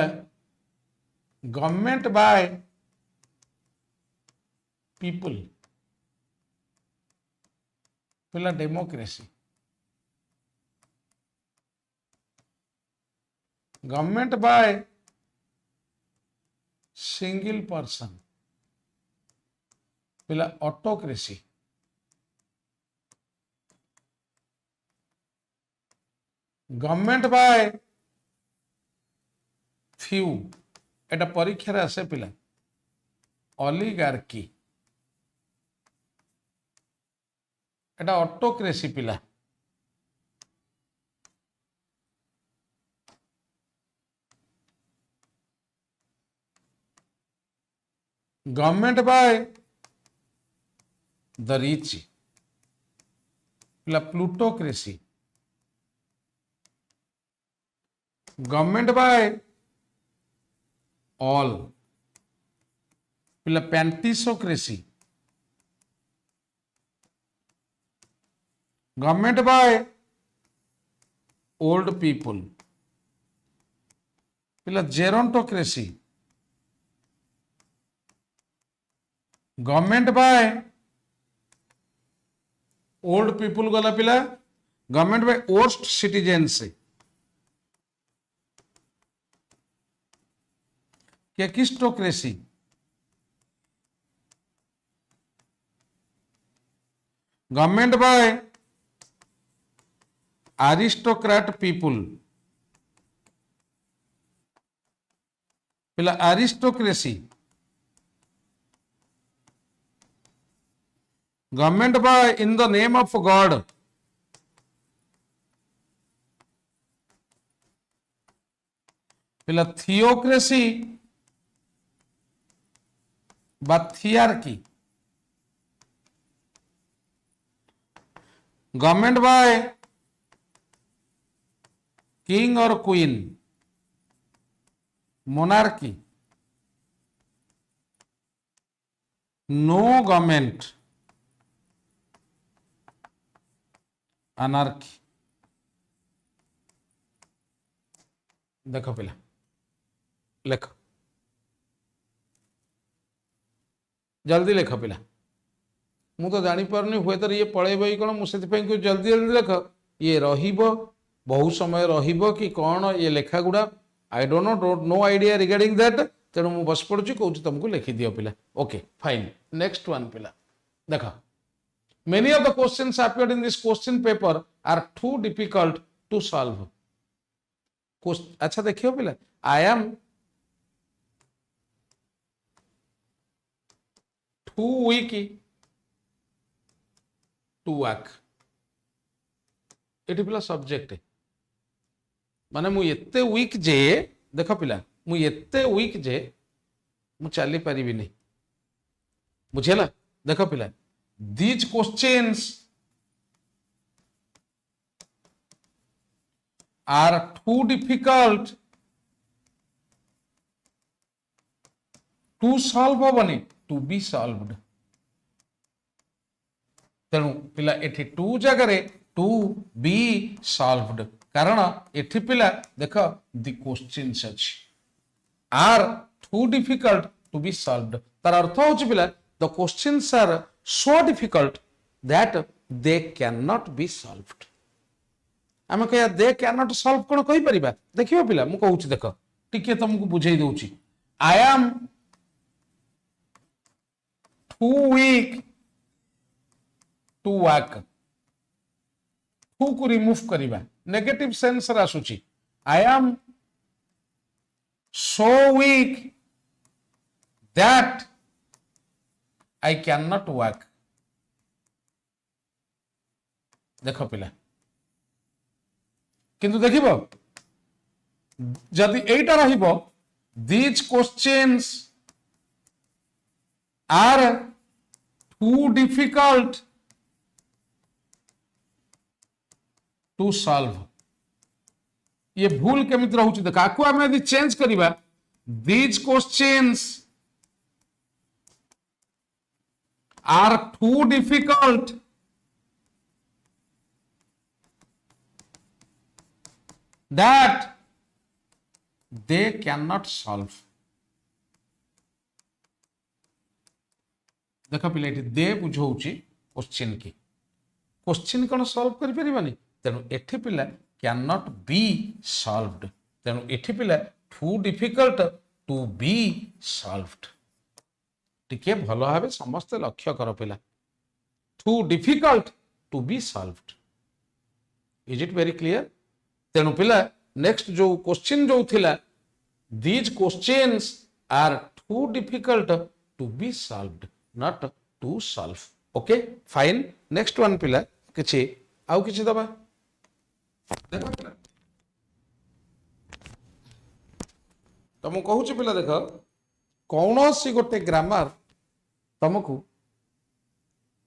S1: गवर्नमेंट बाय पीपल पिला democracy government by single person पिला ऑटोक्रेसी गवर्नमेंट बाय फ्यू एटा परीक्षा रे आसे पिला ऑलिगार्की एटा ऑटोक्रेसी पिला गवर्नमेंट बाय द रिच पिला प्लूटोक्रेसी गवर्नमेंट बाय ऑल पिला पैंटिसोक्रेसी गवर्नमेंट बाय ओल्ड पीपल पिला जेरोंटोक्रेसी गवर्नमेंट बाय ओल्ड पीपल गला पिला गवर्नमेंट बाय वर्स्ट सिटीजन से केकिस्टोक्रेसी गवर्नमेंट बाय अरिस्टोक्रेट पीपल पिला aristocracy government by in the name of God पिला theocracy बा thearchy government by king और queen monarchy no government anarchy देखो पिला लेख जल्दी लेख पिला मु तो जानी पारनी हुए तो ये पळेबो ही कोन मुसे को जल्दी जल्दी लेख ये रहिबो बहुत समय रहिबो कि कौन ये लेखा गुड़ा I don't know idea regarding that तेणु मु बस पड़ुची कहूँ तुमको लिखि दियो पिला ओके फाइन नेक्स्ट वन पिला देखा many of the questions appeared in this question paper are too difficult to solve अच्छा देखियो पिला I am too weak to work ये पिला सब्जेक्ट माने मु एते वीक जे देख पिला मु एते वीक जे मु चली पारिबी नहीं बुझेला देख पिला these questions are too difficult to solve हबनी to be solved तेणु पिला एठी टू जगह टू बी सॉल्व्ड कारण एठी पिला देख द क्वेश्चंस अछि are too difficult to be solved तार अर्थ होछि पिला the questions are so difficult that they can not be solved आमे कया दे कैन नॉट सॉल्व कोन कहि परिबा देखियो पिला मु कहूछि देख टिके तुमको बुझेई दउछि I am too weak to work too को रिमूव करिबा नेगेटिव सेंस रा आसुछि I am so weak that I cannot work देख पिला किंतु देखिबो जदि एटा रहिबो these questions are too difficult to solve ये भूल केमित रहउछि देख आकु हम यदि चेंज करिबा these questions are too difficult that they cannot solve देख पिला दे बुझौछि क्वेश्चन की क्वेश्चन कौन सॉल्व करि परिबानी तेणु एठी पिला कैन नॉट बी सॉल्व्ड तेणु एठी पिला too difficult to be solved टिके भल भाव समस्ते लक्ष्य कर पिला too difficult to be solved is it very clear तेणु पिला नेक्स्ट जो क्वेश्चन जो थिला these questions are too difficult to be solved not to solve okay fine next one पिला किछि आउ किछि दबा देखो पिला तुम कहूछि पिला देखो कौनसी गोटे ग्रामर तुमको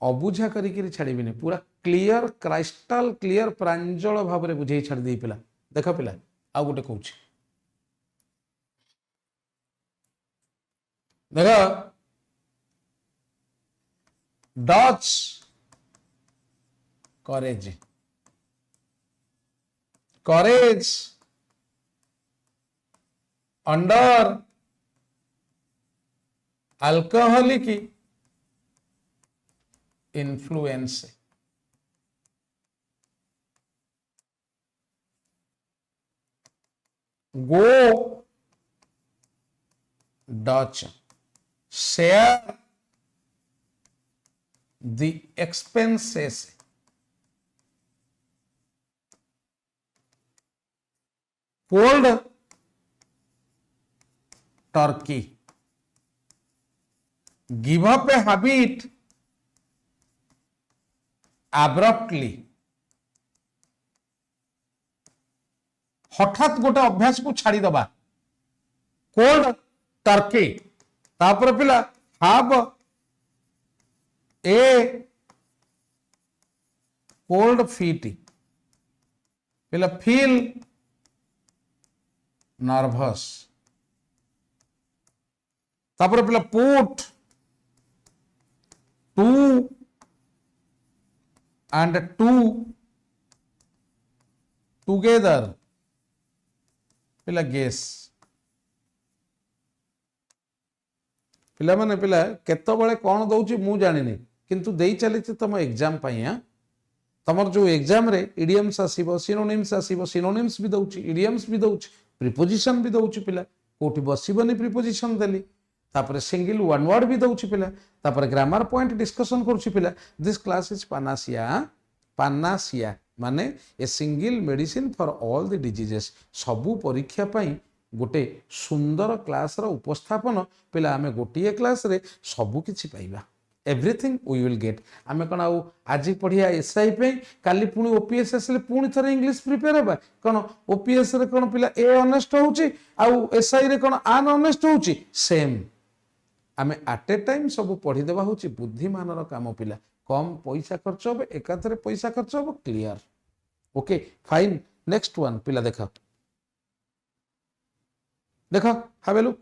S1: अबुझा करिकरी छाड़बीनि पूरा क्लियर क्राइस्टल क्लियर प्रांजल भाव में बुझे छाड़ दे पिला देख पिला आउ गोटे कहूछि देखो Dutch courage courage under alcoholic influence go Dutch share the expenses cold turkey give up a habit abruptly हठात गोटे अभ्यास को छाड़ी दबा कोल्ड टर्की तापर पिला हाव ए कोल्ड फीट पिला फील नर्वस तापर पिला put two and two together पिला गेस पिला माने पिला केतबळे कोन दउची मु जानिनी किंतु देई चली तुम एग्जाम पाई तमर जो एग्जाम रे इडियम्स आसीबो सिनोनिम्स भी दउची इडियम्स भी दउची प्रीपोजिशन भी दउची पिला कोठी बसिबनी प्रीपोजिशन देली तापर सिंगल वन वर्ड भी दउची पिला तापर ग्रामर पॉइंट डिस्कशन करूची पिला दिस क्लास इज पानासिया माने ए single medicine for all the diseases सबु परीक्षा पाई गोटे सुंदर क्लास रो उपस्थापन पिला आमे गोटिए क्लास रे सबु किछि पाइबा एवरीथिंग वी विल गेट आमे कोन आउ आज पढ़िया एसआई पे काली पुणी ओपीएस आसले पुणी थरे इंग्लिश प्रिपेयर हेबा कोन ओपीएस रे कोन पिला ए ऑनेस्ट होउची आउ एसआई रे कोन अन ऑनेस्ट होउची सेम आमे एट ए टाइम सब पढ़ी देबा होउची बुद्धिमान रो काम पिला कम पैसा खर्च होबे एकाथरे पैसा खर्च होबो clear okay fine next one पिला देखा देखो have a look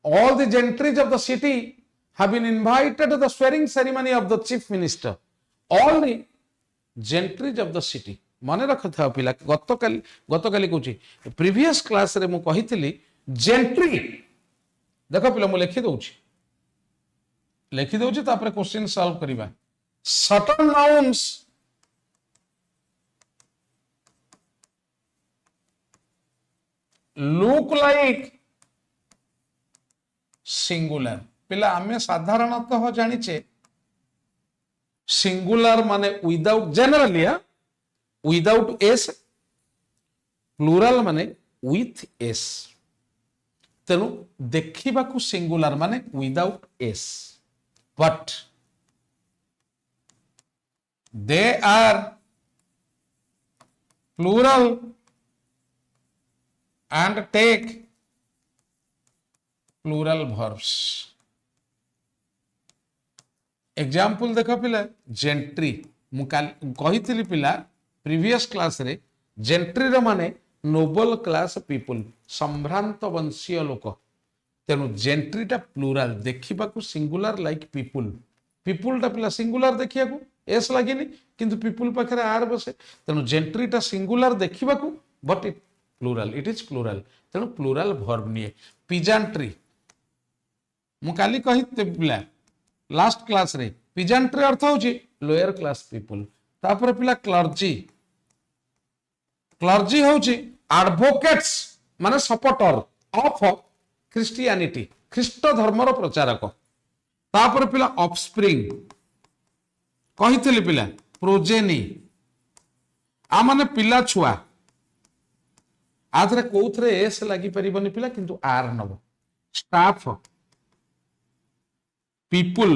S1: all the gentries of the city have been invited to the swearing ceremony of the chief minister all the gentries of the city मन रखा पिला गतकाली कहूँ previous class रे मु कहितली gentry देखो पिला मु लिखि दउची तापर क्वेश्चन सॉल्व करिबा certain nouns look like singular पिला आमे साधारणतः जानिचे सिंगुलर माने without generally without S plural माने विथ एस तेनु देखिबा को सिंगुलर माने without S but they are plural and take plural verbs example देखो पिला जेंट्री मु कहितली पिला प्रीवियस क्लास रे जेंट्री रे माने नोबल क्लास पीपल संभ्रांत वंशीय लोक तेनु जेंट्रीटा प्लूराल देखिबा को सिंगुलर लाइक पीपल पीपलटा पिला सिंगुलर देखिया को एस लागिनी किंतु पीपल पाखरे आर बसे तेनु जेंट्रीटा सिंगुलर देखिबा को but it plural it is plural तेणु प्लूराल वर्ब निये पिजांट्री मु काली कहिते पिला लास्ट क्लास रे पिजांट्री अर्थ होची लोअर क्लास पीपल तापर पिला क्लर्जी क्लर्जी होची एडवोकेट्स माने सपोर्टर ऑफ क्रिश्चियनिटी ख्रीष्ट धर्मर प्रचारक तापर पिला ऑफस्प्रिंग कहिथिले पिला प्रोजेनी आ माने पिला छुआ आधरे कोथरे एस लागि परिबनी पिला किंतु आर नब staff people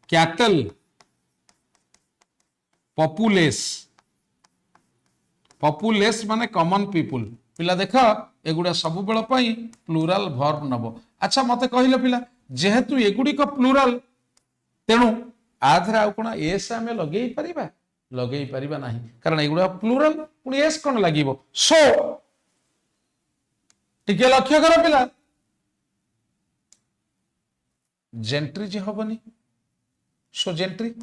S1: cattle populace populace माने कॉमन पीपुल पिला देख एगुड़ा सब बेल प्लूराल वर्ब नब अच्छा मते कहले पिला जेहेतु एगुड़िक प्लूराल तेणु आधरे आउ कोन एस आमे लगेई परिबा नाही कारण एगुड़ा प्लूराल पुनी एस कोन लागिवो सो टिके लक्ष्य कर पिला जेंट्री जे हबनी so gentry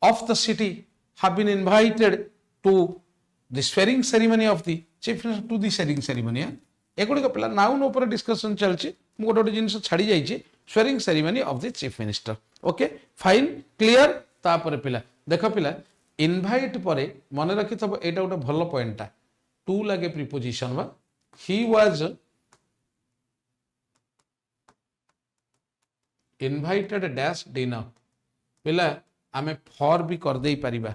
S1: of the city have been invited to the swearing ceremony of the chief minister to the swearing ceremony एगुड़ी पिला नाउन ऊपर डिस्कशन चलछि मु गोटे जिनिस छाड़ी जाइछि swearing ceremony of the chief minister okay fine clear तापर पिला देख पिला इनवाइट परे मन रखि तब एटा गोटे भलो पॉइंटटा टू लागे प्रीपोजिशन बा he was invited dash dinner पिला आमे फॉर भी कर दे परिबा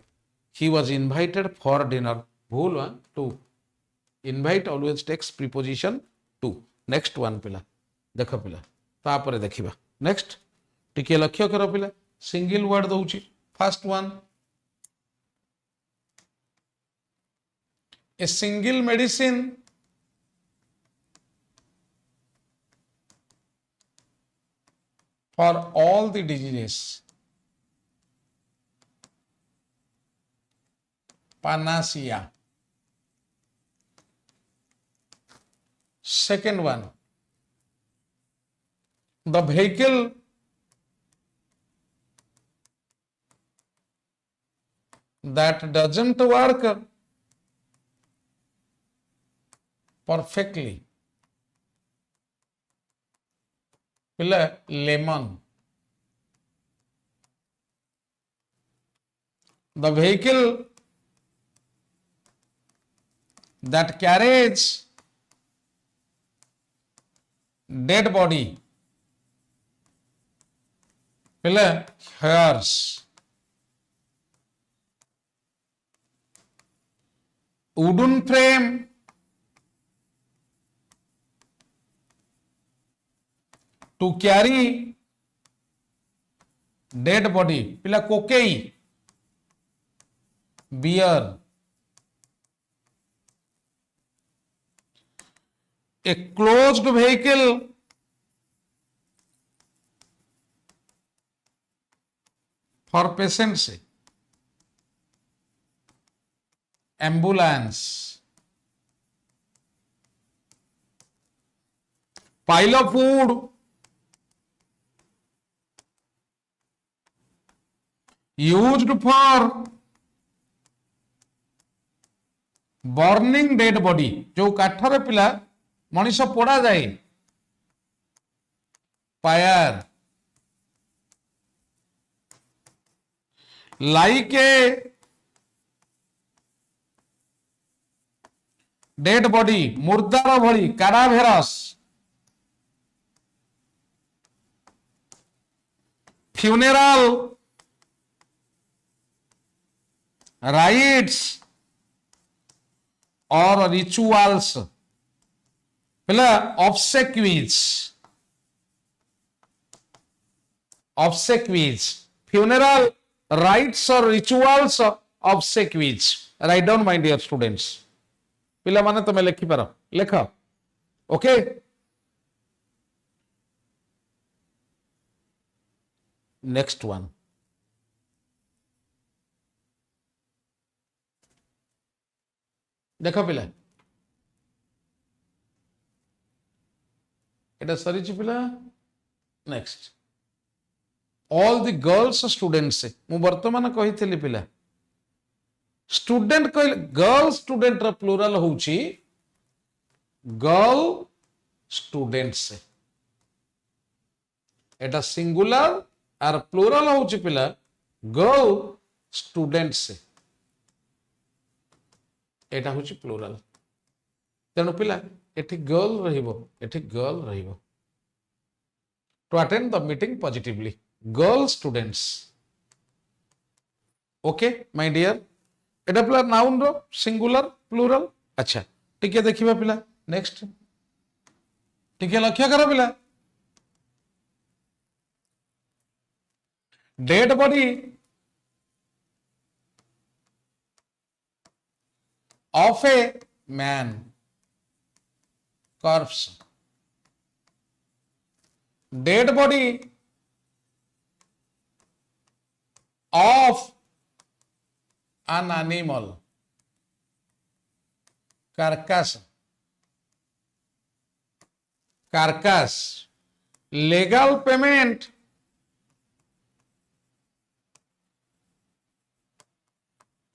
S1: he was invited for dinner भूल one to invite always takes preposition to next one पिला देख पिला तापर देखिबा नेक्स्ट टिके लक्ष्य कर पिला सिंगल वर्ड दउची first one a single medicine for all the diseases panacea. Second one, the vehicle that doesn't work perfectly. Lemon. The vehicle that carries dead body hairs wooden frame to carry dead body pila kokei beer a closed vehicle for patients ambulance pile of food used for burning dead body जो काठर पिला मनीष पोड़ा जाए fire like a dead body मुर्दार भली काराभेरस funeral rites or rituals obsequies funeral rites or rituals obsequies write down my dear students पिला माने तमे लिखि पार लेख ओके नेक्स्ट वन देख पिला एटा सरी पिला next all the girls students मु वर्तमान कही पिला स्टूडेंट कहले गर्ल स्टूडेंट रा प्लूरल होउची girl students Etah singular are plural होउची पिला गर्ल स्टूडेंट्स एटा होची प्लूराल तेणु पिला एठी गर्ल रहिबो एठी गर्ल रहिबो to attend the meeting positively girl students okay my dear एटा पिला नाउन रो सिंगुलर प्लूरल अच्छा टिके देखिबा पिला नेक्स्ट टिके लक्ष्य करो पिला dead body of a man corpse dead body of an animal carcass legal payment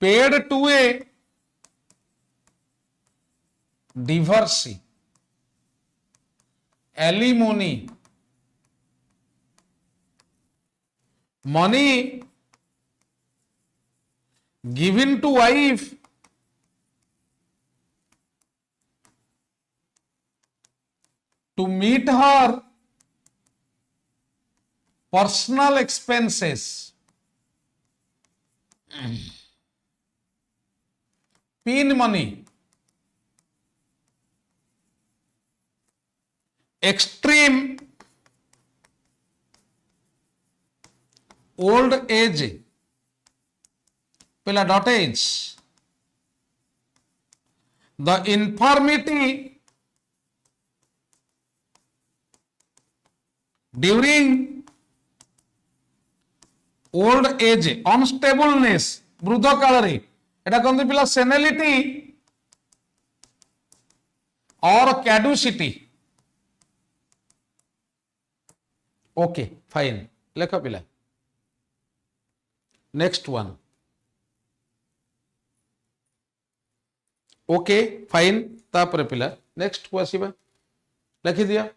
S1: paid to a divorcee alimony money given to wife to meet her personal expenses pin money extreme old age pela dotage the infirmity during old age unstableness वृद्ध काल रे एटा कहते पिला senility or caducity okay fine लेख पिला next one okay fine तापर पिला next को आसीबा लिखि दिया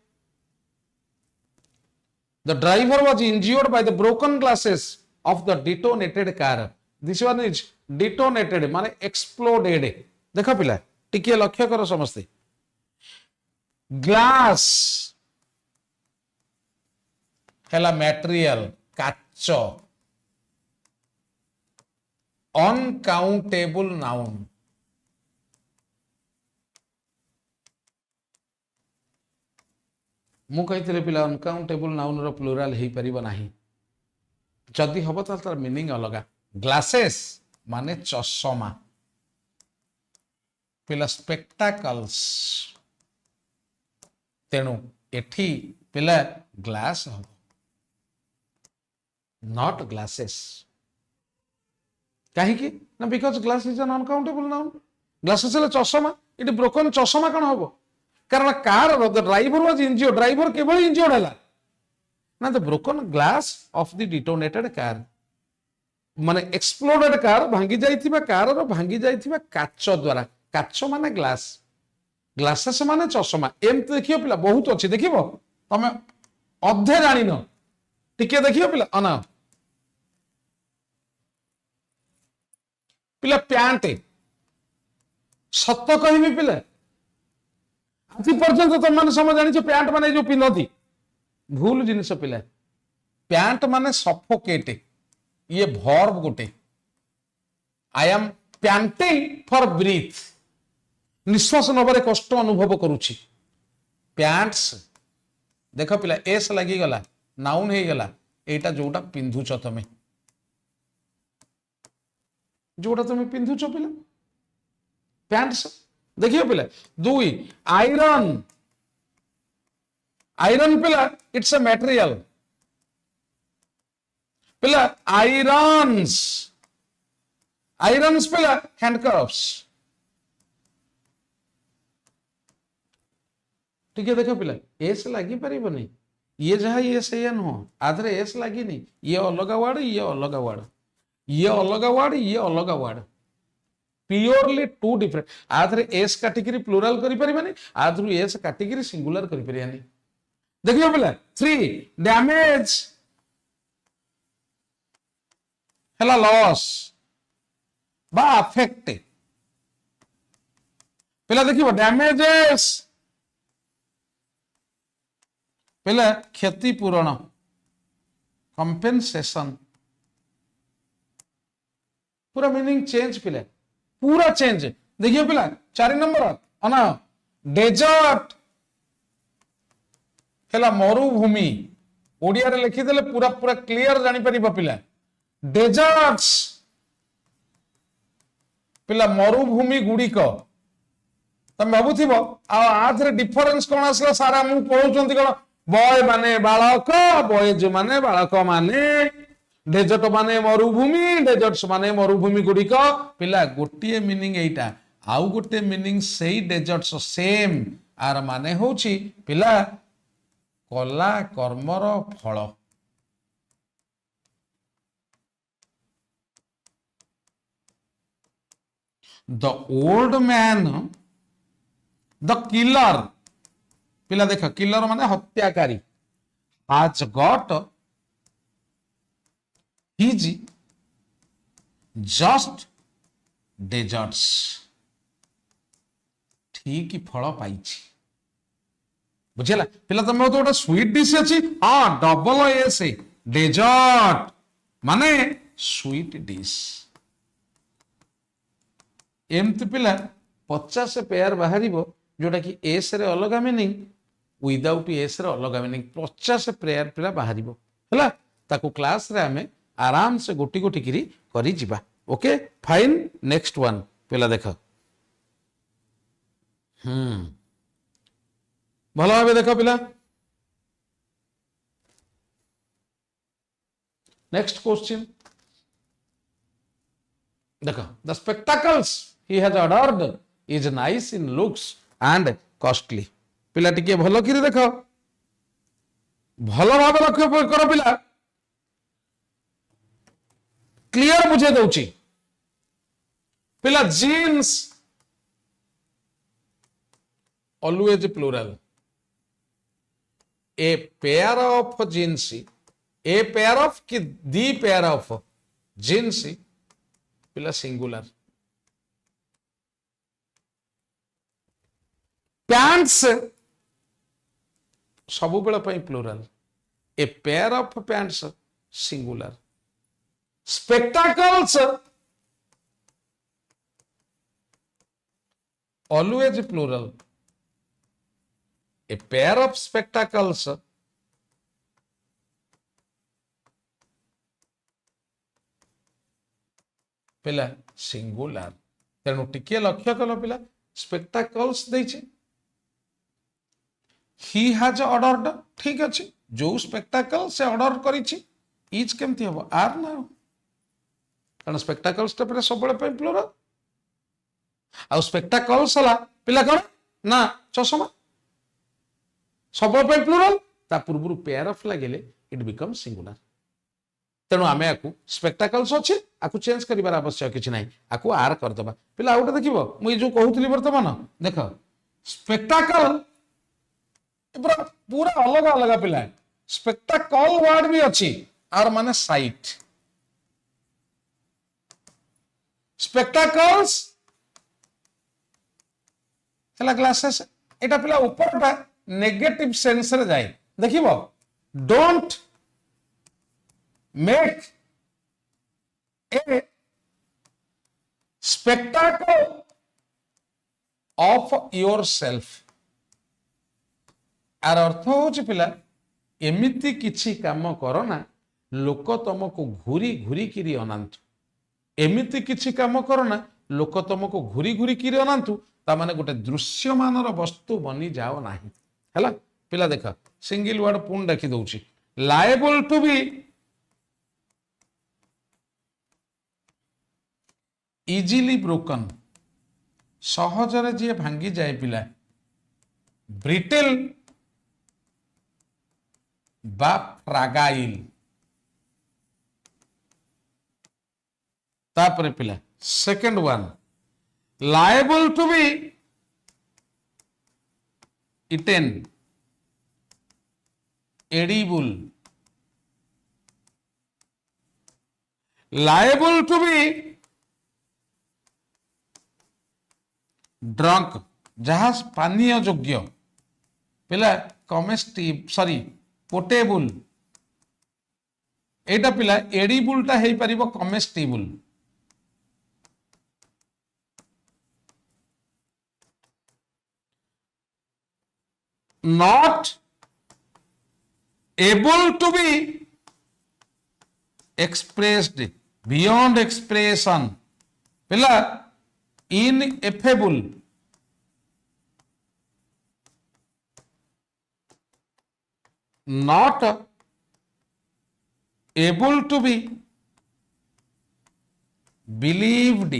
S1: the driver was injured by the broken glasses of the detonated car this one is detonated माने एक्सप्लोडेड देखो पिला टिके लक्ष्य करो समस्ते ग्लास हेला मटेरियल काच अनकाउंटेबल नाउन मु कही पिला अनकाउंटेबल नाउन रो प्लूराल हे परिबो नाही जदि हबो त तार मीनिंग अलगा ग्लासेस माने चश्मा पिला स्पेक्टाकल्स तेणु एठी पिला ग्लास हबो not glasses कहीं ना because glass is an uncountable noun glasses है चश्मा इट ब्रोकन चश्मा कौन हम कारण car the driver was injured driver केवल इंज्योर्ड है ना the broken glass of the detonated car माने एक्सप्लोडेड कार भांगी जाइथिबा कार रो भांगी जाइथिबा काच द्वारा काच माने ग्लास ग्लासेस माने चश्मा एमते देखियो पिला बहुत अच्छी देखिबो तमे अधे जानिनो टिके देखियो पिला अना पिला पैंट सत कहबी पिला आज पर्यंत तुम मैंने समझ जानी पैंट माने जो पिंधती भूल जिनिस पिला पैंट माने सफोकेट ये भर्ब गोटे I am panting for breath निश्वास नबारे कष्ट अनुभव करुछि पैंट्स देख पिला एस लगी गला नाउन हे गला एटा जोटा पिंधुछ तमे जोटा तुम पिंधुछ पिला पैंट्स देखियो पिला दुई आयरन आयरन पिला इट्स अ मटेरियल पिला आयरन्स आयरन्स पिला हैंडकफ्स ठीक है देखो पिला एस लगी पारिबनी ये जहाँ ये से नुह आधे एस लगी नहीं ये अलग वार्ड ये अलग वार्ड ये अलग वार्ड ये अलग वार्ड प्योरली टू डिफरेंट आधे एस काटिकी प्लूराल करें आधु एस काटिकी सिंगुलर करें देखिए पिला थ्री डैमेज है लॉस बा अफेक्ट पिला देखिबो डैमेजेस पिला क्षतिपूरण कंपेंसेशन पूरा मीनिंग चेंज पिला पूरा चेंज देखियो पिला 4 नंबर अना डेजर्ट हेला मरुभूमि ओडिया रे लिखि देले पूरा पूरा क्लियर जानि परिबा पिला डेजर्ट्स पिला मरुभूमि गुडी को तम भाबुथिबो आथरे डिफरेंस कोन आसला सारा मु पढौचंती कोन बॉय माने बालक बॉयज माने बालक माने डेजर्ट माने मरुभूमि डेजर्ट्स माने मरुभूमि गुडी को पिला गोटिए मीनिंग एटा आउ गोटे मीनिंग सेही डेजर्ट्स सेम आर माने होची पिला कला कर्मर फल the old man the killer पिला देख किलर माने हत्याकारी has got his just deserts ठीक फल पाई बुझेला पिला तुम तो गोटे स्वीट डिश अच्छी हाँ डबल एस डेजर्ट माने स्वीट डिश एमती पिला 50 पेयर बाहर जोटा कि एस रे अलग मीनिंग विदाउट एस रे अलग मीनिंग 50 पेयर पिला बाहर है ताकू क्लास रे आमे आराम से गोटी गोटी किरी करी जिबा ओके फाइन नेक्स्ट वन पिला देख भल भाव देख पिला नेक्स्ट क्वेश्चन देख the स्पेक्टाकल्स he has ordered is nice in looks and costly पिला टिके भलो किरी देख भलो भाव लक्ष्य कर पिला क्लियर बुझे दउची पिला jeans always plural a pair of jeans a pair of कि the pair of jeans पिला सिंगुलर पैंट्स सबु बेला पई plural a pair of pants singular spectacles always plural a pair of spectacles पिला सिंगुलर तेणु टिके लक्ष्य कल पिला स्पेक्टाकल्स देछि he has ordered ठीक अच्छे जो स्पेक्टाकल से ऑर्डर करिछि इज केमती हबो आर ना कारण स्पेक्टाकल्स ता पे सब पे प्लूरल आ स्पेक्टाकल्स हला पिला कोन ना चश्मा सब पे प्लूरल ता पूर्व पेयर ऑफ लागेले इट बिकम सिंगुलर तेणु आमे आकु स्पेक्टाकल्स अछि आकु चेंज करिबार आवश्यक किछि नै आकु आर कर दबा पिला आउटे देखिबो मुई जो कहउतली वर्तमान देख स्पेक्टाकल पूरा अलग अलग पिला स्पेक्टाकल वर्ड भी अच्छी आर माने साइट स्पेक्टाकल्स हला ग्लासेस एटा पिला ऊपरटा नेगेटिव सेंस रे जाय देखिबो don't make a spectacle of yourself आर अर्थ होची पिला एमिति किछि काम करो ना लोक तुमको घूरी घूरी किरी अनांतु एमिति किछि काम करो ना लोक तुमको घूरी घूरी किरी अनांतु ता माने गोटे दृश्यमानर वस्तु बनी जाओ नाही हैला पिला देख सिंगल वर्ड पुन देखि दउची liable to be easily broken सहजरे जे भांगी जाए पिला ब्रिटेल बा फ्रागाइल तापरे पिला second one liable to be eaten edible liable to be drunk जहाँ पानीय योग्य पिला कमेस्टिव सॉरी पोर्टेबल एटा पिला एडिबल टा हेई परिबो कमेस्टिबल not able to be expressed beyond expression पिला ineffable not able to be believed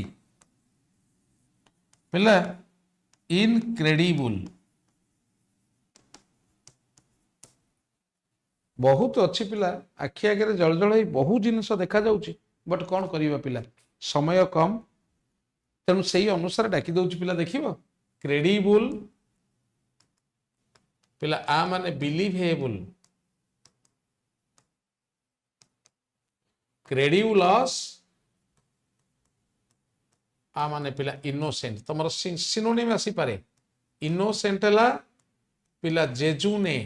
S1: पिला incredible बहुत अच्छी पिला आखि आगे जल जल बहुत जिनस देखा जाउची बट कौन करिबा पिला समय कम तेणु से अनुसार डाकी दउची पिला देखिबो क्रेडिबल पिला आ माने बिलीवेबल क्रेडिबलस आ माने पिला इनोसेंट तमर सिनोनिम आसी पारे इनोसेंट हला पिला जेजुने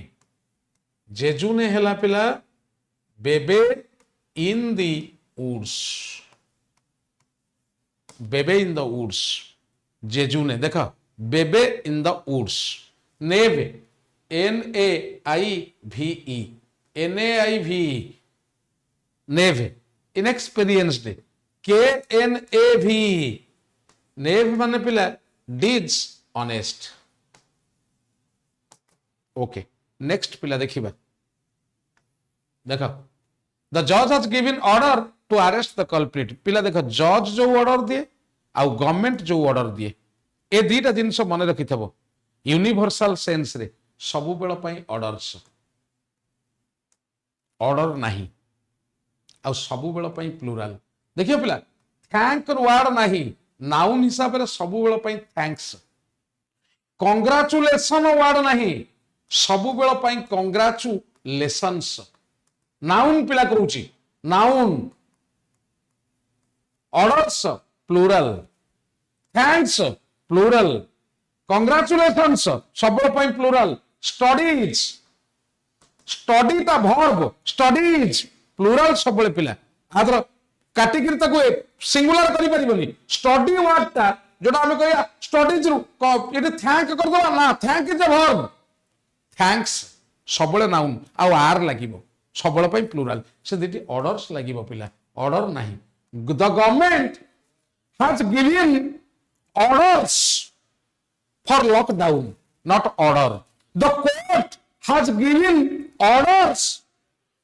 S1: जेजुने हेला पिला बेबे इन दी वुड्स बेबे इन द वुड्स जेजुने देखा babe in the woods naive NAIVE naive inexperienced KNAV knave माने पिला डिज ऑनेस्ट ओके नेक्स्ट पिला देखिबा देखो द जज has given order to arrest the culprit पिला देखो जज जो ऑर्डर दिए आउ गवर्नमेंट जो ऑर्डर दिए ए दीटा जिनस मन रखिथबो यूनिवर्सल सेंस रे सबु बेल पई ऑर्डर्स ऑर्डर नाही आउ सबु बेल पई प्लुरल देखियो पिला थैंक वर्ड नाही नाउन हिसाब रे सबु बेल पई थैंक्स कांग्रेचुलेशन वर्ड नाही सबु बेल पई कांग्रेचुलेशंस नाउन पिला कहूची noun orders plural thanks plural congratulations सब पई प्लुरल स्टडीज स्टडी ता वर्ब स्टडीज प्लुरल सब पिला आदर काटिकरी ताको सिंगुलर करि परिबनी स्टडी वर्ड ता जोटा हम कहया स्टडीज रु इटे थैंक कर दवा ना thank is a verb thanks सबले नाउन आउ आर लागिबो सबले पई प्लुरल से दिटी ऑर्डर्स लागिबो पिला ऑर्डर नाही the government has given orders for lockdown not order the court has given orders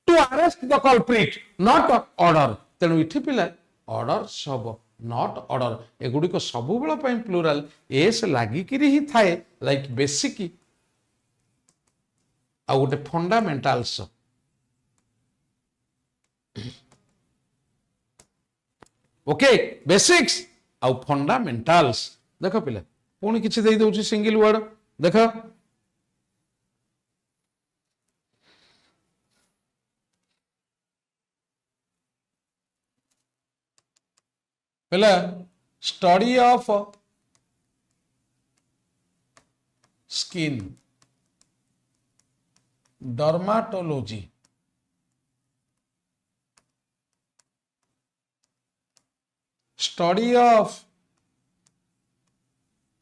S1: to arrest the culprit not order तेणु इठी पिला ऑर्डर सब नॉट ऑर्डर एगुडी को सबु बेला पई प्लुरल एस लागी किरी ही थाए लाइक बेसिक आ गोटे फंडामेंटाल्स ओके बेसिक्स आ फंडामेंटाल्स देख पिला पुणी किछि देई दउछि सिंगल वर्ड देख पिला study of skin dermatology study of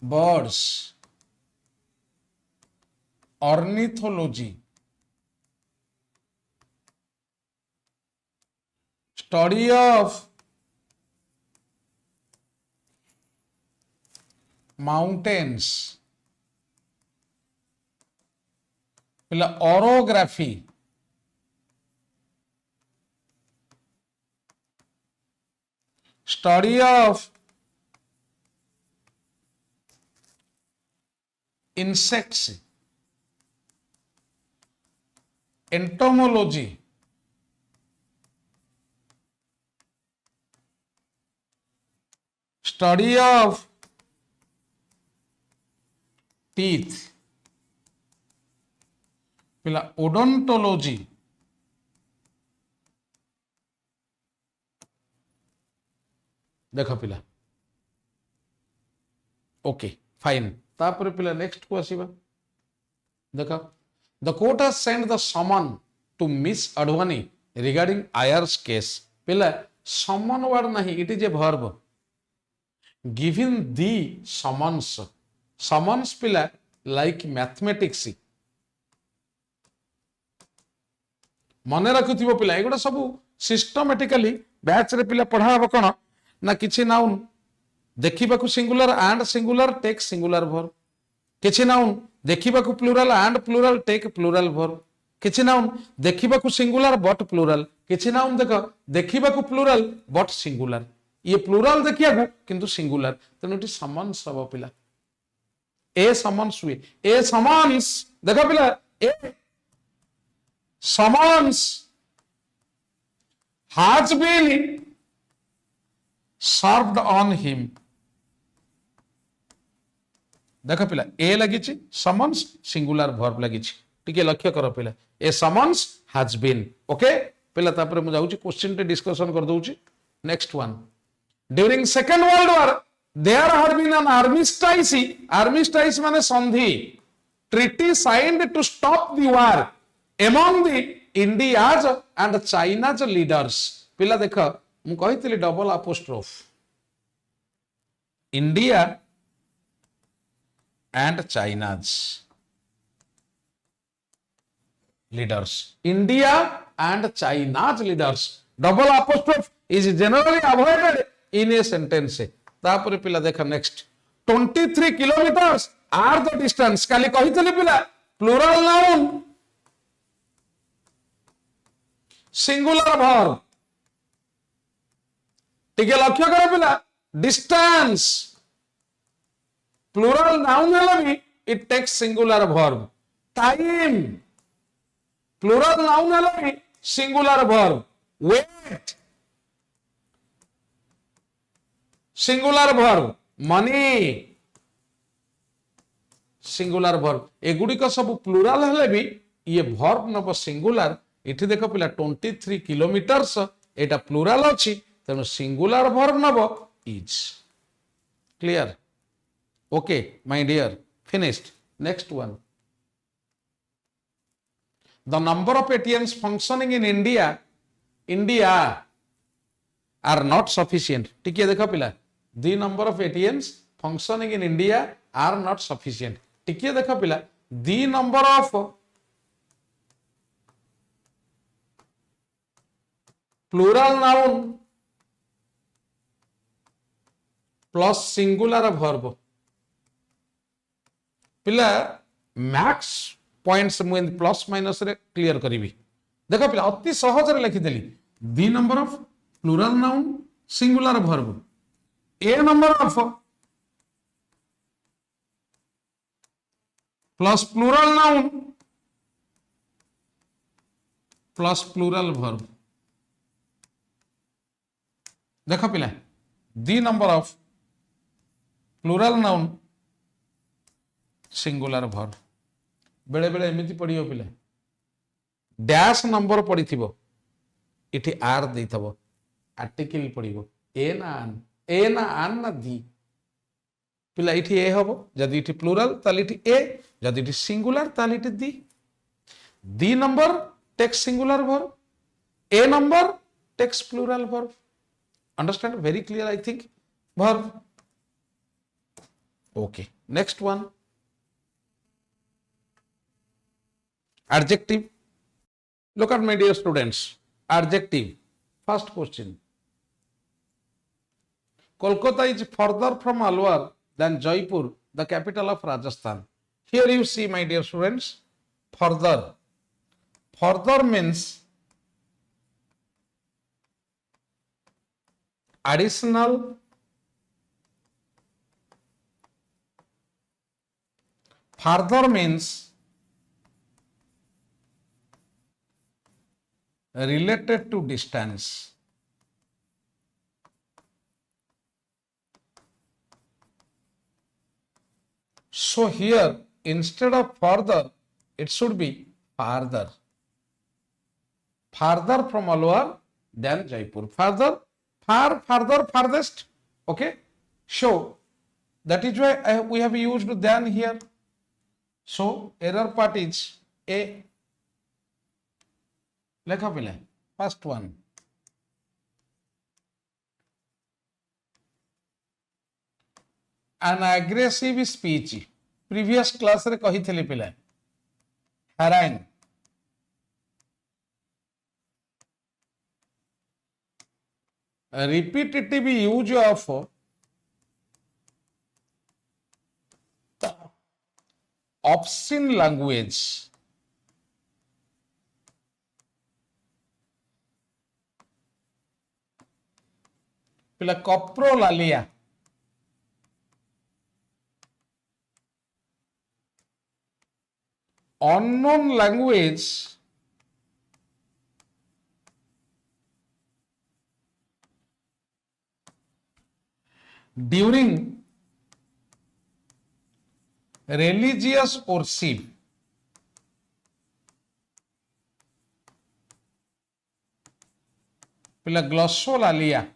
S1: birds ornithology study of mountains पिला orography study of insects entomology study of teeth पिला odontology देखो पिला ओके फाइन तापर पिला नेक्स्ट को आसीबा देखा the court has send the summon to miss Advani regarding Iyer's case पिला समन वर्ड नहीं it is a verb given the summons पिला लाइक मैथमेटिक्स मन रखुथिबो पिला एगुडा सब सिस्टमैटिकली बैच रे पिला पढ़ा हबो कोन ना किछि नाउन देखिबाकू singular and singular take singular verb किछि नाउन देखिबाकू plural and plural take plural verb किछि नाउन देखिबाकू सिंगुलर बट प्लुरल किछि नाउन देखो देखिबाकू प्लुरल बट सिंगुलर ये प्लुरल देखियाकू किंतु सिंगुलर तेनु इटी समन्स हबो पिला ए समन्स हुए ए समन्स देखो पिला a summons has been served on him देखो पिला ए लगी समन्स सिंगुलर वर्ब लगी टिके लक्ष्य कर पिला a summons has been okay पिला तापर मु जाउची क्वेश्चन टे डिस्कशन कर दउची next one during second world war there had been an armistice माने संधि treaty signed to stop the war among the India's and China's leaders पिला देख मु कहितली double apostrophe India and China's leaders India and China's leaders double apostrophe is generally avoided in a sentence तापर पिला देख next 23 kilometers are the distance काली कहितली पिला plural noun singular verb टिके लक्ष्य कर पिला डिस्टेंस प्लुरल नाउन हेला भी it takes singular verb time plural noun हेला भी singular verb weight singular verb money singular verb एगुड़िक सब प्लुरल हेले भी ये वर्ब नब सिंगुलर इठी देखो पिला 23 किलोमीटर्स एटा प्लुरल अछि तेनु सिंगुलर वर्ब नब is clear okay my dear finished next one the number of ATMs functioning in India are not sufficient टिके देखो पिला the number of ATMs functioning in India are not sufficient टिके देखो पिला the number of plural noun plus singular verb पिला max points मु plus minus रे clear करी देखो पिला अति सहज रे लिखिदेली the number of plural noun singular verb a number of plus plural noun plus plural verb देखो पिला the number of plural noun singular verb बेले बेले एमिति पढ़ियो पिला डैश नंबर पढ़िथिबो इठी आर देइथबो आर्टिकल पढ़िबो ए ना आन ना दी पिला इठी ए हबो जदि इठी प्लुरल ताली इठी ए जदि इठी सिंगुलर ताली इठी the number takes singular verb a number takes plural verb understand very clear I think verb okay next one adjective look at my dear students adjective first question Kolkata is further from Alwar than Jaipur the capital of Rajasthan here you see my dear students further means additional further means related to distance so here instead of further it should be farther from Alwar than Jaipur further far further farthest okay so That is why we have used than here. So error part is A. Lekha pile. First one. An aggressive speech. Previous class रे कही थली पिला. Harangue. A repetitive use of obscene language. पिला coprolalia. Unknown language during religious worship. पिला glossolalia.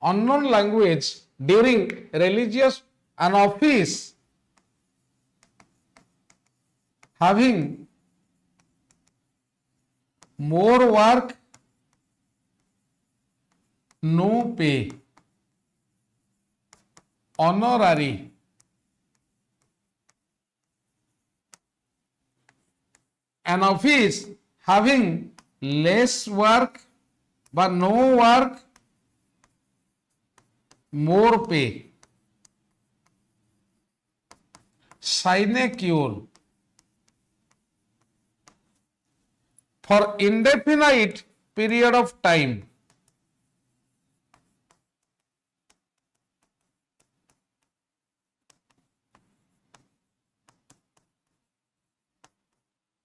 S1: Unknown language during religious and office having more work, no pay, honorary, an office having less work but no work, more pay, sinecure, for indefinite period of time,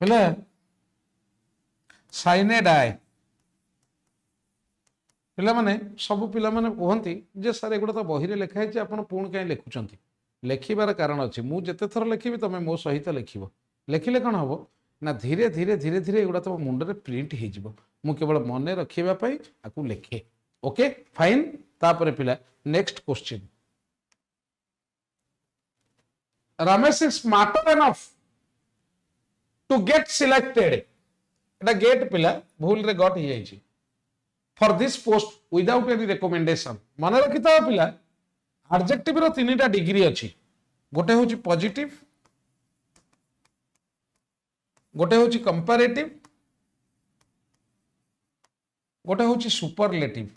S1: हेले sine die. पिला माने सब पिला माने कहती जे sir एगुड़ा तो बही रे लिखा है आप पुणी कहीं लिखुंट लिखार कारण अच्छे मुझे थर लिखी तुम मो सहित लिख लिखिले कौन हम ना धीरे धीरे धीरे धीरे एगुड़ा तो मुंडे प्रिंट हो केवल मन रखापी आपको लिखे. Okay fine. तापर पिला next question. Ramesh is smarter enough to get selected. एटा गेट पिला भूल रे गट हो for this post without any recommendation. मन रखिता पिला adjective रो तीनटा डिग्री अछि. गोटे होची पॉजिटिव, गोटे होची कंपैरेटिव, गोटे होची सुपरलेटिव.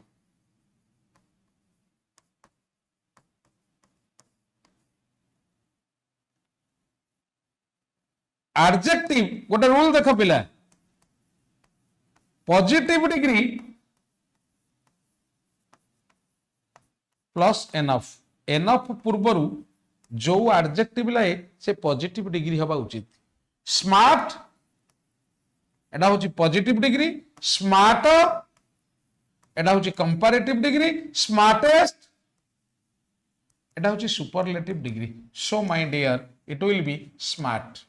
S1: adjective गोटे रूल देखो पिला positive degree plus enough. Enough पूर्वर जो एडजेक्टिव लाए से पॉजिटिव डिग्री हवा उचित. स्मार्ट एटा होची पॉजिटिव डिग्री, स्मार्ट एटा होची कंपैरेटिव डिग्री, स्मार्टेस्ट एटा होची superlative degree. So my dear it will be smart.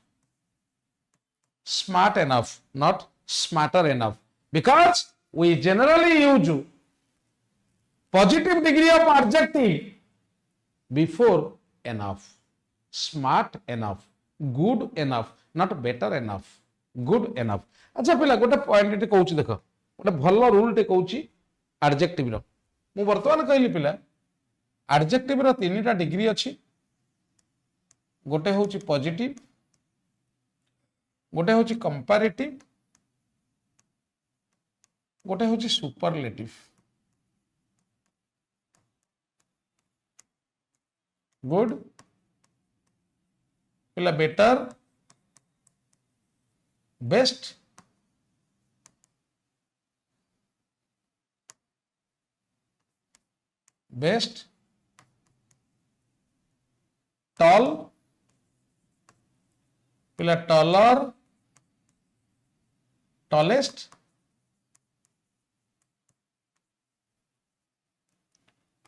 S1: Smart enough not smarter enough because we generally use positive degree of adjective before enough. Smart enough, good enough, not better enough, good enough. अच्छा पिला गोटे point कहूँ देख गोटे भल rule टे कहूँ adjective रो. मु वर्तमान कहली पिला एडजेक्टिव रो तीनटा डिग्री अच्छी. गोटे होची पॉजिटिव, गोटे होची कंपैरेटिव, गोटे होची सुपरलेटिव. गुड पिला बेटर, बेस्ट, बेस्ट, टॉल पिला taller, tallest,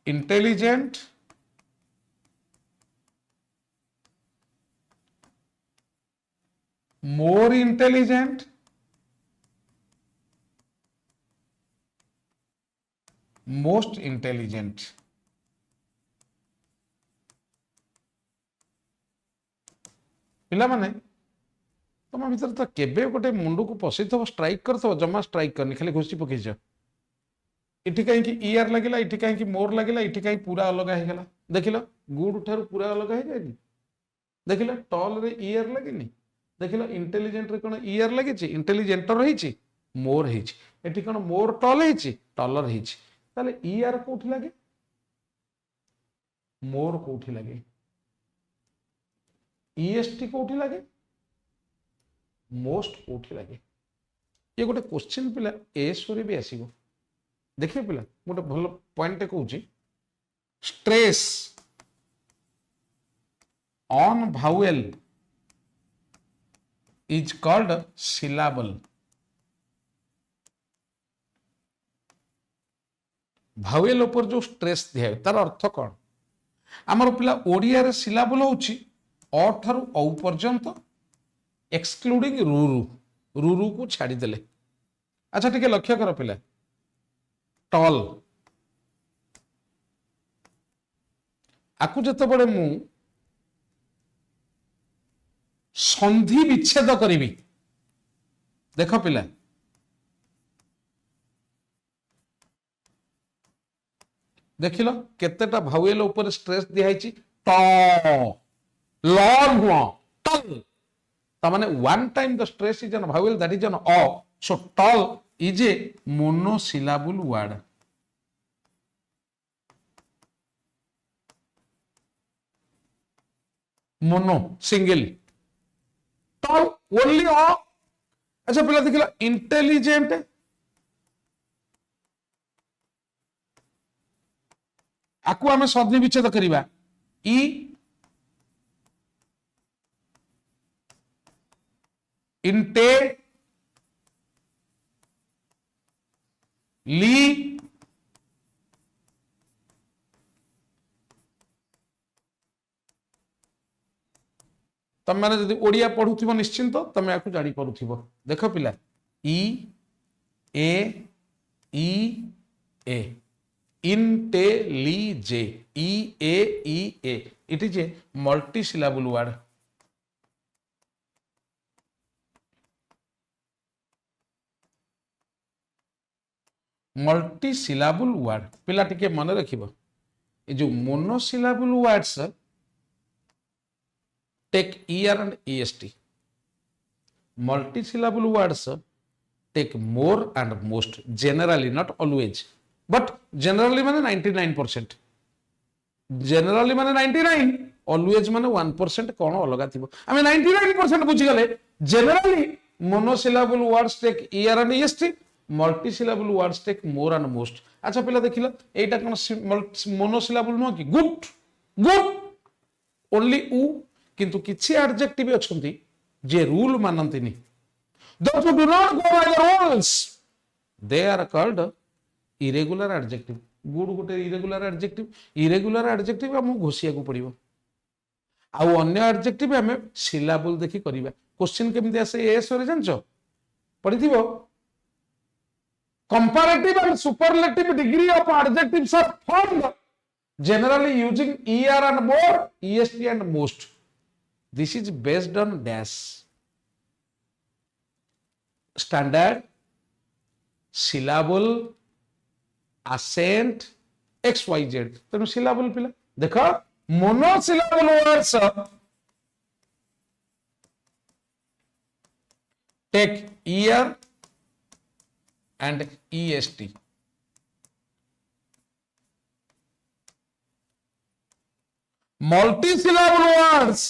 S1: intelligent, more intelligent, most intelligent. पिला माने तुम भीतर तो केबे गोटे मुंडू को पशि थो स्ट्राइक करथो जमा स्ट्राइक करनी खाली घुसी पकईछ इठी कहीं कि ईआर लगिला इठी कहीं कि मोर लगिला इठी कहीं पूरा अलग है गला देखिलो गुड ठारू पूरा अलग है जायनी देखिलो टॉल रे ईआर लगिनी देखिलो इंटेलिजेंट रे कोन ईआर लगिछि इंटेलिजेंटर रहिछि मोर हिछि एठी कोन मोर टॉल हिछि टॉलर हिछि ताले ईआर कोठी लगे मोर कोठी लगे ईएसटी कोठी लगे मोस्ट कोठी लगे ये गोटे क्वेश्चन पिला एस रे भी आसीबो देखिए पिला गोटे भल पॉइंट कहूँ stress on vowel is called syllable vowel ऊपर जो स्ट्रेस दिया तार अर्थ कौन आमर पिला ओडिया रे सिलाबल होची अ ठारू औ पर्यंत एक्सक्लूडिंग रुरु रुरु को छाड़ी देले अच्छा ठीक है लक्ष्य कर पिला टॉल आकु जत बड़े मु संधि विच्छेद करी देख पिला देखिल केतेटा भावेल ऊपर स्ट्रेस दिखाई टल तामाने one time the stress is an vowel that is an uh so टल is a monosyllable word mono single टल ओनली अ अच्छा पिला देखिला इंटेलिजेंट आकु आमे संधि विच्छेद करिबा ई इंटे ली तम मैंने जब ओडिया पढ़ुथिबो निश्चिंत तमे आकु जानी परुथिबो देख पिला ई ए इंटेलिजे ई it is a multi syllable word multi syllable word पिला टिके मन रखिबो ए जो monosyllable words take er and est multisyllable words take more and most generally not always but generally माने 99% generally माने 99 always माने 1% कोन अलगा थिबो आमे 99% बुझि गले generally monosyllable words take er and est multisyllable words take more and most अच्छा पिला देखिलो एटा कोन monosyllable नो कि good only u किंतु किछि एडजेक्टिव अछंती जे रूल मानंतिनी those who do not go by the rules they are called irregular adjective good गोटे irregular adjective हम घोषिया को पड़िबो आ अन्य एडजेक्टिव हम सिलाबल देखि करिबा क्वेश्चन केमिति आसे एस रे जानचो पढिथिबो comparative and superlative degree of adjectives are formed generally using er and more est and most. This is based on dash standard syllable accent xyz तेनु syllable पिला देखो monosyllable words take er and est multisyllable words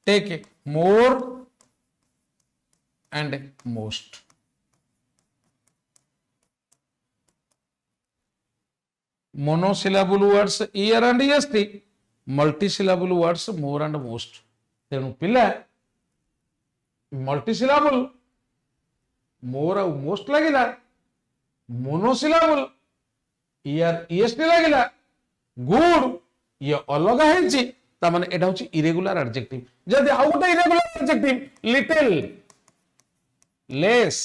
S1: take more and most monosyllable words er and est multisyllable words more and most तेणु पिला multisyllable more और most लगिला monosyllable er est लगिला good ये अलग है ता माने एटा होची इरेगुलर एडजेक्टिव जदि आउ गोटे irregular adjective little less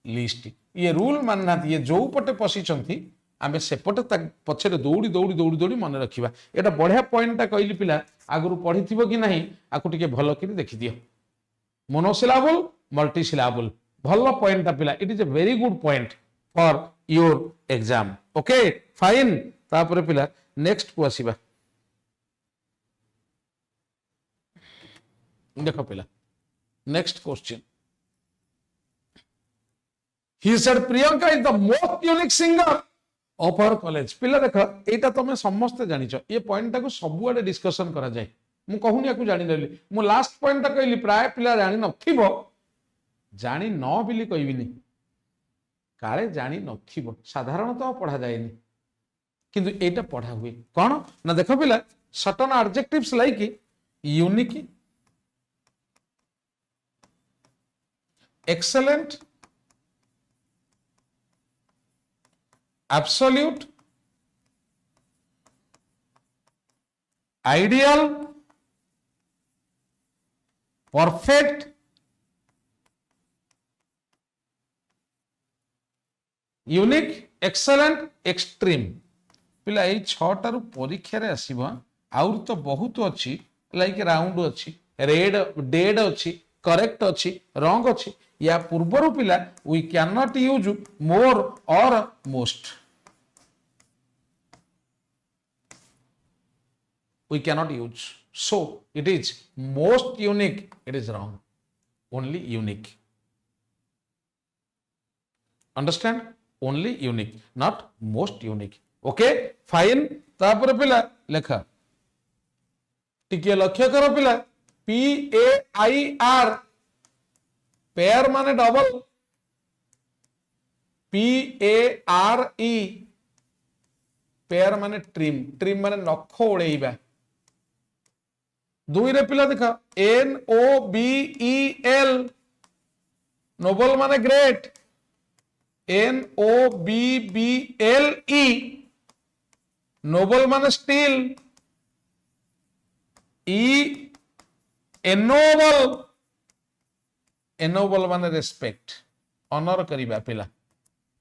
S1: list ये रूल मान ना ये जो पटे पशिचंती आमे सेपटे पछरे दौड़ी दौड़ी दौड़ी दौड़ी मन रखिबा एटा बढ़िया पॉइंटटा कहली पिला आगु पढ़िथिबो कि नाही आकु टिके भलो कि देखि दियो मोनोसिलाबल मल्टीसिलाबल भलो पॉइंटटा पिला it is a very good point for your exam okay fine तापर पिला नेक्स्ट को आसीबा देखो पिला next question he said Priyanka is the most unique singer of her college पिला देख एटा तमे समस्त जानिछ ये पॉइंट को सब आडे डिस्कशन करा जाय मु कहूनी याकू जानि लेली मु लास्ट पॉइंट कहली प्राय पिला जानि नथिबो जानि न बिली कहबिनी काले जानि नथिबो साधारणतः पढ़ा जायनी किंतु एटा पढ़ा हुए कौन ना देखो पिला certain adjectives like unique excellent absolute ideal perfect unique excellent extreme पिला ये छटारू परीक्षा रे आसीबा आउर तो बहुत अच्छी लाइक राउंड अच्छी रेड डेड अच्छी करेक्ट अच्छी रॉन्ग अच्छी या पूर्वर पिला we can not use more or most we cannot use so it is most unique it is wrong only unique understand only unique not most unique okay fine तापर पिला लेखा टिके लक्ष्य करो पिला P A I R pair माने double P A R E pair माने trim trim माने नख ओळेइबा दुई रे पिला देखा NOBEL नोबल माने ग्रेट NOBBLE नोबल माने स्टील एनोबल माने रेस्पेक्ट ऑनर करिबा पिला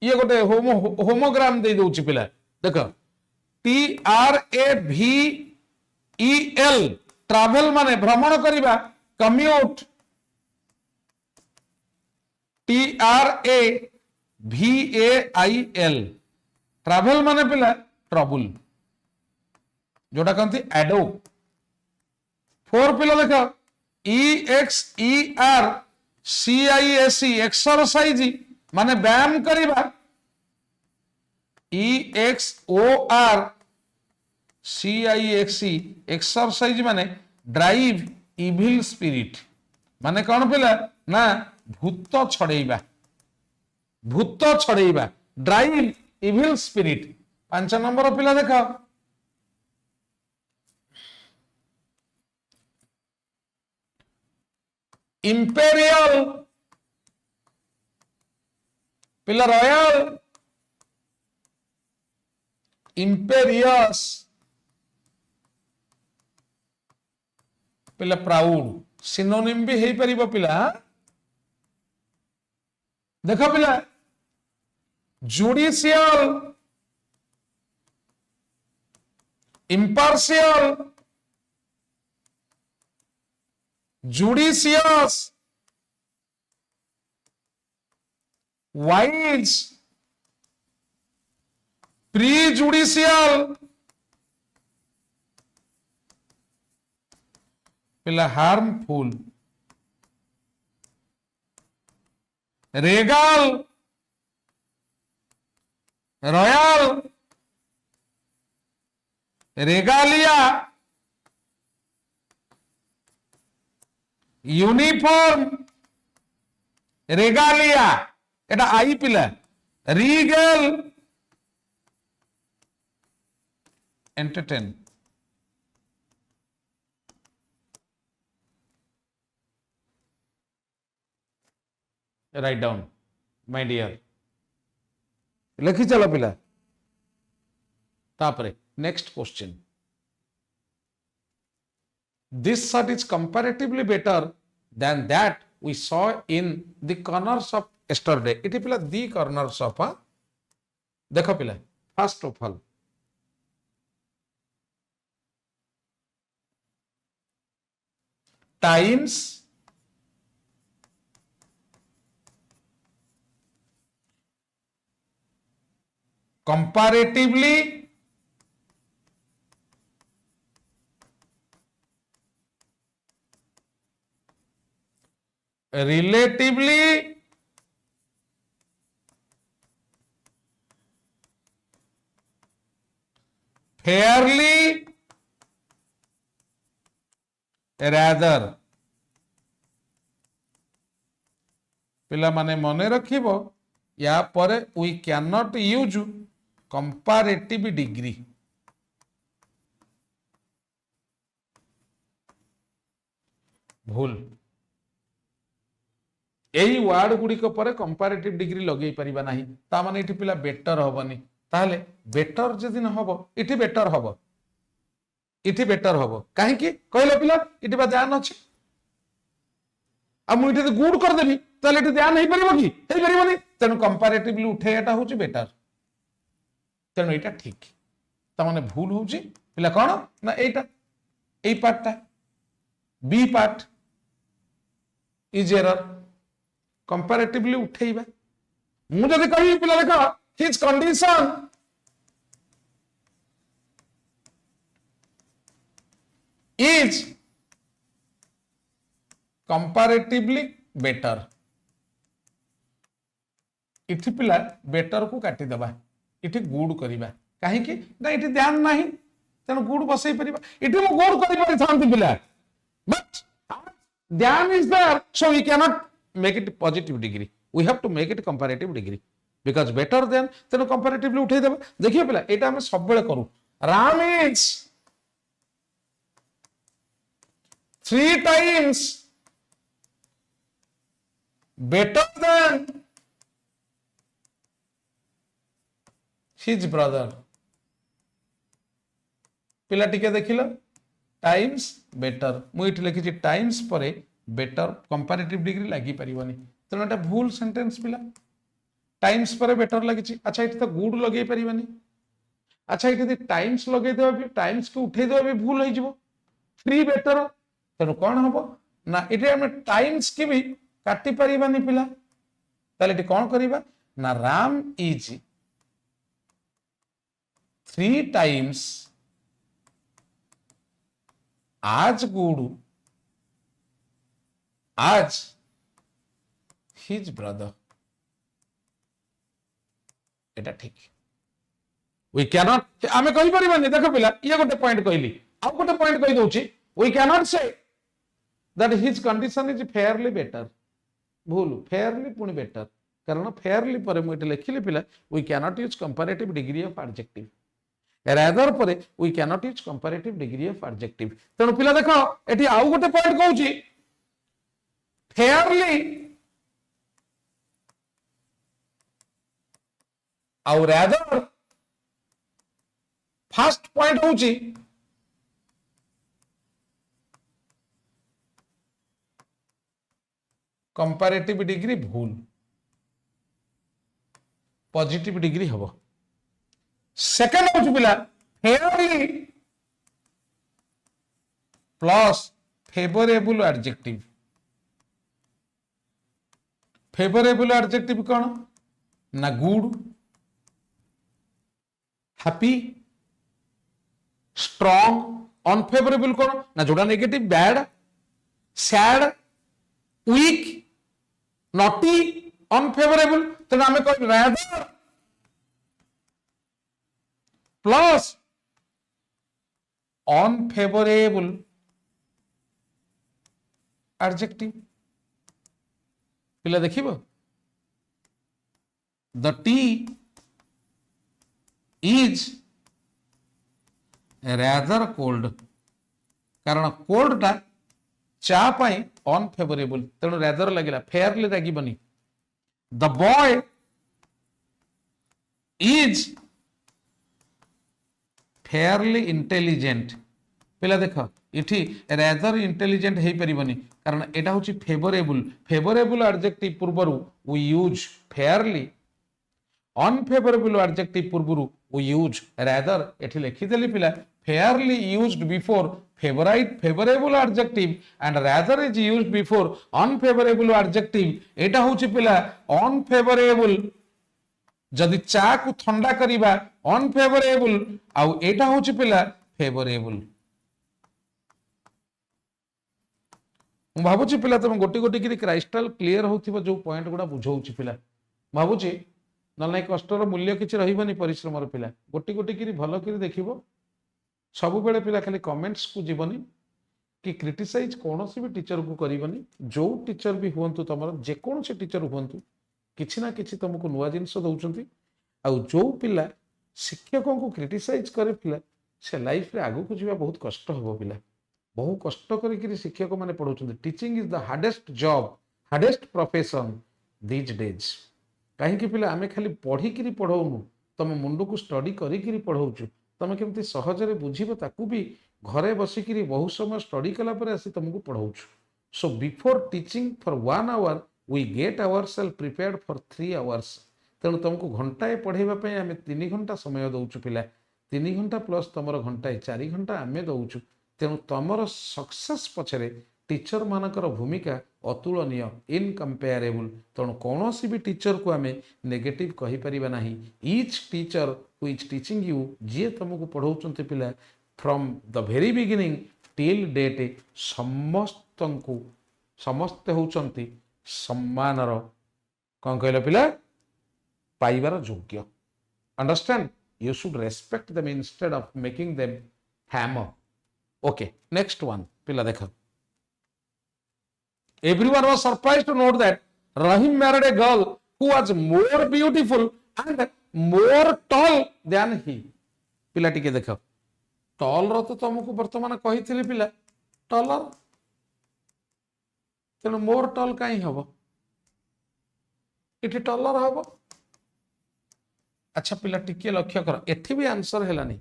S1: ये गोटे होमोग्राम दे दउची पिला देखो TRAVEL ट्रैवल माने भ्रमण करिबा कम्यूट TRAVAIL ट्रैवल माने पिला ट्रबल जोटा कहती एडो फोर पिला देखो EXERCISE एक्सरसाइज माने व्यायाम करिबा EXORCIXE एक्सरसाइज माने ड्राइव इविल स्पिरिट माने कौन पिला ना भूत छड़ेइबा ड्राइव इविल स्पिरिट 5 नंबर पिला देखो इंपेरियल पिला रॉयल इंपेरियस पिला प्राउड सिनोनिम भी हे परिबो पिला देखो पिला judicial impartial judicious wise prejudicial पिला harmful regal royal regalia uniform regalia एटा आई पिला regal entertain right down my dear लिखी चलो पिला तापरे Next question. This shirt is comparatively better than that we saw in the corners of yesterday. इटी पिला दी corners of a देखो पिला first of all times comparatively relatively fairly rather पिला माने मने रखिबो या परे we cannot use comparative degree भूल एई ward गुड़िक पर कंपारेटिव डिग्री लगे परिबा नाही ता माने इठी पिला बेटर होबनी ताहले बेटर जदि न होबो इठी बेटर होबो इठी बेटर होबो काहे कि कहलो पिला इठी बा ध्यान अछि आ मु इठी गुड कर देबी ताहले इठी ध्यान नहीं परिबो कि हे परिबोनी तेनु कंपारेटिवली उठेयाटा होची बेटर तेनु एटा ठीक ता माने भूल होची पिला कोन ना एटा एई पार्टटा B part is error comparatively उठेइबा मु जदि कहि पिला देखा his condition is comparatively better इठी पिला बेटर को काटी देबा इठी गुड करिबा काहे कि ना इठी ध्यान नाही तेनु गुड बसई परिबा इठी मु गुड करि परि थांती पिला बट ध्यान is there so we cannot make it positive degree we have to make it comparative degree because better than तेनु comparatively उठै देबा देखियो पिला एटा हम सब बेले करू ram is 3 times better than his brother पिला टिके देखिलो टाइम्स बेटर मु इठ लिखि टाइम्स परे बेटर कंपैरेटिव डिग्री लागि परिबनी तेनो एटा भूल सेंटेंस पिला टाइम्स परे बेटर लागि अच्छा इठ तो गुड लगे परिबनी अच्छा इठ टाइम्स लगे देबा भी टाइम्स को उठे देबा भी भूल होई जिवो फ्री बेटर तेनो कोन हबो ना इठ हम टाइम्स की भी काटी परिबनी पिला ताले इठ कोन करिबा ना राम इज 3 times आज गुड आज हिज ब्रदर एटा ठीक वी कैनॉट आमे कहि परिबानी देखो पिला ये गोटे पॉइंट कहली आ गोटे पॉइंट कहि दोछि we cannot say that his condition is fairly better भूल फेयरली पुनी बेटर कारण फेयरली पर मु एटा लिखिले पिला we cannot use comparative degree of adjective rather परे we cannot use comparative degree of adjective तेणु पिला देखो एठी आउ गोटे पॉइंट कहूची fairly आउ rather फर्स्ट पॉइंट होची कंपैरेटिव डिग्री भूल पॉजिटिव डिग्री हबो सेकंड होची पिला फेयरली प्लस फेवरेबल एडजेक्टिव कौन ना गुड हैप्पी स्ट्रॉन्ग अनफेवरेबल कौन ना जोड़ा negative bad sad weak naughty unfavourable तेना हमें कह रादर प्लस अनफेवरेबल एडजेक्टिव पिला देखिबो the tea is rather cold कारण कोल्ड टा चा पाई अनफेवरेबल तेणु रादर लगिला फेयरली लागिबनी the boy is fairly intelligent पिला देख इठी रेदर इंटेलिजेंट हे परिबनी कारण एटा होची फेवरेबल फेवरेबल एडजेक्टिव पूर्वरु we use fairly unfavourable adjective पूर्वरु वी यूज रेदर एठी लिखि देली पिला fairly used before favorable adjective and rather is used before unfavorable adjective एटा होची पिला unfavorable जदि चा को ठंडा करिबा unfavorable आउ एटा होची पिला favorable मु भाबुची पिला तुम गोटी गोटी करी क्राइस्टल क्लियर होथिबो जो पॉइंट गुडा बुझौची पिला भाबुची नल नाही कष्टर मूल्य किछि रहिबनी परिश्रमर पिला गोटी गोटी करी भलो करी देखिबो सब बेले पिला खाली कमेंट्स को जीवनी कि क्रिटिसाइज कौन भी टीचर को करनी जो टीचर भी हूँ तुम जेकोसी टीचर हूँ कि ना कि तुमको नुआ जिनस दौरान आउ जो पिला शिक्षकों को क्रिटिसाइज करे पिला से लाइफ रे आगु को जीवा बहुत कष्ट हम पिला बहु कष्ट कर शिक्षक मैंने पढ़ाऊँ teaching is the hardest job hardest profession these days कहीं पिला आमे खाली पढ़ी पढ़ाऊनु तुम मुंड को स्टडी करी पढ़ाऊँ तुम केमती सहजरे बुझीबो ताकू भी घरे बसिकी बहुत समय स्टडी कला पर आसी तुमको पढ़ाऊँ so before teaching for 1 hour we get our self prepared for 3 hours तेणु तुमको घंटाए पढ़ाई आम 3 घंटा समय दौचु पिला 3 घंटा प्लस तुम घंटाए 4 घंटा आम दौचु तेणु तुमर सक्सेस पछरे टीचर मानकर भूमिका अतुलनीय इनकम्पेरेबल तेणु कौन भी टीचर को आम नेगेटिव कहि परिबा नाही each teacher who is teaching you जी तुमको पढ़ाऊँ पिला from the very beginning till date समस्ते होउचंती सम्मानर कौन कहल पिला पाइबार योग्य understand you should respect them instead of making them hammer okay next one पिला देख everyone was surprised to note that Rahim married a girl who was more beautiful and more tall than he पिला टिके देख toll रो तो तुमको वर्तमान कही पिला टॉलर तेणु मोर टॉल कहीं हम इटी टॉलर हम अच्छा पिला टिके लक्ष्य कर एठी भी आंसर हेलानी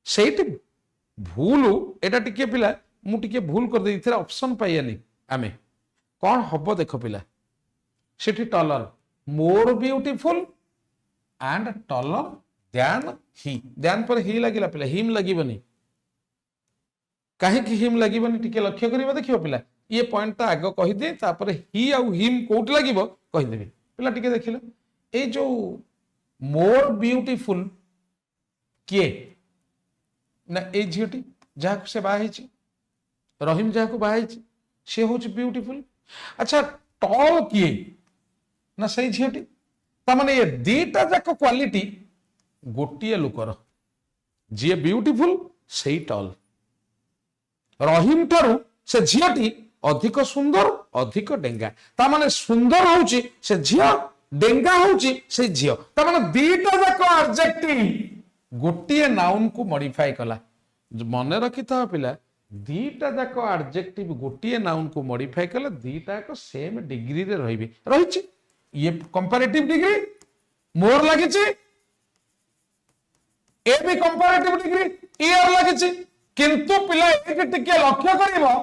S1: सेठी भूल एटा टिके पिला मु टिके भूल कर दे ऑप्शन पाइयानी आमे कौन हम देख पिला सेठी taller more beautiful and taller ध्यान ही ध्यान पर ही लगिला पिला हिम लगीबनी कहीं हिम लगीबनी टिके लक्ष्य करिबा देखियो पिला ये पॉइंट ता आगे कहि दे तापर ही आउ हिम कोट लागिबो कहि देबी पिला टिके देखिला ए जो मोर ब्यूटीफुल के ना ए झियोटी जहा से बाहे छि रहीम जहा को बाहे छि से हूँ ब्यूटीफुल अच्छा टॉल किए ना सही झीटी ताने ये दीटा जाक क्वालिटी गोटे लुकर जी ब्यूटीफुल से टॉल रहीम ठारू से झीटी अधिक सुंदर अधिक डेंगा ताने सुंदर होउची से झियो डेंगा होउची से झियो ताने दीटा जाक एडजेक्टिव गोटे नाउन को मॉडिफाई कला मन रखी था पिला दीटा जाक एडजेक्टिव गोटे नाउन को मॉडिफाई कले दीटा एक सेम डिग्री रे रहिबे रहिछि ये कंपैरेटिव डिग्री मोर लागिछि ए भी कंपैरेटिव डिग्री ईयर लागिछि किंतु पिला एक टिके लक्ष्य करिवो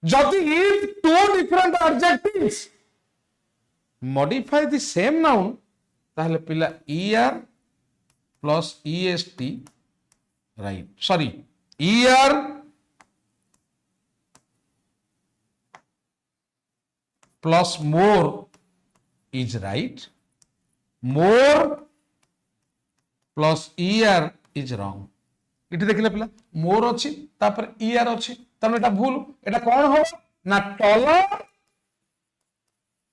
S1: जदि if two different adjectives modify the same noun ताहले पिला ER plus EST right sorry ER plus more is right more plus er is wrong इटी देखिले पिला मोर अछि तापर er अछि तने एटा भूल एटा कोन हो ना taller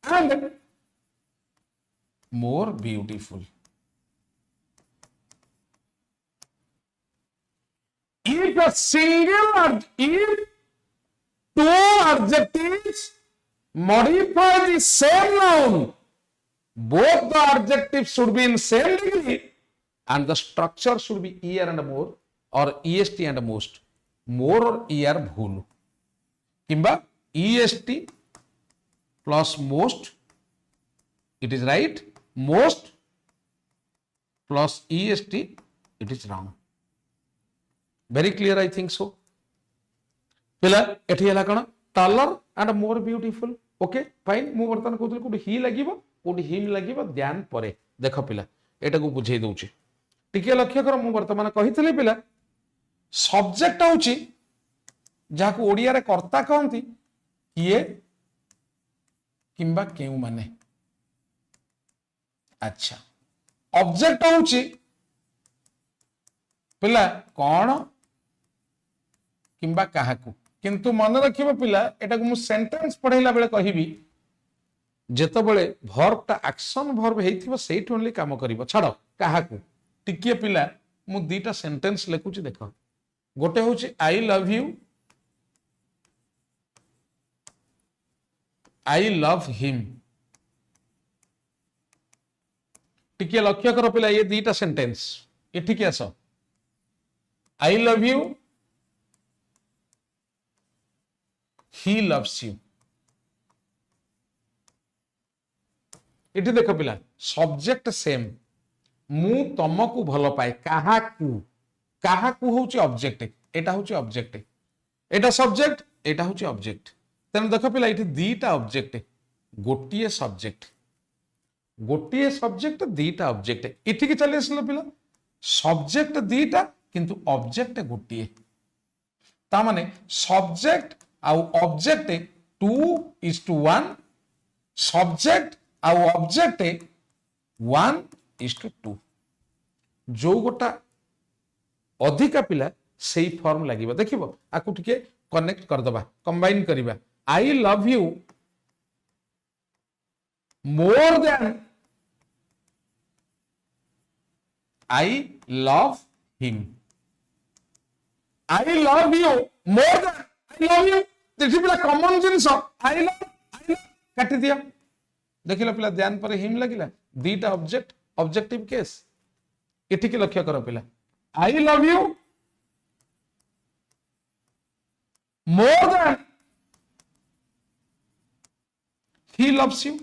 S1: and more beautiful if two adjectives modify the same noun both the adjectives should be in same degree and the structure should be er and more or est and most more or er bhul kimba est plus most it is right most plus est it is wrong very clear I think so पिला एठी हला कोन taller and more beautiful okay fine मु बर्तन कहतल कोडी ही लागिवो कोडी him लागिवो ध्यान परे देखो पिला एटा को बुझेई दउची टिके लक्ष्य कर मु वर्तमान कहितले पिला सब्जेक्ट होची जाको ओडिया रे कर्ता कहंती किए किंबा केउ माने अच्छा ऑब्जेक्ट होची पिला कौन किंबा काहाकू किंतु मन रखिबो पिला एटा को मु सेंटेंस पढैला बेले कहिबी जेतो बेले वर्ब ता एक्शन वर्ब हेइथिबो सेठी ओनली काम करिवो छाड़ो काहाकू टिके पिला मु दीटा सेंटेंस लेखुची देखो गोटे होची आई love you I love him टिके लक्ष्य करो पिला ये दीटा सेंटेंस ये ठीक है so I love you he loves you इटी देखो पिला सब्जेक्ट सेम मु तमको भल पाए काहाकू होची ऑब्जेक्ट एटा होची ऑब्जेक्ट एटा सब्जेक्ट एटा होची ऑब्जेक्ट तेन देखो पिला इटी दीटा ऑब्जेक्ट गोटिए सब्जेक्ट दीटा ऑब्जेक्ट इठी की चली आसलो पिला सब्जेक्ट दीटा किंतु ऑब्जेक्ट गोटिए ता माने सब्जेक्ट आउ ऑब्जेक्ट 2:1 सब्जेक्ट आउ ऑब्जेक्ट 1:2 जो गोटा अधिका पिला सेई फॉर्म लागिबा देखिबो आकु टिके कनेक्ट कर दबा कंबाइन करिबा I love you more than I love him I love you more than I love you देखि पिला कॉमन जिंस आई लव काटी दिया देखिला पिला ध्यान पर हिम लगिला दीटा ऑब्जेक्ट ऑब्जेक्टिव केस एठी के लक्ष्य करो पिला I love you more than he loves you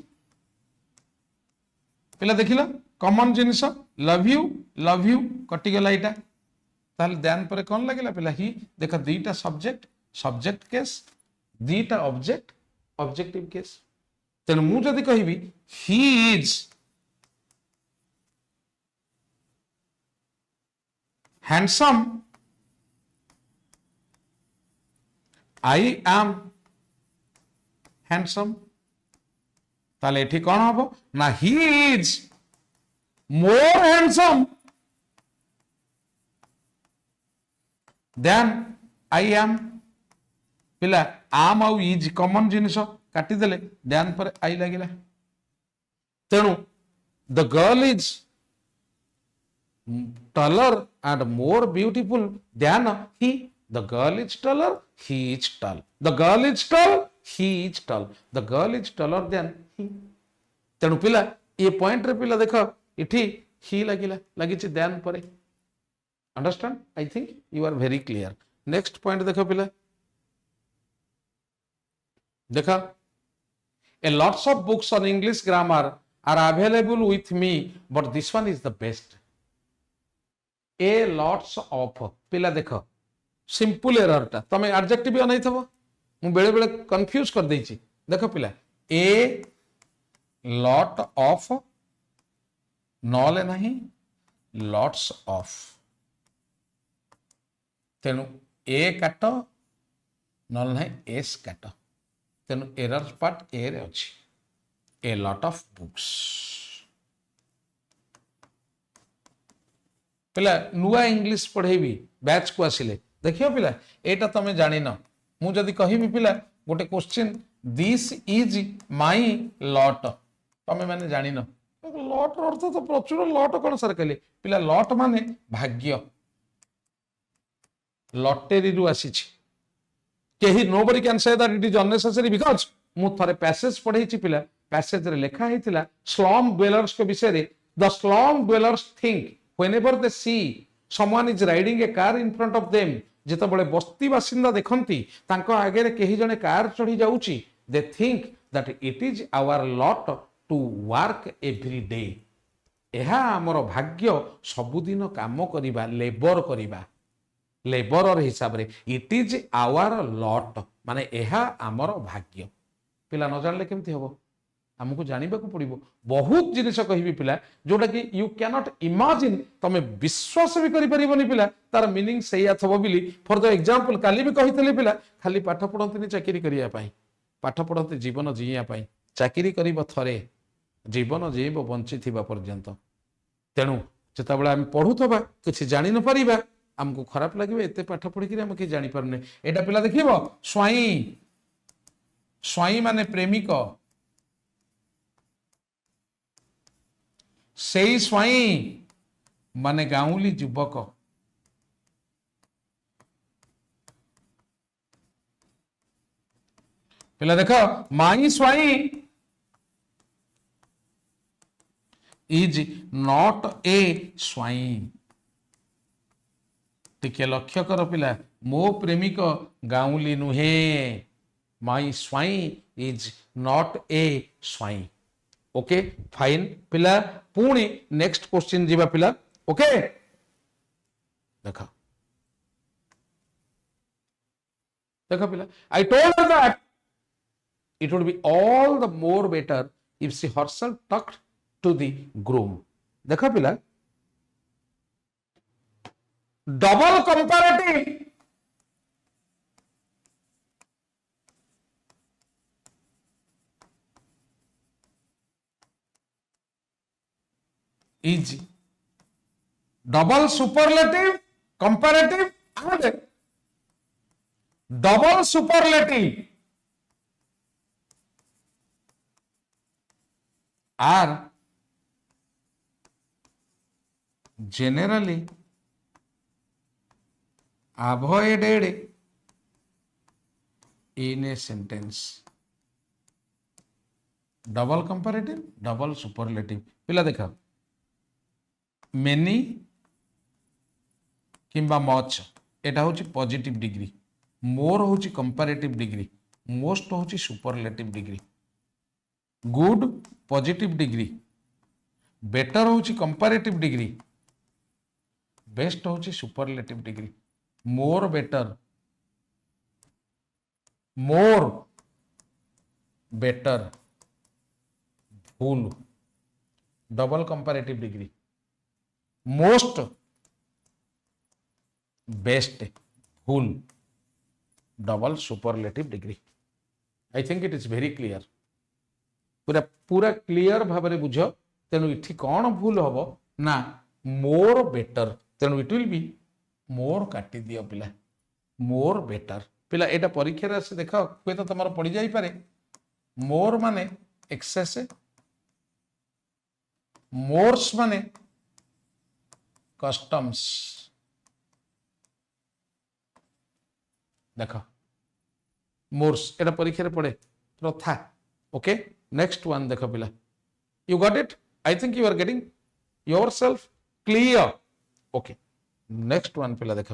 S1: पिला देखिला कॉमन जिंस लव यू कटि गला इटा ताल ध्यान पर कौन लगिला पिला ही देखा दीटा सब्जेक्ट केस दीटा ऑब्जेक्ट ऑब्जेक्टिव केस तेन मु जदि कहिबी he is handsome I am handsome ताले एठी कौन हबो ना he is more handsome than I am पिला आम आउ इज कॉमन जिनिस काटी देले ध्यान पर आई लागिला तेणु the girl is taller and more beautiful than he the girl is taller he is tall the girl is tall he is tall the girl is taller than he तेणु पिला ये पॉइंट रे पिला देखो इठी ही लागिला लागिछि ध्यान परे understand I think you are very clear next point देखो पिला देखा a lots of books on English grammar are available with me but this one is the best a lots of पिला देखो सिंपल एरर टा तमे adjective अनै थबो मु बेले बेले कंफ्यूज कर देछि देखो पिला a lot of नले नहीं lots of तेनु a काट नल नहीं s काट तेनु एरर पार्ट ए रे अछि a lot of books पिला नुआ इंग्लिश पढ़ेबी बैच को आसिले देखियो पिला एटा तमे जानि न मु जदी कहिबी पिला गोटे question this is my lot तमे माने जानि न लॉट अर्थ तो प्रचुर लॉट कोन सर कहले पिला लॉट माने भाग्य लॉटरी रु आसीछि केही nobody can say that it is unnecessary because मु थरे पैसेज पढ़ै छि पिला पैसेज रे लिखा हेतिला स्लम ड्वेलर्स के विषय रे the slum dwellers think whenever they see someone is riding a car in front of them जेता बळे बस्ती बासिंदा देखंती तांको आगे रे केही जने कार चढ़ी जाउची they think that it is our lot to work every day एहा हमर भाग्य सबुदिन काम करिबा लेबर करिबा लेबर हिसाब रे इट इज आवर लॉट माने एहा आमर भाग्य पिला न जानले केमती हबो हमको जानवा को पड़ो बहुत जिनिस कहि पिला जोटा कि यू कैन नॉट इमेजिन तमे विश्वास भी करि परिबनी पिला तार मीनिंग सैया थबो बिली फॉर द एग्जांपल काली भी कहितले पिला खाली पाठ पढंतनी चाकरी करिया पई पाठ पढंते जीवन जीया पई चाकरी करिब थरे जीवन जीव बंची थिबा पर्यंत तेणु जेतेबेला आम पढ़ुथबा किछि जानि न परिबा हमको खराब लगे एते पाठ पढ़ी कि हम कि जानि पारने एटा पिला देखिबो स्वाई स्वाई माने प्रेमिक सेई स्वाई माने गाउली युवक पिला देख माई स्वाई इज नॉट ए स्वाई टिके लक्ष्य कर पिला मो प्रेमिक गाउली नुहे my swain is not a swain okay fine पिला पुणी नेक्स्ट क्वेश्चन जीवा पिला ओके देखा देखा पिला I told her that it would be all the more better if she herself talked to the groom देखा पिला double comparative is double superlative comparative and double superlative are generally avoided in a sentence double comparative double superlative पिला देखा many किंबा much एटा होची positive degree मोर होची comparative degree most होची superlative degree good positive degree better होची comparative degree best होची superlative degree more better more better full double comparative degree most best full double superlative degree I think it is very clear पूरा पूरा clear भाव में बुझ तेणु इठी कौन भूल हम ना मोर बेटर तेणु इट विल बी मोर काटी दियो पिला मोर बेटर पिला एटा परीक्षा से देख हुए तो तुम पड़ जापे मोर माने एक्सेस मोर्स माने कस्टम्स देख मोर्स एटा परीक्षा पड़े प्रथा ओके नेक्स्ट वन देख पिला you got it I think you are getting yourself clear okay next one पिला देख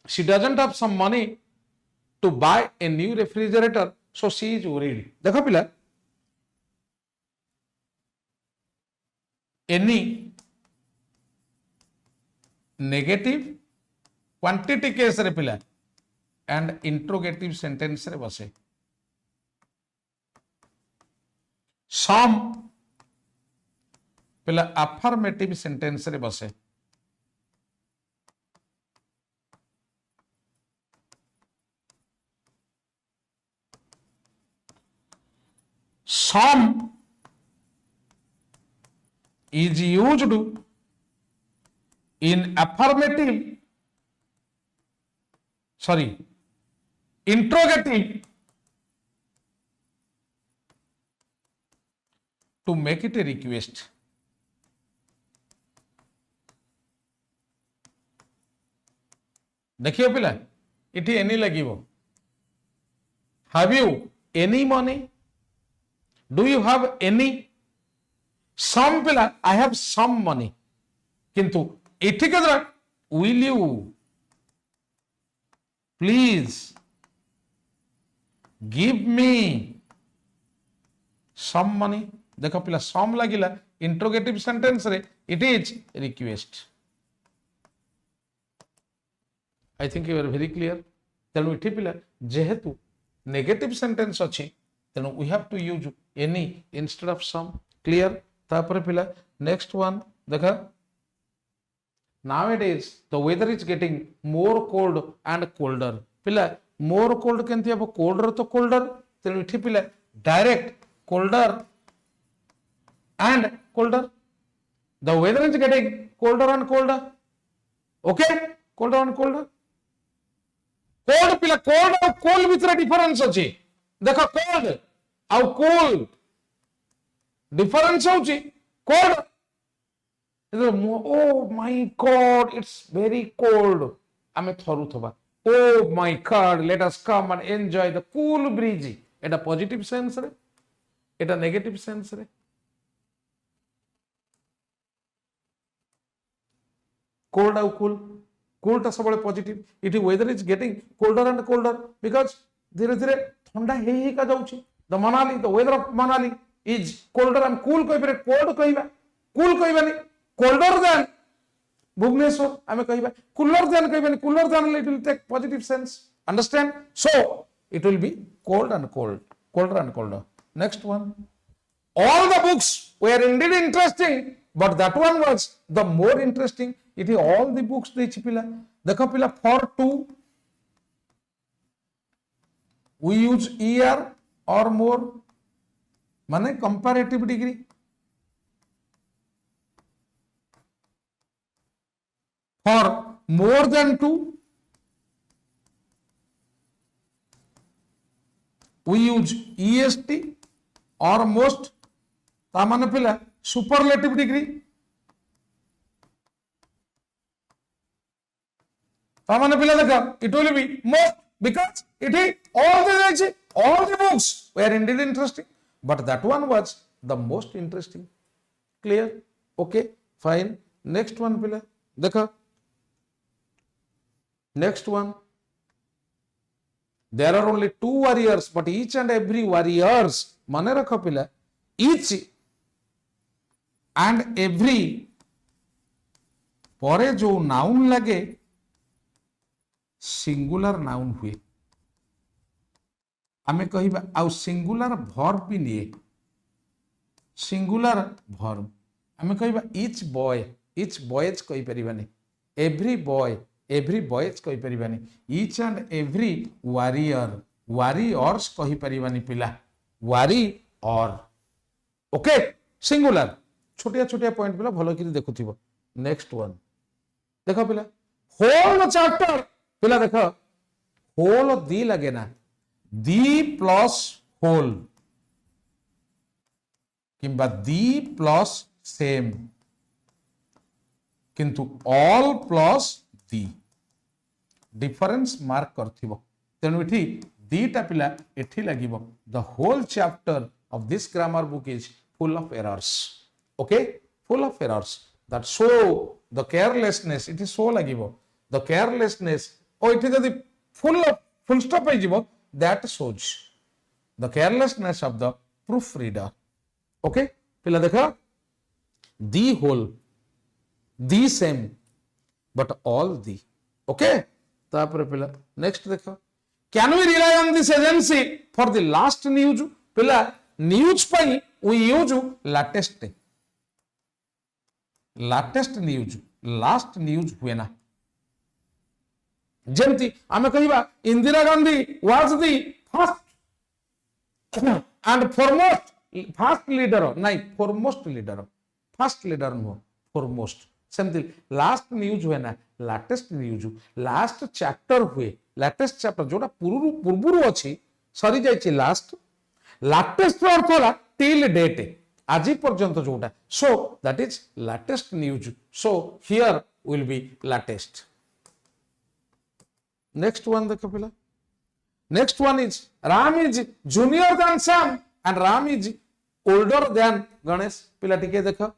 S1: she doesn't have some money to buy a new refrigerator so she is worried देख पिला एनी नेगेटिव क्वांटिटी केस रे पिला and interrogative sentence रे बसे सम पिला affirmative sentence रे बसे सम is used in affirmative interrogative to make it a request देखिए पिला इटी एनी लगिवो have you any money do you have any some पिला आई हैव सम मनी किंतु इठी के द्वारा will you please give me some money देखो पिला सम लगिला इंट्रोगेटिव सेंटेंस रे it is request I think you are very clear. तेणु इठी पिला जेहेतु नेगेटिव सेंटेंस अच्छी तेणु we have to use any instead of some. Clear? तापर पिला next one देखा nowadays the weather is getting more cold and colder. पिला more cold केंती अब colder तो colder तेणु इठी पिला direct colder and colder. The weather is getting colder and colder. Okay? Colder and colder. Cold पिला cold और cool भितर difference अच्छी. देखो cold और cool difference होची. Cold. Oh my God, it's very cold. आमे थरू थबा. Oh my God, let us come and enjoy the cool breeze. Etah positive sense रे. एटा negative sense रे. Cold or cool. Cool टा सबले positive. It weather is getting colder and colder because धीरे धीरे ठंडा हे का जाउची. The Manali, the weather of Manali is colder and cool कहि परे cold कहिबा. Cool कहिबानी. Colder than Bhubaneswar आमे कहिबा. Cooler than कहिबानी. Cooler than it will take positive sense. Understand? So it will be cold and cold. Colder and colder. Next one. All the books were indeed interesting, but that one was the more interesting. It is all the books देछि पिला. देखो पिला for two we use er or more माने comparative degree. For more than two we use est or most ता माने पिला superlative degree. तामाने पिला देखा it will be most because it is all the books were indeed interesting, but that one was the most interesting. Clear? Okay, fine. Next one पिला देखा. Next one. There are only two warriors, but each and every warriors माने रखो पिला each and every परे जो noun लगे singular noun हुए. आमे कहिबा आउ सिंगुलर वर्ब भी लिए. सिंगुलर वर्ब आमे कहिबा each boys कहि परिबानी. every boys कहि परिबानी. each and every warriors कहि परिबानी पिला. warrior. ओके सिंगुलर छोटिया छोटिया पॉइंट पिला भलो कि देखुथिबो. नेक्स्ट वन देखो पिला होल चैप्टर पिला देखो होल दी लगे ना. दी प्लस होल किंबा दी प्लस सेम किंतु all plus the difference mark करथिबो. तेनु इठी दीटा पिला इठी लागिबो. The whole chapter of this grammar book is full of errors. Okay, full of errors that show the carelessness. It is so lagibo the carelessness. Oh, it is the full stop ayibo that shows the carelessness of the proofreader. Okay, pila dekha the whole, the same, but all the. Okay, tapare pila next dekha. Can we rely on this agency for the last news? Pila news pai we use latest news. Last news हुए ना. जेमती आमे कहिबा Indira Gandhi was the first and foremost first leader नहीं foremost leader first leader no foremost. सेमती last news हुए ना latest news. last chapter हुए latest chapter जोड़ा पूर्वरु अछि सरी जायछि last latest अर्थ होला till date आज पर्यंत जोटा. so that is latest news. so here will be latest. Next one देखो पिला. Next one is Ram is junior than Sam and Ram is older than Ganesh. पिला टिके देखो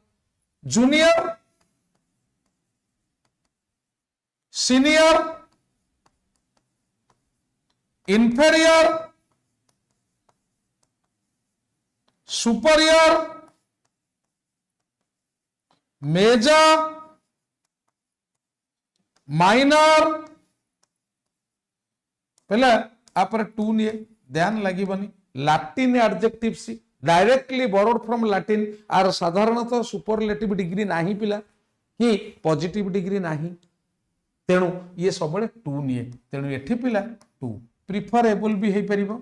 S1: junior, senior, inferior, superior, major, minor, पहला आपरे टू निये ध्यान लगीबनी लैटिन एडजेक्टिव सी directly borrowed from Latin are साधारणतः सुपरलेटिव डिग्री नाही पिला कि पॉजिटिव डिग्री नाही तेणु ये सब टू निये तेणु एठी पिला टू प्रिफरेबल भी हे परिबो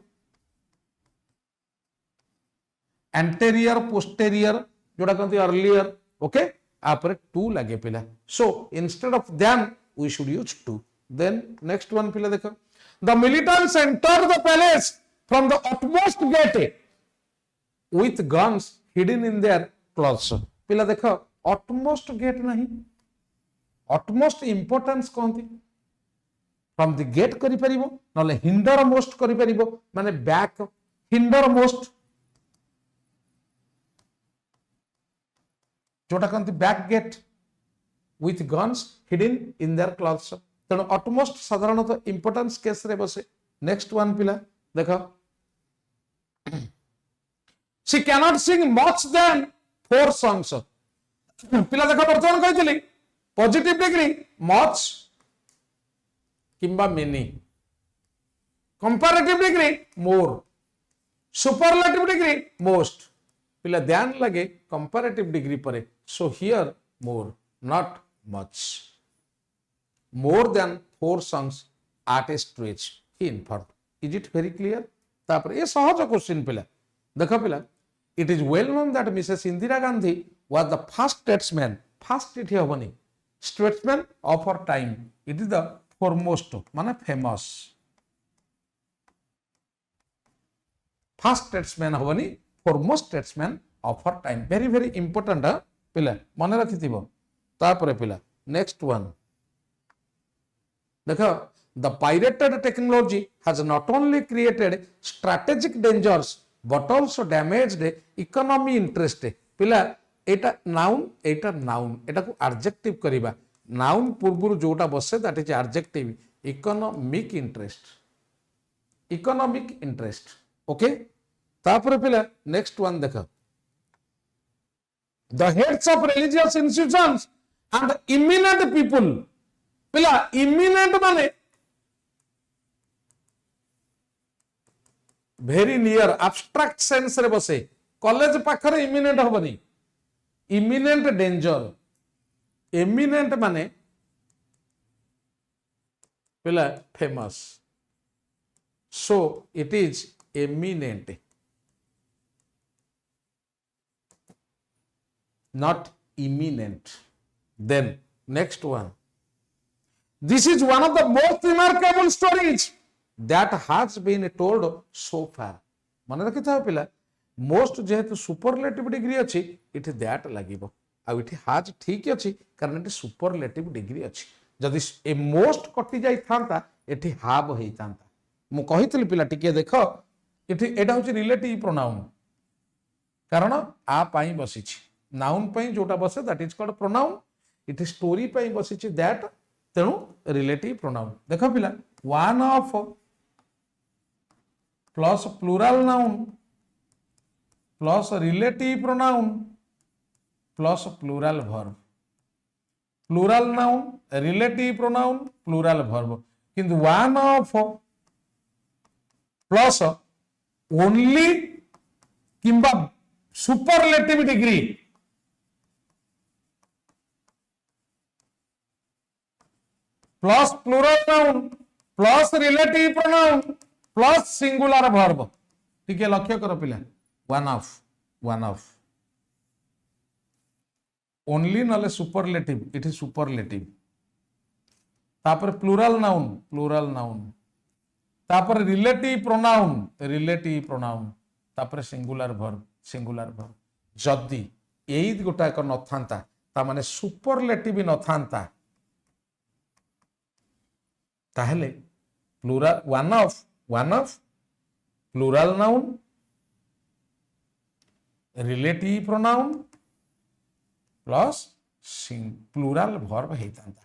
S1: एंटेरियर पोस्टेरियर जोड़ा कहते अर्लियर ओके आपरे टू लगे पिला so instead of than we should use to then next one पिला देखो the militants enter the palace from the utmost gate with guns hidden in their clothes पिला देखो utmost gate नहीं utmost importance कहती फ्रॉम द गेट करि परिबो नले hinder most करि परिबो माने बैक हिंडर मोस्ट जोटा कहते back gate with guns hidden in their clothes तेणु ऑटमोस्ट साधारणतः इंपोर्टेंस केस रे बसे नेक्स्ट वन पिला देखो she cannot sing much than 4 songs पिला देखो बर्तमान कहितली पॉजिटिव डिग्री मच किंबा many comparative degree more superlative degree most पिला ध्यान लगे कंपैरेटिव डिग्री परे so here more not much more than 4 songs at a stretch he informed is it very clear तापर ये सहज क्वेश्चन पिला देखो पिला it is well known that Mrs. Indira Gandhi was the first statesman first इठी हबनी statesman of her time it is the foremost माने famous first statesman हबनी foremost statesman of her time very very important पिला मन रखिथिबो तापरे पिला next one देखो the pirated technology has not only created strategic dangers but also damaged economy interest पिला एटा noun एटा को adjective करिबा noun पूर्वरु जोटा बसे that is adjective economic interest okay तापरे पिला नेक्स्ट वन देखो the heads of religious institutions and eminent people पिला eminent माने very near abstract sense रे बसे कॉलेज पाखरे eminent हबनी eminent danger eminent माने पिला famous so it is eminent not imminent. Then next one. This is one of the most remarkable stories that has been told so far. मन रखि था पिला most जेहेतु सुपरलेटिव डिग्री अच्छी it that लागिबो आ इठी हाज ठीक अछि कारण इट सुपरलेटिव डिग्री अछि जदि ए मोस्ट कटि जाई थांता इठी हाव हेई थांता मु कहितली पिला टिके देखो इठी एटा होची रिलेटिव प्रोनाउन कारण आ पाई बसिछि नाउन पाई जोटा बसे दैट इज कॉल्ड प्रोनाउन इठी स्टोरी पाई बसिछि दैट तेणु रिलेटिव प्रोनाउन देखो पिला one of plus plural noun plus relative pronoun plus plural verb plural noun relative pronoun plural verb किंतु वन ऑफ प्लस ओनली किंबा superlative degree plus plural noun plus relative pronoun plus singular verb ठीक है लक्ष्य करो पिला one of only नले superlative it is superlative तापर plural noun तापर रिलेटिव प्रोनाउन तापर सिंगुलर वर्ब जदि एई गोटा एक नथांता ता माने सुपरलेटिव नथांता ताहले plural one of plural noun relative pronoun plus plural verb हेतांता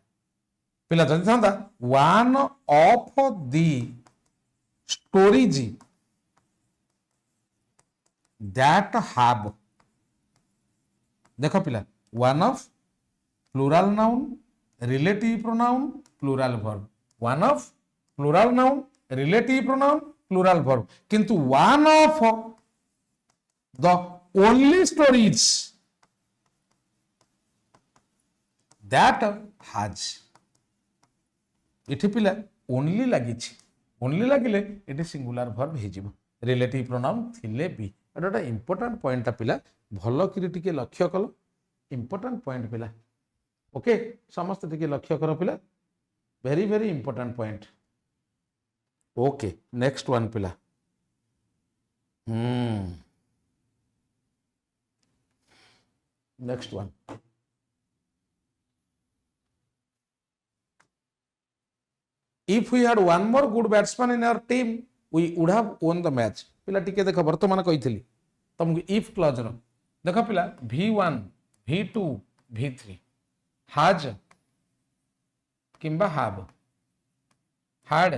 S1: पिला जदि थांता one of the stories that have देखो पिला one of plural noun relative pronoun plural verb one of plural noun relative pronoun, plural verb. किंतु one of the only stories that has, इठी पिला only लागिछि, only लागिले इठी singular verb हेजिबो, relative pronoun थिले भी। एटा important point ता पिला भलो कि टिके लक्ष्य कल, इंपोर्टेंट पॉइंट पिला। ओके समस्त टिके लक्ष्य कर पिला, very very important point. Okay next one पिला, next one, if we had one more good batsman in our team we would have won the match। पिला टिके देख वर्तमान कही तुमको if क्लॉज रो देख पिला V1 V2 V3 has किंबा have, had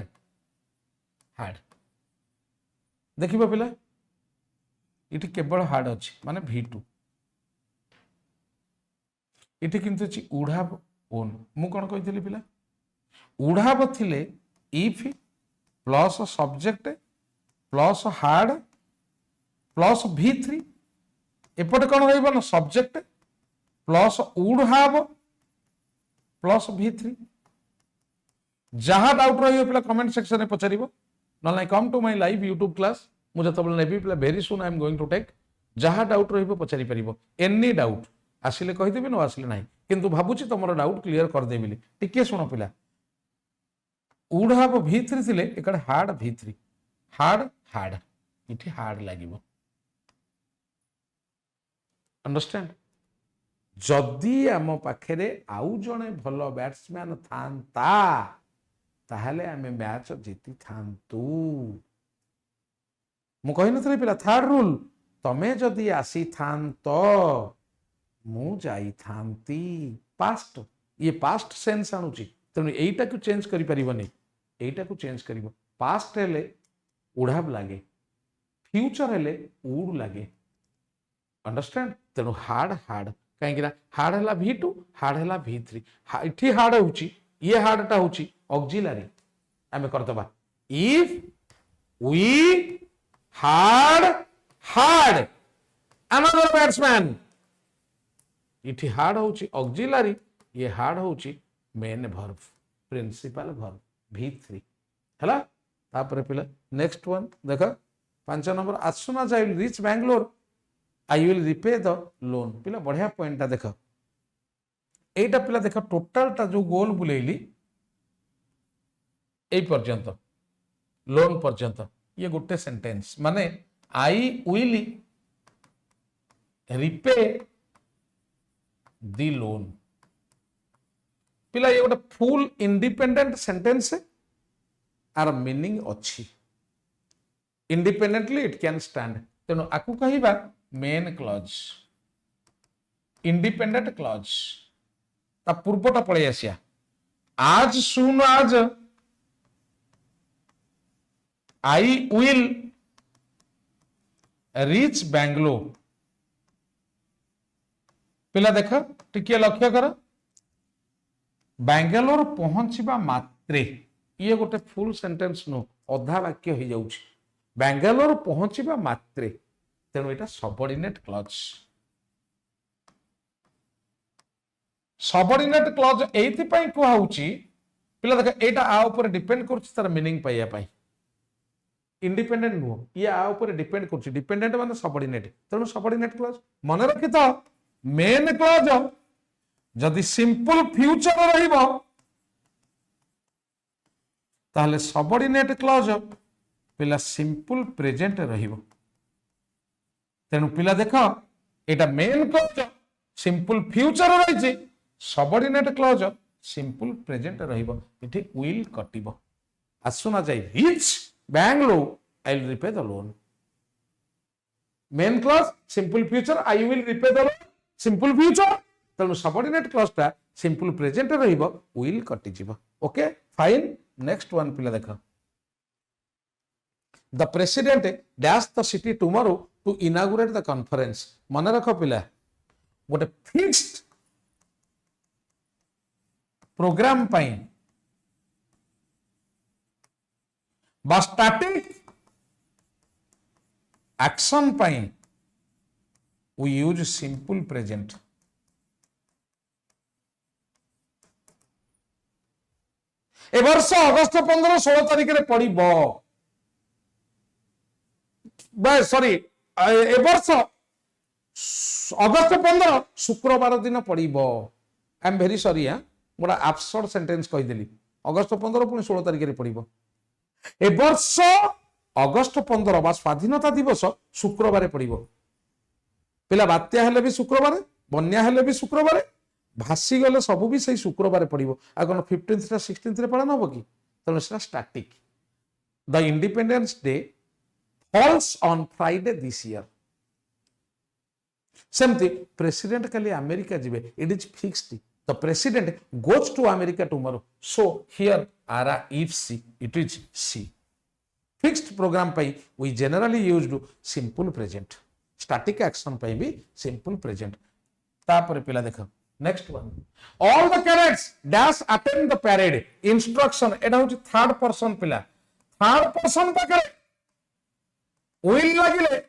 S1: had देखिबा पिला इठी केवल हार्ड अछि माने V2, इठी किंतु अछि would have won। मु कोन कहितली पिला would have थिले if plus subject plus had plus V3, एपटे कौन रहिबो ना subject plus would have plus V3। जहाँ डाउट रहिबो पिला कमेंट सेक्शन में पचारिबो, नॉन come to my live YouTube class मुझे तबल नेबी पिला very soon I am going to take. जहाँ डाउट रहिबो पचारि परिबो, एनी डाउट आसिले कहि देबी न आसिले नाही, किंतु भाबुची तमरो डाउट क्लियर कर देबिली। टिके सुनो पिला वुड हैव V3 थिले एकड hard V3, hard hard इठी hard लागिबो। Understand? जदि आम पाखे आउ जड़े भल बैट्समैन था ताहले आमे मैच जीति थांतु। मु कहि नथि पिला थर्ड रूल, तमे जदि आसी थांत मु जाई थांती। पास्ट, ये पास्ट सेंस आणुची, तेणु एटा को चेंज करि परिबनी, एटा को चेंज करिवो। पास्ट हेले वुड हैव लागे, फ्यूचर हेले वुड लागे। अंडरस्टैंड? तेणु हार्ड हार्ड कहीं हार्ड है V2 हार्ड है V3, इठी हार्ड होची, ये हार्डटा होची ऑक्सिलरी। आमे करतबा if we hard hard another batsman, इठी hard होची ऑक्सिलरी, ये हार्ड होची main verb, principal verb V3 हला। तापर पिला नेक्स्ट वन देखो 5 number, as soon as I will reach Bangalore I will repay the loan। पिला बढ़िया पॉइंट ता देख, एटा पिला देख टोटल ता जो गोल बुलेइली ए पर्यंत लोन पर्यंत, ये गोटे सेंटेंस माने I will repay the loan. पिला ये गोटे फुल इंडिपेंडेंट सेंटेंस है, आर मीनिंग अच्छी, इंडिपेंडेंटली इट कैन स्टैंड। तेणु आकु कहिबा मेन क्लॉज, इंडिपेंडेंट क्लॉज। ता पूर्वटा पळे आसिया, आज सून आज आई विल रीच बैंगलोर। पिला देख टिके लक्ष्य कर, बैंगलोर पहुंचवा मात्रे, ये गोटे फुल सेंटेंस नो अधा वाक्य हो जाउछि। बैंगलोर पहुंचवा मात्रे, तेणु एटा सबऑर्डिनेट क्लॉज। सबऑर्डिनेट क्लॉज एथि पई को होउछि पिला देख, एटा आ ऊपर डिपेंड करछि तार मीनिंग पाइया पाई। इंडिपेंडेंट नो ये आ ऊपर डिपेंड करछि, डिपेंडेंट माने सबऑर्डिनेट, तेणु सबऑर्डिनेट क्लॉज। मन रखि तो मेन क्लॉज जदि सिंपल फ्यूचर रहिबो ताहले सबऑर्डिनेट क्लॉज पिला सिंपल प्रेजेंट रहिबो। तेणु पिला देख एटा मेन क्लॉज सिंपल फ्यूचर रहिछि, सबऑर्डिनेट क्लॉज सिंपल प्रेजेंट रहिबो। इठी विल कटिबो। as soon as I reach Bangalore I will repay the loan। Main clause simple future, I will repay the loan simple future, तेणु subordinate clause ता simple present रहिबो, will कटि जिवो। Okay fine. Next one पिला देख, the president dash the city tomorrow to inaugurate the conference. मन रख पिला गोटे फिक्स्ड प्रोग्राम पाई बा स्टैटिक एक्शन पाई वी यूज सिंपल प्रेजेंट। ए वर्ष अगस्त 15 16 तारीख रे पड़िब, सॉरी ए वर्ष अगस्त 15 शुक्रवार दिन पड़िब। आई एम वेरी सॉरी, गोटा एब्सर्ड सेंटेंस कहीदेली। अगस्त 15 पुणी 16 तारीख रे पड़िब। ए वर्ष अगस्त 15 बा स्वाधीनता दिवस शुक्रवार पड़िब। पिला बात्या हेले भी शुक्रवार, बन्या हेले भी शुक्रवार, भासी गले सब भी सही शुक्रवार पड़िब। आ कोन 15th 16th रे पालन हबो कि? तेणु सेटा static. The independence day falls on Friday this year. सेमती प्रेसिडेंट काली अमेरिका जिवे, it is fixed. The president goes to America tomorrow, so here are if see, it is see. Fixed programme पाई we generally used simple present. Static action पाई भी simple present. तापर पिला देखो next one, all the cadets dash attend the parade. Instruction एटा होची third person पिला। Third person Pakke will लागिले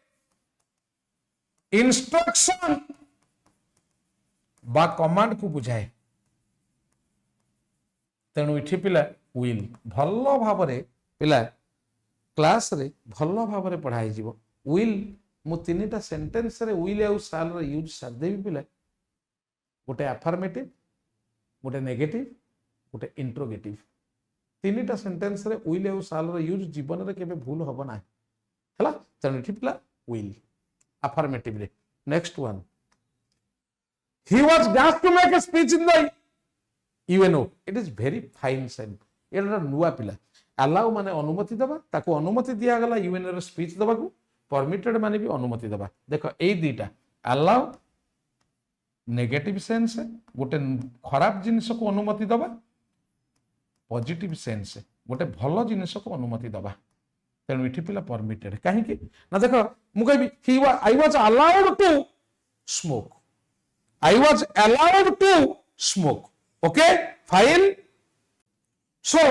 S1: instruction बा कमांड को बुझाए। तेणु इठी पिला विल भलो भाबरे पिला क्लास रे भलो भाबरे पढ़ाई जीवो। विल मु तीनटा सेंटेंस रे विल आउ शाल रे यूज सार देबी पिला। गोटे अफर्मेटिव, गोटे नेगेटिव, गोटे इंट्रोगेटिव। तीनटा सेंटेंस रे विल आउ शाल रे यूज जीवन रे केबे भूल हबो ना हला। तेणु इठी पिला विल अफर्मेटिव रे। Next one, he was asked to make a speech in the UNO. It is very fine said. एटा नुआ पिला। अलाउ माने अनुमति दबा, ताको अनुमति दिया गला यूएनओ रे स्पीच दबा को। परमिटेड माने भी अनुमति दबा। देखो ए दीटा अलाउ नेगेटिव सेंस है, गोटे खराब जिनिस को अनुमति दबा। पॉजिटिव सेंस है, गोटे भलो जिनिस को अनुमति दबा। तेणु इठी पिला परमिटेड कहीं ना। देखो मु कहबी I was allowed to smoke, I was allowed to smoke. Okay, fine. So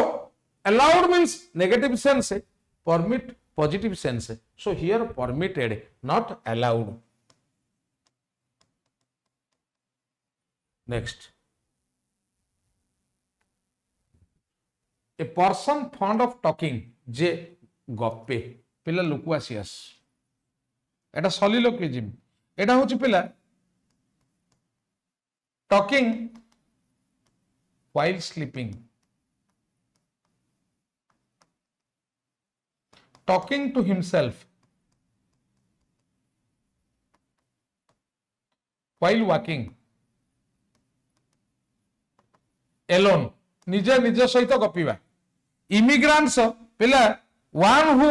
S1: allowed means negative sense, permit positive sense. So here permitted, not allowed. Next, a person fond of talking जे गप्पे पिला लुकुआसियस। एटा सॉलिलोक्विज्म। एटा होची पिला talking while sleeping, talking to himself while walking, alone निजे निज सहित गपिबा। Immigrants पिला one who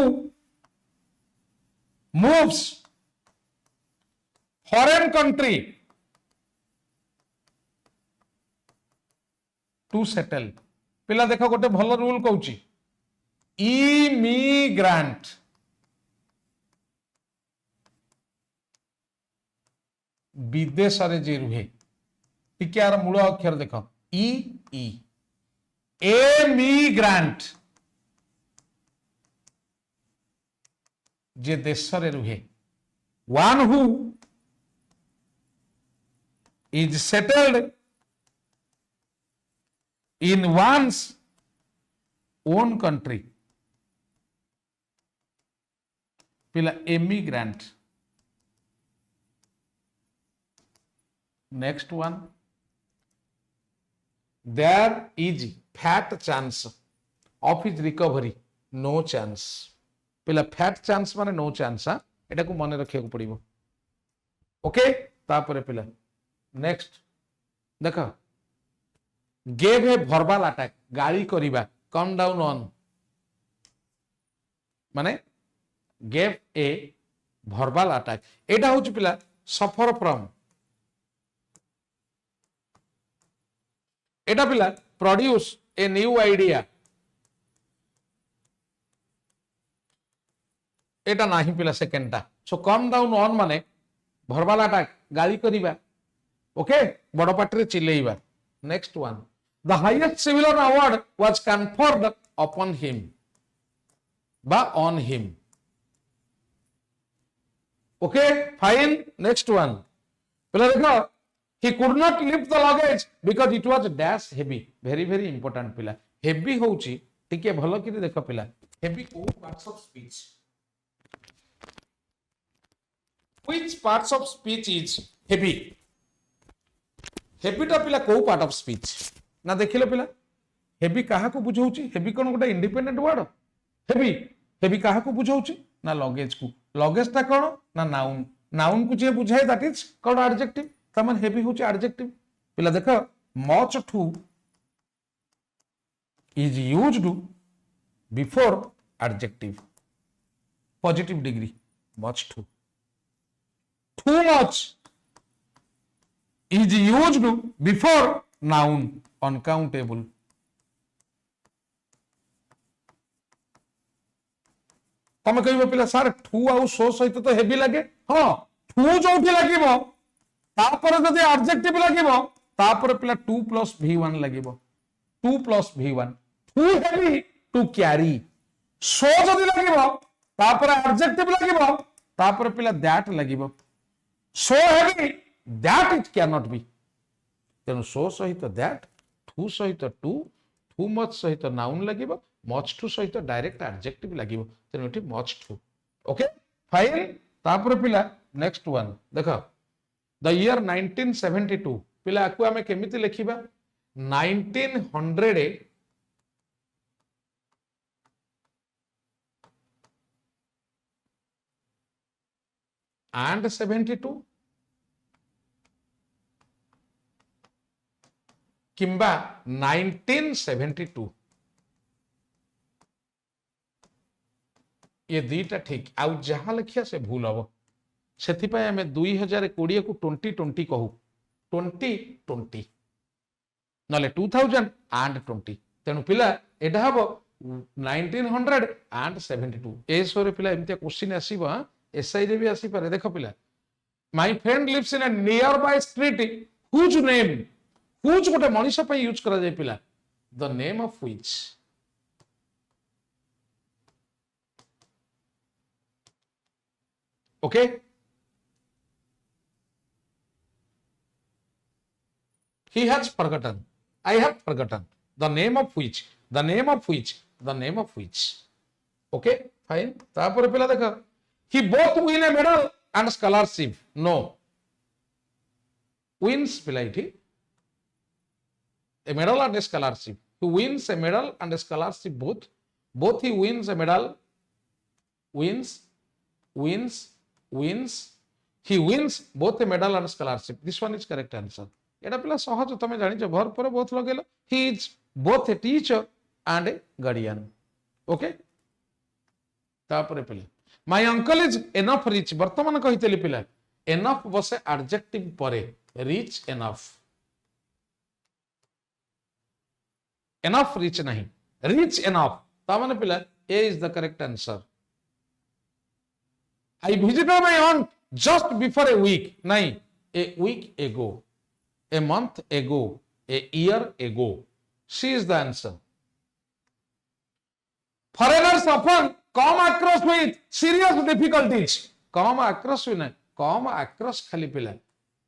S1: moves foreign country to settle. पिला देखो गोटे भल रूल कहूची, इमिग्रांट विदेश रे जे रुहे। टिके यार मूल अक्षर देखो ई ई। एमिग्रांट जे देश रे रुहे। One who is settled in one's own country पिला emigrant। next one, there is fat chance of his recovery, no chance। पिला fat chance माने no chance। एटा को मन रखिया को पड़िबो। ओके तापरे पिला नेक्स्ट देखा, gave a verbal attack गाली करिबा, come down on माने gave a verbal attack। एटा होची पिला suffer from। एटा पिला produce a new idea। एटा नाही पिला सेकेंडटा। सो come down on माने verbal attack गाली करिबा। ओके बड़ पाटरे चिल्लेइबा। Next one, the highest civilian award was conferred upon him। বা on him. Okay, fine. Next one. Pila dekho, he could not lift the luggage because it was dash heavy. Very very important pila. Heavy hochi ଟିକେ ଭଲ କରି ଦେଖ ପିଲା. Heavy କୋଉ parts of speech? Which parts of speech is heavy? Heavy ଟା ପିଲା କୋଉ part of speech? ନା ଦେଖିଲ ପିଲା? Heavy କାହାକୁ ବୁଝଉଛି? Heavy କଣ ଗୋଟେ independent word? Heavy କାହାକୁ ବୁଝଉଛି? ନା luggage କୁ. Luggage ଟା କଣ? ନା noun. Noun କୁ ଯିଏ ବୁଝାଏ that is called adjective. ତାମାନେ heavy ହଉଛି adjective. ପିଲା ଦେଖ much to is used before adjective. Positive degree. Much to. Too much is used before noun. Uncountable. ତମେ କହିବ ପିଲା ସାର୍ ଠୁ ଆଉ ସୋ ସହିତ ତ ହେଭି ଲାଗେ. ହଁ ଠୁ ଯୋଉଠି ଲାଗିବ ତାପରେ ଯଦି adjective ଲାଗିବ ତାପରେ ପିଲା 2 plus V1 ଲାଗିବ. 2 plus V1. Too heavy to carry. So ଯଦି ଲାଗିବ ତାପରେ adjective ଲାଗିବ ତାପରେ ପିଲା that ଲାଗିବ. So heavy that it cannot be. ତେଣୁ so ସହିତ that, too ସହିତ to, too much ସହିତ noun ଲାଗିବ, much to ସହିତ direct adjective ଲାଗିବ. ତେଣୁ ଏଠି much to. Okay, fine. ତାପରେ ପିଲା next one ଦେଖ the year 1972 ପିଲା ଆକୁ ଆମେ କେମିତି ଲେଖିବା? 1900 and 72 किंबा 1972 ये दीटा ठीक आउ जहां लिखिया से भूल हम से 2020 को 2020 कहू 2020 नले 2020 तेणु पिला एटा हबो 1972 ए सोरे पिला एमते क्वेश्चन आसीबो एसआई रे भी आसी पारे. देखो पिला my friend lives in a nearby street whose name whose गोटे मनीष पे यूज करा जाय पिला the name of which. Okay he has forgotten, I have forgotten the name of which, the name of which, the name of which. Okay, fine. तापर पिला देखो he both win a medal and scholarship. No, wins पिला इठी a medal and a scholarship. He wins a medal and a scholarship both he wins a medal, wins he wins both a medal and scholarship. This one is correct answer. एटा पिला सहज तमे जानि छ भर पर बहुत लगेलो. He is both a teacher and a guardian. Okay, तापर पिला my uncle is enough rich. वर्तमान कहितली पिला enough बसे adjective परे rich enough. Enough rich नहीं rich enough. तामाने पिला A is the correct answer. I visited my aunt just before a week. नहीं a week ago, a month ago, a year ago. She is the answer. Foreigners often come across with serious difficulties. Come across with नहीं come across खाली पिला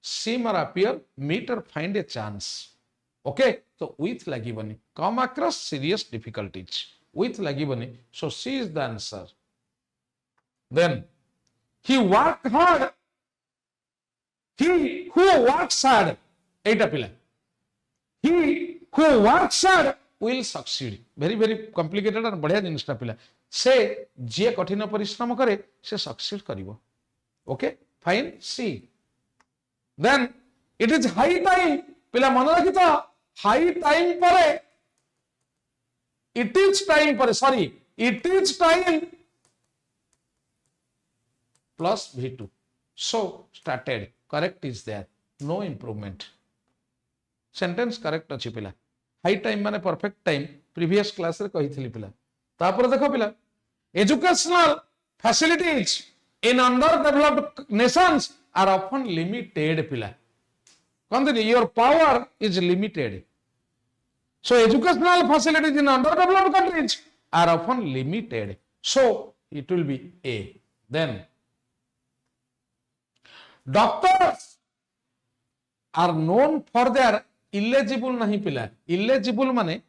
S1: seem or appear, meet or find a chance. Okay, so with ଲାଗିବନି come across serious difficulties with ଲାଗିବନି, so she is the answer. Then he worked hard, he who works hard एटा पिला he who works hard will succeed. very very complicated और बढ़िया जिनिसटा पिला से जे कठिन परिश्रम करे से सक्सीड करिवो. Okay fine. सी then it is high time पिला मन रखि तो हाई टाइम परे इट इज टाइम परे sorry it is time plus V2 so started. correct is there, no improvement. Sentence correct अच्छी पिला. हाई टाइम माने परफेक्ट टाइम प्रीवियस क्लास रे कहितली पिला. तापर देखो पिला educational facilities in under developed nations are often limited पिला. कहते your power is limited. So educational facilities in under developed countries are often limited. So it will be A. Then doctors are known for their illegible nahi pila. Illegible mane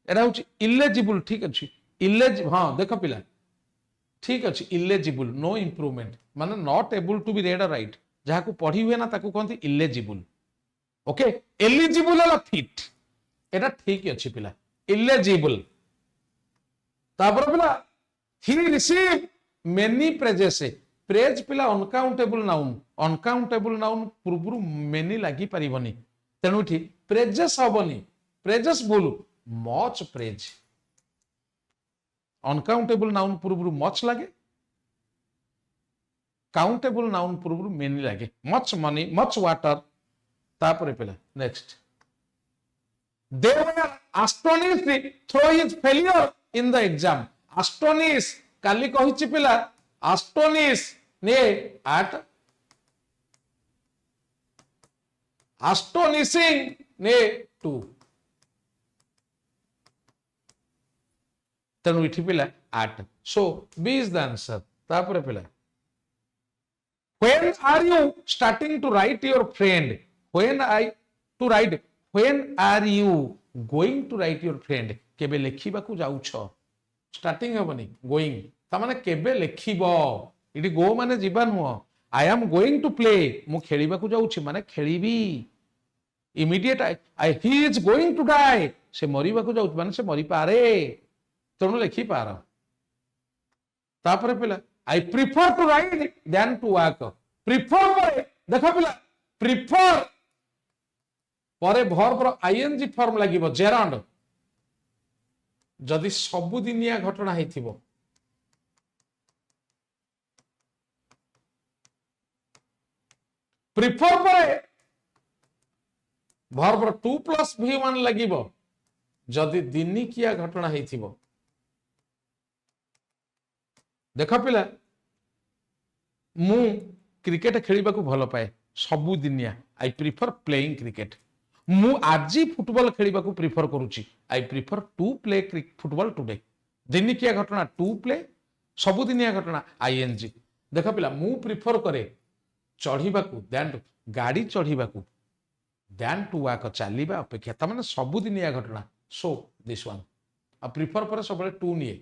S1: एटा हूँ illegible ठीक अच्छे हाँ देख पिला ठीक अच्छे illegible no improvement माने not able to be read right जहाँ को पढ़ी हुए ना ताकू कहते इलेजिबल ओके एलिजिबल है फिट एटा ठीक अच्छे पिला इलेजिबल तापर पिला he receive many praises praise पिला अनकाउंटेबल नाउन पूर्व मेनी लगी पारिबनी तेणु प्रेजेस हबनी प्रेजेस बोलू मच प्रेज अनकाउंटेबल नाउन पूर्व मच लगे काउंटेबल नाउन पूर्व मेनी लगे मच मनी मच वाटर तापर पिला next they were astonished through his failure in the exam astonish काली कहिछि पिला astonish ने at astonishing ने to तेणु इठी पिला at so B is the answer तापर पिला when are you starting to write your friend when are you going to write your friend केबे लेखिबा को जाउछ स्टार्टिंग हेबनी गोइंग ता माने केबे लेखिबो इठी गो माने जीवन हुआ I am going to play मु खेलिबा को जाउछि माने खेलिबी immediate I he is going to die से मरिबा को जाउछि माने से मरि पारे तेणु लिखि पार तापर पिला I prefer to write than to work prefer परे देखो पिला प्रिफर परे वर्ब रो आईएनजी फॉर्म लागिबो जेरांड जदि सबुदिनिया घटना हेथिबो प्रिफर परे वर्ब रो 2 + v1 लागिबो जदि दिनिकिया घटना हेथिबो देख पिला मु क्रिकेट खेलिबा को भल पाए सबु दिनिया आई प्रिफर प्लेइंग क्रिकेट मु आजी फुटबॉल खेलिबा को प्रिफर करूची I prefer to play football today दिनिकिया घटना टू प्ले सबु दिनिया घटना आईएनजी देख पिला मु प्रिफर करे चढ़ीबा को देन गाड़ी चढ़ीबा को देन टू वाक चलीबा अपेक्षा त माने सबु दिनिया घटना सो दिस वन आ प्रिफर पर सब टू निये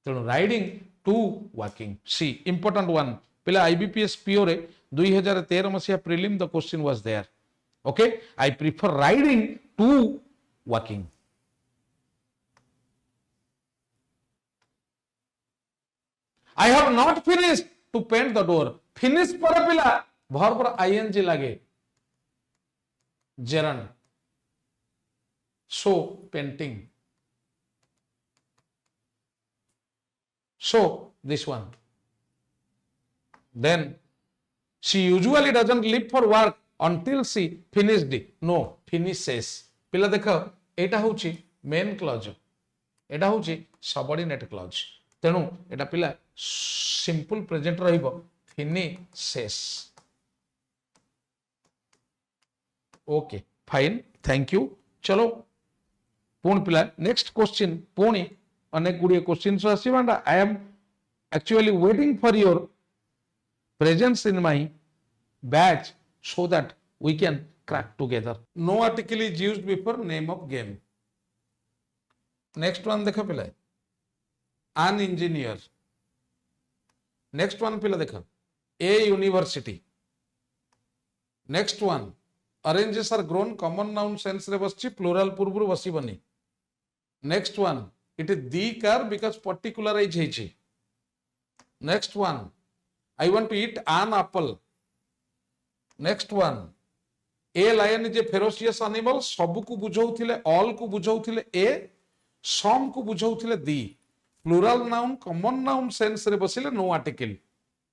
S1: तेणु राइडिंग टू वर्किंग सी इंपोर्टेंट वन पिला आईबीपीएस पीओ रे 2013 मसिया prelim the question was there okay I prefer riding to working I have not finished to paint the door finish पर पिला वर्ब पर आईएनजी लागे gerund so painting so this one then she usually doesn't leave for work until she finished it no finishes पिला देख एटा होची main clause एटा होची subordinate clause तेणु एटा पिला सिंपल प्रेजेंट रहिबो finishes okay fine thank you चलो पुणी पिला नेक्स्ट क्वेश्चन पुणी अनेक गुड़िए क्वेश्चन आसवांडा I am actually waiting for your presence in my batch so that we can crack together no article is used before name of game next one देखा पिला an engineer next one पिला देखा a university next one oranges are grown common noun sense रे बसची plural पूर्व बसिबनी next one it is the car because particularize heichi next one I want to eat an apple next one a lion is a ferocious animal सब को बुझौथिले all को बुझौथिले a some को बुझौथिले the plural noun common noun sense रे बसिले no article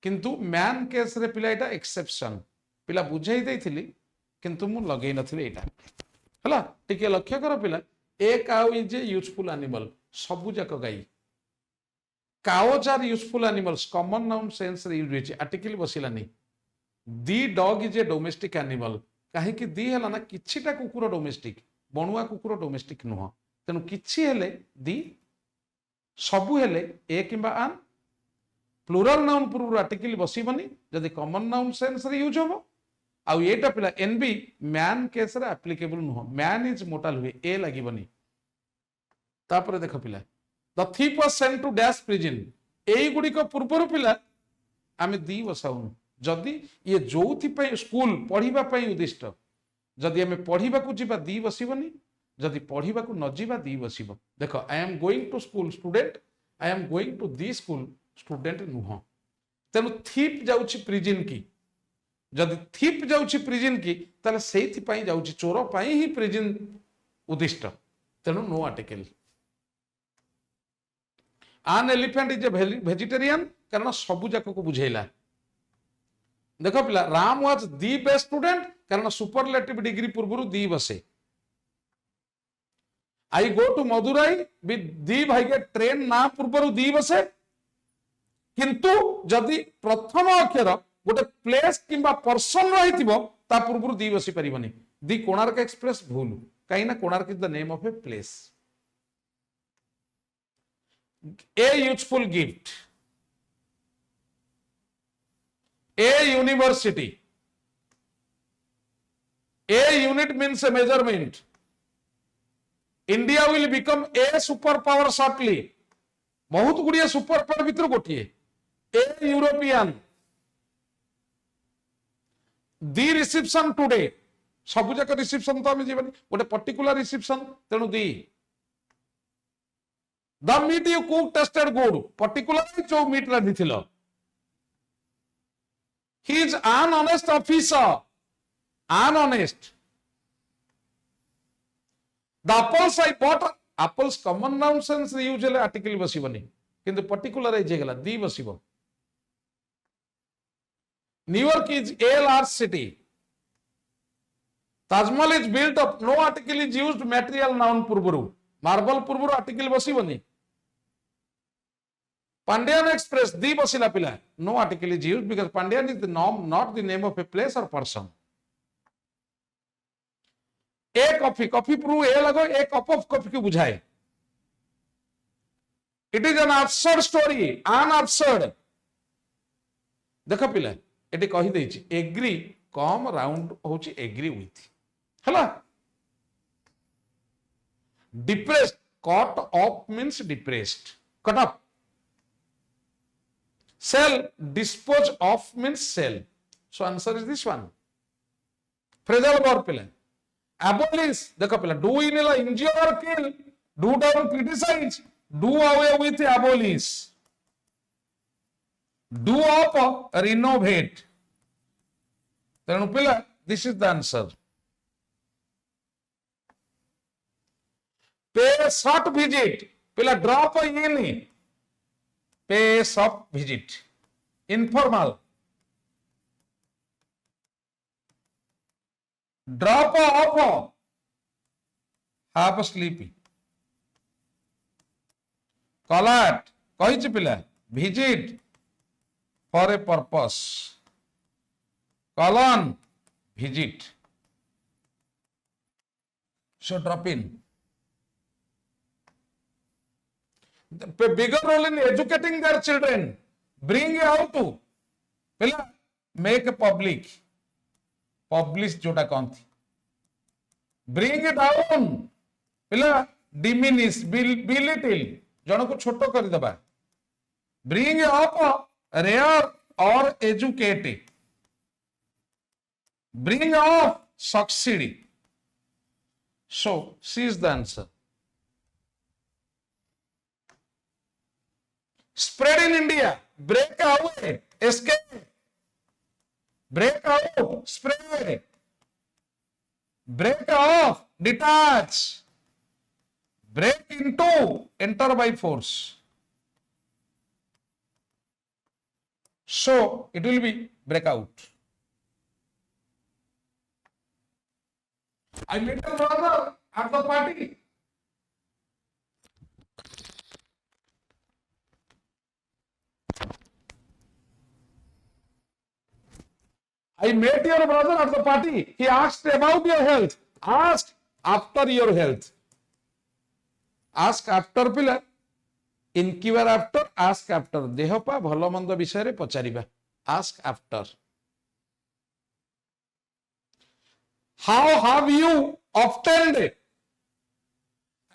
S1: किंतु man case रे पिला एटा exception पिला बुझाई देथिली किंतु मु लगेई नथिले एटा हला टिके लक्ष्य कर पिला a cow is a useful animal सबु जाक गाई cows are useful animals common noun sense रे यूज होची आर्टिकल बसिला नहीं the dog is a domestic animal काहे कि दी हला ना किछिटा कुकुर डोमेस्टिक बणुआ कुकुर डोमेस्टिक नुह तेनु किछि हेले दी सबु हेले ए किंबा आन प्लूराल नाउन पूर्व आर्टिकल बसबनी जदि कॉमन नाउन सेंस रे यूज होबो आउ एटा पिला एनबी मैन केस रे एप्लीकेबल नुह मैन इज मोटाल हुए ए लागिबनी तापर देख पिला the thief was sent to dash prison एई गुडी को पूर्व पिला आमे दी बसाउनु जदि ये जोथि पे स्कूल पढ़िबा पई उद्दिष्ट जदि आमे पढ़िबा को जिबा दी बसिबनी जदि पढ़िबा को न जिबा दी बसिबो देखो I am going to school student I am going to the school student नुह तेनु थीप जाउछि प्रिजन की जदि थीप जाउछि प्रिजन की ताले सेथि पई जाउछि चोर पई ही प्रिजन उद्दिष्ट तेनु no article an elephant is a vegetarian कारण सबु जाक को बुझेला देखो पिला Ram was the best student कारण सुपरलेटिव डिग्री पूर्व दी बसे I go to Madurai with the भाई ट्रेन ना पूर्व दी बसे किंतु जदि प्रथम अक्षर गोटे प्लेस किंबा पर्सन रही ता पूर्व दी बसी पारिबनी दी कोणार्क एक्सप्रेस भूल कहीं ना Konark is the name of a place a useful gift A university. A unit means a measurement. India will become a superpower shortly. बहुत गुड़िया सुपर पावर भीतर गोटे ए यूरोपियन दी रिसेप्शन टुडे सब जाक रिसेप्शन तो आम जीवन गोटे पर्टिकुलर रिसेप्शन तेणु the the meat you cook tasted good particular जो मीट रांधि he is an honest officer unhonest the apples I bought apples common noun sense usually article बसिबनी किंतु पर्टिकुलराइज हे गला दी बसिबो New York is a large city Taj Mahal is built up no article is used material noun पूर्वरु marble पूर्वरु article बसिबनी Pandian Express the बसिला पिला no article is used because Pandian is the norm not the name of a place or person a coffee प्रू ए लगो एक cup of coffee को बुझाए it is an absurd story an absurd देखो पिला एटी कहि देछि एग्री कम राउंड होछि एग्री विथ हला depressed caught up means depressed cut up sell dispose of means sell so answer is this one phrasal verb pila abolish dekho pila do in la injure or kill do down criticize do away with abolish do up renovate tenu pila this is the answer pay short visit pila drop in pay short visit informal drop off half sleepy collect कही पिला visit for a purpose colon visit so drop in the bigger role in educating their children bring out to pila make public publish जोटा कौन थी bring it down pila diminish belittle जन को छोटो कर दबा bring up rare or educate bring off succeed so she is the answer spread in India break away escape break out spread break off detach break into enter by force so it will be break out I met a brother at the party I met your brother at the party. He asked about your health. Ask after your health. Ask after pila. Inquire after, ask after. देह पा भलो मंद विषय रे पचारिबा. Ask after. How have you obtained?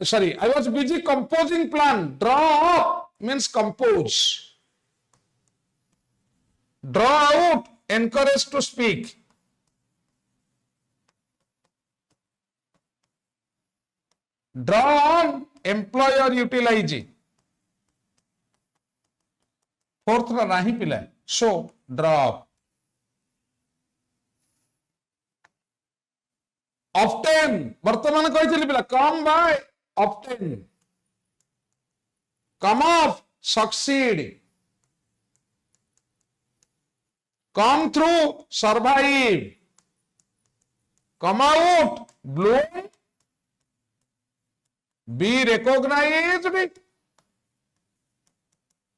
S1: Sorry, I was busy composing plan. Draw up means compose. Draw out, encourage to speak. Draw on, employ or utilize. Fourth रा नहीं पिला. So, draw up. Obtain. वर्तमान कही पिला. Come by, obtain. Come off, succeed. Come through, survive. Come out, bloom. Be recognized.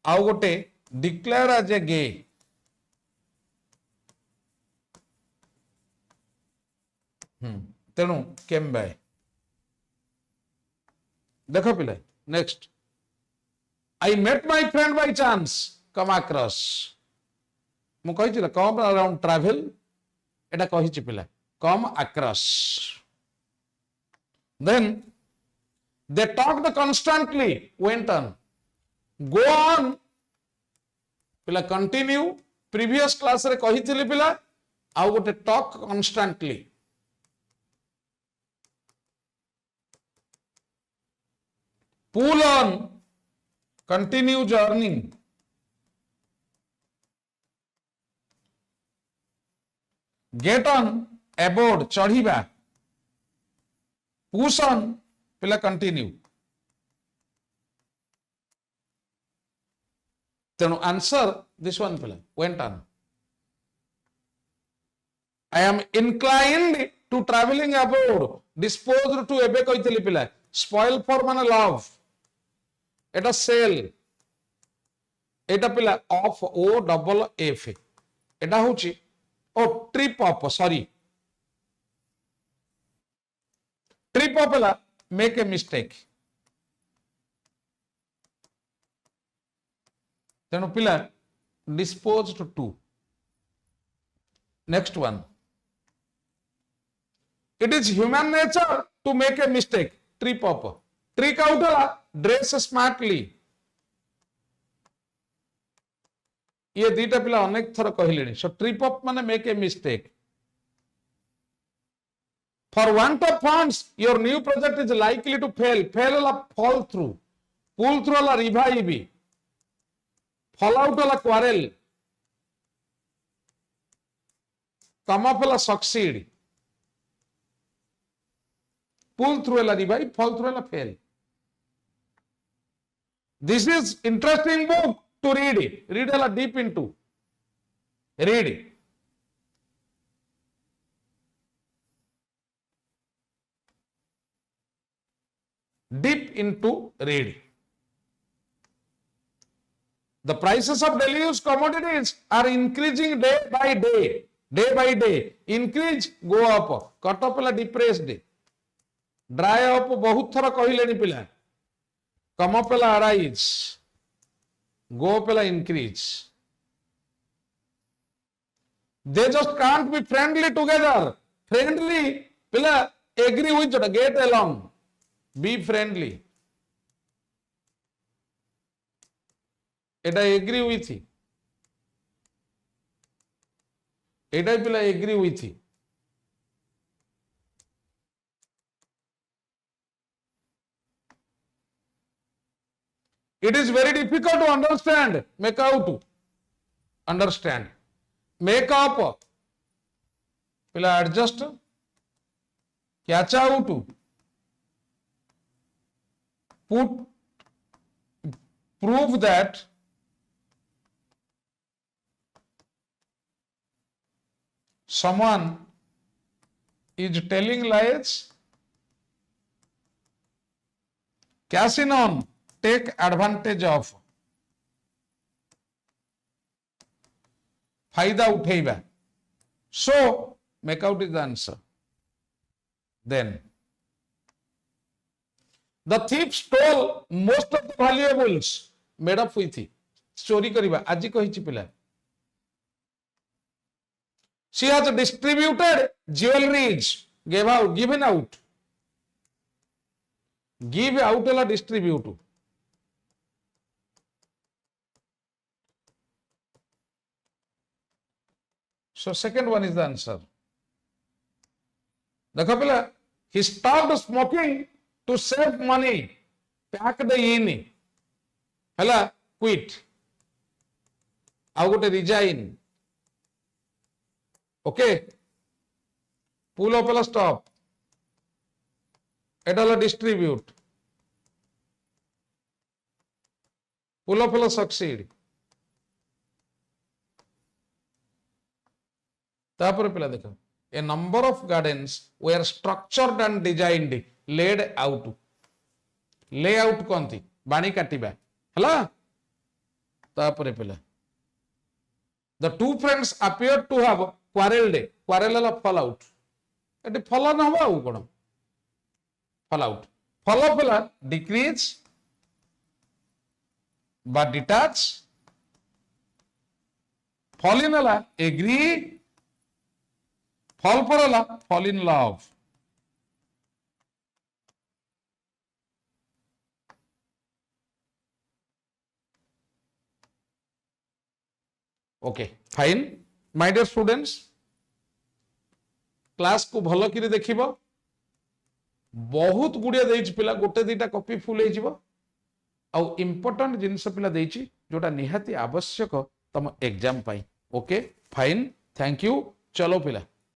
S1: आउ गोटे declare as a gay. तेणु came by. देखो पिले next. I met my friend by chance. Come across. ମୁଁ କହିଛି come around travel ଏଟା କହିଛି ପିଲା come across. Then they talked constantly. Went on. Go on पिला continue. Previous class रे कहिथिली पिला आउ गोटे talk constantly. Pull on, continue journey. Get on, aboard, चढ़ीबा. Push on, पिला continue. तेणु answer this one पिला went on. I am inclined to traveling abroad. Disposed to एबे कहिथिली पिला. Spoil for माने love. एटा सेल एटा पिला ऑफ ओ डबल एफ एटा होची ओ trip up sorry trip up ला मेक ए मिस्टेक तेणु पिला disposed to next one it is human nature to make a mistake trip up trick out ला ड्रेस स्मार्टली ये दीटा पिला अनेक थर कहले सो ट्रिप अप माने make a mistake for want of funds your new project is likely to fail fail La fall through pull through ला revive fall out ला क्वारेल कम अप ला सक्सीड पुल थ्रू ला revive fall through ला fail. This is interesting book to read it. Read a lot deep into. Read it. Deep into read. The prices of daily use commodities are increasing day by day. Day by day. Increase, go up. Cut up la depressed. Dry up बहुत थरा कहिले पिला. Come up pela arise, go pela increase. They just can't be friendly together. Friendly pela agree with it, get along. Be friendly. Eta agree with it. Eta pela agree with it. It is very difficult to understand. Make out to understand. Make up. Pila adjust. Catch out. Put. Prove that. Someone is telling lies. Cash in on. Take advantage of. फायदा उठेगा. So make out is the answer. Then the thief stole most of the valuables. Made up हुई थी चोरी करवा आज कही पिला she has distributed jewelries given out give out la distribute so second one is the answer देखो पिला he stopped smoking to save money packed in हला quit आउ गोटे resign okay pull up stop एटा डिस्ट्रीब्यूट पुल अप सक्सीड तापर पिला देख a number of gardens were structured and designed laid out lay out कहती बाणी काटिबा हला तापर पिला the two friends appeared to have quarreled quarrel fall out एटी fall न हो आउ कोन fall out fall पिला decrease बा detach fall in ला agree fall for ला fall in love okay fine my dear students class को भल कि देखिबो बहुत गुड़िया देछि पिला गोटे दीटा कॉपी फुल हे जिवो आ इंपोर्टेंट जिंस पिला देछि जोटा निहाती आवश्यक तम exam pi okay fine thank you चलो पिला